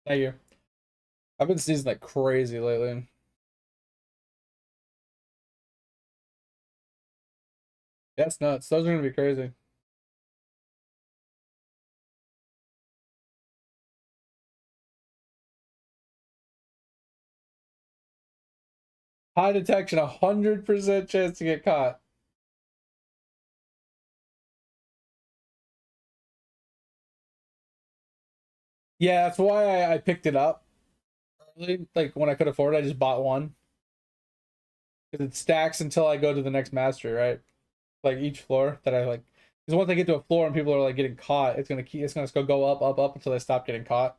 Thank you. I've been sneezing like crazy lately. That's nuts. Those are gonna be crazy. High detection, 100% chance to get caught. Yeah, that's why I picked it up early. Like when I could afford it, I just bought one. Because it stacks until I go to the next mastery, right? Like each floor that I like. Because once I get to a floor and people are like getting caught, it's gonna go up, up, up until they stop getting caught.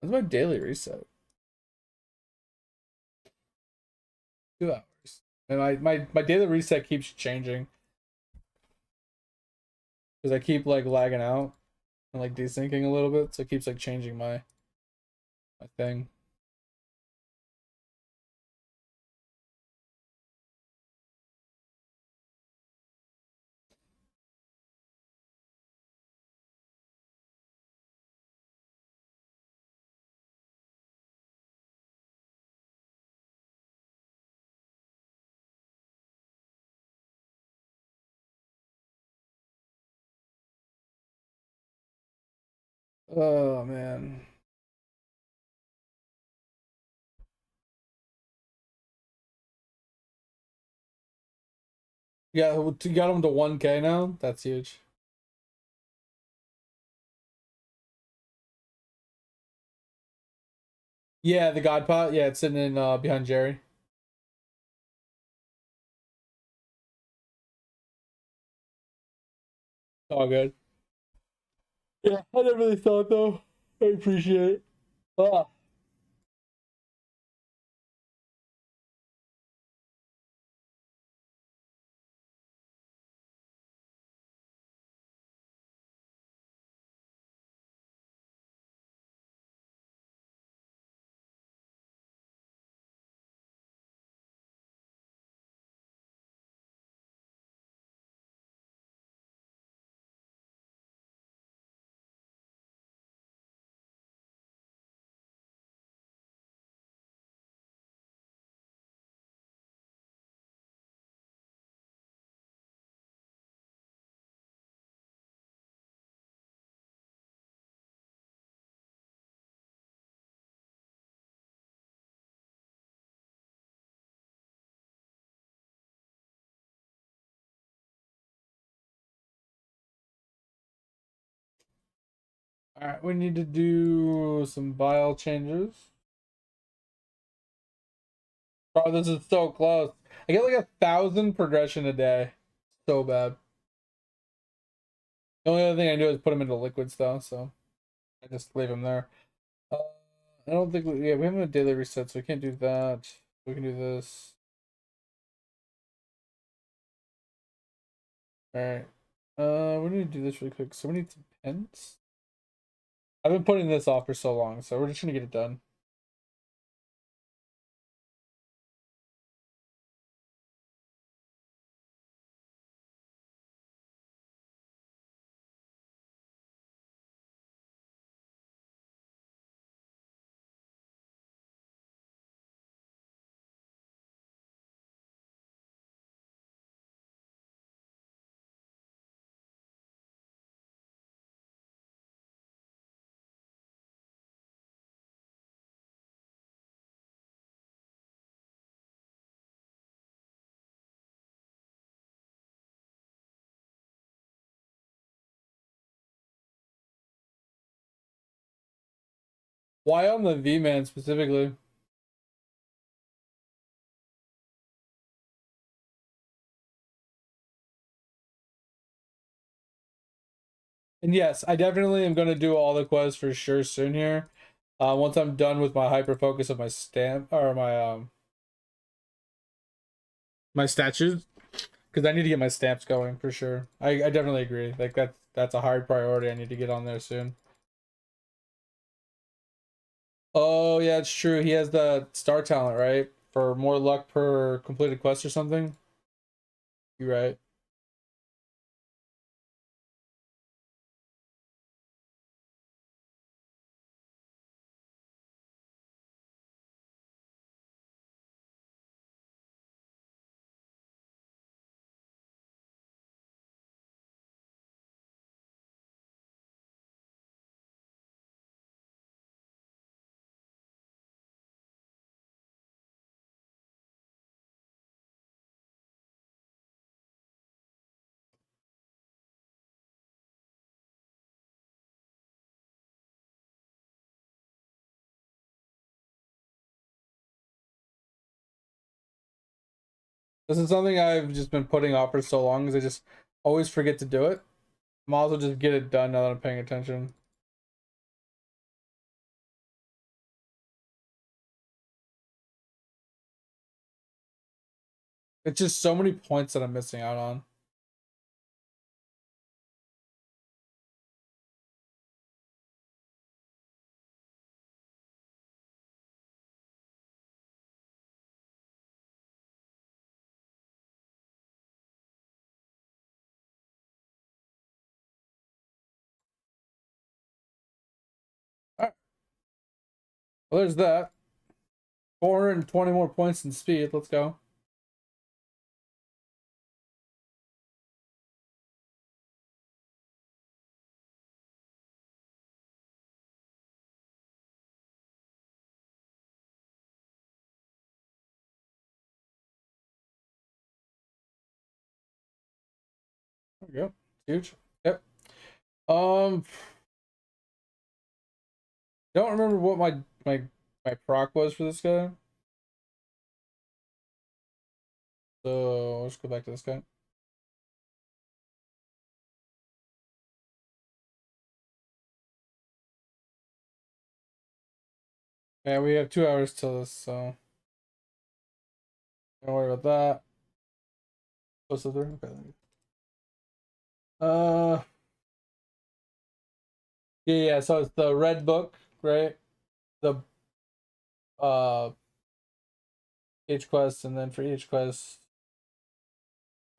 What's my daily reset? 2 hours. And my daily reset keeps changing. Because I keep like lagging out and like desyncing a little bit, so it keeps like changing my thing. Oh man. Yeah, you got them to 1K now? That's huge. Yeah, the God Pot. Yeah, it's sitting in behind Jerry. All good. Yeah, I never really thought though. I appreciate it. Ah. Alright, we need to do some bile changes. Oh, this is so close. I get like 1,000 progression a day. So bad. The only other thing I do is put them into liquids though, so I just leave them there. Uh, I don't think we have a daily reset, so we can't do that. We can do this. Alright. We need to do this really quick. So we need some pens. I've been putting this off for so long, so we're just gonna get it done. Why on the V-Man specifically? And yes, I definitely am gonna do all the quests for sure soon here. Once I'm done with my hyper focus of my stamp or my statues, because I need to get my stamps going for sure. I definitely agree. Like that's a hard priority. I need to get on there soon. Oh yeah, it's true. He has the star talent, right? For more luck per completed quest or something. You're right. This is something I've just been putting off for so long because I just always forget to do it. Might as well just get it done now that I'm paying attention. It's just so many points that I'm missing out on. Alright. Well, there's that. 420 more points in speed. Let's go. There we go. Huge. Yep. Um, don't remember what my proc was for this guy. So let's go back to this guy. Yeah, we have 2 hours till this, so don't worry about that. What's the third? Okay. Uh, yeah. So it's the red book, right? The each quest, and then for each quest,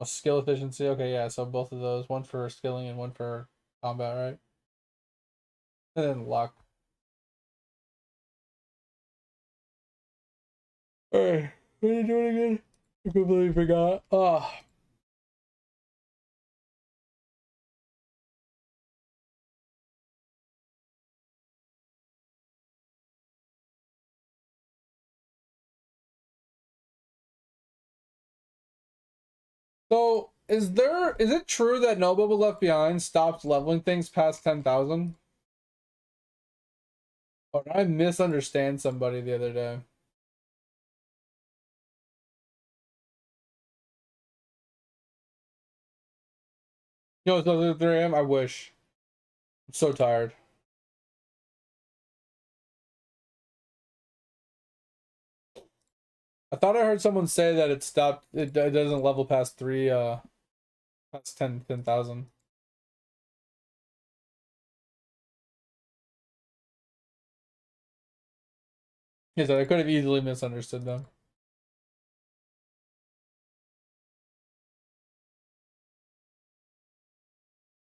skill efficiency. Okay, yeah. So both of those, one for skilling and one for combat, right? And then luck. Alright, what are you doing again? I completely forgot. Oh. So is it true that No Bubble Left Behind stops leveling things past 10,000? Oh, did I misunderstand somebody the other day? Yo, it's 3 a.m. I wish. I'm so tired. I thought I heard someone say that it stopped. It doesn't level past 3. Past 10,000. Yes, I could have easily misunderstood them.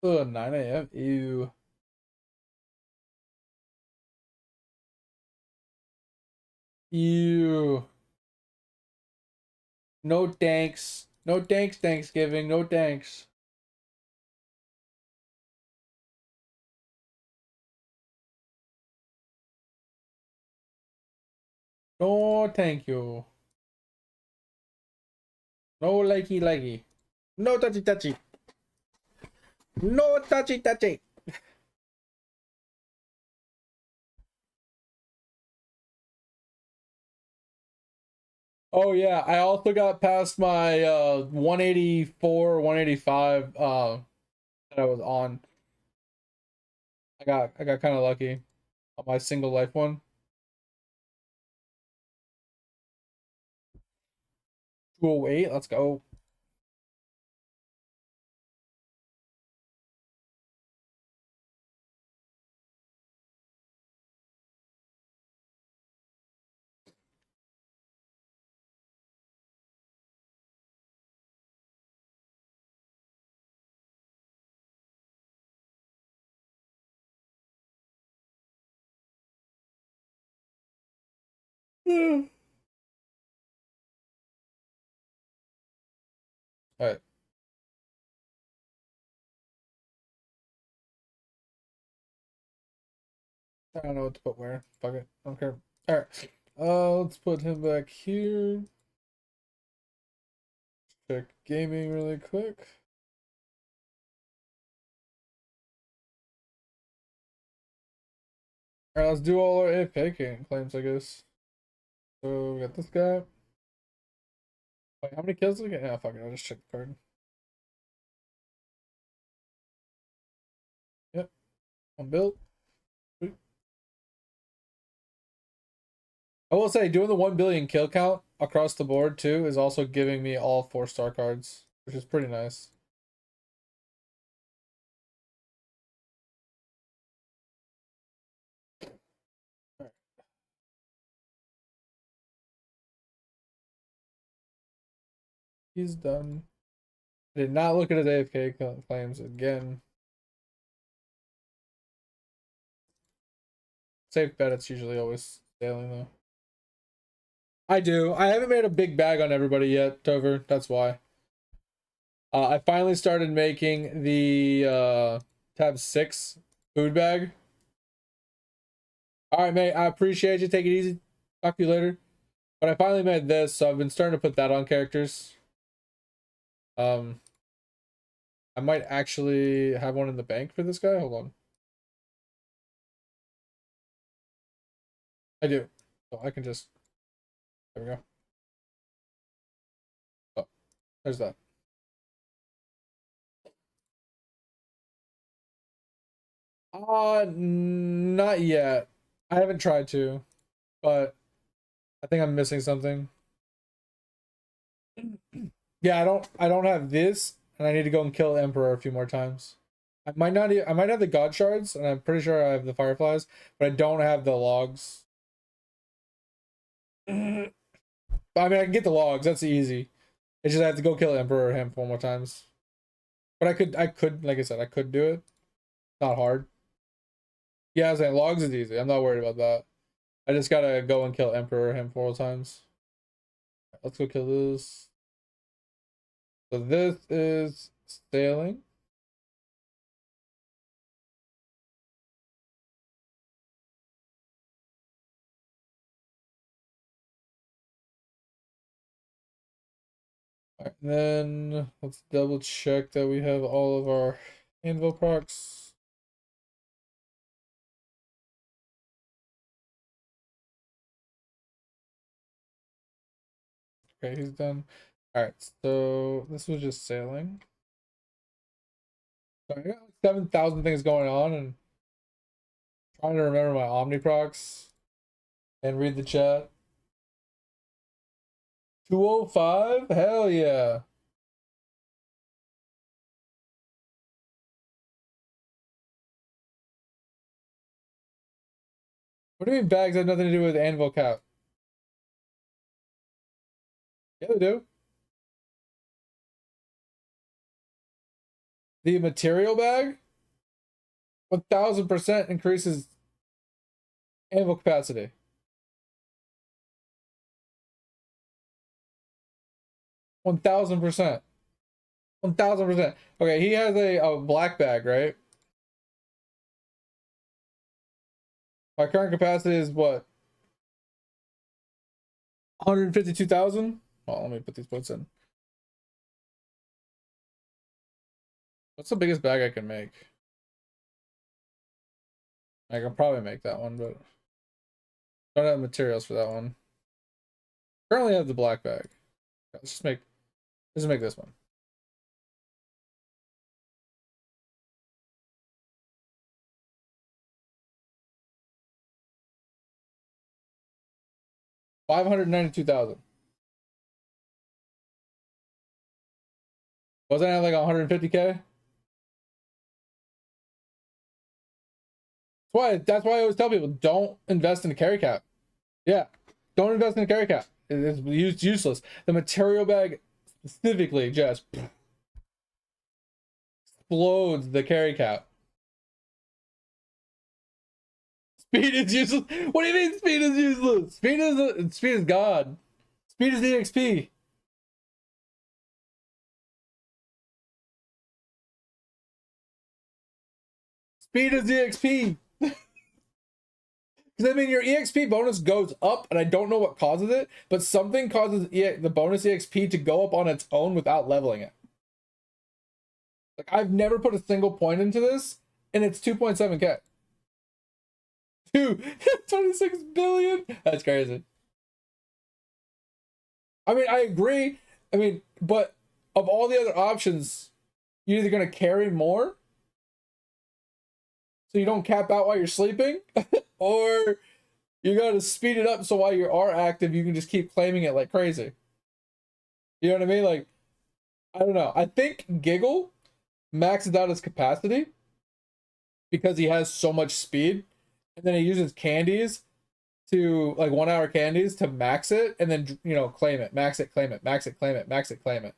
9 a.m. Ew. Ew. No thanks. No thanks, Thanksgiving. No thanks. No, thank you. No likey likey. No touchy touchy. No touchy touchy. Oh yeah, I also got past my 184, 185 that I was on. I got kind of lucky on my single life one. 208, let's go. All right. I don't know what to put where. Fuck it. I don't care. All right. Let's put him back here. Check gaming really quick. All right, let's do all our AFK claims, I guess. So we got this guy. Wait, how many kills did we get? Yeah, fuck it. I'll just check the card. Yep. One build. Sweet. I will say, doing the 1 billion kill count across the board too is also giving me all 4-star cards, which is pretty nice. All right. He's done. I did not look at his AFK claims again. Safe bet, it's usually always sailing though. I do. I haven't made a big bag on everybody yet, Tover. That's why. I finally started making the tab 6 food bag. All right, mate. I appreciate you. Take it easy. Talk to you later. But I finally made this, so I've been starting to put that on characters. I might actually have one in the bank for this guy. Hold on. I do. So I can just. There we go. Oh, there's that. Not yet. I haven't tried to, but I think I'm missing something. Yeah, I don't have this, and I need to go and kill Emperor a few more times. I might not I might have the God Shards, and I'm pretty sure I have the Fireflies, but I don't have the logs. I mean, I can get the logs, that's easy. It's just I have to go kill Emperor him 4 more times. But I could, like I said, I could do it. Not hard. Yeah, I was saying logs is easy. I'm not worried about that. I just gotta go and kill Emperor him 4 times. Let's go kill this. So this is sailing. Alright, then let's double check that we have all of our anvil procs. Okay, he's done. All right, so this was just sailing. So I got like 7,000 things going on and trying to remember my Omniprocs and read the chat. 205? Hell yeah. What do you mean bags have nothing to do with anvil cap? Yeah, they do. The material bag 1000% increases anvil capacity. 1000%. 1000%. Okay, he has a black bag, right? My current capacity is what? 152,000? Oh, let me put these points in. What's the biggest bag I can make? I can probably make that one, but don't have materials for that one. Currently have the black bag. Let's make this one. $592,000. Wasn't I like 150K? That's why I always tell people don't invest in a carry cap. Yeah, don't invest in a carry cap. It's useless. The material bag specifically just explodes the carry cap. Speed is useless. What do you mean speed is useless? Speed is God. Speed is EXP. Speed is EXP. Because I mean, your EXP bonus goes up, and I don't know what causes it, but something causes the bonus EXP to go up on its own without leveling it. Like, I've never put a single point into this, and it's 2.7K. Dude, 26 billion? That's crazy. I mean, I agree. I mean, but of all the other options, you're either going to carry more, so you don't cap out while you're sleeping, or you got to speed it up so while you are active, you can just keep claiming it like crazy. You know what I mean? Like, I don't know. I think Giggle maxes out his capacity because he has so much speed, and then he uses candies to, like, 1 hour candies to max it, and then, you know, claim it, max it, claim it, max it, claim it, max it, claim it.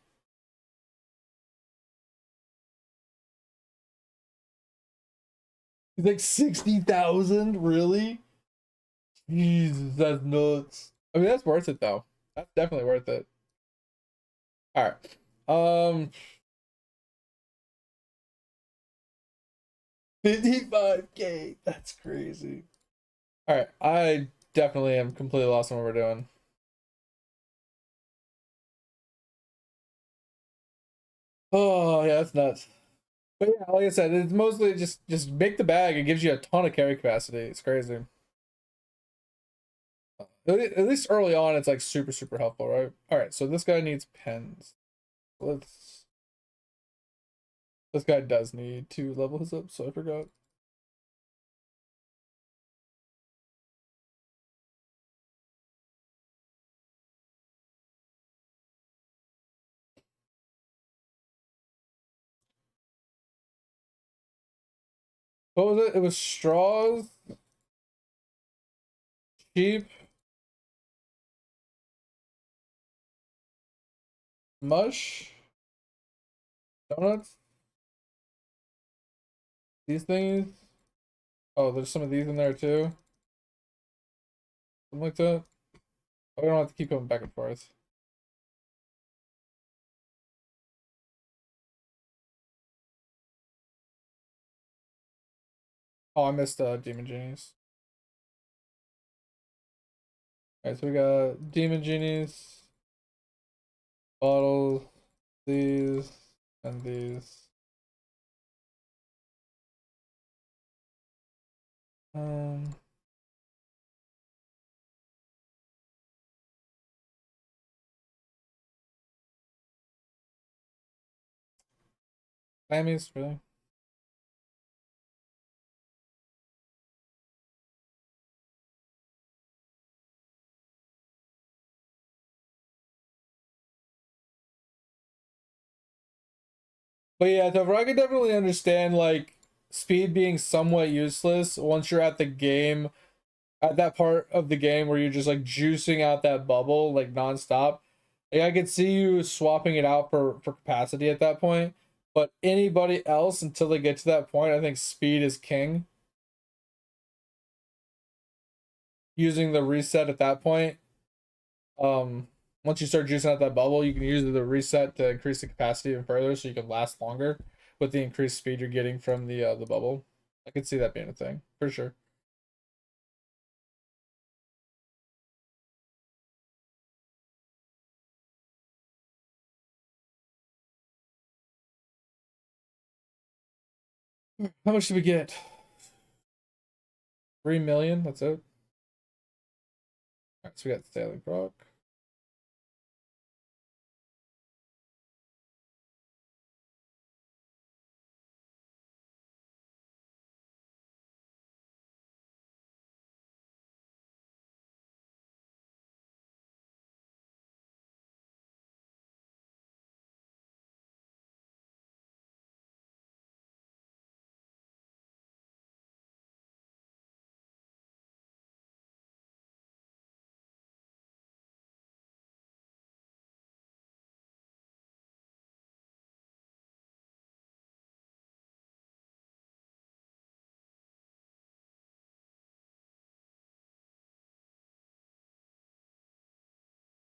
He's like 60,000, really? Jesus, that's nuts. I mean, that's worth it though. That's definitely worth it. All right. 55K. That's crazy. All right, I definitely am completely lost on what we're doing. Oh yeah, that's nuts. But yeah, like I said, it's mostly just make the bag. It gives you a ton of carry capacity. It's crazy. At least early on, it's like super helpful, right? All right, so this guy needs pens. Let's. This guy does need to level his up, so I forgot. What was it? It was straws, sheep, mush, donuts. These things. Oh, there's some of these in there too. Something like that. Oh, we don't have to keep going back and forth. Oh, I missed Demon Genies. Alright, so we got Demon Genies, bottles, these, and these. Um, Lammies, really? But yeah, Topher, I could definitely understand like speed being somewhat useless once you're at the game, at that part of the game where you're just like juicing out that bubble like nonstop. Like, I could see you swapping it out for capacity at that point. But anybody else until they get to that point, I think speed is king. Using the reset at that point. Once you start juicing out that bubble, you can use the reset to increase the capacity even further, so you can last longer with the increased speed you're getting from the bubble. I could see that being a thing for sure. How much did we get? 3 million. That's it. All right, so we got Sailing Proc.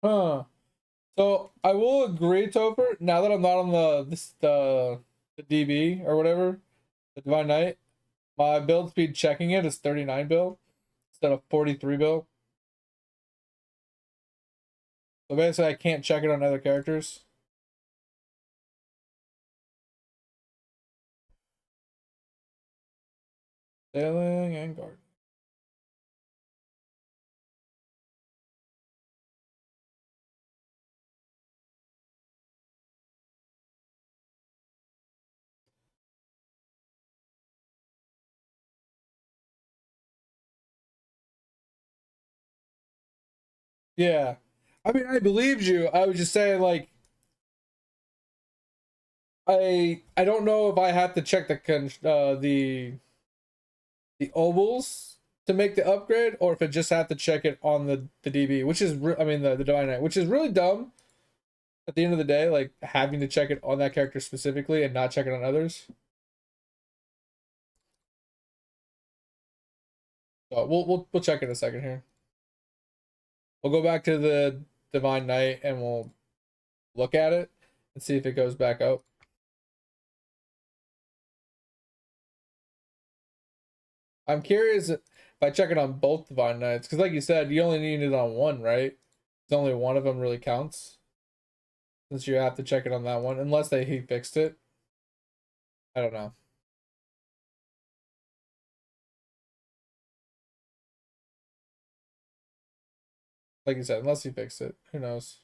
Huh. So I will agree, Topher. Now that I'm not on the DB or whatever, the Divine Knight, my build speed checking it is 39 bill instead of 43 bill. So basically, I can't check it on other characters. Sailing and guard. Yeah. I mean, I believed you. I was just saying, like, I don't know if I have to check the ovals to make the upgrade, or if I just have to check it on the DB, which is I mean the Divine Knight, which is really dumb. At the end of the day, like having to check it on that character specifically and not check it on others. So we'll check in a second here. We'll go back to the Divine Knight and we'll look at it and see if it goes back up. I'm curious if I check it on both Divine Knights, because like you said, you only need it on one, right? It's only one of them really counts. Since you have to check it on that one, unless he fixed it. I don't know. Like you said, unless he fixed it. Who knows?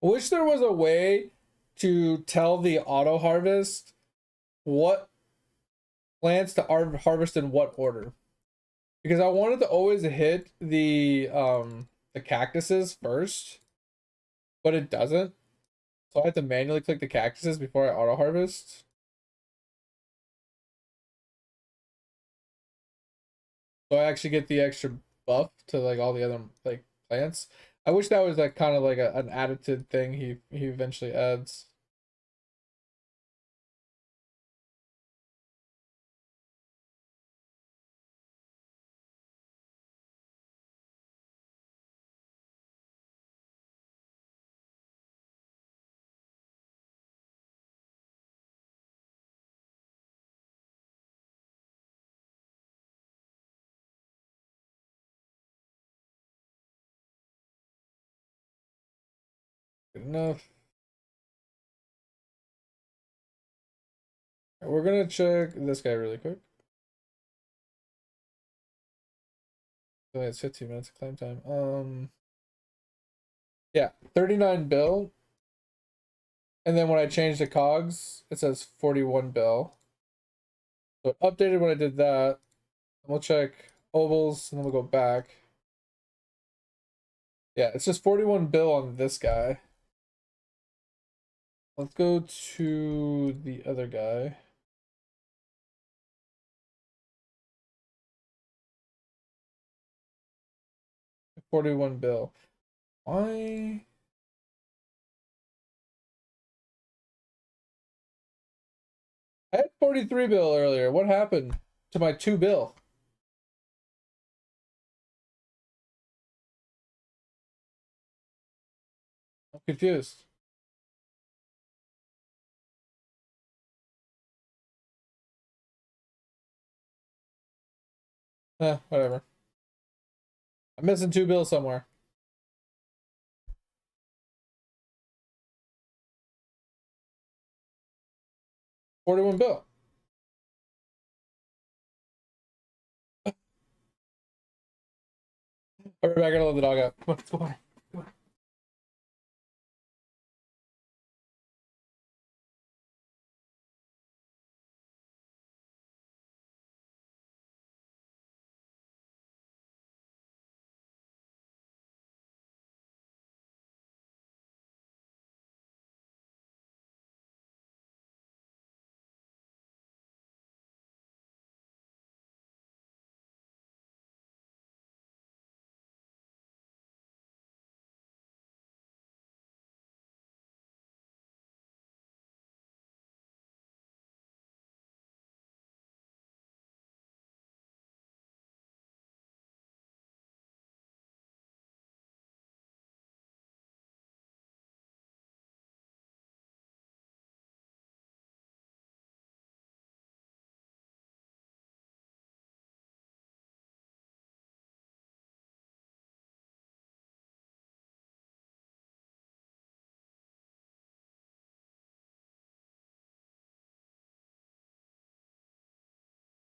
Wish there was a way to tell the auto harvest what plants to harvest in what order. Because I wanted to always hit the cactuses first, but it doesn't. So I have to manually click the cactuses before I auto harvest. So I actually get the extra buff to like all the other like plants. I wish that was like kind of like an additive thing he eventually adds. Good enough. We're gonna check this guy really quick. Oh, it's 15 minutes of claim time. Yeah, 39 bill. And then when I change the cogs, it says 41 bill. So it updated when I did that. We'll check ovals and then we'll go back. Yeah, it's just 41 bill on this guy. Let's go to the other guy. $41 bill. Why? I had 43 bill earlier. What happened to my 2 bill? I'm confused. Whatever. I'm missing 2 bills somewhere. $41 bill. All right, I gotta let the dog out. Come on, let's go on. Come on.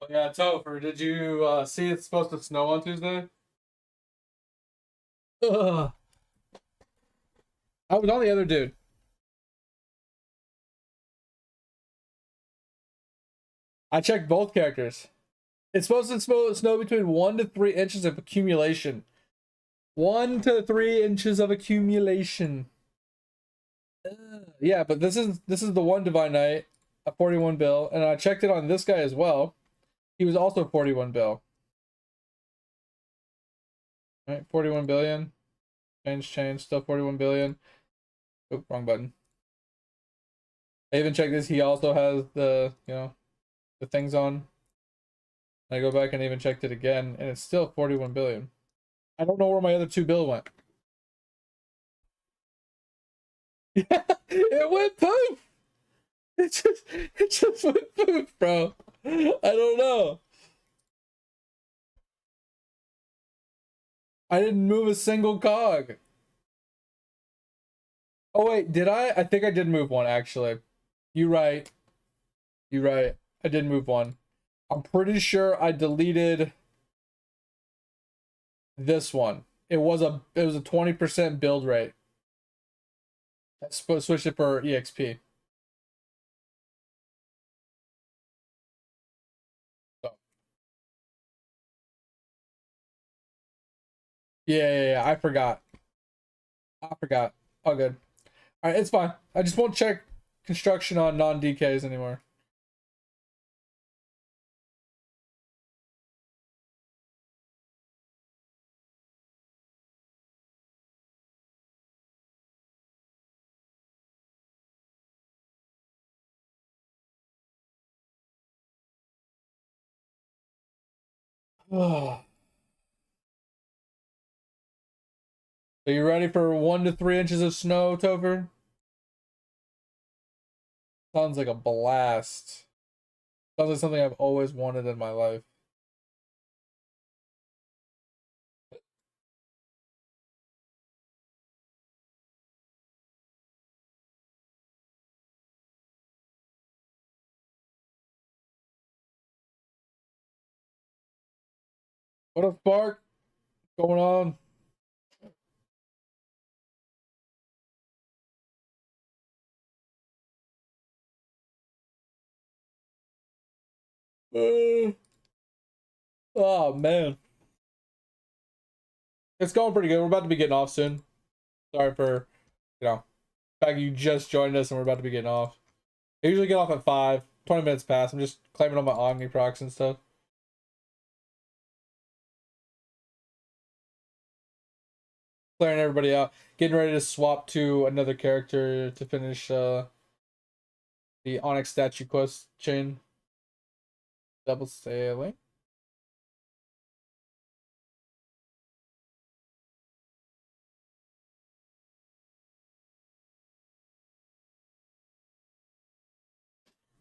Oh, yeah, Topher, did you see it's supposed to snow on Tuesday? Ugh. I was on the other dude. I checked both characters. It's supposed to snow between 1 to 3 inches of accumulation. 1 to 3 inches of accumulation. Yeah, but this is the one Divine Knight, a 41 bill, and I checked it on this guy as well. He was also 41 bill. All right, 41 billion. Change, still 41 billion. Oh, wrong button. I even checked this. He also has the, the things on. I go back and even checked it again, and it's still 41 billion. I don't know where my other 2 bill went. Yeah, it went poof. It just went poof, bro. I don't know. I didn't move a single cog. Oh wait, did I? I think I did move one actually. You right. You right. I did move one. I'm pretty sure I deleted this one. It was a 20% build rate. I switched it for EXP. So. Yeah, I forgot. All good. All right, it's fine. I just won't check construction on non-DKs anymore. So you ready for 1 to 3 inches of snow, Topher? Sounds like a blast. Sounds like something I've always wanted in my life. What up, Spark? What's going on? Oh man, it's going pretty good. We're about to be getting off soon. Sorry for, the fact you just joined us and we're about to be getting off. I usually get off at 5, 20 minutes past. I'm just claiming on my Omni procs and stuff. Clearing everybody out. Getting ready to swap to another character to finish the Onyx statue quest chain. Double sailing.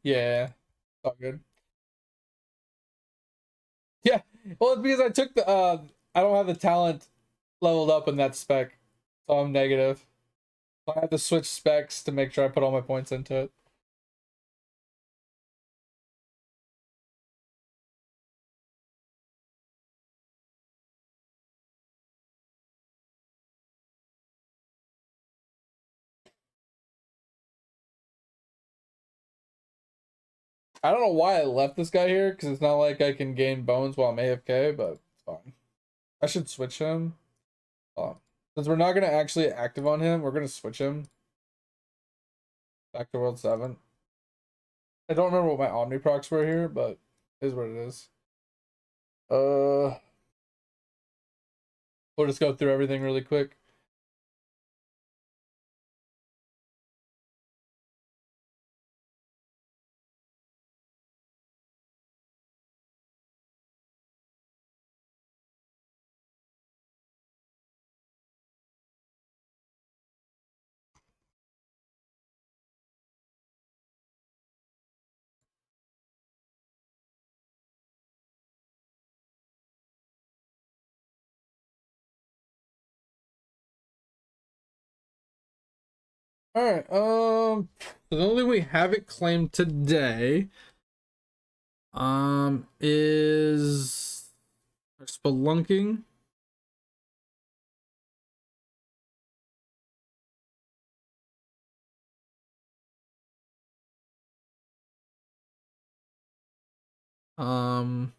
Yeah, it's all good. Yeah, well, it's because I took the I don't have the talent leveled up in that spec, so I'm negative. So I have to switch specs to make sure I put all my points into it. I don't know why I left this guy here, because it's not like I can gain bones while I'm AFK, but it's fine. I should switch him. Since we're not going to actually active on him, we're going to switch him back to World 7. I don't remember what my Omni procs were here, but it is what it is. We'll just go through everything really quick. All right. So the only thing we haven't claimed today, is spelunking. Um,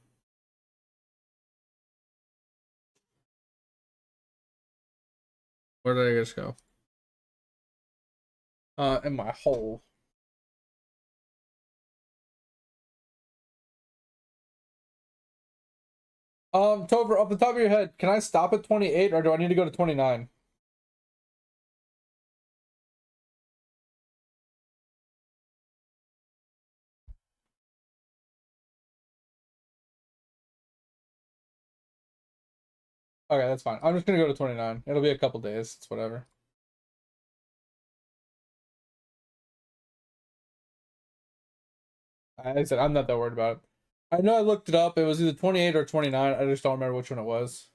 where did I just go? In my hole. Topher, off the top of your head, can I stop at 28 or do I need to go to 29? Okay, that's fine. I'm just gonna go to 29. It'll be a couple days. It's whatever. I said I'm not that worried about it. I know I looked it up. It was either 28 or 29. I just don't remember which one it was.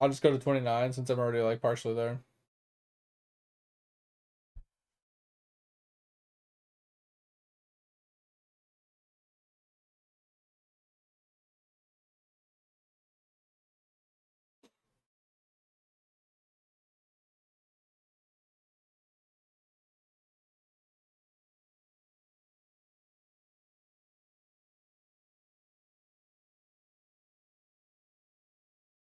I'll just go to 29 since I'm already like partially there.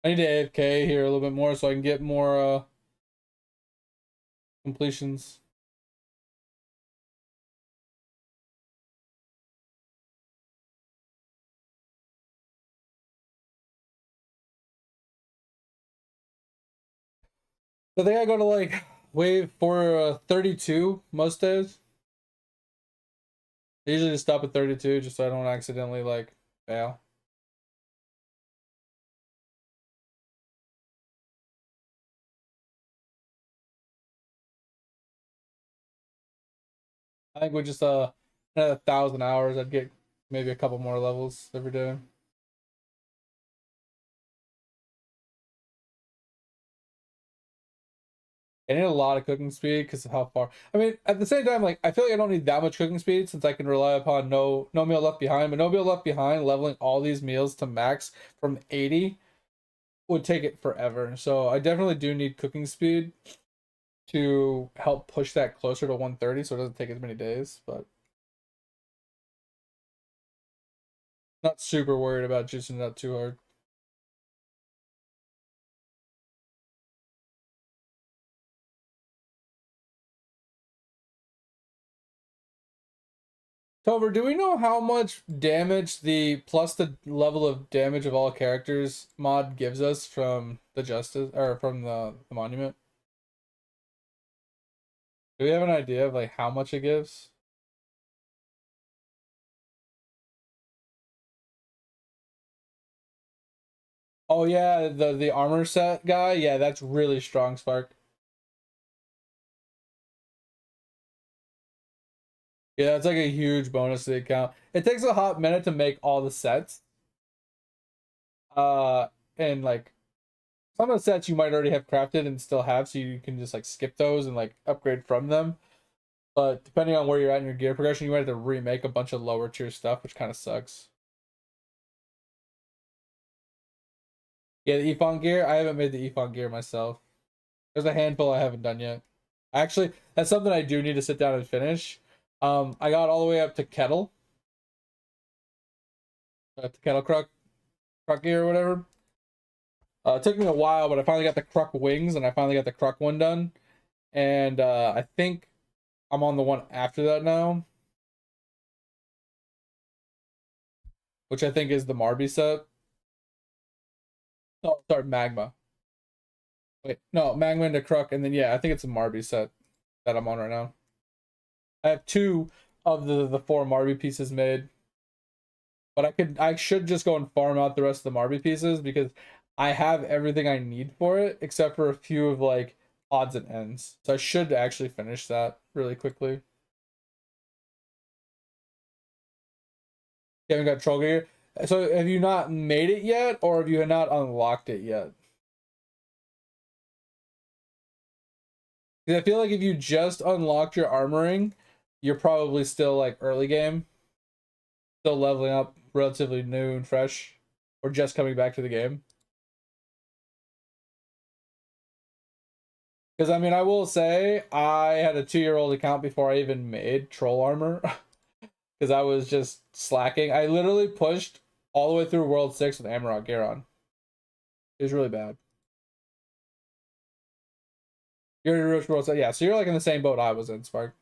I need to AFK here a little bit more so I can get more completions. I think I go to like wave for 32 most days. I usually just stop at 32 just so I don't accidentally like fail. I think with just another 1,000 hours, I'd get maybe a couple more levels every day. I need a lot of cooking speed because of how far. I mean, at the same time, like I feel like I don't need that much cooking speed since I can rely upon no meal left behind. But no meal left behind, leveling all these meals to max from 80 would take it forever. So I definitely do need cooking speed to help push that closer to 130, so it doesn't take as many days. But not super worried about juicing it up too hard. Tover, do we know how much damage the plus the level of damage of all characters mod gives us from the justice or from the monument? Do we have an idea of like how much it gives? Oh yeah, the armor set guy. Yeah, that's really strong, Spark. Yeah, it's like a huge bonus to the account. It takes a hot minute to make all the sets. Uh, and like some of the sets you might already have crafted and still have, so you can just like skip those and like upgrade from them. But depending on where you're at in your gear progression, you might have to remake a bunch of lower tier stuff, which kind of sucks. Yeah, the Ephon gear. I haven't made the Ephon gear myself. There's a handful I haven't done yet. Actually, that's something I do need to sit down and finish. I got all the way up to Kettle. To Kettle Croc gear or whatever. It took me a while, but I finally got the Croc wings and I finally got the Croc one done. And I think I'm on the one after that now, which I think is the Marby set. Oh, sorry, Magma. Wait, no, Magma into Croc, and then yeah, I think it's a Marby set that I'm on right now. I have two of the four Marby pieces made, but I should just go and farm out the rest of the Marby pieces because I have everything I need for it except for a few of like odds and ends. So I should actually finish that really quickly. You haven't got troll gear. So have you not made it yet, or have you not unlocked it yet? 'Cause I feel like if you just unlocked your armoring, you're probably still like early game, still leveling up, relatively new and fresh, or just coming back to the game. Because I mean, I will say I had a 2-year-old account before I even made troll armor, because I was just slacking. I literally pushed all the way through World 6 with Amarok gear on. It was really bad. You're in Rich World 6, yeah. So you're like in the same boat I was in, Spark.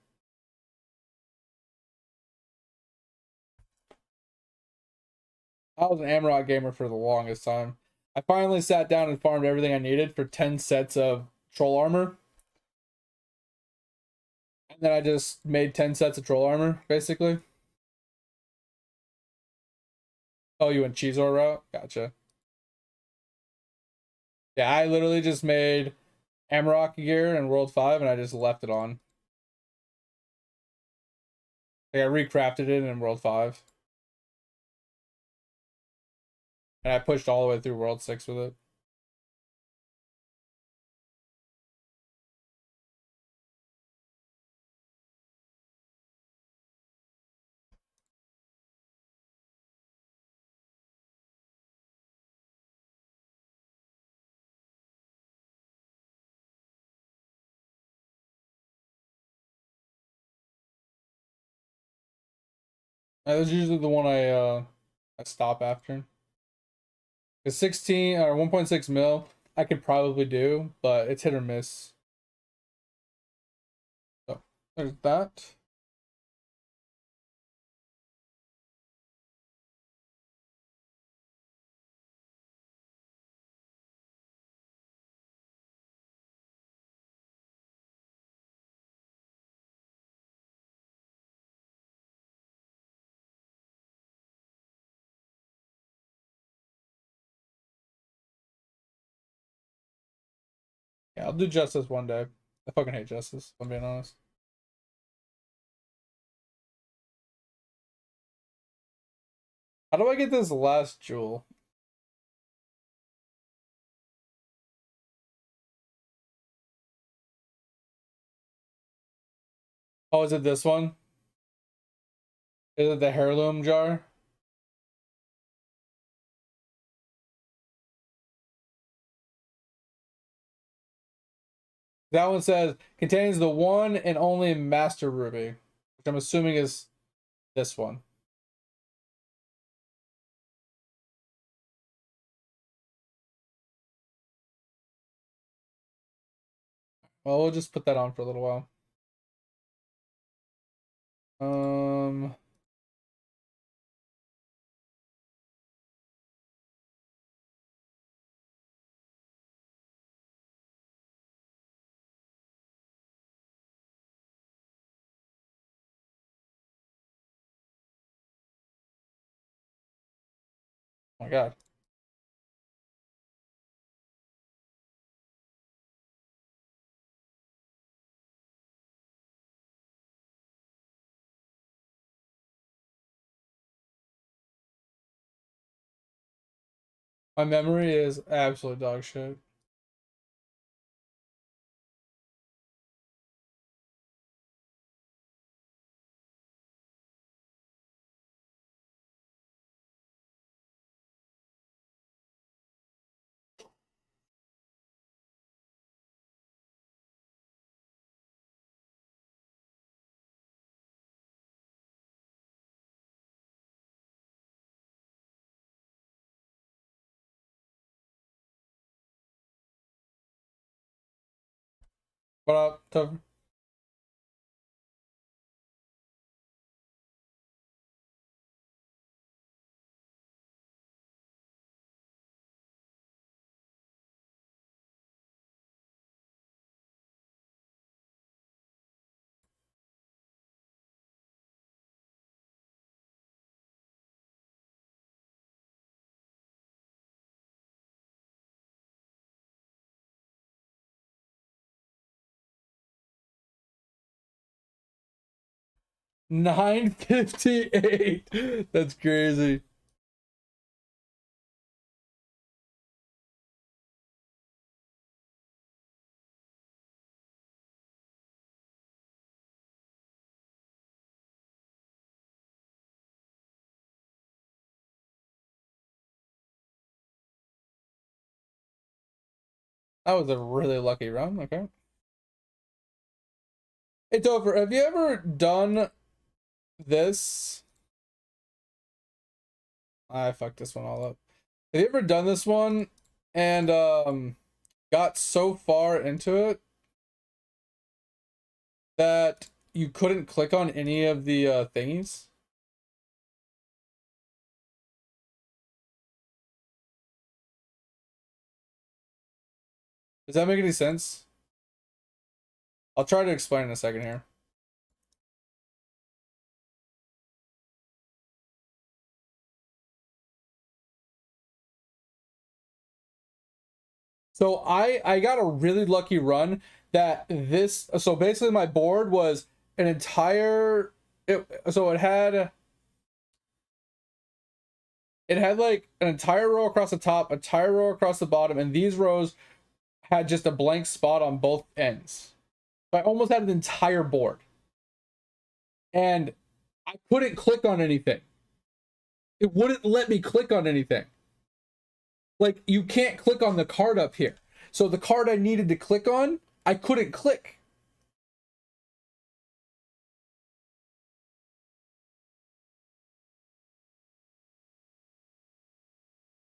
I was an Amarok gamer for the longest time. I finally sat down and farmed everything I needed for 10 sets of troll armor. And then I just made 10 sets of troll armor, basically. Oh, you went Chizor route? Gotcha. Yeah, I literally just made Amarok gear in World 5 and I just left it on. Like, I recrafted it in World 5. And I pushed all the way through World 6 with it. That was usually the one I stop after. The 16 or 1.6 mil I could probably do, but it's hit or miss. So there's that. Yeah, I'll do Justice one day. I fucking hate Justice, if I'm being honest. How do I get this last jewel? Oh, is it this one? Is it the heirloom jar? That one says contains the one and only master ruby, which I'm assuming is this one. Well, we'll just put that on for a little while. Oh my god. My memory is absolute dog shit. What up, Topher? $9.58. That's crazy. That was a really lucky run. Okay. Hey Topher, have you ever done this? I fucked this one all up. Have you ever done this one and got so far into it that you couldn't click on any of the thingies? Does that make any sense? I'll try to explain in a second here. So I got a really lucky run that this, so basically my board was an entire so it had like an entire row across the top, entire row across the bottom, and these rows had just a blank spot on both ends. So I almost had an entire board. And I couldn't click on anything. It wouldn't let me click on anything. Like, you can't click on the card up here. So the card I needed to click on, I couldn't click.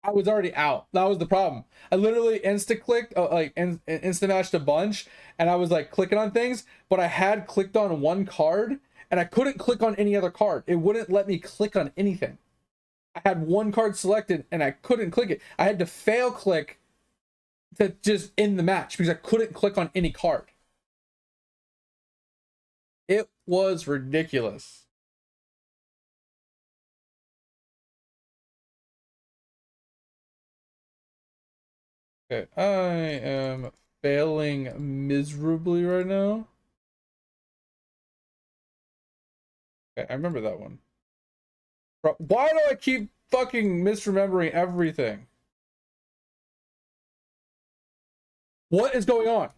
I was already out. That was the problem. I literally insta-clicked, insta-matched a bunch, and I was like clicking on things, but I had clicked on one card, and I couldn't click on any other card. It wouldn't let me click on anything. I had one card selected, and I couldn't click it. I had to fail click to just end the match because I couldn't click on any card. It was ridiculous. Okay, I am failing miserably right now. Okay, I remember that one. Bro, why do I keep fucking misremembering everything? What is going on?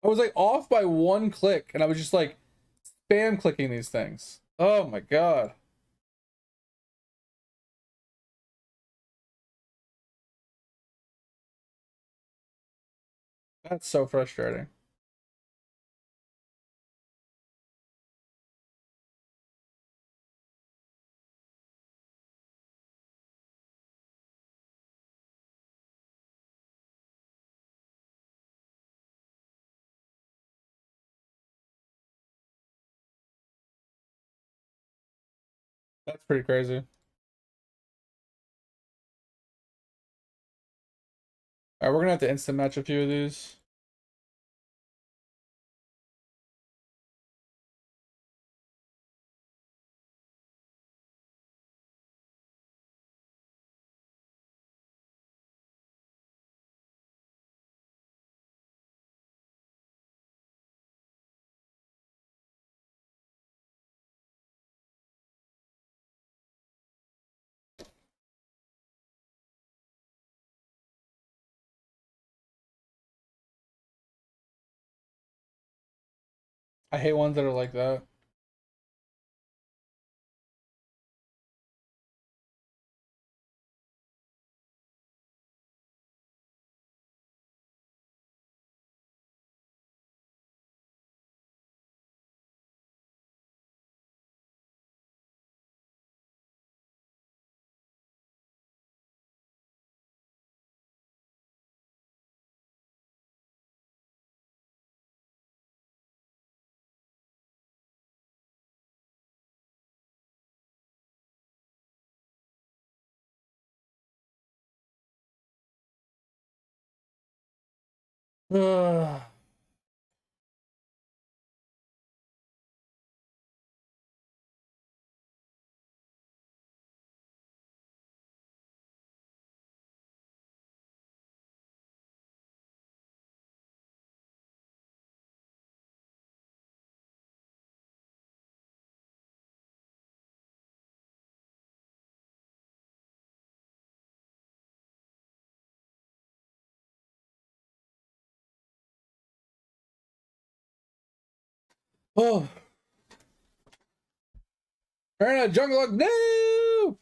I was like off by one click, and I was just like spam clicking these things. Oh my god. That's so frustrating. That's pretty crazy. Alright, we're gonna have to instant match a few of these. I hate ones that are like that. Ugh. Oh, jungle look, no.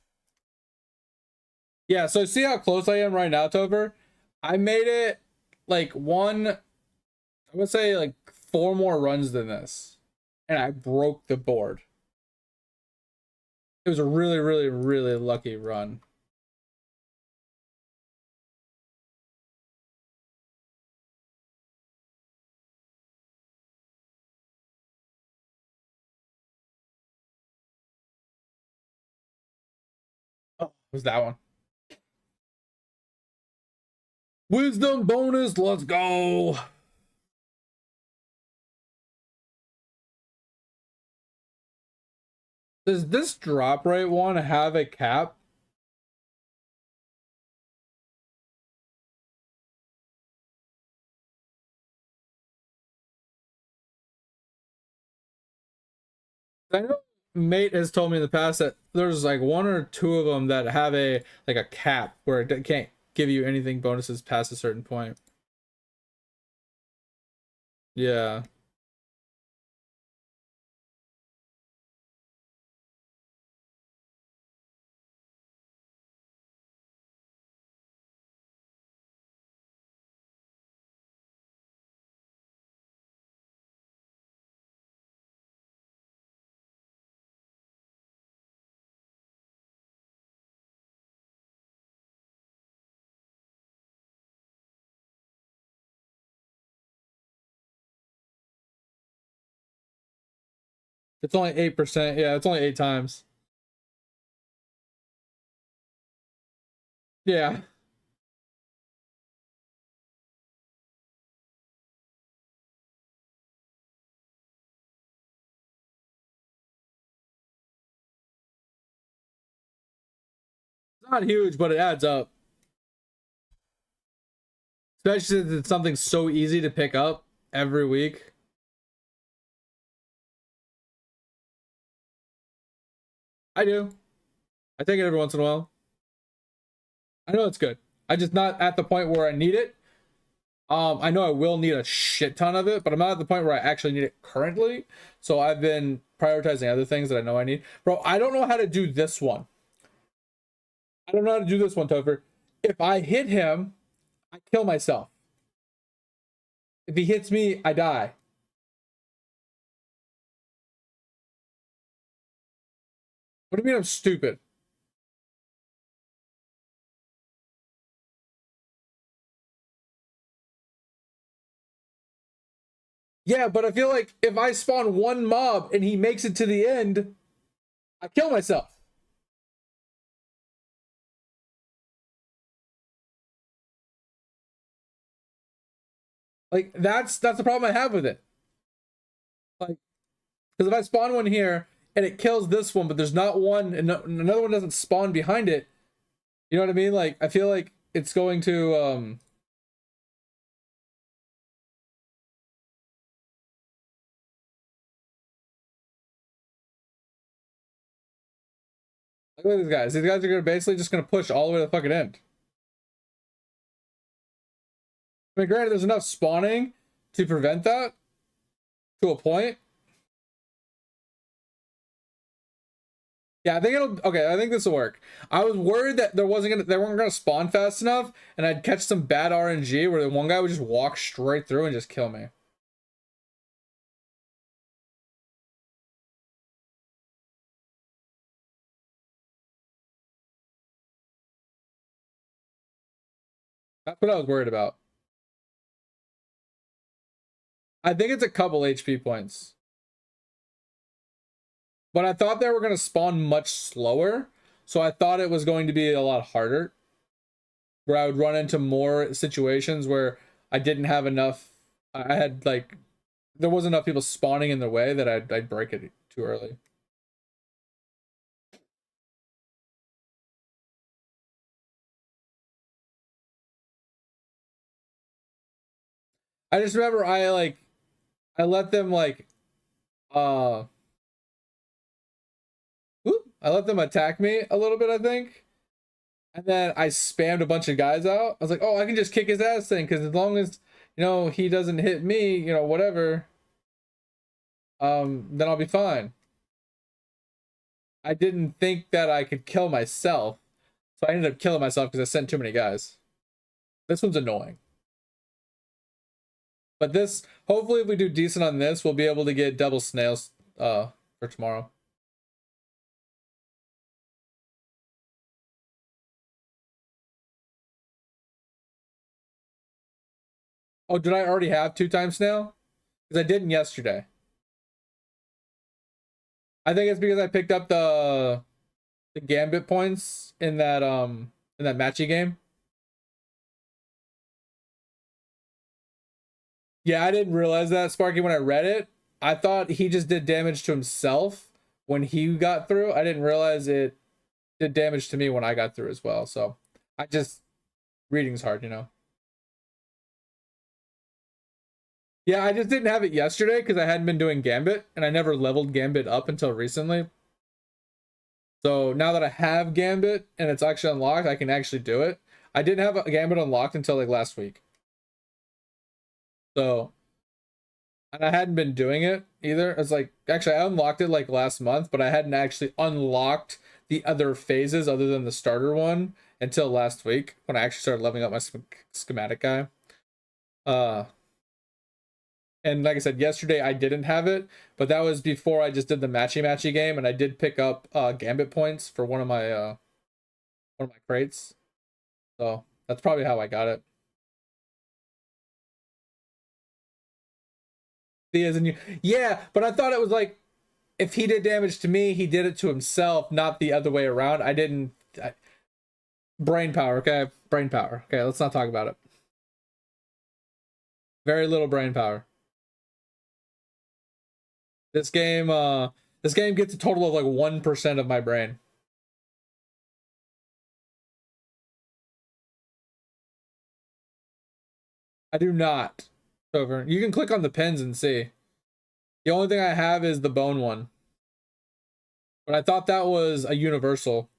Yeah, so see how close I am right now, Tover? I made it like I would say like 4 more runs than this, and I broke the board. It was a really, really, really lucky run. Oh, it was that one. Wisdom bonus, let's go. Does this drop rate one have a cap? I know mate has told me in the past that there's like 1 or 2 of them that have a like a cap where it can't give you anything bonuses past a certain point. Yeah. It's only 8%. Yeah, it's only 8 times. Yeah. It's not huge, but it adds up. Especially since it's something so easy to pick up every week. I do. I take it every once in a while. I know it's good. I just not at the point where I need it. I know I will need a shit ton of it, but I'm not at the point where I actually need it currently. So I've been prioritizing other things that I know I need. Bro, I don't know how to do this one. I don't know how to do this one, Topher. If I hit him, I kill myself. If he hits me, I die. What do you mean I'm stupid? Yeah, but I feel like if I spawn one mob and he makes it to the end, I kill myself. Like that's the problem I have with it. Like, because if I spawn one here and it kills this one, but there's not one and another one doesn't spawn behind it, you know what I mean? Like I feel like it's going to look at these guys. These guys are gonna basically just gonna push all the way to the fucking end. I mean, granted, there's enough spawning to prevent that to a point. Yeah, I think it'll. Okay, I think this will work. I was worried that they weren't gonna spawn fast enough, and I'd catch some bad RNG where the one guy would just walk straight through and just kill me. That's what I was worried about. I think it's a couple HP points. But I thought they were going to spawn much slower. So I thought it was going to be a lot harder. Where I would run into more situations where I didn't have enough. I had like, there wasn't enough people spawning in the way that I'd break it too early. I just remember I let them like, I let them attack me a little bit, I think. And then I spammed a bunch of guys out. I was like, oh, I can just kick his ass thing, because as long as, you know, he doesn't hit me, you know, whatever, then I'll be fine. I didn't think that I could kill myself. So I ended up killing myself because I sent too many guys. This one's annoying. But this, hopefully if we do decent on this, we'll be able to get double snails for tomorrow. Oh, did I already have 2 times snail? Because I didn't yesterday. I think it's because I picked up the gambit points in that matchy game. Yeah, I didn't realize that, Sparky, when I read it. I thought he just did damage to himself when he got through. I didn't realize it did damage to me when I got through as well. So reading's hard, you know. Yeah, I just didn't have it yesterday because I hadn't been doing Gambit, and I never leveled Gambit up until recently. So now that I have Gambit and it's actually unlocked, I can actually do it. I didn't have a Gambit unlocked until like last week. So, and I hadn't been doing it either. It's like, actually I unlocked it like last month, but I hadn't actually unlocked the other phases other than the starter one until last week when I actually started leveling up my schematic guy. And like I said, yesterday I didn't have it, but that was before I just did the matchy game, and I did pick up Gambit points for one of my crates. So that's probably how I got it. Yeah, but I thought it was like, if he did damage to me, he did it to himself, not the other way around. Brain power, okay? Brain power. Okay, let's not talk about it. Very little brain power. This game gets a total of like 1% of my brain. I do not. Over. You can click on the pins and see. The only thing I have is the bone one. But I thought that was a universal.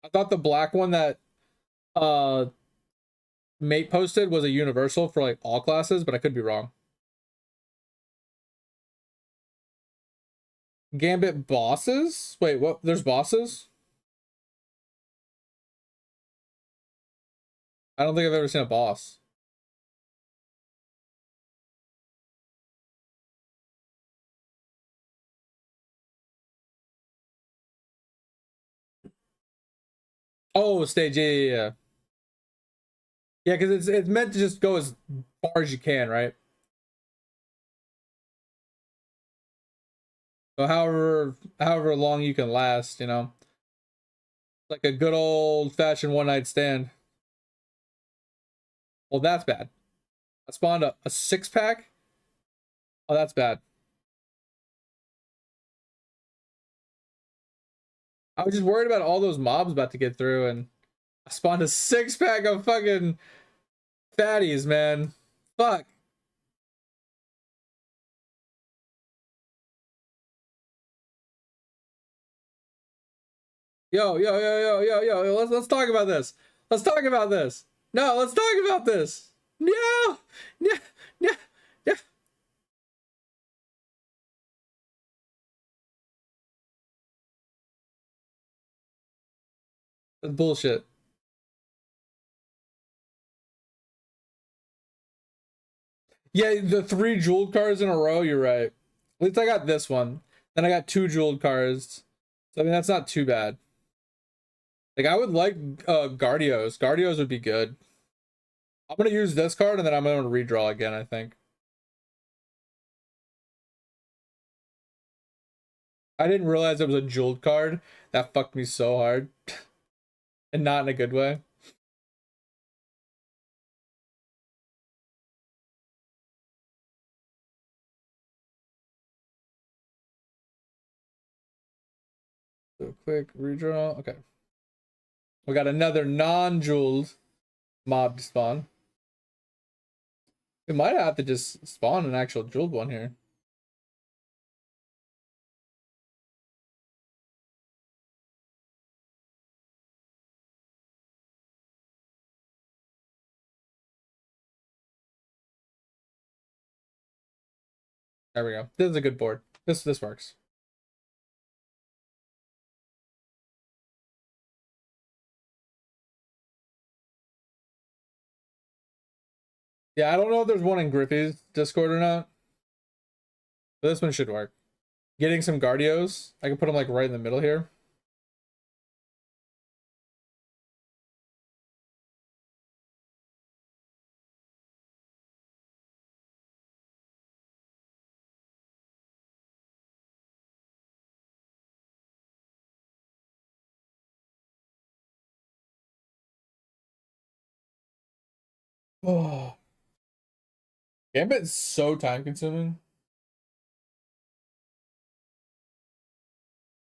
I thought the black one that uh Mate posted was a universal for like all classes, but I could be wrong. Gambit bosses? Wait, what? There's bosses? I don't think I've ever seen a boss. Oh, stage, yeah. Yeah, because it's meant to just go as far as you can, right? So however long you can last, you know. Like a good old fashioned one night stand. Well, that's bad. I spawned a 6-pack. Oh, that's bad. I was just worried about all those mobs about to get through, and I spawned a 6-pack of fucking fatties, man. Fuck. Yo. Let's talk about this. Let's talk about this. No, let's talk about this. No. Yeah. Yeah. Yeah. That's bullshit. Yeah, the 3 jeweled cards in a row, you're right. At least I got this one. Then I got 2 jeweled cards. So I mean that's not too bad. Like I would like Guardios. Guardios would be good. I'm gonna use this card and then I'm gonna redraw again, I think. I didn't realize it was a jeweled card. That fucked me so hard. And not in a good way. So quick redraw. Okay. We got another non-jeweled mob to spawn. We might have to just spawn an actual jeweled one here. There we go. This is a good board. This works. Yeah, I don't know if there's one in Griffey's Discord or not. But this one should work. Getting some Guardios. I can put them like right in the middle here. Oh. Gambit's so time consuming.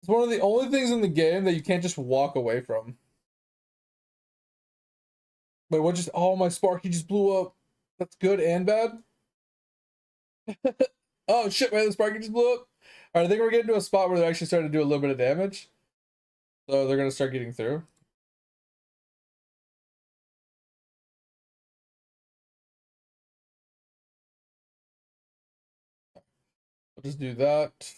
It's one of the only things in the game that you can't just walk away from. Wait, what just... Oh, my Sparky just blew up. That's good and bad? Oh, shit, man, the Sparky just blew up. Alright, I think we're getting to a spot where they're actually starting to do a little bit of damage. So they're going to start getting through. I'll just do that.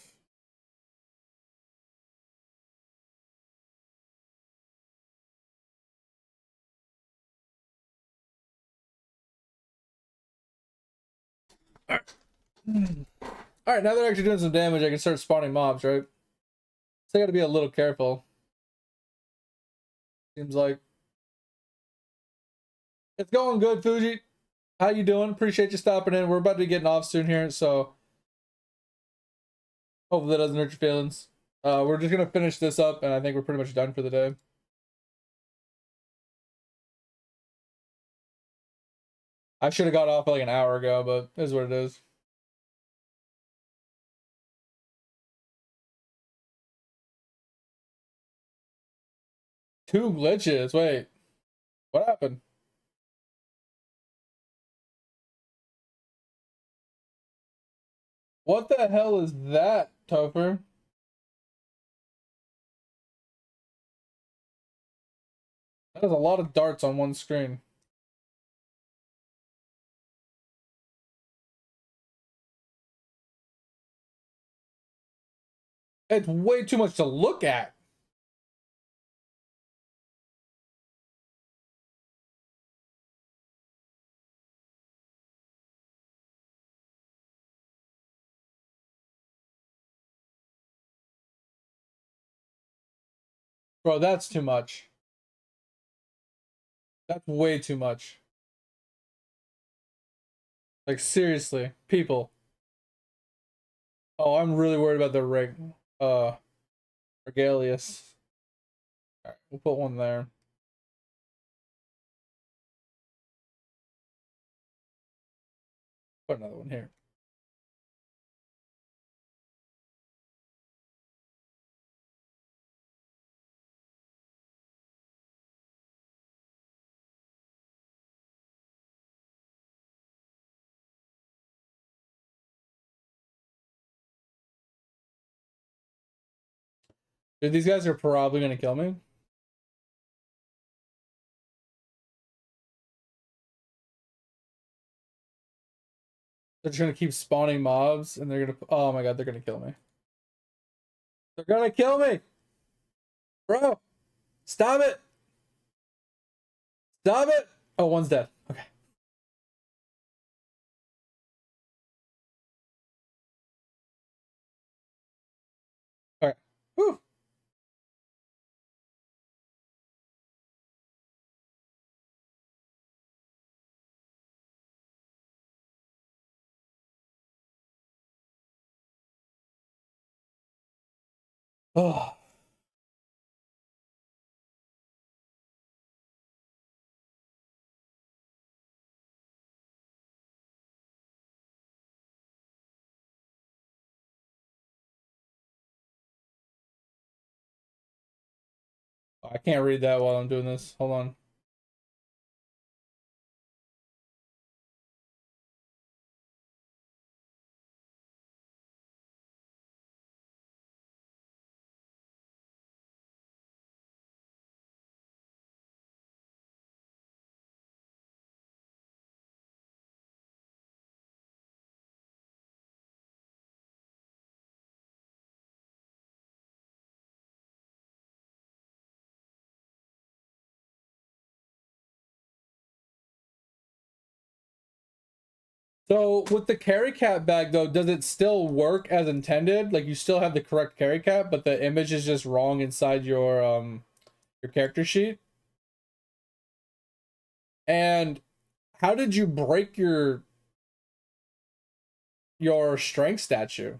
Alright. Alright, now they're actually doing some damage, I can start spawning mobs, right? So I gotta be a little careful. Seems like. It's going good, Fuji. How you doing? Appreciate you stopping in. We're about to be getting off soon here, so hopefully that doesn't hurt your feelings. We're just gonna finish this up, and I think we're pretty much done for the day. I should have got off like an hour ago, but it is what it is. Two glitches. Wait, what happened? What the hell is that, Topher? That is a lot of darts on one screen. It's way too much to look at. Bro, that's too much. That's way too much. Like, seriously, people. Oh, I'm really worried about the regalius. Alright, we'll put one there. Put another one here. Dude, these guys are probably gonna kill me. They're just gonna keep spawning mobs, and they're gonna. Oh my god, they're gonna kill me. They're gonna kill me, bro. Stop it. Stop it. Oh, one's dead. Okay. All right. Whew. Oh. I can't read that while I'm doing this. Hold on. So with the carry cap bag though, does it still work as intended? Like you still have the correct carry cap, but the image is just wrong inside your character sheet? And how did you break your strength statue?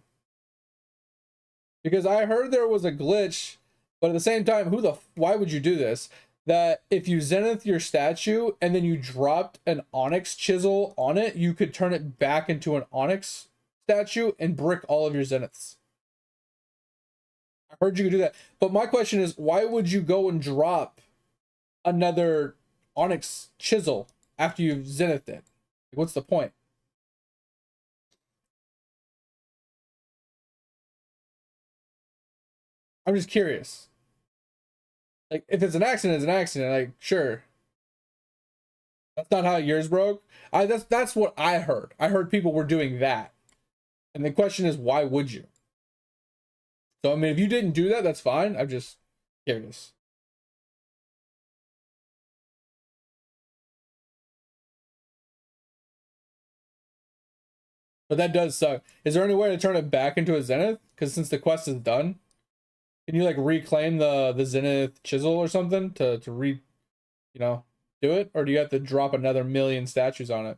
Because I heard there was a glitch, but at the same time, why would you do this? That if you zenith your statue and then you dropped an onyx chisel on it, you could turn it back into an onyx statue and brick all of your zeniths. I heard you could do that. But my question is, why would you go and drop another onyx chisel after you've zenithed it? What's the point? I'm just curious. Like, if it's an accident, it's an accident. Like, sure. That's not how yours broke. That's what I heard. I heard people were doing that. And the question is, why would you? So, I mean, if you didn't do that, that's fine. I'm just curious. But that does suck. Is there any way to turn it back into a zenith? Because since the quest is done, can you like reclaim the zenith chisel or something to do it? Or do you have to drop another million statues on it?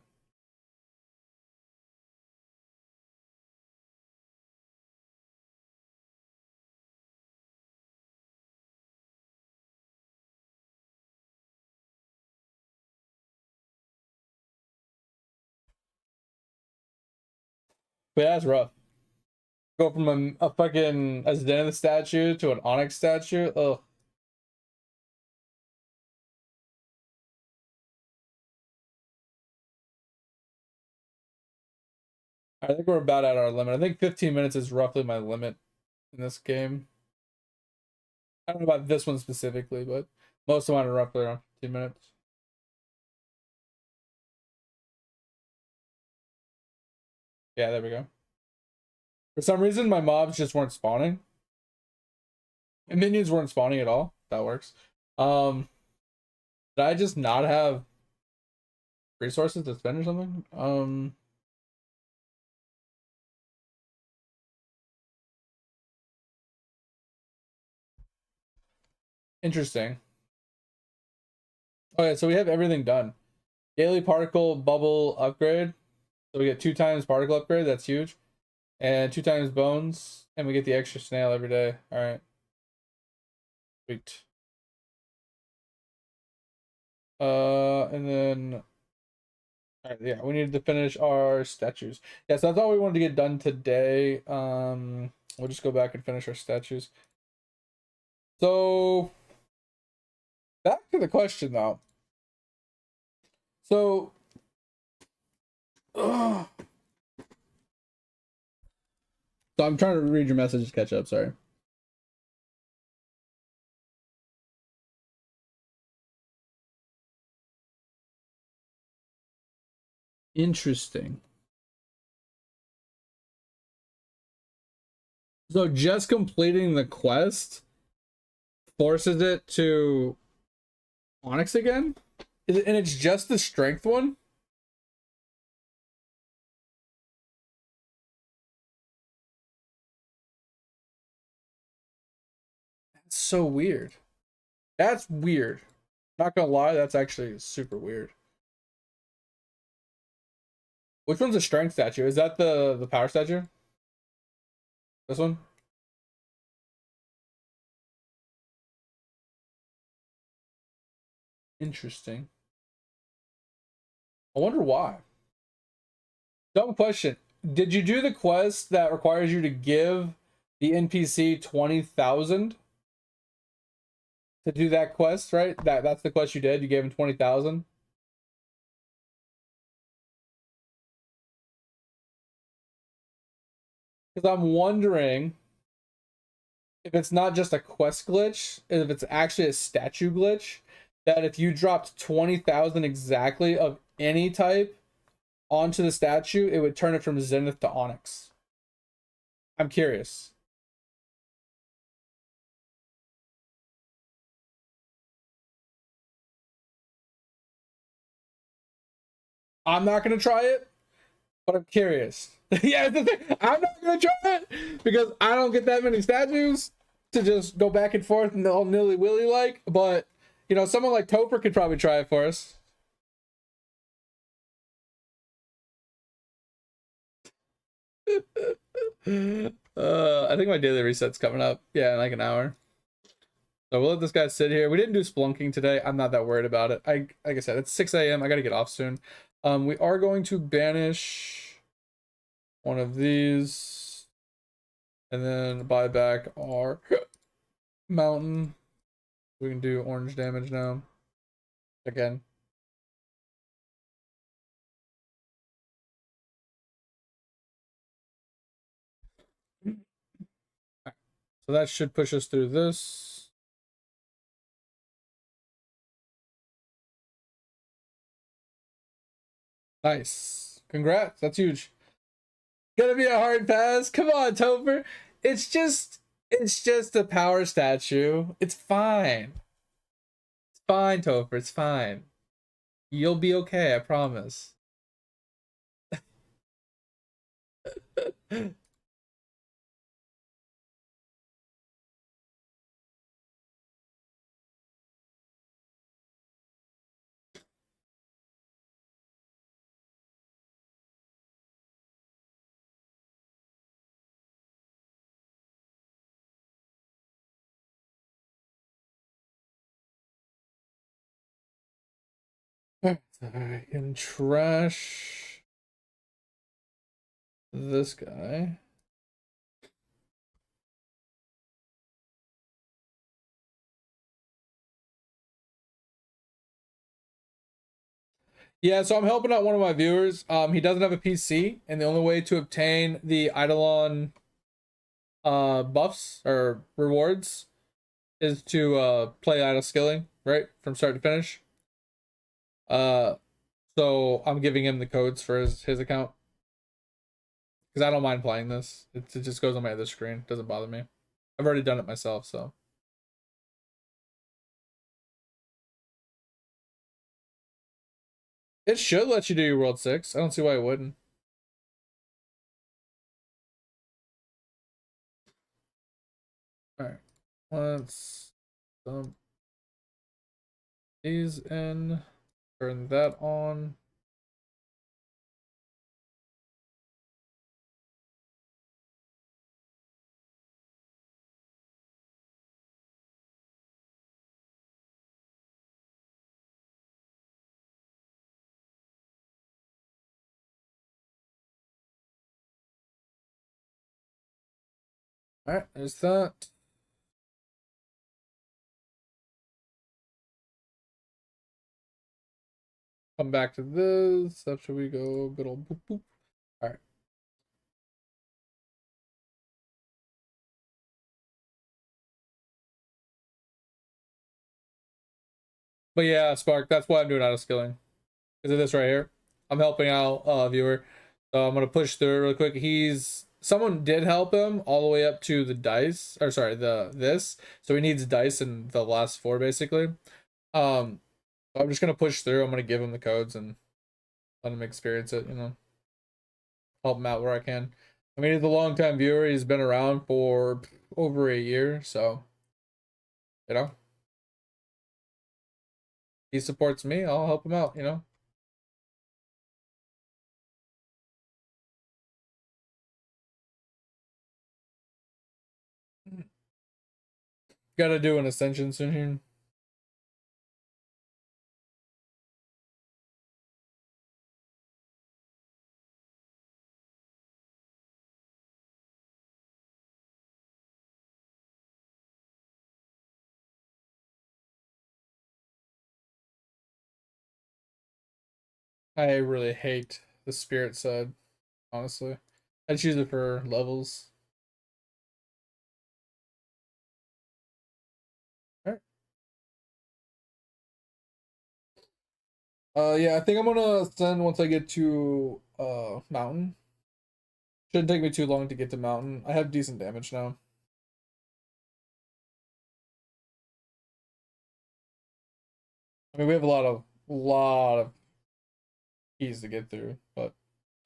But that's rough. Go from a fucking a zenith statue to an onyx statue. Ugh. I think we're about at our limit. I think 15 minutes is roughly my limit in this game. I don't know about this one specifically, but Most of mine are roughly around 15 minutes. Yeah, there we go. For some reason, my mobs just weren't spawning. And minions weren't spawning at all. That works. Did I just not have resources to spend or something? Interesting. Okay, so we have everything done. Daily particle bubble upgrade. So we get 2 times particle upgrade. That's huge. And 2 times bones. And we get the extra snail every day. All right. Sweet. And then, all right, yeah, we needed to finish our statues. Yeah, so that's all we wanted to get done today. We'll just go back and finish our statues. So, back to the question though. So, so I'm trying to read your message to catch up. Sorry. Interesting. So just completing the quest forces it to Onyx again? And it's just the strength one? That's so weird. That's weird. Not gonna lie, that's actually super weird. Which one's a strength statue? Is that the power statue? This one? Interesting. I wonder why. Dumb question. Did you do the quest that requires you to give the NPC 20,000 to do that quest, right? That's the quest you did. You gave him 20,000. Because I'm wondering if it's not just a quest glitch, if it's actually a statue glitch, that if you dropped 20,000 exactly of any type onto the statue, it would turn it from Zenith to Onyx. I'm curious. I'm not going to try it, but I'm curious. Yeah, that's the thing. I'm not going to try it because I don't get that many statues to just go back and forth and all nilly-willy like, but you know, someone like Topher could probably try it for us. I think my daily reset's coming up. Yeah, in like an hour. So we'll let this guy sit here. We didn't do splunking today. I'm not that worried about it. Like I said, it's 6 a.m. I gotta get off soon. We are going to banish one of these and then buy back our mountain. We can do orange damage now. Again. So that should push us through this. Nice. Congrats. That's huge. Gonna be a hard pass. Come on, Topher. It's just a power statue. It's fine. It's fine, Topher. It's fine. You'll be okay, I promise. I can trash this guy. Yeah, so I'm helping out one of my viewers. He doesn't have a PC, and the only way to obtain the Eidolon buffs or rewards is to play idle skilling, right? From start to finish. So I'm giving him the codes for his account. Because I don't mind playing this. It just goes on my other screen. Doesn't bother me. I've already done it myself, so. It should let you do your World 6. I don't see why it wouldn't. Alright. Let's dump these in. Turn that on. Alright, there's that. Come back to this. After we go good old boop boop. Alright. But yeah, Spark, that's why I'm doing auto skilling. Because of this right here. I'm helping out viewer. So I'm gonna push through it really quick. Someone did help him all the way up to the dice. Or sorry, this. So he needs dice in the last 4 basically. I'm just gonna push through. I'm gonna give him the codes and let him experience it, you know. Help him out where I can. I mean, he's a long time viewer. He's been around for over a year, so you know. He supports me, I'll help him out, you know. Gotta do an ascension soon here. I really hate the spirit side, honestly. I choose it for levels. Alright. Yeah, I think I'm gonna ascend once I get to mountain. Shouldn't take me too long to get to mountain. I have decent damage now. I mean, we have a lot of keys to get through, but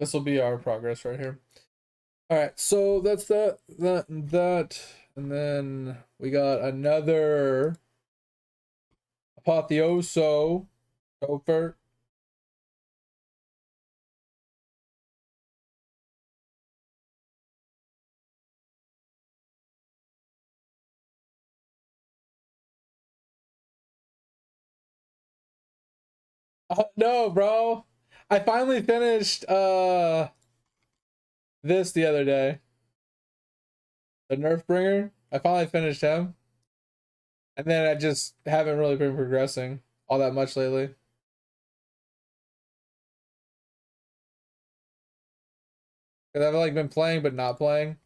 this will be our progress right here. All right, so that's that, and then we got another Apotheoso Gopher. No, bro. I finally finished this the other day. The Nerf Bringer. I finally finished him. And then I just haven't really been progressing all that much lately. Because I've like been playing but not playing.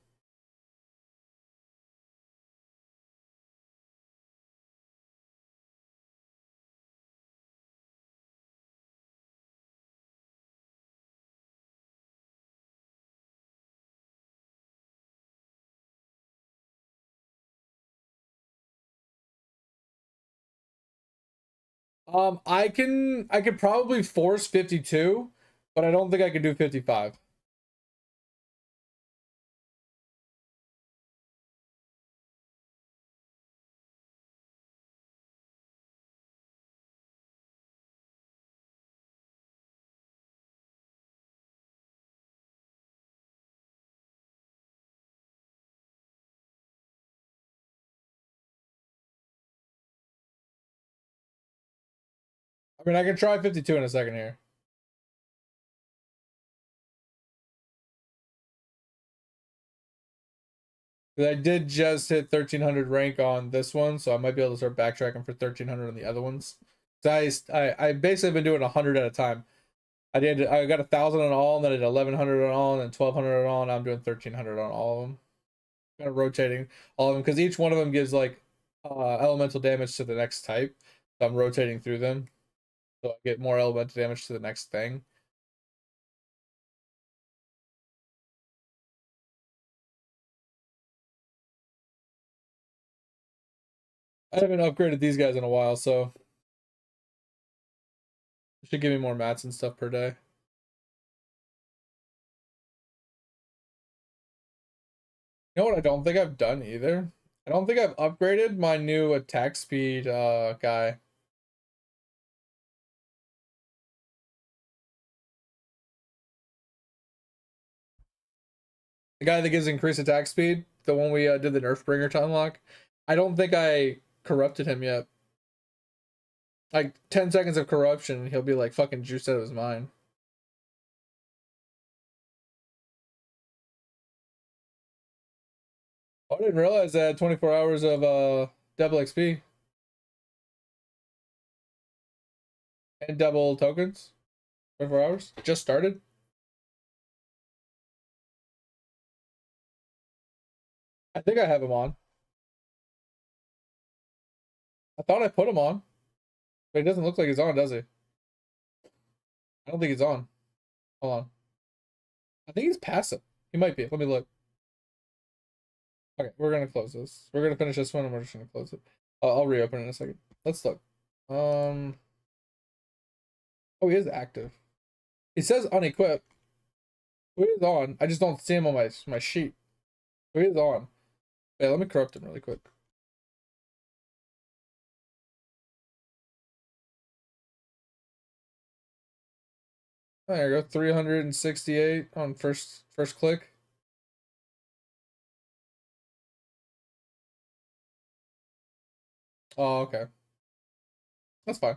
I could probably force 52, but I don't think I could do 55. I mean, I can try 52 in a second here. I did just hit 1300 rank on this one, so I might be able to start backtracking for 1300 on the other ones. I basically been doing 100 at a time. I got 1000 on all, and then I did 1100 on all, and then 1200 on all, and I'm doing 1300 on all of them. Kind of rotating all of them because each one of them gives like elemental damage to the next type. So I'm rotating through them. So I get more elemental damage to the next thing. I haven't upgraded these guys in a while, so it should give me more mats and stuff per day. You know what I don't think I've done either? I don't think I've upgraded my new attack speed guy. The guy that gives increased attack speed, the one we did the Nerf Bringer to unlock. I don't think I corrupted him yet. Like 10 seconds of corruption, he'll be like fucking juiced out of his mind. I didn't realize I had 24 hours of double XP. And double tokens. 24 hours. Just started. I think I have him on. I thought I put him on. But it doesn't look like he's on, does he? I don't think he's on. Hold on. I think he's passive. He might be. Let me look. Okay, we're gonna close this. We're gonna finish this one and we're just gonna close it. I'll reopen it in a second. Let's look. Oh, he is active. It says unequipped. He is on. I just don't see him on my sheet. He is on. Wait, let me corrupt him really quick. There you go. 368 on first click. Oh, okay. That's fine.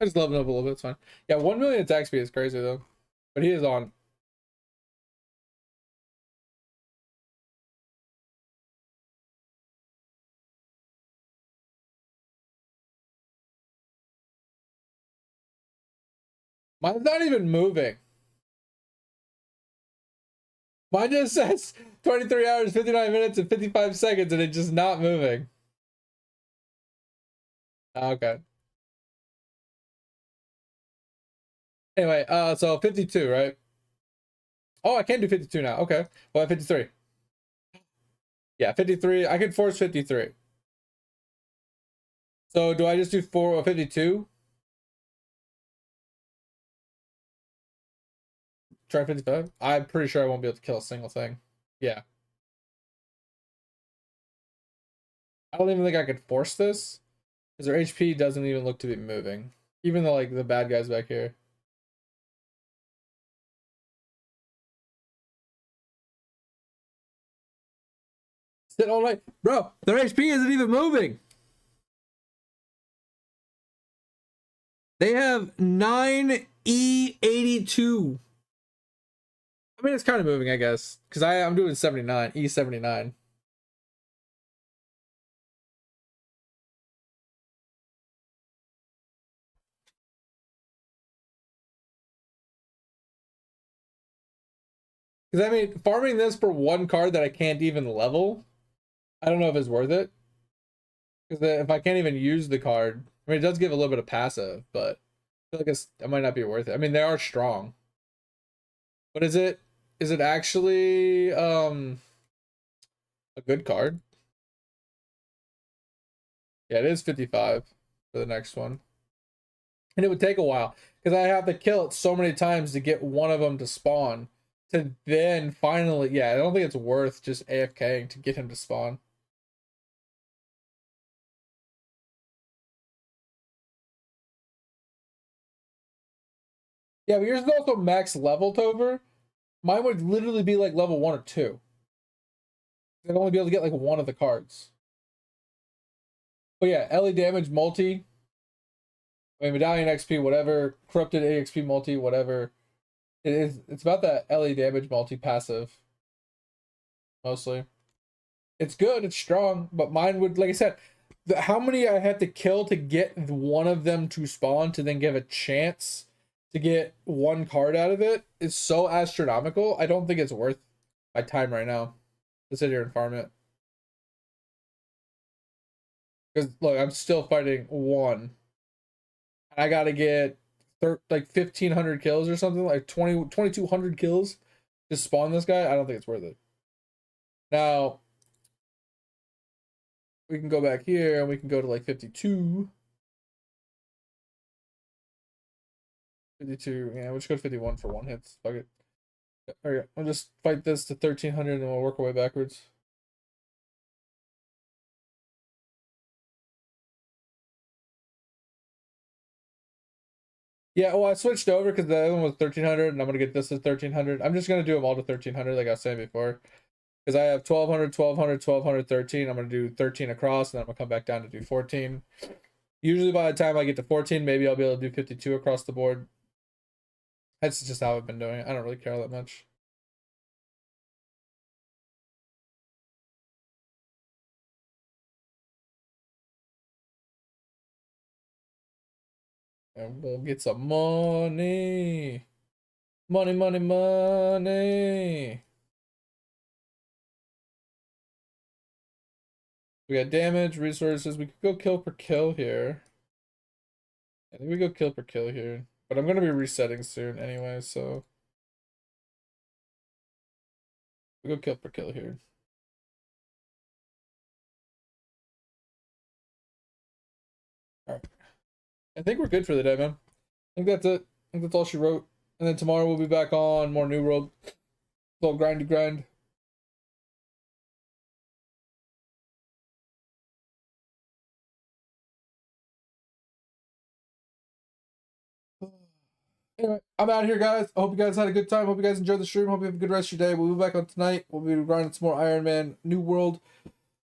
I just leveled up a little bit. It's fine. Yeah, 1 million attack speed is crazy though. But he is on. Mine's not even moving. Mine just says 23 hours, 59 minutes, and 55 seconds, and it's just not moving. Okay. Anyway, so 52, right? Oh, I can't do 52 now. Okay. Well, 53. Yeah, 53. I can force 53. So do I just do 52? Try 55? I'm pretty sure I won't be able to kill a single thing. Yeah. I don't even think I could force this, because their HP doesn't even look to be moving. Even though, like, the bad guys back here. Sit all night. Bro, their HP isn't even moving. They have 9E82. I mean, it's kind of moving, I guess. Because I'm doing 79. E79. Because, I mean, farming this for one card that I can't even level, I don't know if it's worth it. Because if I can't even use the card, I mean, it does give a little bit of passive, but I feel like it might not be worth it. I mean, they are strong. But is it actually a good card? Yeah, it is 55 for the next one. And it would take a while, because I have to kill it so many times to get one of them to spawn. To then finally, yeah, I don't think it's worth just AFKing to get him to spawn. Yeah, but yours is also max leveled over. Mine would literally be like level 1 or 2. I'd only be able to get like one of the cards. But yeah, LE damage multi. I mean, medallion XP, whatever. Corrupted AXP multi, whatever. It's about that LE damage multi passive. Mostly. It's good, it's strong, but mine would, like I said, how many I had to kill to get one of them to spawn to then give a chance to get one card out of it is so astronomical. I don't think it's worth my time right now to sit here and farm it. Because look, I'm still fighting one. I gotta get like 1,500 kills or something, like 2,200 kills to spawn this guy. I don't think it's worth it. Now we can go back here and we can go to like 52. 52, yeah, we'll just go to 51 for one hits. Fuck it. Alright, I'll just fight this to 1,300 and then we'll work our way backwards. Yeah, well, I switched over because the other one was 1,300 and I'm going to get this at 1,300. I'm just going to do them all to 1,300 like I was saying before. Because I have 1,200, 1,200, 1,200, 13. I'm going to do 13 across and then I'm going to come back down to do 14. Usually by the time I get to 14, maybe I'll be able to do 52 across the board. That's just how I've been doing it. I don't really care that much. And we'll get some money. Money, money, money. We got damage, resources. We could go kill per kill here. I think we go kill per kill here. But I'm going to be resetting soon anyway, so. We go kill per kill here. Alright. I think we're good for the day, man. I think that's it. I think that's all she wrote. And then tomorrow we'll be back on more New World. Little grindy grind. Anyway, I'm out of here, guys. I hope you guys had a good time. Hope you guys enjoyed the stream. Hope you have a good rest of your day. We'll be back on tonight. We'll be grinding some more Iron Man, New World.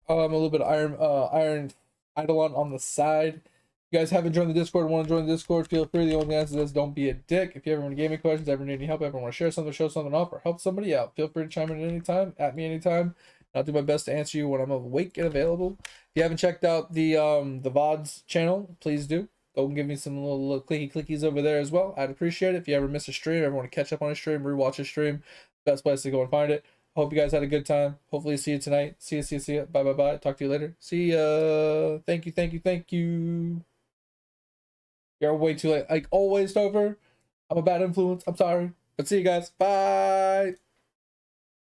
A little bit of Iron Eidolon on the side. If you guys haven't joined the Discord and want to join the Discord, feel free. The only answer is don't be a dick. If you ever want to gaming questions, ever need any help, ever want to share something, show something off, or help somebody out, feel free to chime in at any time, at me anytime. I'll do my best to answer you when I'm awake and available. If you haven't checked out the VODs channel, please do. Go and give me some little clicky clickies over there as well. I'd appreciate it. If you ever miss a stream, ever want to catch up on a stream, rewatch a stream, best place to go and find it. Hope you guys had a good time. Hopefully see you tonight. See you, see you, see you. Bye, bye, bye. Talk to you later. See ya. Thank you, thank you, thank you. You're way too late. Like always, Topher. I'm a bad influence. I'm sorry. But see you guys. Bye.